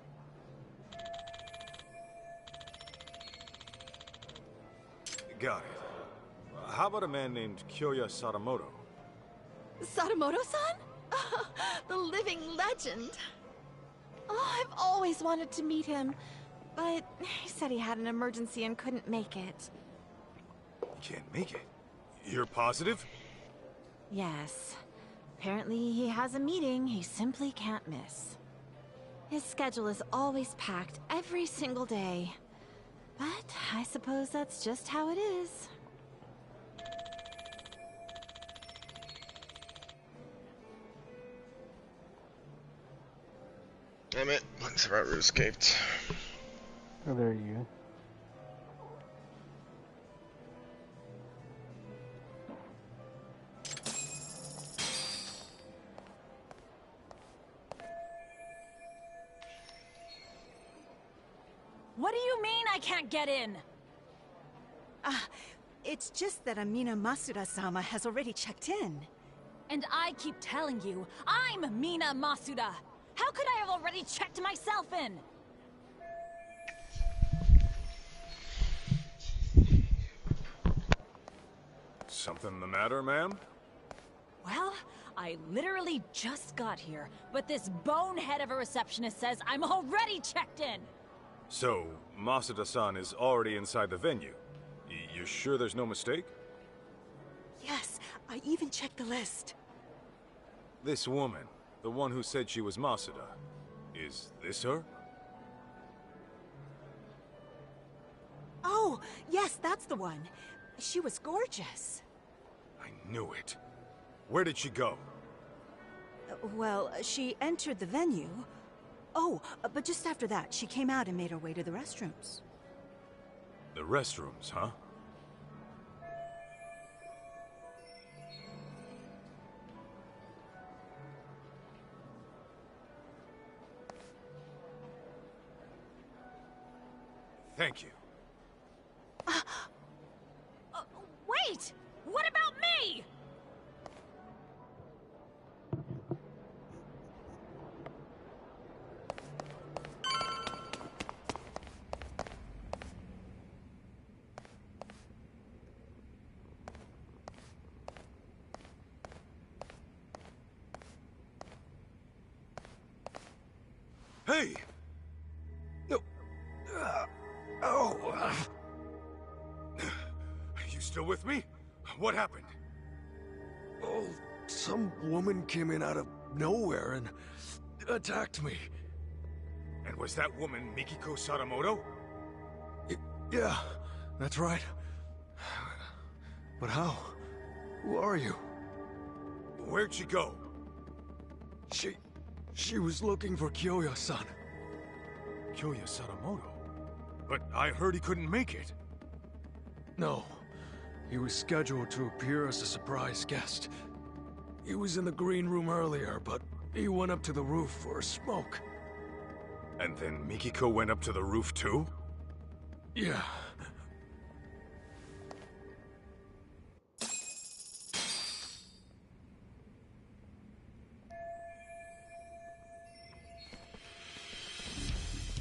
Got it. How about a man named Kyoya Sadamoto? Sadamoto-san? The living legend. Oh, I've always wanted to meet him, but he said he had an emergency and couldn't make it. Can't make it. You're positive? Yes. Apparently he has a meeting he simply can't miss. His schedule is always packed every single day. But I suppose that's just how it is. Damn it, the survivor escaped. Oh, there you go. What do you mean I can't get in? It's just that Amina Masuda-sama has already checked in. And I keep telling you, I'm Mina Masuda. How could I have already checked myself in? Something the matter, ma'am? Well, I literally just got here, but this bonehead of a receptionist says I'm already checked in. So, Masuda-san is already inside the venue. You sure there's no mistake? Yes, I even checked the list. This woman, the one who said she was Masuda, is this her? Oh, yes, that's the one. She was gorgeous. I knew it. Where did she go? Well, she entered the venue. Oh, but just after that, she came out and made her way to the restrooms. The restrooms, huh? Thank you. Wait! What about me? Hey! No. You still with me? What happened? Oh, some woman came in out of nowhere and attacked me. And was that woman Mikiko Sadamoto? Yeah, that's right. But how? Who are you? Where'd she go? She was looking for Kyoya-san. Kyoya Sadamoto? But I heard he couldn't make it. No. He was scheduled to appear as a surprise guest. He was in the green room earlier, but he went up to the roof for a smoke. And then Mikiko went up to the roof too? Yeah.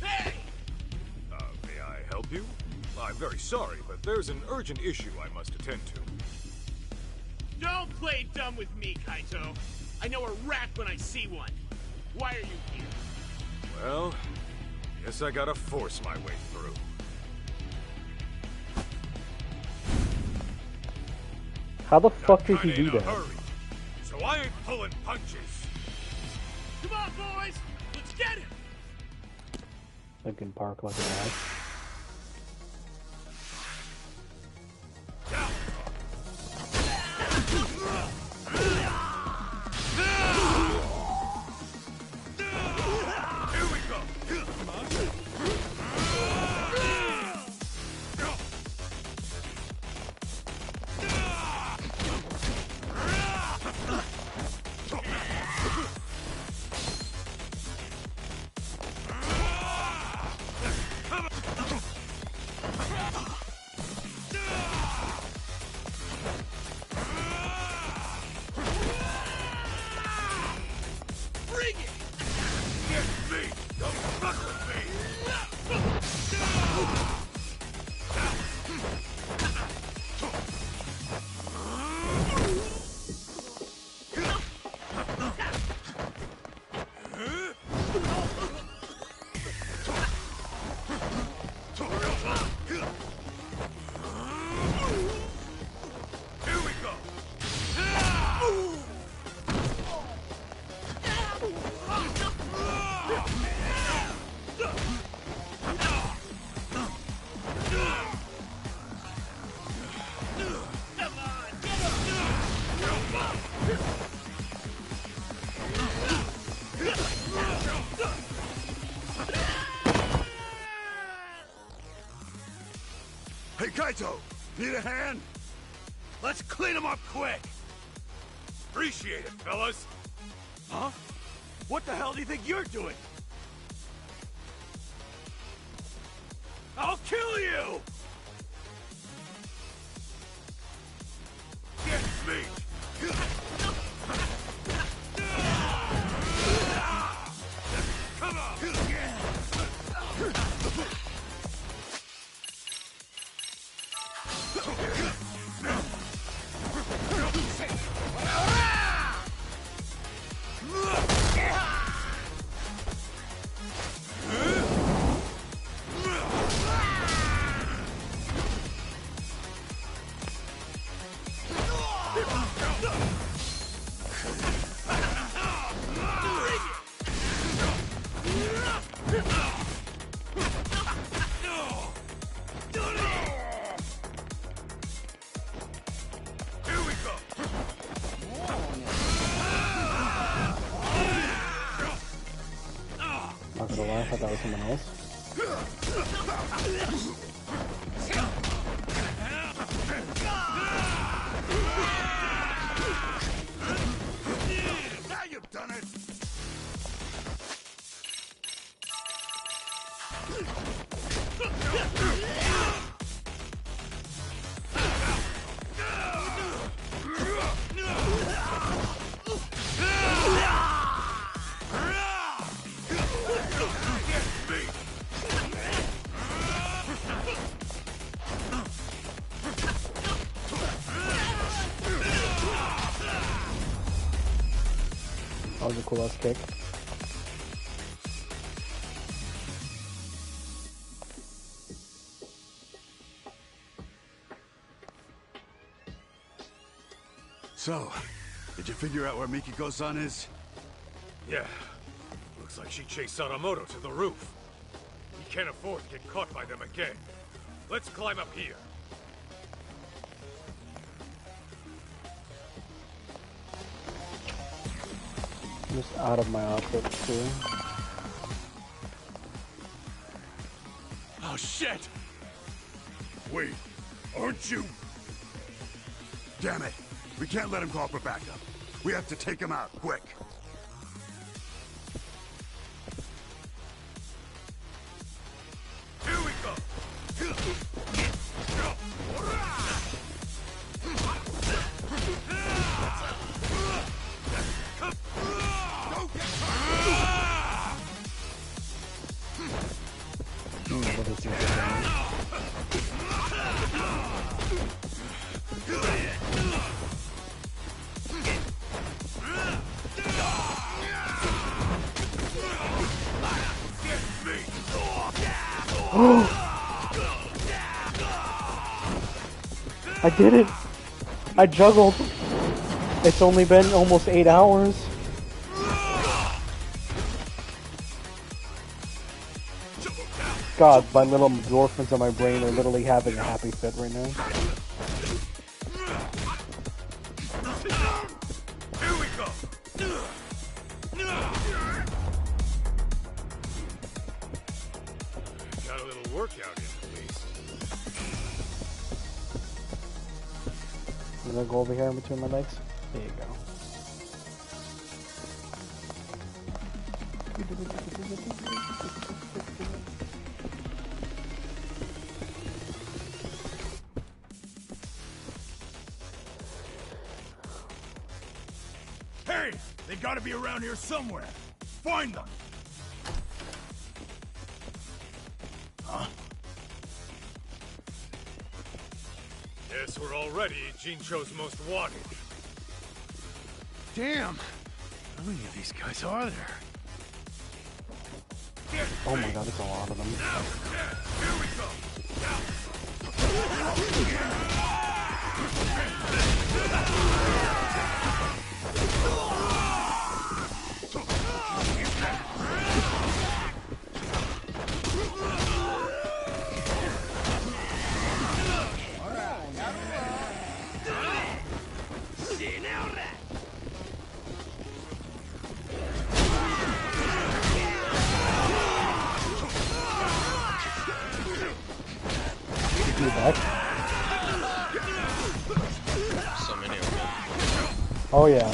May I help you? I'm very sorry, but there's an urgent issue I must attend to. Don't play dumb with me, Kaito. I know a rat when I see one. Why are you here? Well, guess I gotta force my way through. How the fuck did he do Kinda in a that? hurry, so I ain't pulling punches. Come on, boys! Let's get him! Linkin Park like an ass. Hey, Kaito! Need a hand? Let's clean him up quick! Appreciate it, fellas! Huh? What the hell do you think you're doing? kill! Get me! Come on! Not gonna lie, I thought that was someone else. Now you've done it! That was a cool ass kick. So, did you figure out where Mikiko-san is? Yeah. Looks like she chased Sadamoto to the roof. We can't afford to get caught by them again. Let's climb up here. Just out of my outfit too. Oh shit! Wait, aren't you? Damn it! We can't let him call for backup. We have to take him out, quick. Here we go! What is this? I did it! I juggled! It's only been almost 8 hours. God, my little endorphins on my brain are literally having a happy fit right now. Here we go! Got a little workout in at least. I'm gonna go over here in between my legs. There you go. Hey! They gotta be around here somewhere! Find them! Huh? Guess we're already Jincho's most wanted. Damn! How many of these guys are there? Oh my god, it's a lot of them. Here we go! You back? So many of them. Oh yeah.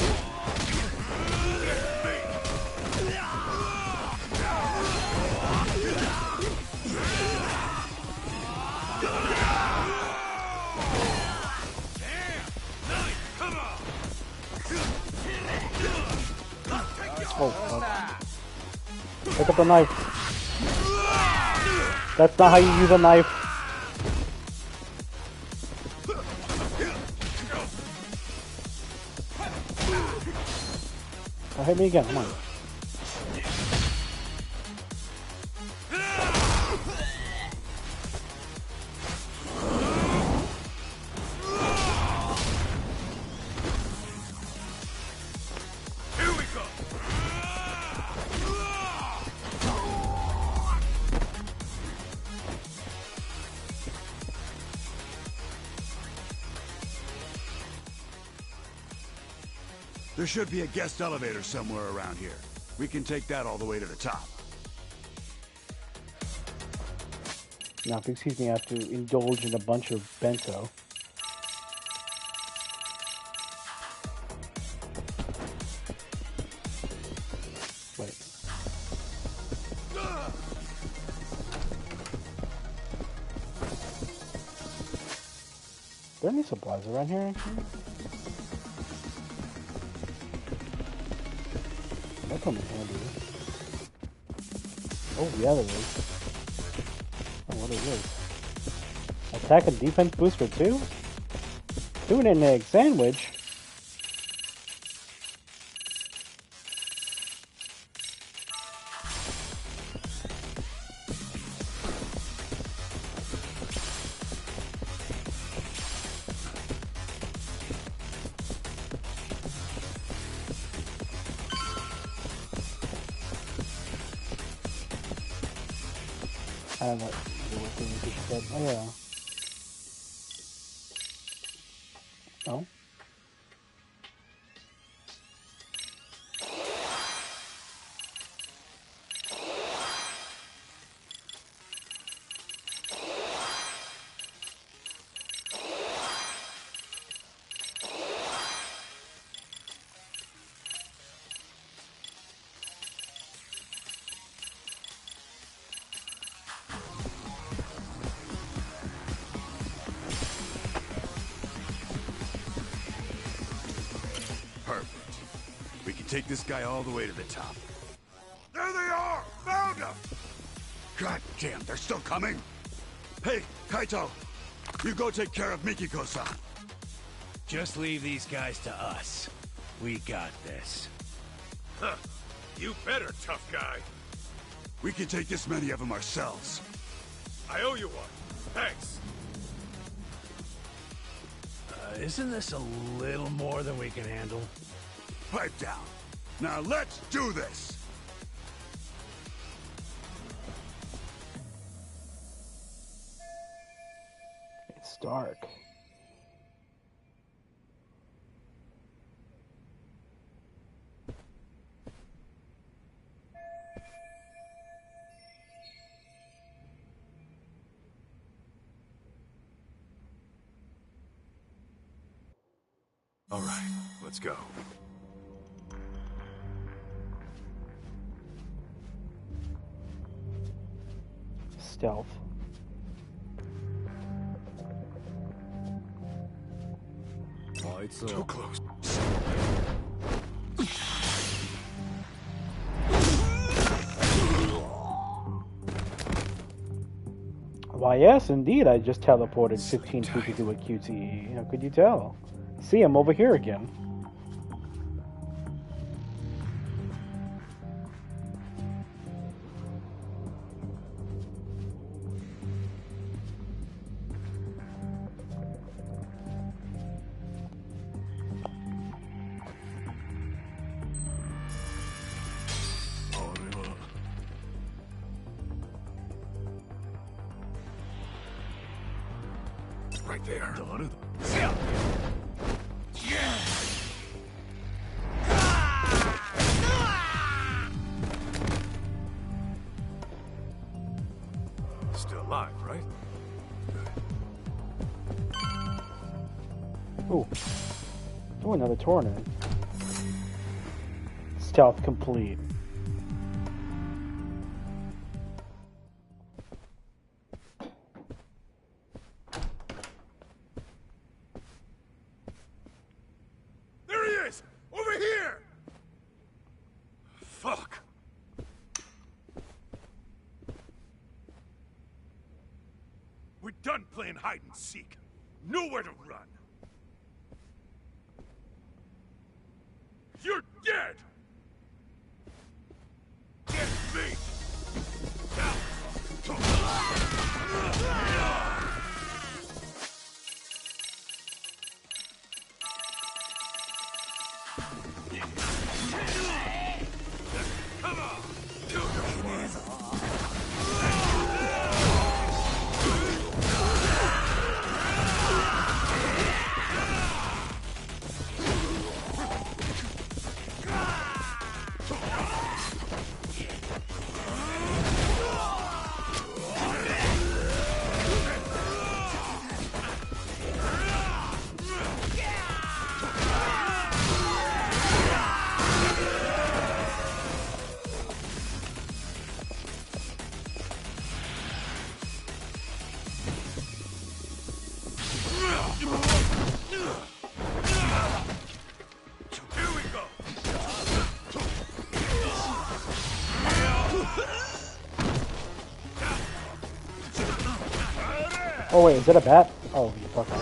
Pick up the knife. That's not how you use a knife. Oh, hit me again, come on. There should be a guest elevator somewhere around here. We can take that all the way to the top. Now, if you excuse me, I have to indulge in a bunch of bento. Wait. Are there any supplies around here, actually? That come in handy. Oh, yeah, there is. Oh, what is this? Attack and defense booster 2? Tuna and egg sandwich? I don't know what thing she said. Oh, yeah. Oh? Take this guy all the way to the top. There they are! Found them! God damn, they're still coming? Hey, Kaito! You go take care of Mikiko-san. Just leave these guys to us. We got this. Huh. You better, tough guy. We can take this many of them ourselves. I owe you one. Thanks. Isn't this a little more than we can handle? Pipe down. Now let's do this! It's dark. All right, let's go. Stealth. Too close. Why, yes, indeed, I just teleported 15 feet into a QTE. How could you tell? See, I'm over here again. Right there. Still alive, right? Ooh. Ooh, another tournament. Stealth complete. There he is! Over here! Fuck. done playing hide and seek. Nowhere to run. You're dead! Get me! Come on! Oh wait, is that a bat? Oh, you fucker.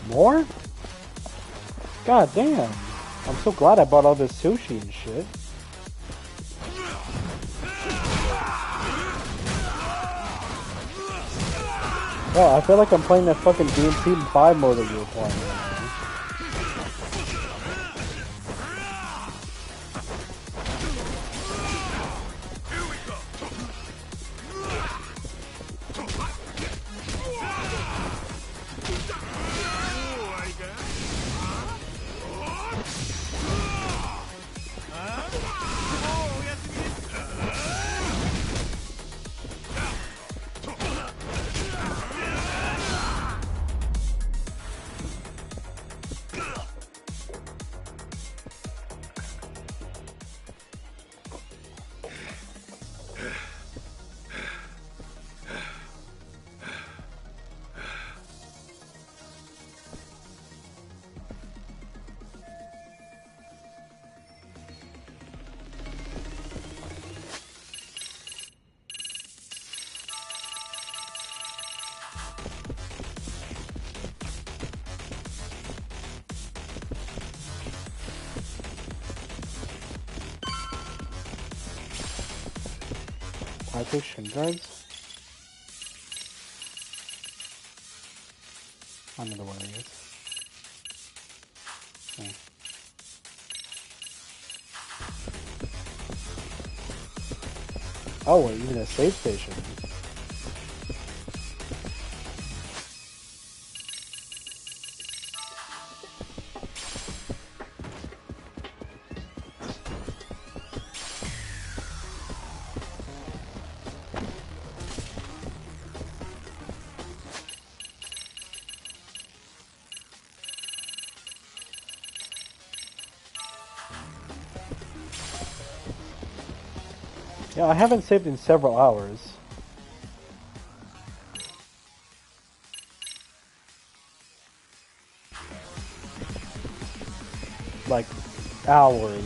More? God damn. I'm so glad I bought all this sushi and shit. Well, I feel like I'm playing that fucking DMC 5 mode that you were playing. Kaito shin guards? Another one of these. Okay. Oh, even a save station. Yeah, I haven't saved in several hours. Like, hours.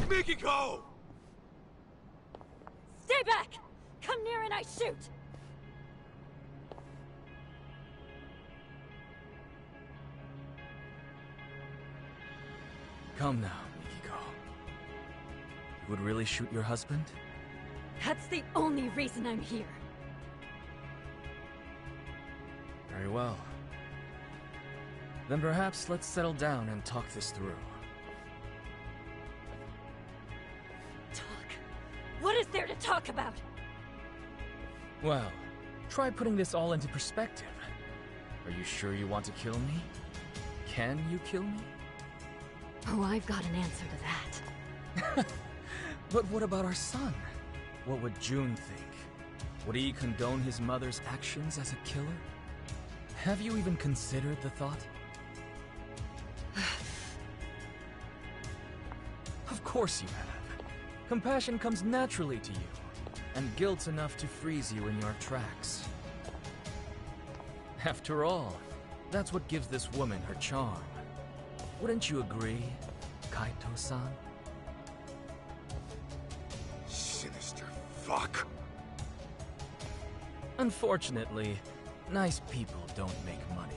Mikiko! Stay back! Come near and I shoot! Come now, Mikiko. You would really shoot your husband? That's the only reason I'm here. Very well. Then perhaps let's settle down and talk this through. Talk? What is there to talk about? Well, try putting this all into perspective. Are you sure you want to kill me? Can you kill me? Oh, I've got an answer to that. But what about our son? What would June think? Would he condone his mother's actions as a killer? Have you even considered the thought? Of course you have. Compassion comes naturally to you, and guilt's enough to freeze you in your tracks. After all, that's what gives this woman her charm. Wouldn't you agree, Kaito-san? Sinister fuck. Unfortunately, nice people don't make money.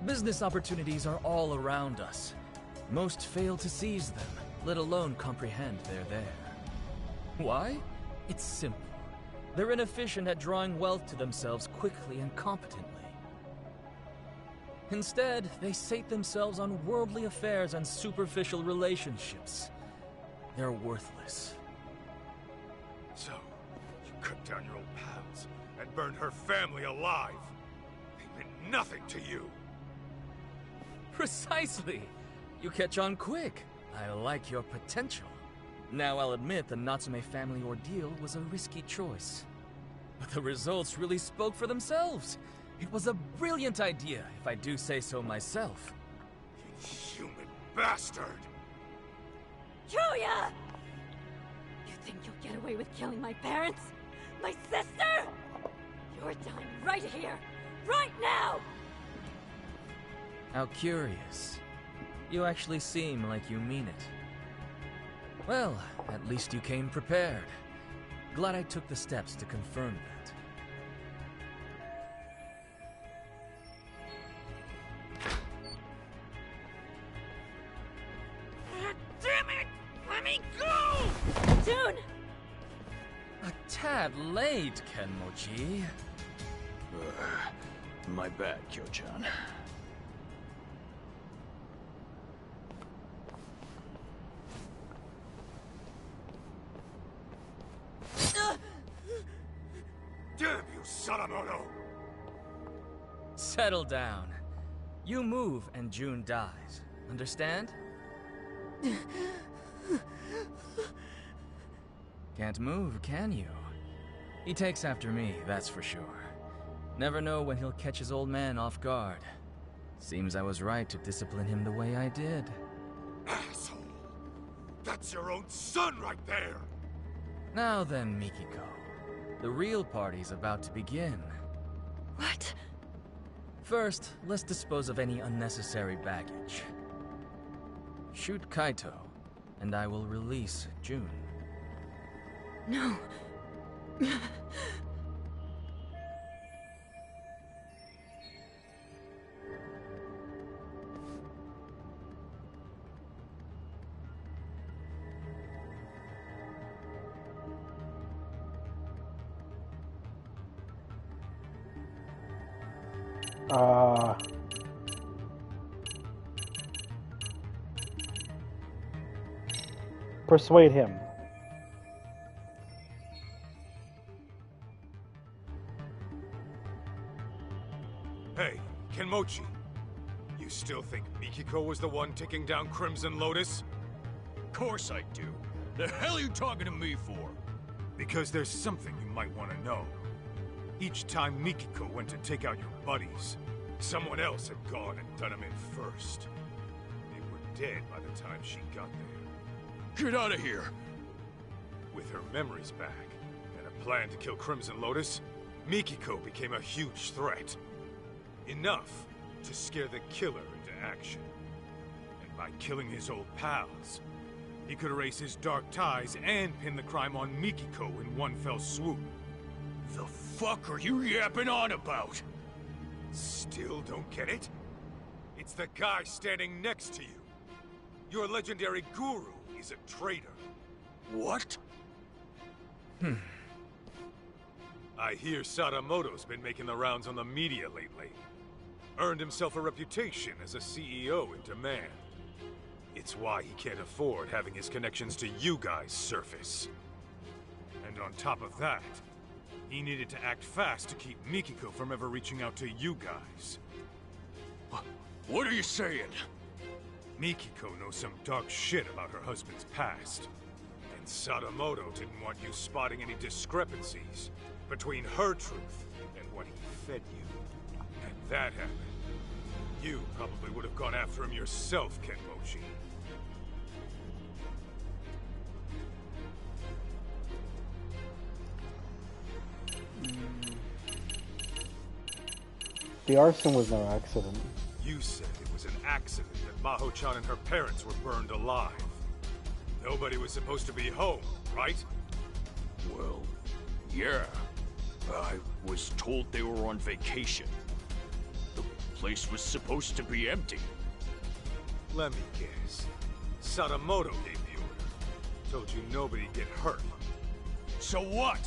Business opportunities are all around us. Most fail to seize them, let alone comprehend they're there. Why? It's simple. They're inefficient at drawing wealth to themselves quickly and competently. Instead, they sate themselves on worldly affairs and superficial relationships. They're worthless. So, you cut down your old pals and burned her family alive. They meant nothing to you. Precisely! You catch on quick. I like your potential. Now I'll admit the Natsume family ordeal was a risky choice. But the results really spoke for themselves. It was a brilliant idea, if I do say so myself. Inhuman bastard! Julia! You think you'll get away with killing my parents? My sister? You're dying right here, right now! How curious. You actually seem like you mean it. Well, at least you came prepared. Glad I took the steps to confirm that. Damn it! Let me go! June! A tad late, Kenmochi. My bad, Kyo-chan. Damn you, Sadamoto! Settle down. You move and June dies. Understand? Can't move, can you? He takes after me, that's for sure. Never know when he'll catch his old man off guard. Seems I was right to discipline him the way I did. Asshole! That's your own son right there! Now then, Mikiko. The real party's about to begin. What? First, let's dispose of any unnecessary baggage. Shoot Kaito, and I will release June. No. Persuade him. Hey, Kenmochi. You still think Mikiko was the one taking down Crimson Lotus? Of course I do. The hell are you talking to me for? Because there's something you might want to know. Each time Mikiko went to take out your buddies, someone else had gone and done him in first. They were dead by the time she got there. Get out of here! With her memories back, and a plan to kill Crimson Lotus, Mikiko became a huge threat. Enough to scare the killer into action. And by killing his old pals, He could erase his dark ties and pin the crime on Mikiko in one fell swoop. The fuck are you yapping on about? Still don't get it? It's the guy standing next to you. Your legendary guru is a traitor. What? I hear Sadamoto's been making the rounds on the media lately. Earned himself a reputation as a CEO in demand. It's why he can't afford having his connections to you guys surface. And on top of that, he needed to act fast to keep Mikiko from ever reaching out to you guys. What are you saying? Mikiko knows some dark shit about her husband's past. And Sadamoto didn't want you spotting any discrepancies between her truth and what he fed you. Had that happened, you probably would have gone after him yourself, Kenmochi. The arson was no accident. You said it was an accident that Maho-chan and her parents were burned alive. Nobody was supposed to be home, right? Well, yeah. I was told they were on vacation. The place was supposed to be empty. Let me guess. Sadamoto gave the order. Told you nobody'd get hurt. So what?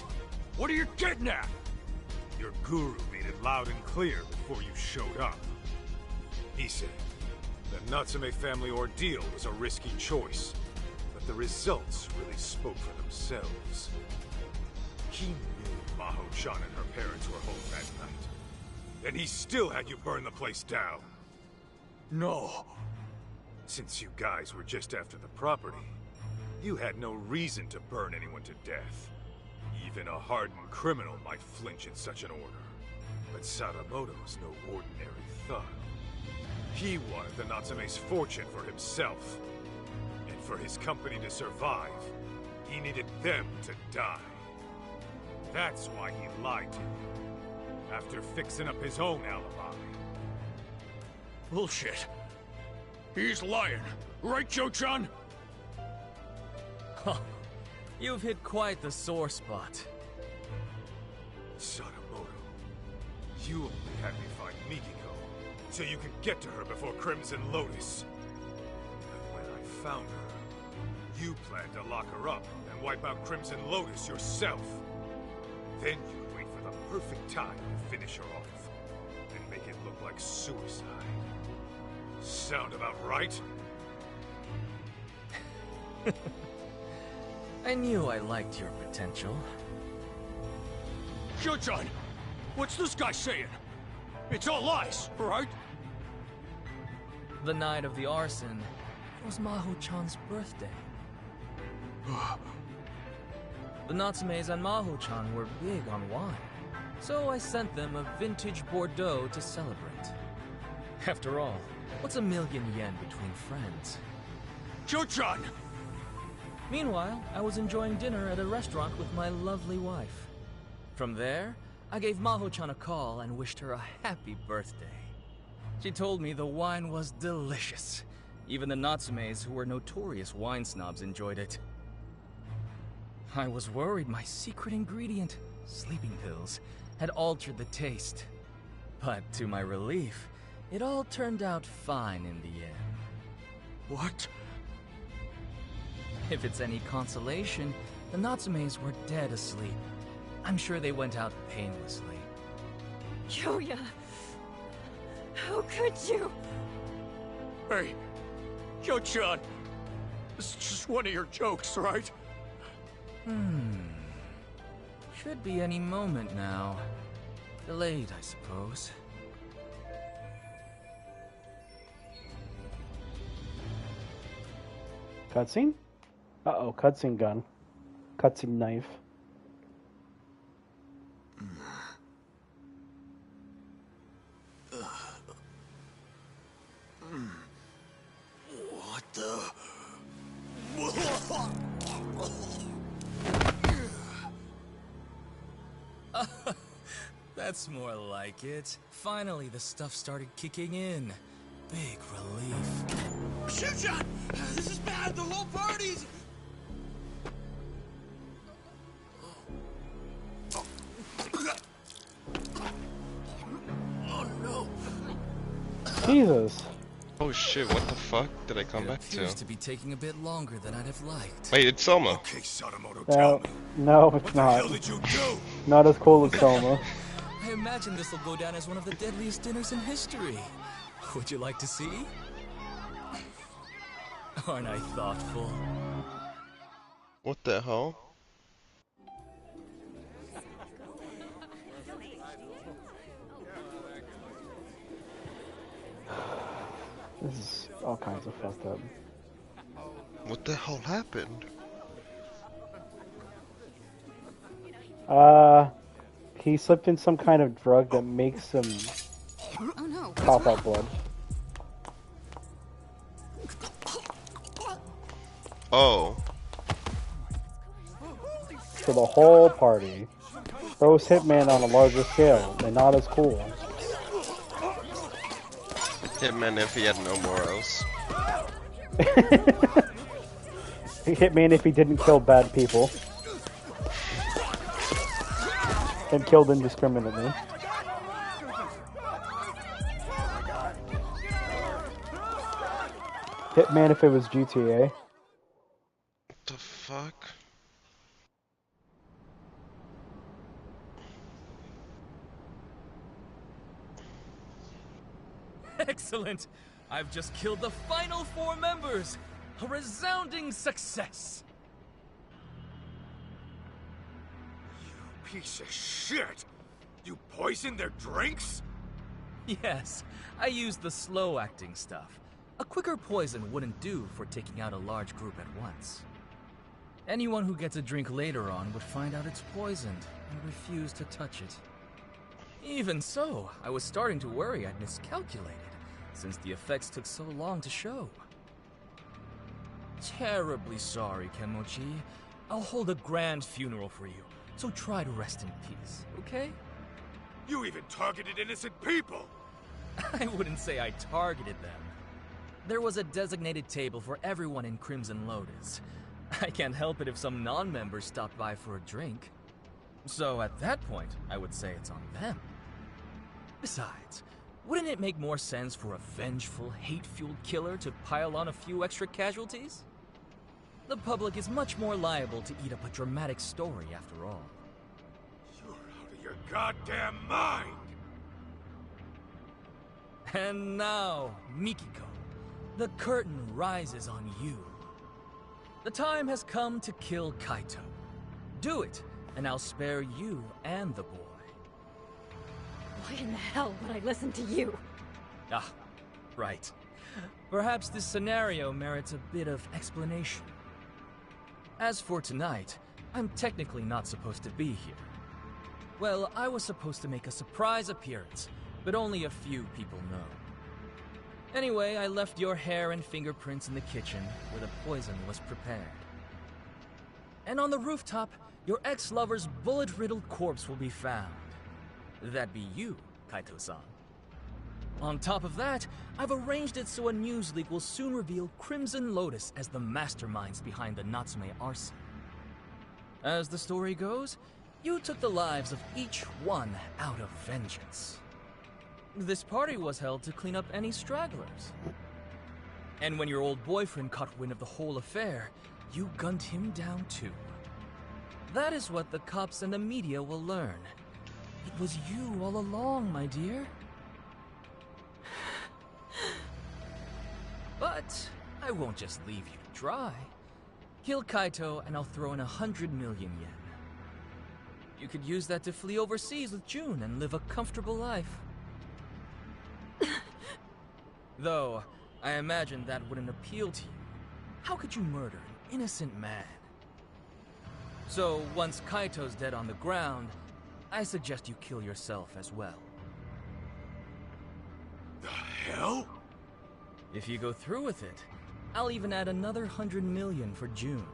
What are you getting at? Your guru made it loud and clear before you showed up. He said the Natsume family ordeal was a risky choice, but the results really spoke for themselves. He knew Maho-chan and her parents were home that night. And he still had you burn the place down. No. Since you guys were just after the property, you had no reason to burn anyone to death. Even a hardened criminal might flinch at such an order. But Sadamoto's no ordinary thug. He wanted the Natsume's fortune for himself. And for his company to survive, he needed them to die. That's why he lied to you, after fixing up his own alibi. Bullshit. He's lying. Right, Joe-chan? Huh. You've hit quite the sore spot. Sadamoto, you only had me find Mikiko, so you could get to her before Crimson Lotus. And when I found her, you planned to lock her up and wipe out Crimson Lotus yourself. Then you would wait for the perfect time to finish her off, and make it look like suicide. Sound about right? I knew I liked your potential. Joe-chan, what's this guy saying? It's all lies, right? The night of the arson was Maho-chan's birthday. The Natsumes and Maho-chan were big on wine, so I sent them a vintage Bordeaux to celebrate. After all, what's $1 million yen between friends? Joe-chan! Meanwhile, I was enjoying dinner at a restaurant with my lovely wife. From there, I gave Maho-chan a call and wished her a happy birthday. She told me the wine was delicious. Even the Natsumes, who were notorious wine snobs, enjoyed it. I was worried my secret ingredient, sleeping pills, had altered the taste. But to my relief, it all turned out fine in the end. What? If it's any consolation, the Natsumes were dead asleep. I'm sure they went out painlessly. Kyoya! How could you? Hey, Joe-chan! This is just one of your jokes, right? Should be any moment now. Delayed, I suppose. Cutscene? Uh-oh, cutscene gun. Cutscene knife. What the... That's more like it. Finally, the stuff started kicking in. Big relief. Shoot shot! This is bad, the whole party's... Oh no. Jesus. Oh shit, what the fuck did I come back Appears to? to be taking a bit longer than I'd have liked. Wait, it's Selma. Okay, Sadamoto, No, it's what not. the hell did you do? Not as cool as Selma. I imagine this will go down as one of the deadliest dinners in history. Would you like to see? Aren't I thoughtful? What the hell? This is all kinds of fucked up. What the hell happened? He slipped in some kind of drug that makes him cough out blood. Oh. For the whole party. Throws Hitman on a larger scale, and not as cool. Hitman if he had no morals. Hitman if he didn't kill bad people. And killed indiscriminately. Hitman if it was GTA. What the fuck? Excellent! I've just killed the final 4 members! A resounding success! Piece of shit! You poisoned their drinks? Yes, I used the slow-acting stuff. A quicker poison wouldn't do for taking out a large group at once. Anyone who gets a drink later on would find out it's poisoned and refuse to touch it. Even so, I was starting to worry I'd miscalculated, since the effects took so long to show. Terribly sorry, Kemochi. I'll hold a grand funeral for you, so try to rest in peace, okay? You even targeted innocent people! I wouldn't say I targeted them. There was a designated table for everyone in Crimson Lotus. I can't help it if some non-members stopped by for a drink. So at that point, I would say it's on them. Besides, wouldn't it make more sense for a vengeful, hate-fueled killer to pile on a few extra casualties? The public is much more liable to eat up a dramatic story after all. You're out of your goddamn mind! And now, Mikiko, the curtain rises on you. The time has come to kill Kaito. Do it, and I'll spare you and the boy. Why in the hell would I listen to you? Ah, right. Perhaps this scenario merits a bit of explanation. As for tonight, I'm technically not supposed to be here. Well, I was supposed to make a surprise appearance, but only a few people know. Anyway, I left your hair and fingerprints in the kitchen, where the poison was prepared. And on the rooftop, your ex-lover's bullet-riddled corpse will be found. That'd be you, Kaito-san. On top of that, I've arranged it so a news leak will soon reveal Crimson Lotus as the masterminds behind the Natsume arson. As the story goes, you took the lives of each one out of vengeance. This party was held to clean up any stragglers. And when your old boyfriend caught wind of the whole affair, you gunned him down too. That is what the cops and the media will learn. It was you all along, my dear. But I won't just leave you to dry. Kill Kaito and I'll throw in 100 million yen. You could use that to flee overseas with June and live a comfortable life. Though, I imagine that wouldn't appeal to you. How could you murder an innocent man? So, once Kaito's dead on the ground, I suggest you kill yourself as well. The hell? If you go through with it, I'll even add another 100 million for June.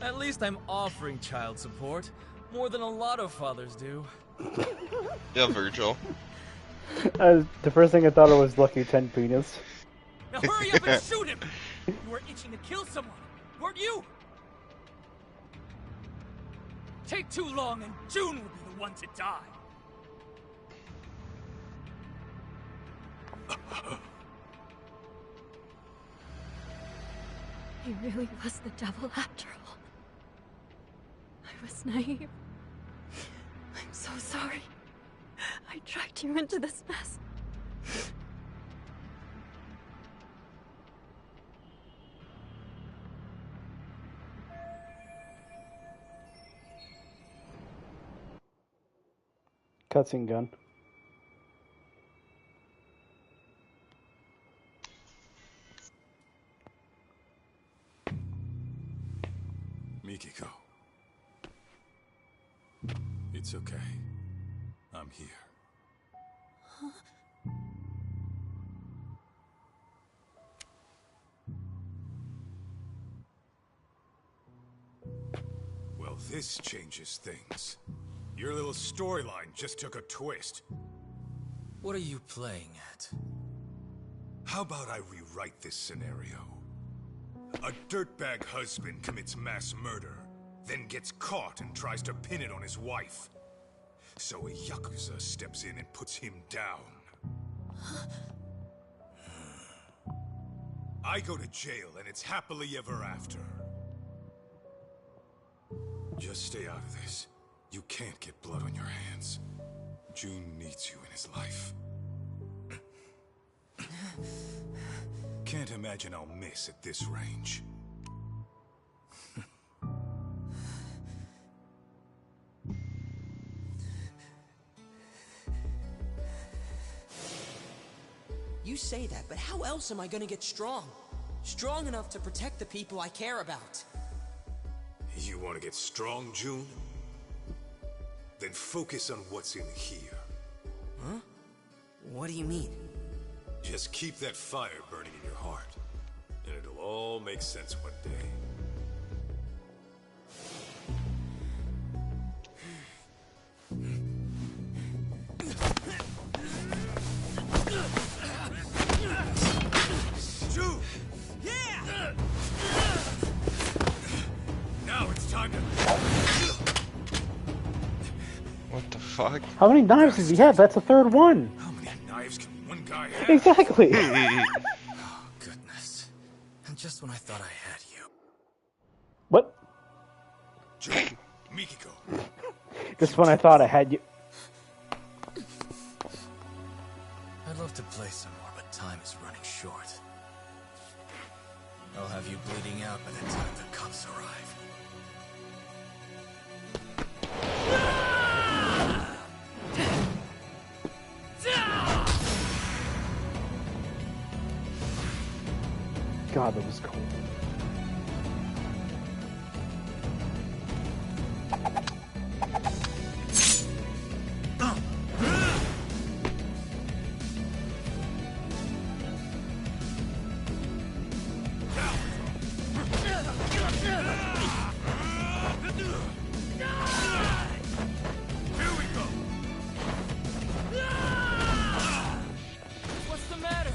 At least I'm offering child support, more than a lot of fathers do. Yeah, Virgil. The first thing I thought of was Lucky 10 penis. Now hurry up and shoot him! You were itching to kill someone, weren't you? Take too long and June will be the one to die. He really was the devil after all. I was naive. I'm so sorry. I dragged you into this mess. Cutscene gun. Mikiko. It's okay. I'm here. Well, this changes things. Your little storyline just took a twist. What are you playing at? How about I rewrite this scenario? A dirtbag husband commits mass murder, then gets caught and tries to pin it on his wife. So a Yakuza steps in and puts him down. I go to jail and it's happily ever after. Just stay out of this. You can't get blood on your hands. June needs you in his life. Can't imagine I'll miss at this range. You say that, but how else am I gonna get strong? Strong enough to protect the people I care about. You want to get strong, June? Then focus on what's in here. Huh? What do you mean? Just keep that fire burning in your heart, and it'll all make sense one day. June! Yeah! Now it's time to... What the fuck? How many knives does he have? That's the third one. How many knives can one guy have? Exactly. Oh, goodness. And just when I thought I had you. What? June, Mikiko. Just when I thought I had you. I'd love to play some more, but time is running short. I'll have you bleeding out by the time the cops arrive. God, that was cool. What's the matter?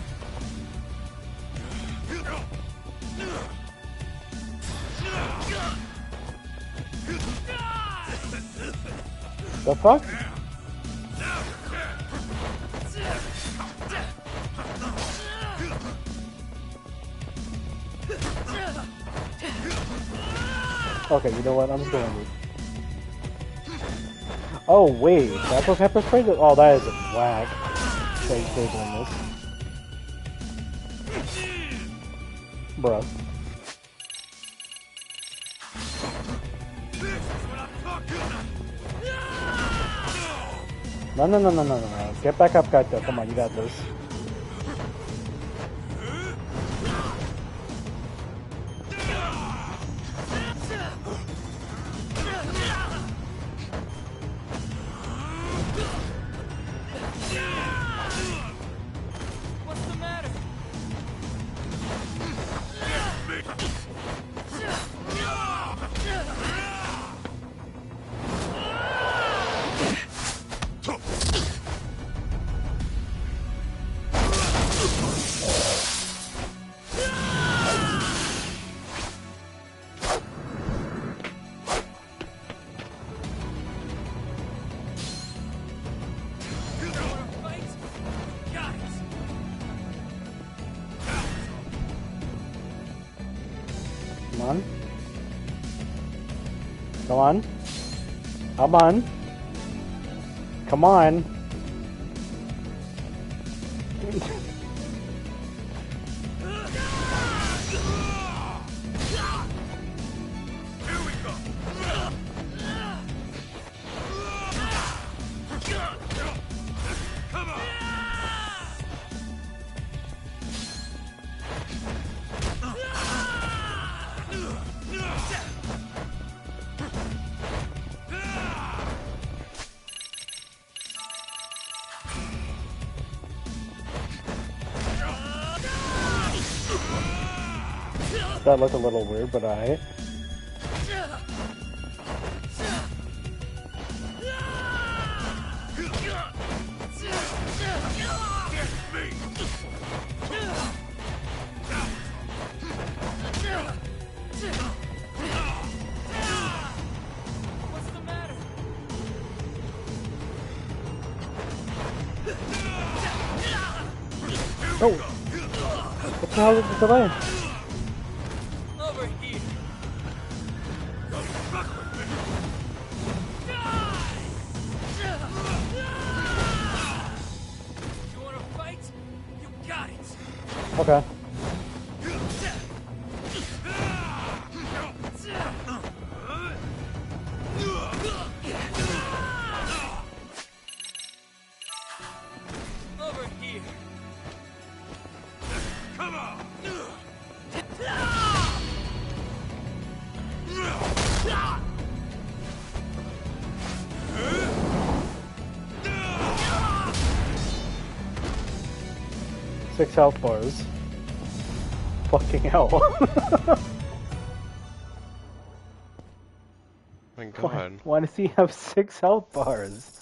The fuck? Okay, you know what? I'm just gonna move. Oh wait, that's what pepper spray? Oh, that is a whack. Stay doing this. Bruh. No. Get back up, Kaito. Come on, you got this. What's the matter? Come on. Come on. Come on. That looked a little weird, but alright. Oh! What the hell is the delay? Over here. You wanna fight? You got it. Okay. Over here. Come on. Six health bars. Fucking hell. My god. Why does he have 6 health bars?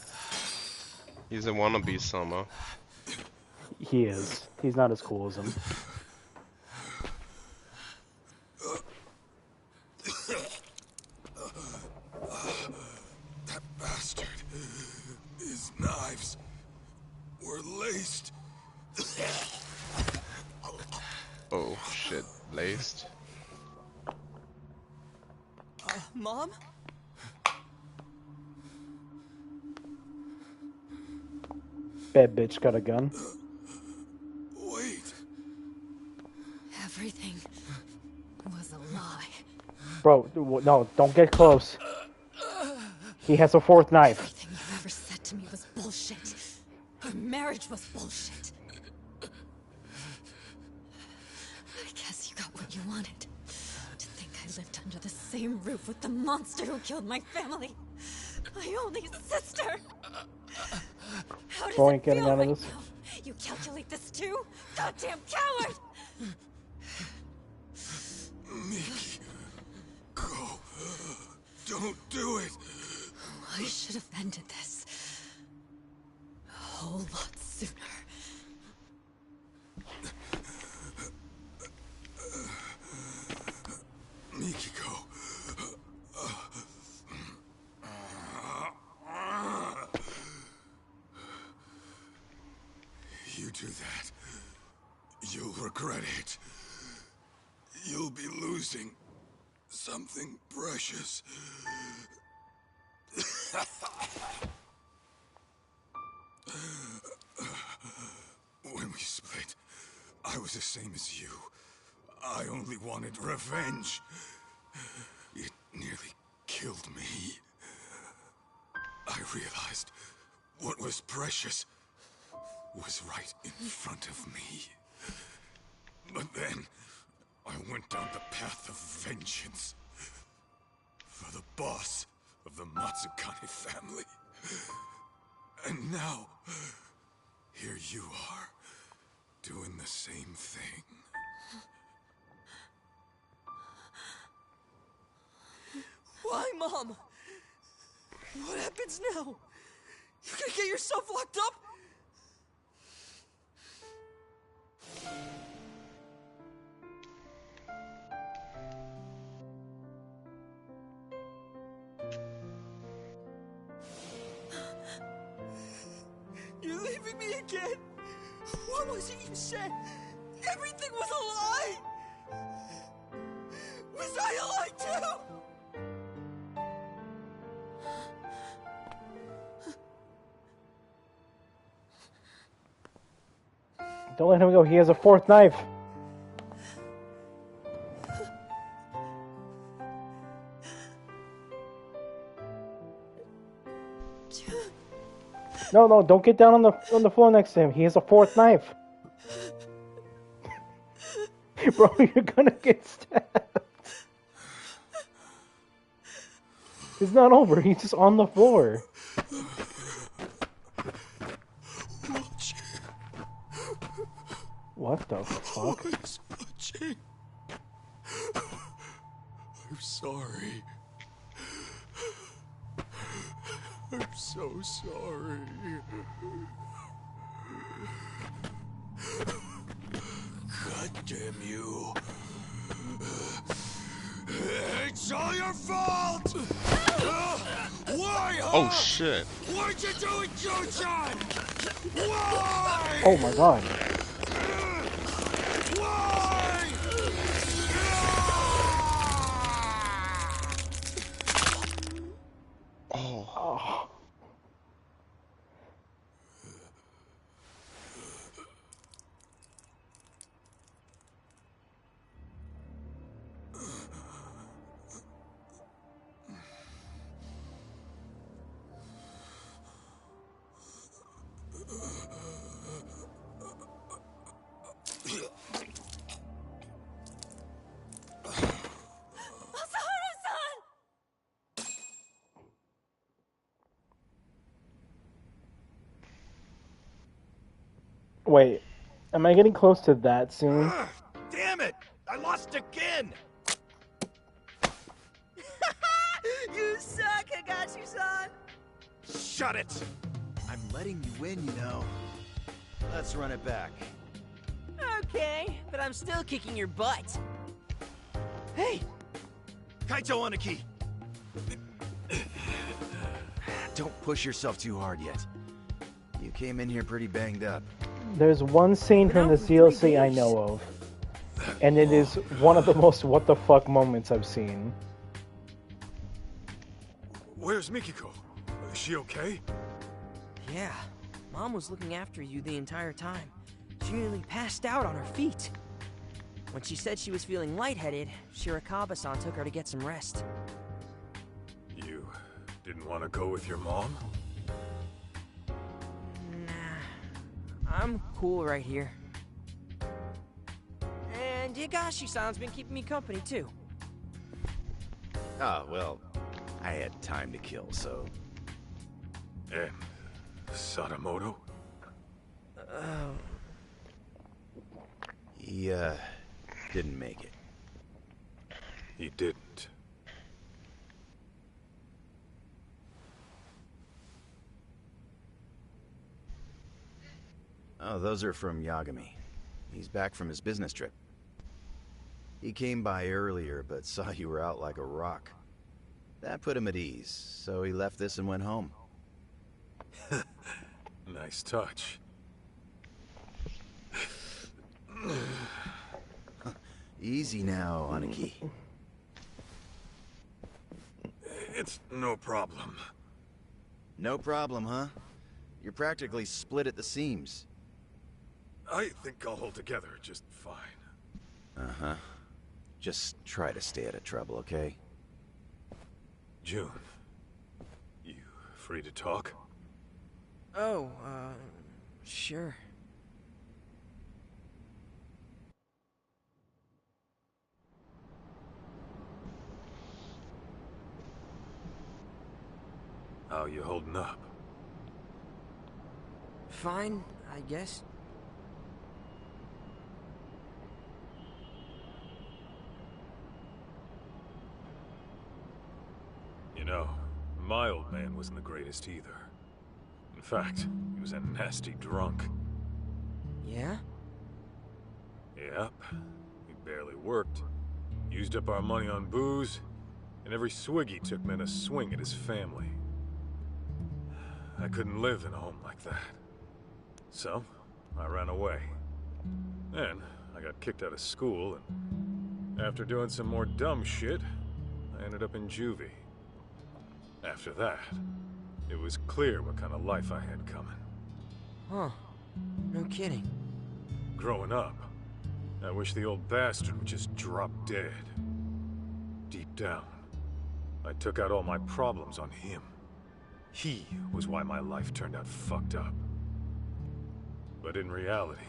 He's a wannabe Soma. He is. He's not as cool as him. That bastard. His knives were laced. Oh shit, laced. Mom? Bad bitch got a gun. Wait. Everything was a lie. Bro, no, don't get close. He has a 4th knife. Everything you ever said to me was bullshit. Our marriage was bullshit. I guess you got what you wanted. To think I lived under the same roof with the monster who killed my family. My only sister. How does Bro it ain't getting feel out of right this. now? You calculate this too? Goddamn coward! Miki, go. Don't do it. I should have ended this a whole lot sooner. Mikiko. You do that, you'll regret it. You'll be losing something precious. When we split, I was the same as you. I only wanted revenge. It nearly killed me. I realized what was precious was right in front of me. But then, I went down the path of vengeance. For the boss of the Matsukane family. And now, here you are, doing the same thing. Why, Mom? What happens now? You're gonna get yourself locked up? You're leaving me again? What was it you said? Everything was a lie! Was I a lie too? Don't let him go. He has a fourth knife. No, don't get down on the floor next to him. He has a fourth knife. Bro, you're gonna get stabbed. It's not over. He's just on the floor. What the fuck? I'm sorry. I'm so sorry. God damn you. It's all your fault! Why, huh? Oh shit. What'd you do with Joe-chan? Why? Oh my god. Why? Oh. Wait, am I getting close to that soon? Damn it! I lost again! You suck, Higashi-san! Shut it! I'm letting you win, you know. Let's run it back. Okay, but I'm still kicking your butt. Hey! Kaito Aniki! Don't push yourself too hard yet. You came in here pretty banged up. There's one scene from this DLC I know of, and it is one of the most what the fuck moments I've seen. Where's Mikiko? Is she okay? Yeah, Mom was looking after you the entire time. She nearly passed out on her feet. When she said she was feeling lightheaded, Shirakawa-san took her to get some rest. You didn't want to go with your mom? I'm cool right here. And Higashi-san's been keeping me company, too. Oh, well, I had time to kill, so... And Sadamoto? He, didn't make it. He didn't. Oh, those are from Yagami. He's back from his business trip. He came by earlier, but saw you were out like a rock. That put him at ease, so he left this and went home. Nice touch. Easy now, Aniki. It's no problem. No problem, huh? You're practically split at the seams. I think I'll hold together just fine. Uh-huh. Just try to stay out of trouble, okay? June, you free to talk? Oh, sure. How you holding up? Fine, I guess. You know, my old man wasn't the greatest either. In fact, he was a nasty drunk. Yeah? Yep. He barely worked. Used up our money on booze, and every swig he took meant a swing at his family. I couldn't live in a home like that. So, I ran away. Then, I got kicked out of school, and after doing some more dumb shit, I ended up in juvie. After that, it was clear what kind of life I had coming. Huh. No kidding. Growing up, I wish the old bastard would just drop dead. Deep down, I took out all my problems on him. He was why my life turned out fucked up. But in reality,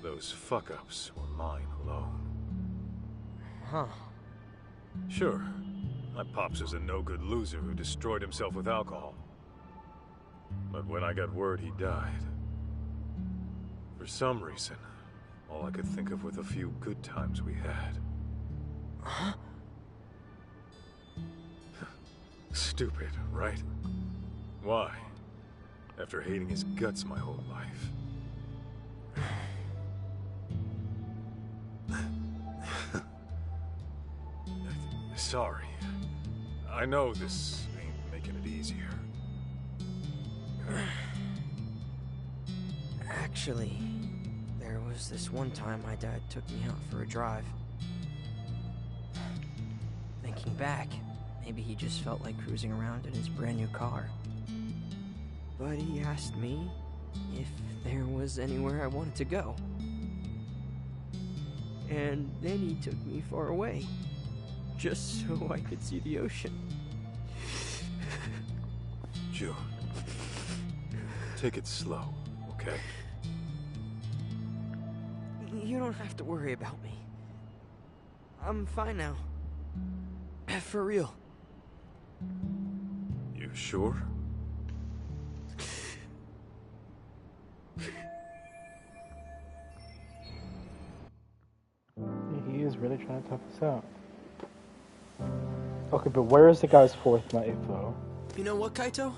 those fuck-ups were mine alone. Huh. Sure, my pops was a no-good loser who destroyed himself with alcohol. But when I got word he died, for some reason, all I could think of were the few good times we had. Huh? Stupid, right? Why? After hating his guts my whole life. Sorry. I know this ain't making it easier. Actually, there was this one time my dad took me out for a drive. Thinking back, maybe he just felt like cruising around in his brand new car. But he asked me if there was anywhere I wanted to go. And then he took me far away, just so I could see the ocean. June, take it slow, okay? You don't have to worry about me. I'm fine now. For real. You sure? He is really trying to tough us out. Okay, but where is the guy's fourth knife, though? You know what, Kaito?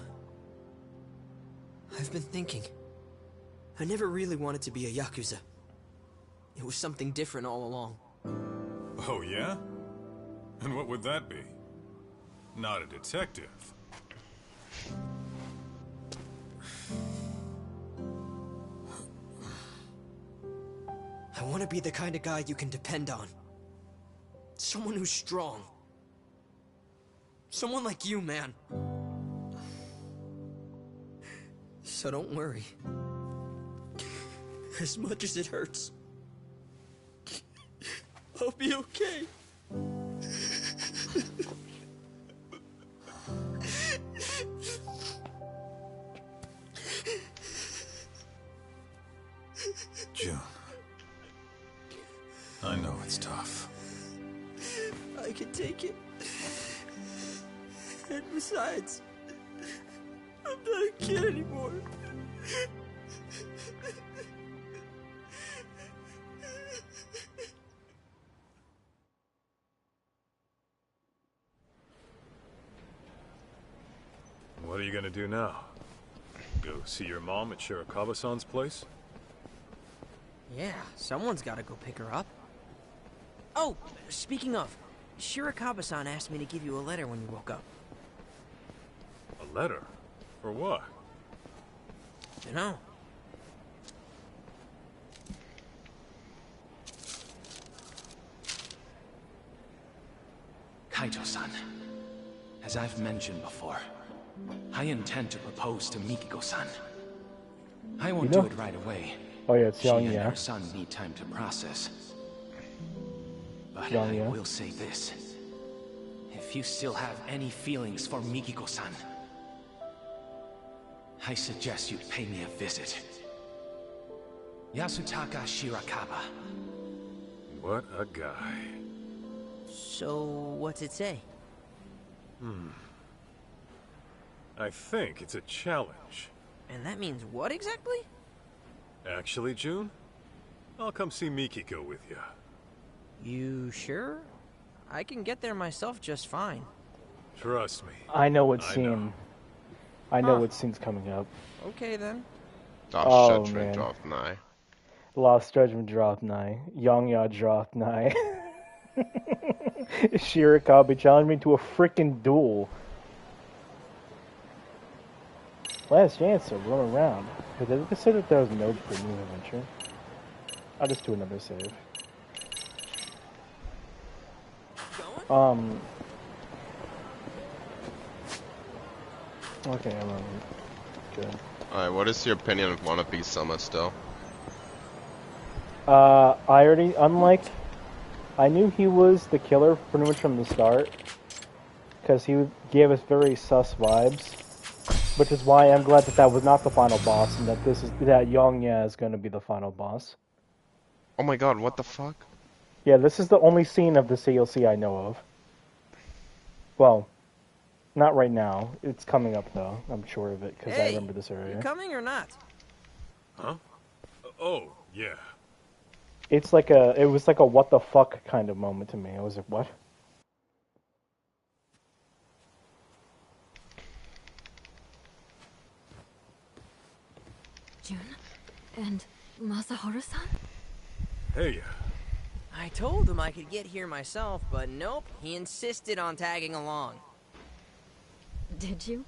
I've been thinking. I never really wanted to be a Yakuza. It was something different all along. Oh, yeah? And what would that be? Not a detective. I want to be the kind of guy you can depend on. Someone who's strong. Someone like you, man. So don't worry. As much as it hurts, I'll be okay. June. I know it's tough. I can take it. And besides, I'm not a kid anymore. What are you gonna do now? Go see your mom at Shirakawa-san's place? Yeah, someone's gotta go pick her up. Oh, speaking of, Shirakawa-san asked me to give you a letter when you woke up. A letter? For what? You know. Kaito-san, as I've mentioned before, I intend to propose to Mikiko-san. I won't do it right away. Oh yeah, it's She young, and yeah. her son need time to process. But Young, I yeah. will say this. If you still have any feelings for Mikiko-san, I suggest you pay me a visit. Yasutaka Shirakawa. What a guy. So, what's it say? I think it's a challenge. And that means what exactly? Actually, June, I'll come see Mikiko with you. You sure? I can get there myself just fine. Trust me. I know what I scene. I know what scene's coming up. Okay then. Oh, Judgement man. dropped nigh. Lost Judgment dropped nigh. Yongya dropped nigh. Shirakawa challenged me to a freaking duel. Last chance to run around. But did it say that there was no premium adventure? I'll just do another save. Okay, I'm good. Alright, what is your opinion of Wanna Be Summer still? I knew he was the killer pretty much from the start, because he gave us very sus vibes, which is why I'm glad that was not the final boss, and that that Yongya is going to be the final boss. Oh my god, what the fuck? Yeah, this is the only scene of the CLC I know of. Well, not right now. It's coming up though. I'm sure of it because I remember this area. You coming or not? Huh? Oh, yeah. It was like a what the fuck kind of moment to me. I was like, what? June and Masaharu-san? Hey. I told him I could get here myself, but nope, he insisted on tagging along. Did you?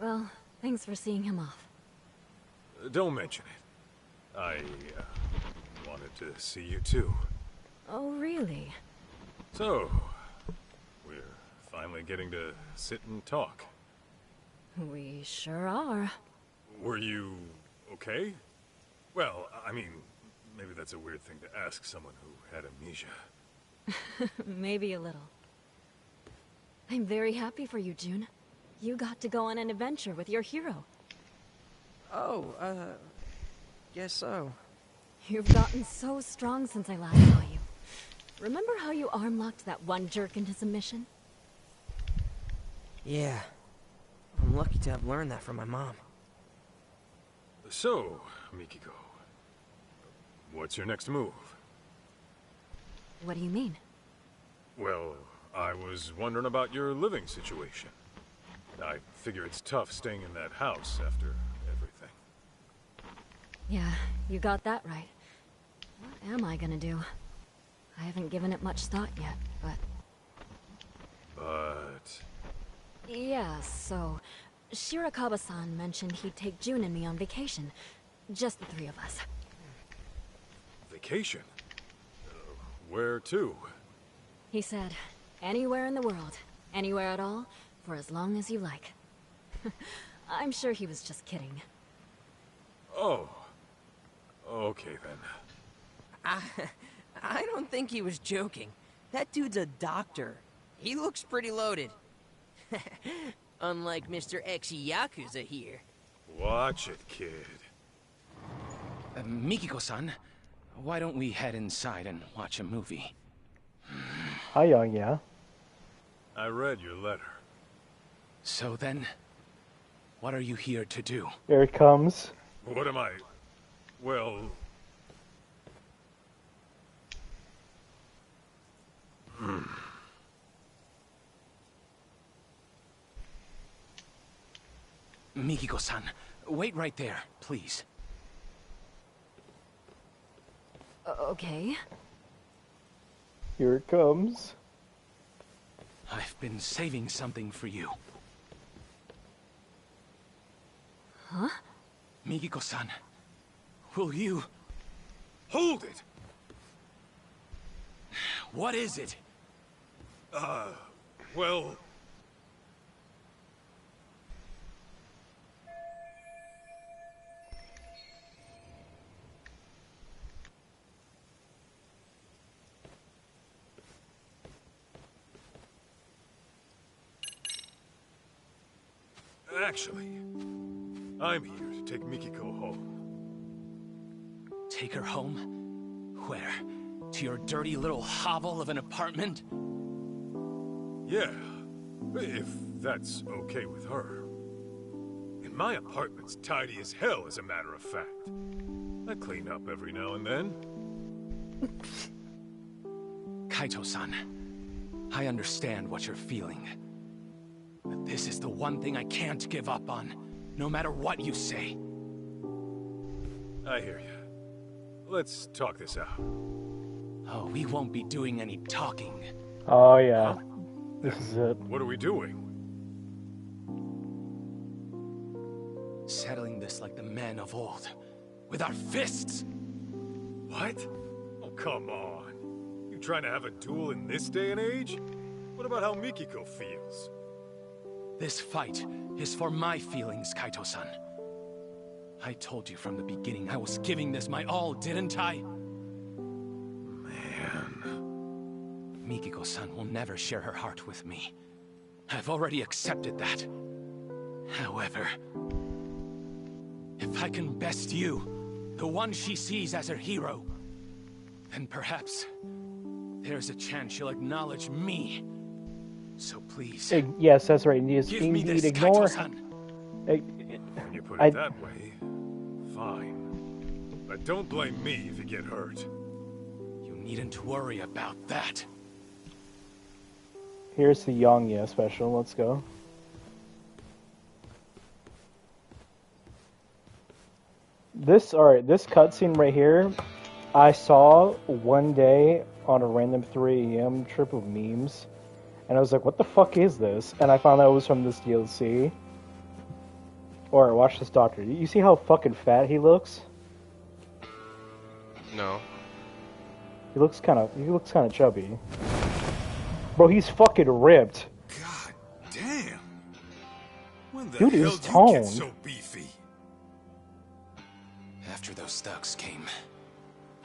Well, thanks for seeing him off. Don't mention it. I wanted to see you too. Oh, really? So, we're finally getting to sit and talk. We sure are. Were you okay? Well, I mean, maybe that's a weird thing to ask someone who had amnesia. Maybe a little. I'm very happy for you, June. You got to go on an adventure with your hero. Oh, guess so. You've gotten so strong since I last saw you. Remember how you arm-locked that one jerk into submission? Yeah. I'm lucky to have learned that from my mom. So, Mikiko, what's your next move? What do you mean? Well, I was wondering about your living situation. I figure it's tough staying in that house after everything. Yeah, you got that right. What am I gonna do? I haven't given it much thought yet, but... Yeah, so... Shirakawa-san mentioned he'd take June and me on vacation. Just the three of us. Vacation? Where to? He said, anywhere in the world, anywhere at all, for as long as you like. I'm sure he was just kidding. Oh. Okay then. I don't think he was joking. That dude's a doctor. He looks pretty loaded. Unlike Mr. X-Yakuza here. Watch it, kid. Mikiko-san, why don't we head inside and watch a movie? Hi, Yongya. I read your letter. So then, what are you here to do? Here it comes. What am I? Well... Mikiko-san, wait right there, please. Okay. Here it comes. I've been saving something for you. Huh? Mikiko-san, will you... Hold it! What is it? Well... Actually, I'm here to take Mikiko home. Take her home? Where? To your dirty little hovel of an apartment? Yeah, if that's okay with her. And my apartment's tidy as hell, as a matter of fact. I clean up every now and then. Kaito-san, I understand what you're feeling. But this is the one thing I can't give up on, no matter what you say. I hear you. Let's talk this out. Oh, we won't be doing any talking. Oh, yeah. This is it. What are we doing? Settling this like the men of old. With our fists! What? Oh, come on. You trying to have a duel in this day and age? What about how Mikiko feels? This fight is for my feelings, Kaito-san. I told you from the beginning I was giving this my all, didn't I? Mikiko-san will never share her heart with me. I've already accepted that. However, if I can best you, the one she sees as her hero, then perhaps there's a chance she'll acknowledge me. So please. Yes, that's right. Indeed, ignore. When you put it that way, fine. But don't blame me if you get hurt. You needn't worry about that. Here's the Yongya special. Let's go. This cutscene right here, I saw one day on a random 3 AM trip of memes, and I was like, what the fuck is this? And I found out it was from this DLC. Or watch this doctor. You see how fucking fat he looks? No. He looks kind of chubby. Bro, he's fucking ripped. God damn. When the Dude hell is did you toned. get so beefy? After those thugs came,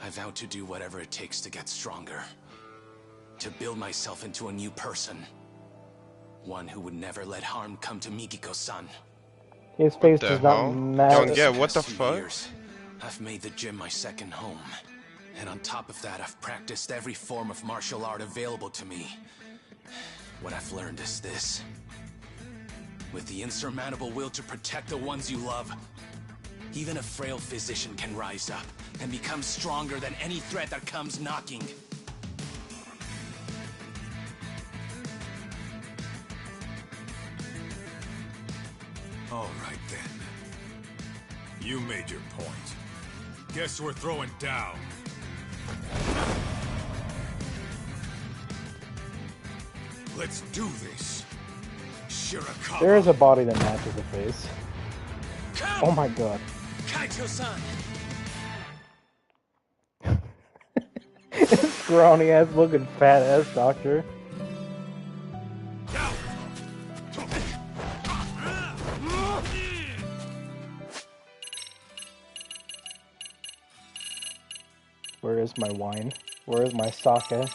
I vowed to do whatever it takes to get stronger. To build myself into a new person. One who would never let harm come to Mikiko-san. His face does not matter. Yeah, what the Past 2 fuck? years, I've made the gym my second home. And on top of that, I've practiced every form of martial art available to me. What I've learned is this. With the insurmountable will to protect the ones you love, even a frail physician can rise up and become stronger than any threat that comes knocking. All right then. You made your point. Guess we're throwing down. Let's do this. Shirakawa. There is a body that matches the face. Oh my god. Kaito-san! Scrawny ass looking fat ass doctor. Where is my wine? Where is my sake?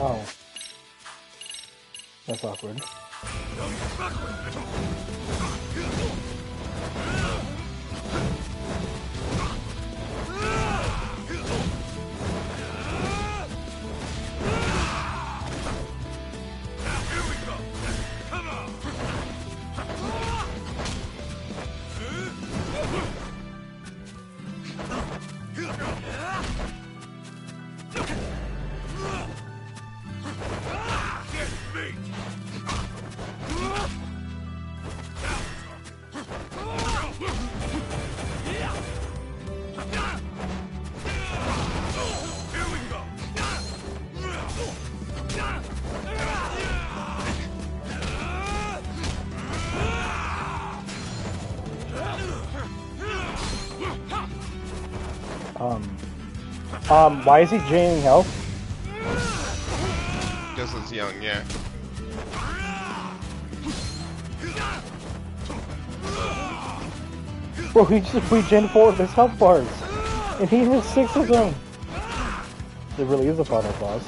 Oh. That's awkward. Why is he draining health? Because he's young, yeah. Bro, he just regen 4 of his health bars. And he has 6 of them. It really is a final boss.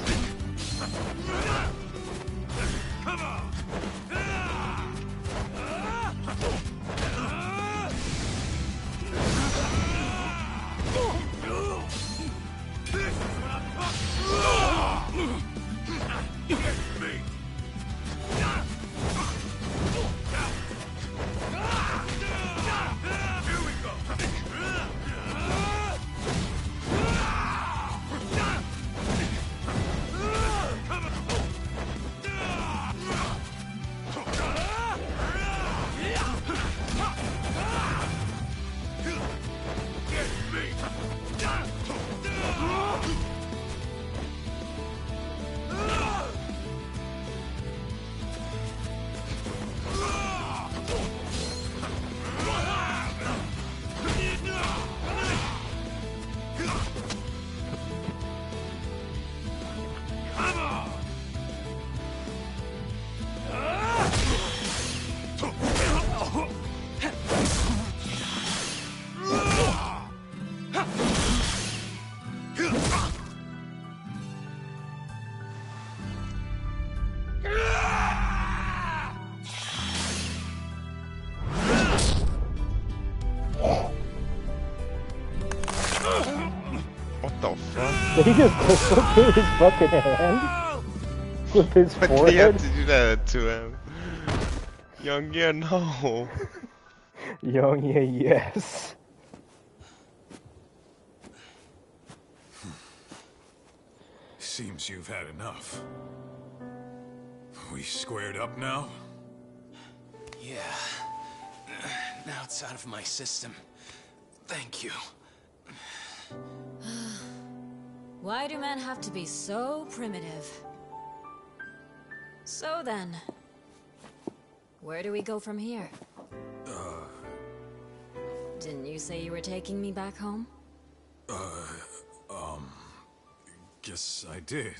Did he just dislocate his fucking hand? With his Why forehead? do you have to do that to him? Young, yeah, no. Young, yeah, yes. Seems you've had enough. We squared up now? Yeah. Now it's out of my system. Thank you. Why do men have to be so primitive? So then, where do we go from here? Didn't you say you were taking me back home? Guess I did.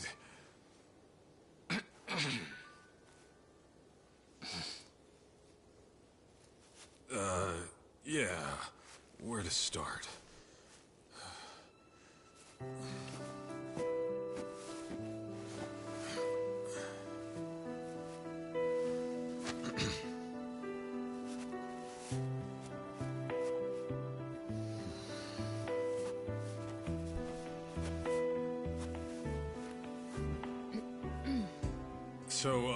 Yeah. Where to start? So,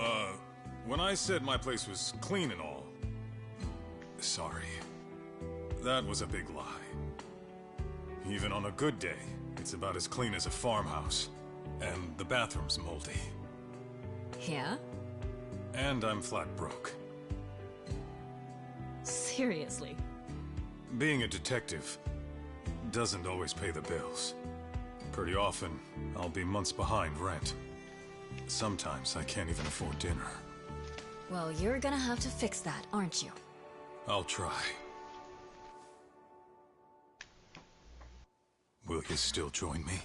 when I said my place was clean and all, sorry. That was a big lie. Even on a good day, it's about as clean as a farmhouse. And the bathroom's moldy. Yeah? And I'm flat broke. Seriously? Being a detective doesn't always pay the bills. Pretty often, I'll be months behind rent. Sometimes I can't even afford dinner. Well, you're gonna have to fix that, aren't you? I'll try. Will you still join me?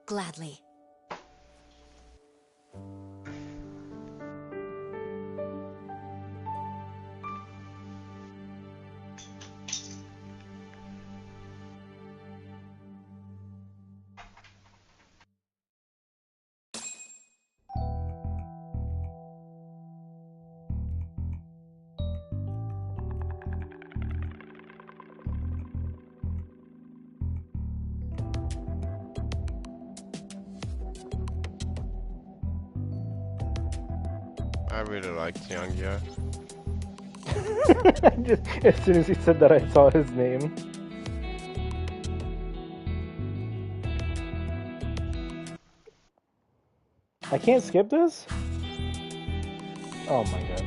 Gladly. I really liked Youngya. As soon as he said that, I saw his name. I can't skip this? Oh my god.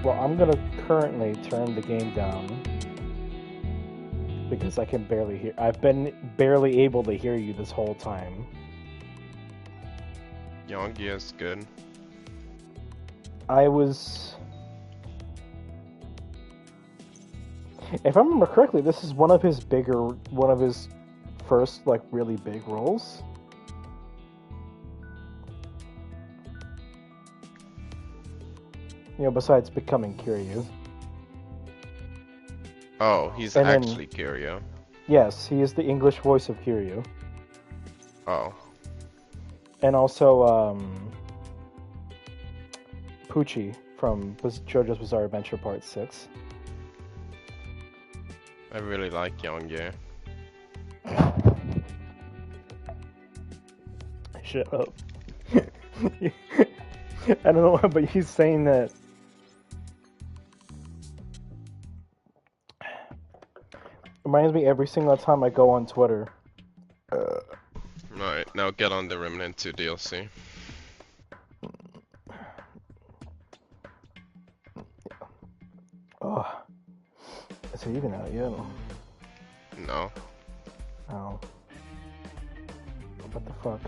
Well, I'm gonna currently turn the game down. Because I can barely hear. I've been barely able to hear you this whole time. Youngya's good. I was... If I remember correctly, this is one of his first, like, really big roles. besides becoming Kiryu. Oh, he's And then- actually Kiryu. Yes, he is the English voice of Kiryu. Oh. And also, Poochie from JoJo's Bizarre Adventure Part 6. I really like Young-Ye. Shut up. I don't know, but he's saying that. Reminds me every single time I go on Twitter. Alright, now get on the Remnant 2 DLC. Oh. Is it even out yet? No. Oh. What the fuck?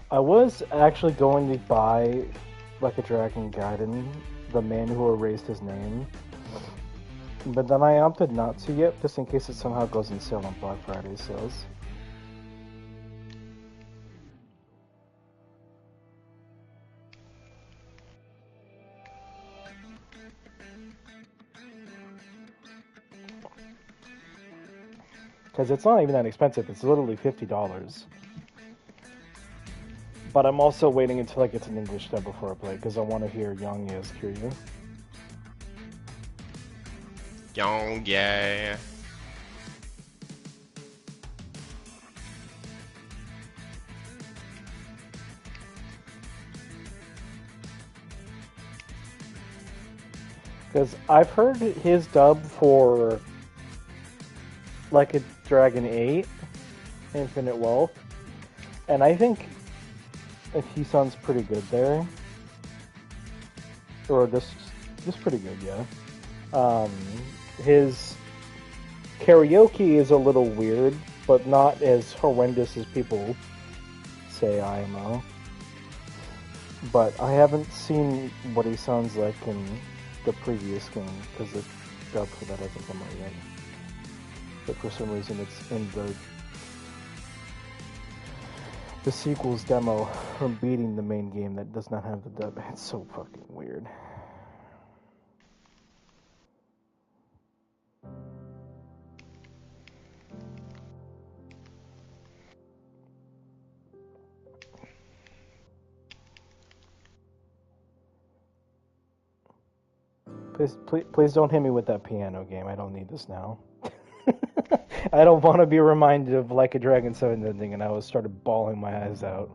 I was actually going to buy Like a Dragon Gaiden, the man who erased his name, but then I opted not to yet, just in case it somehow goes on sale on Black Friday sales. Because it's not even that expensive, it's literally $50. But I'm also waiting until I get an English dub before I play, because I want to hear Young as Kiryu. Young-Ye. Because I've heard his dub for Like a Dragon 8, Infinite Wealth, and I think he sounds pretty good there. Or just pretty good, yeah. His karaoke is a little weird, but not as horrendous as people say IMO. But I haven't seen what he sounds like in the previous game, because the dub for that hasn't come out yet. But for some reason it's in the sequel's demo from beating the main game that does not have the dub. It's so fucking weird. Please don't hit me with that piano game. I don't need this now. I don't want to be reminded of Like a Dragon 7 ending, and I started bawling my eyes out.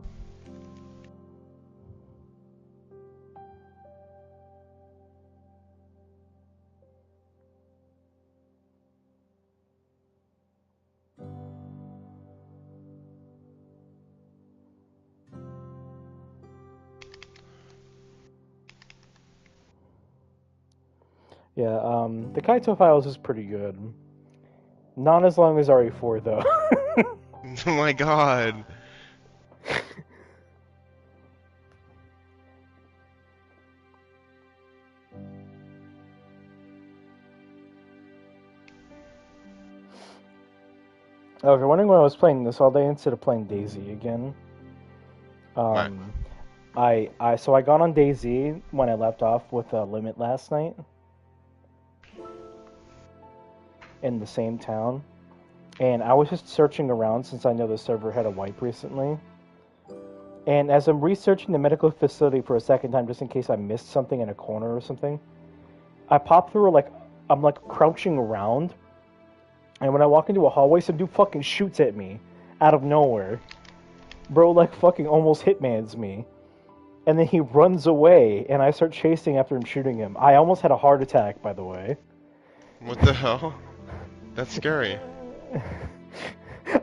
Yeah, the Kaito Files is pretty good. Not as long as RE4, though. Oh my god. Oh, if you're wondering why I was playing this all day instead of playing DayZ again, so I got on DayZ when I left off with Limit last night in the same town, and I was just searching around since I know the server had a wipe recently. And as I'm researching the medical facility for a second time, just in case I missed something in a corner or something, I pop through I'm crouching around. And when I walk into a hallway, some dude fucking shoots at me out of nowhere. Bro, fucking almost hitmans me. And then he runs away, and I start chasing after him, shooting him. I almost had a heart attack, by the way. What the hell? That's scary.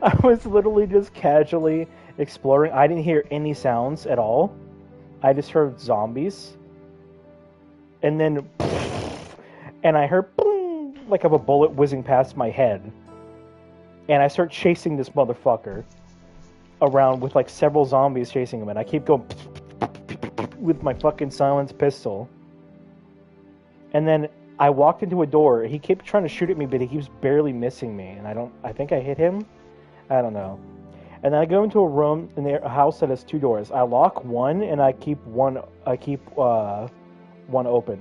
I was literally just casually exploring. I didn't hear any sounds at all. I just heard zombies. And then... and I heard boom, like of a bullet whizzing past my head. And I start chasing this motherfucker around with like several zombies chasing him, and I keep going with my fucking silenced pistol. And then I walked into a door. He kept trying to shoot at me, but he keeps barely missing me. And I think I hit him. I don't know. And then I go into a room in a house that has 2 doors. I lock one, and I keep one open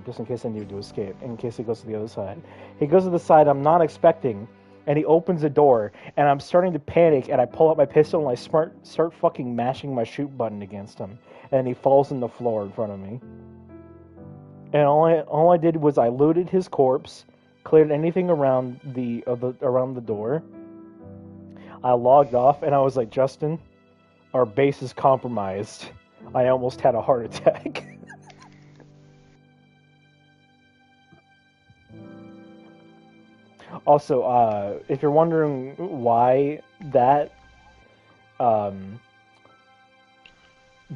just in case I need to escape. In case he goes to the other side. He goes to the side I'm not expecting, and he opens the door, and I'm starting to panic. And I pull out my pistol, and I start fucking mashing my shoot button against him, and he falls on the floor in front of me. And all I did was I looted his corpse, cleared anything around the door. I logged off, and I was like, Justin, our base is compromised. I almost had a heart attack. Also, if you're wondering why that,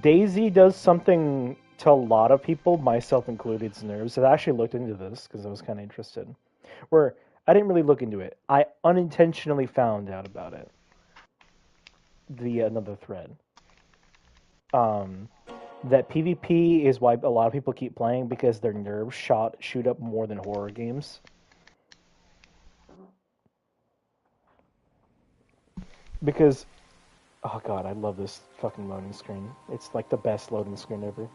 Daisy does something to a lot of people, myself included, nerves. I actually looked into this because I was kind of interested. Where I didn't really look into it. I unintentionally found out about it via another thread. That PvP is why a lot of people keep playing because their nerves shoot up more than horror games. Because, oh god, I love this fucking loading screen. It's like the best loading screen ever.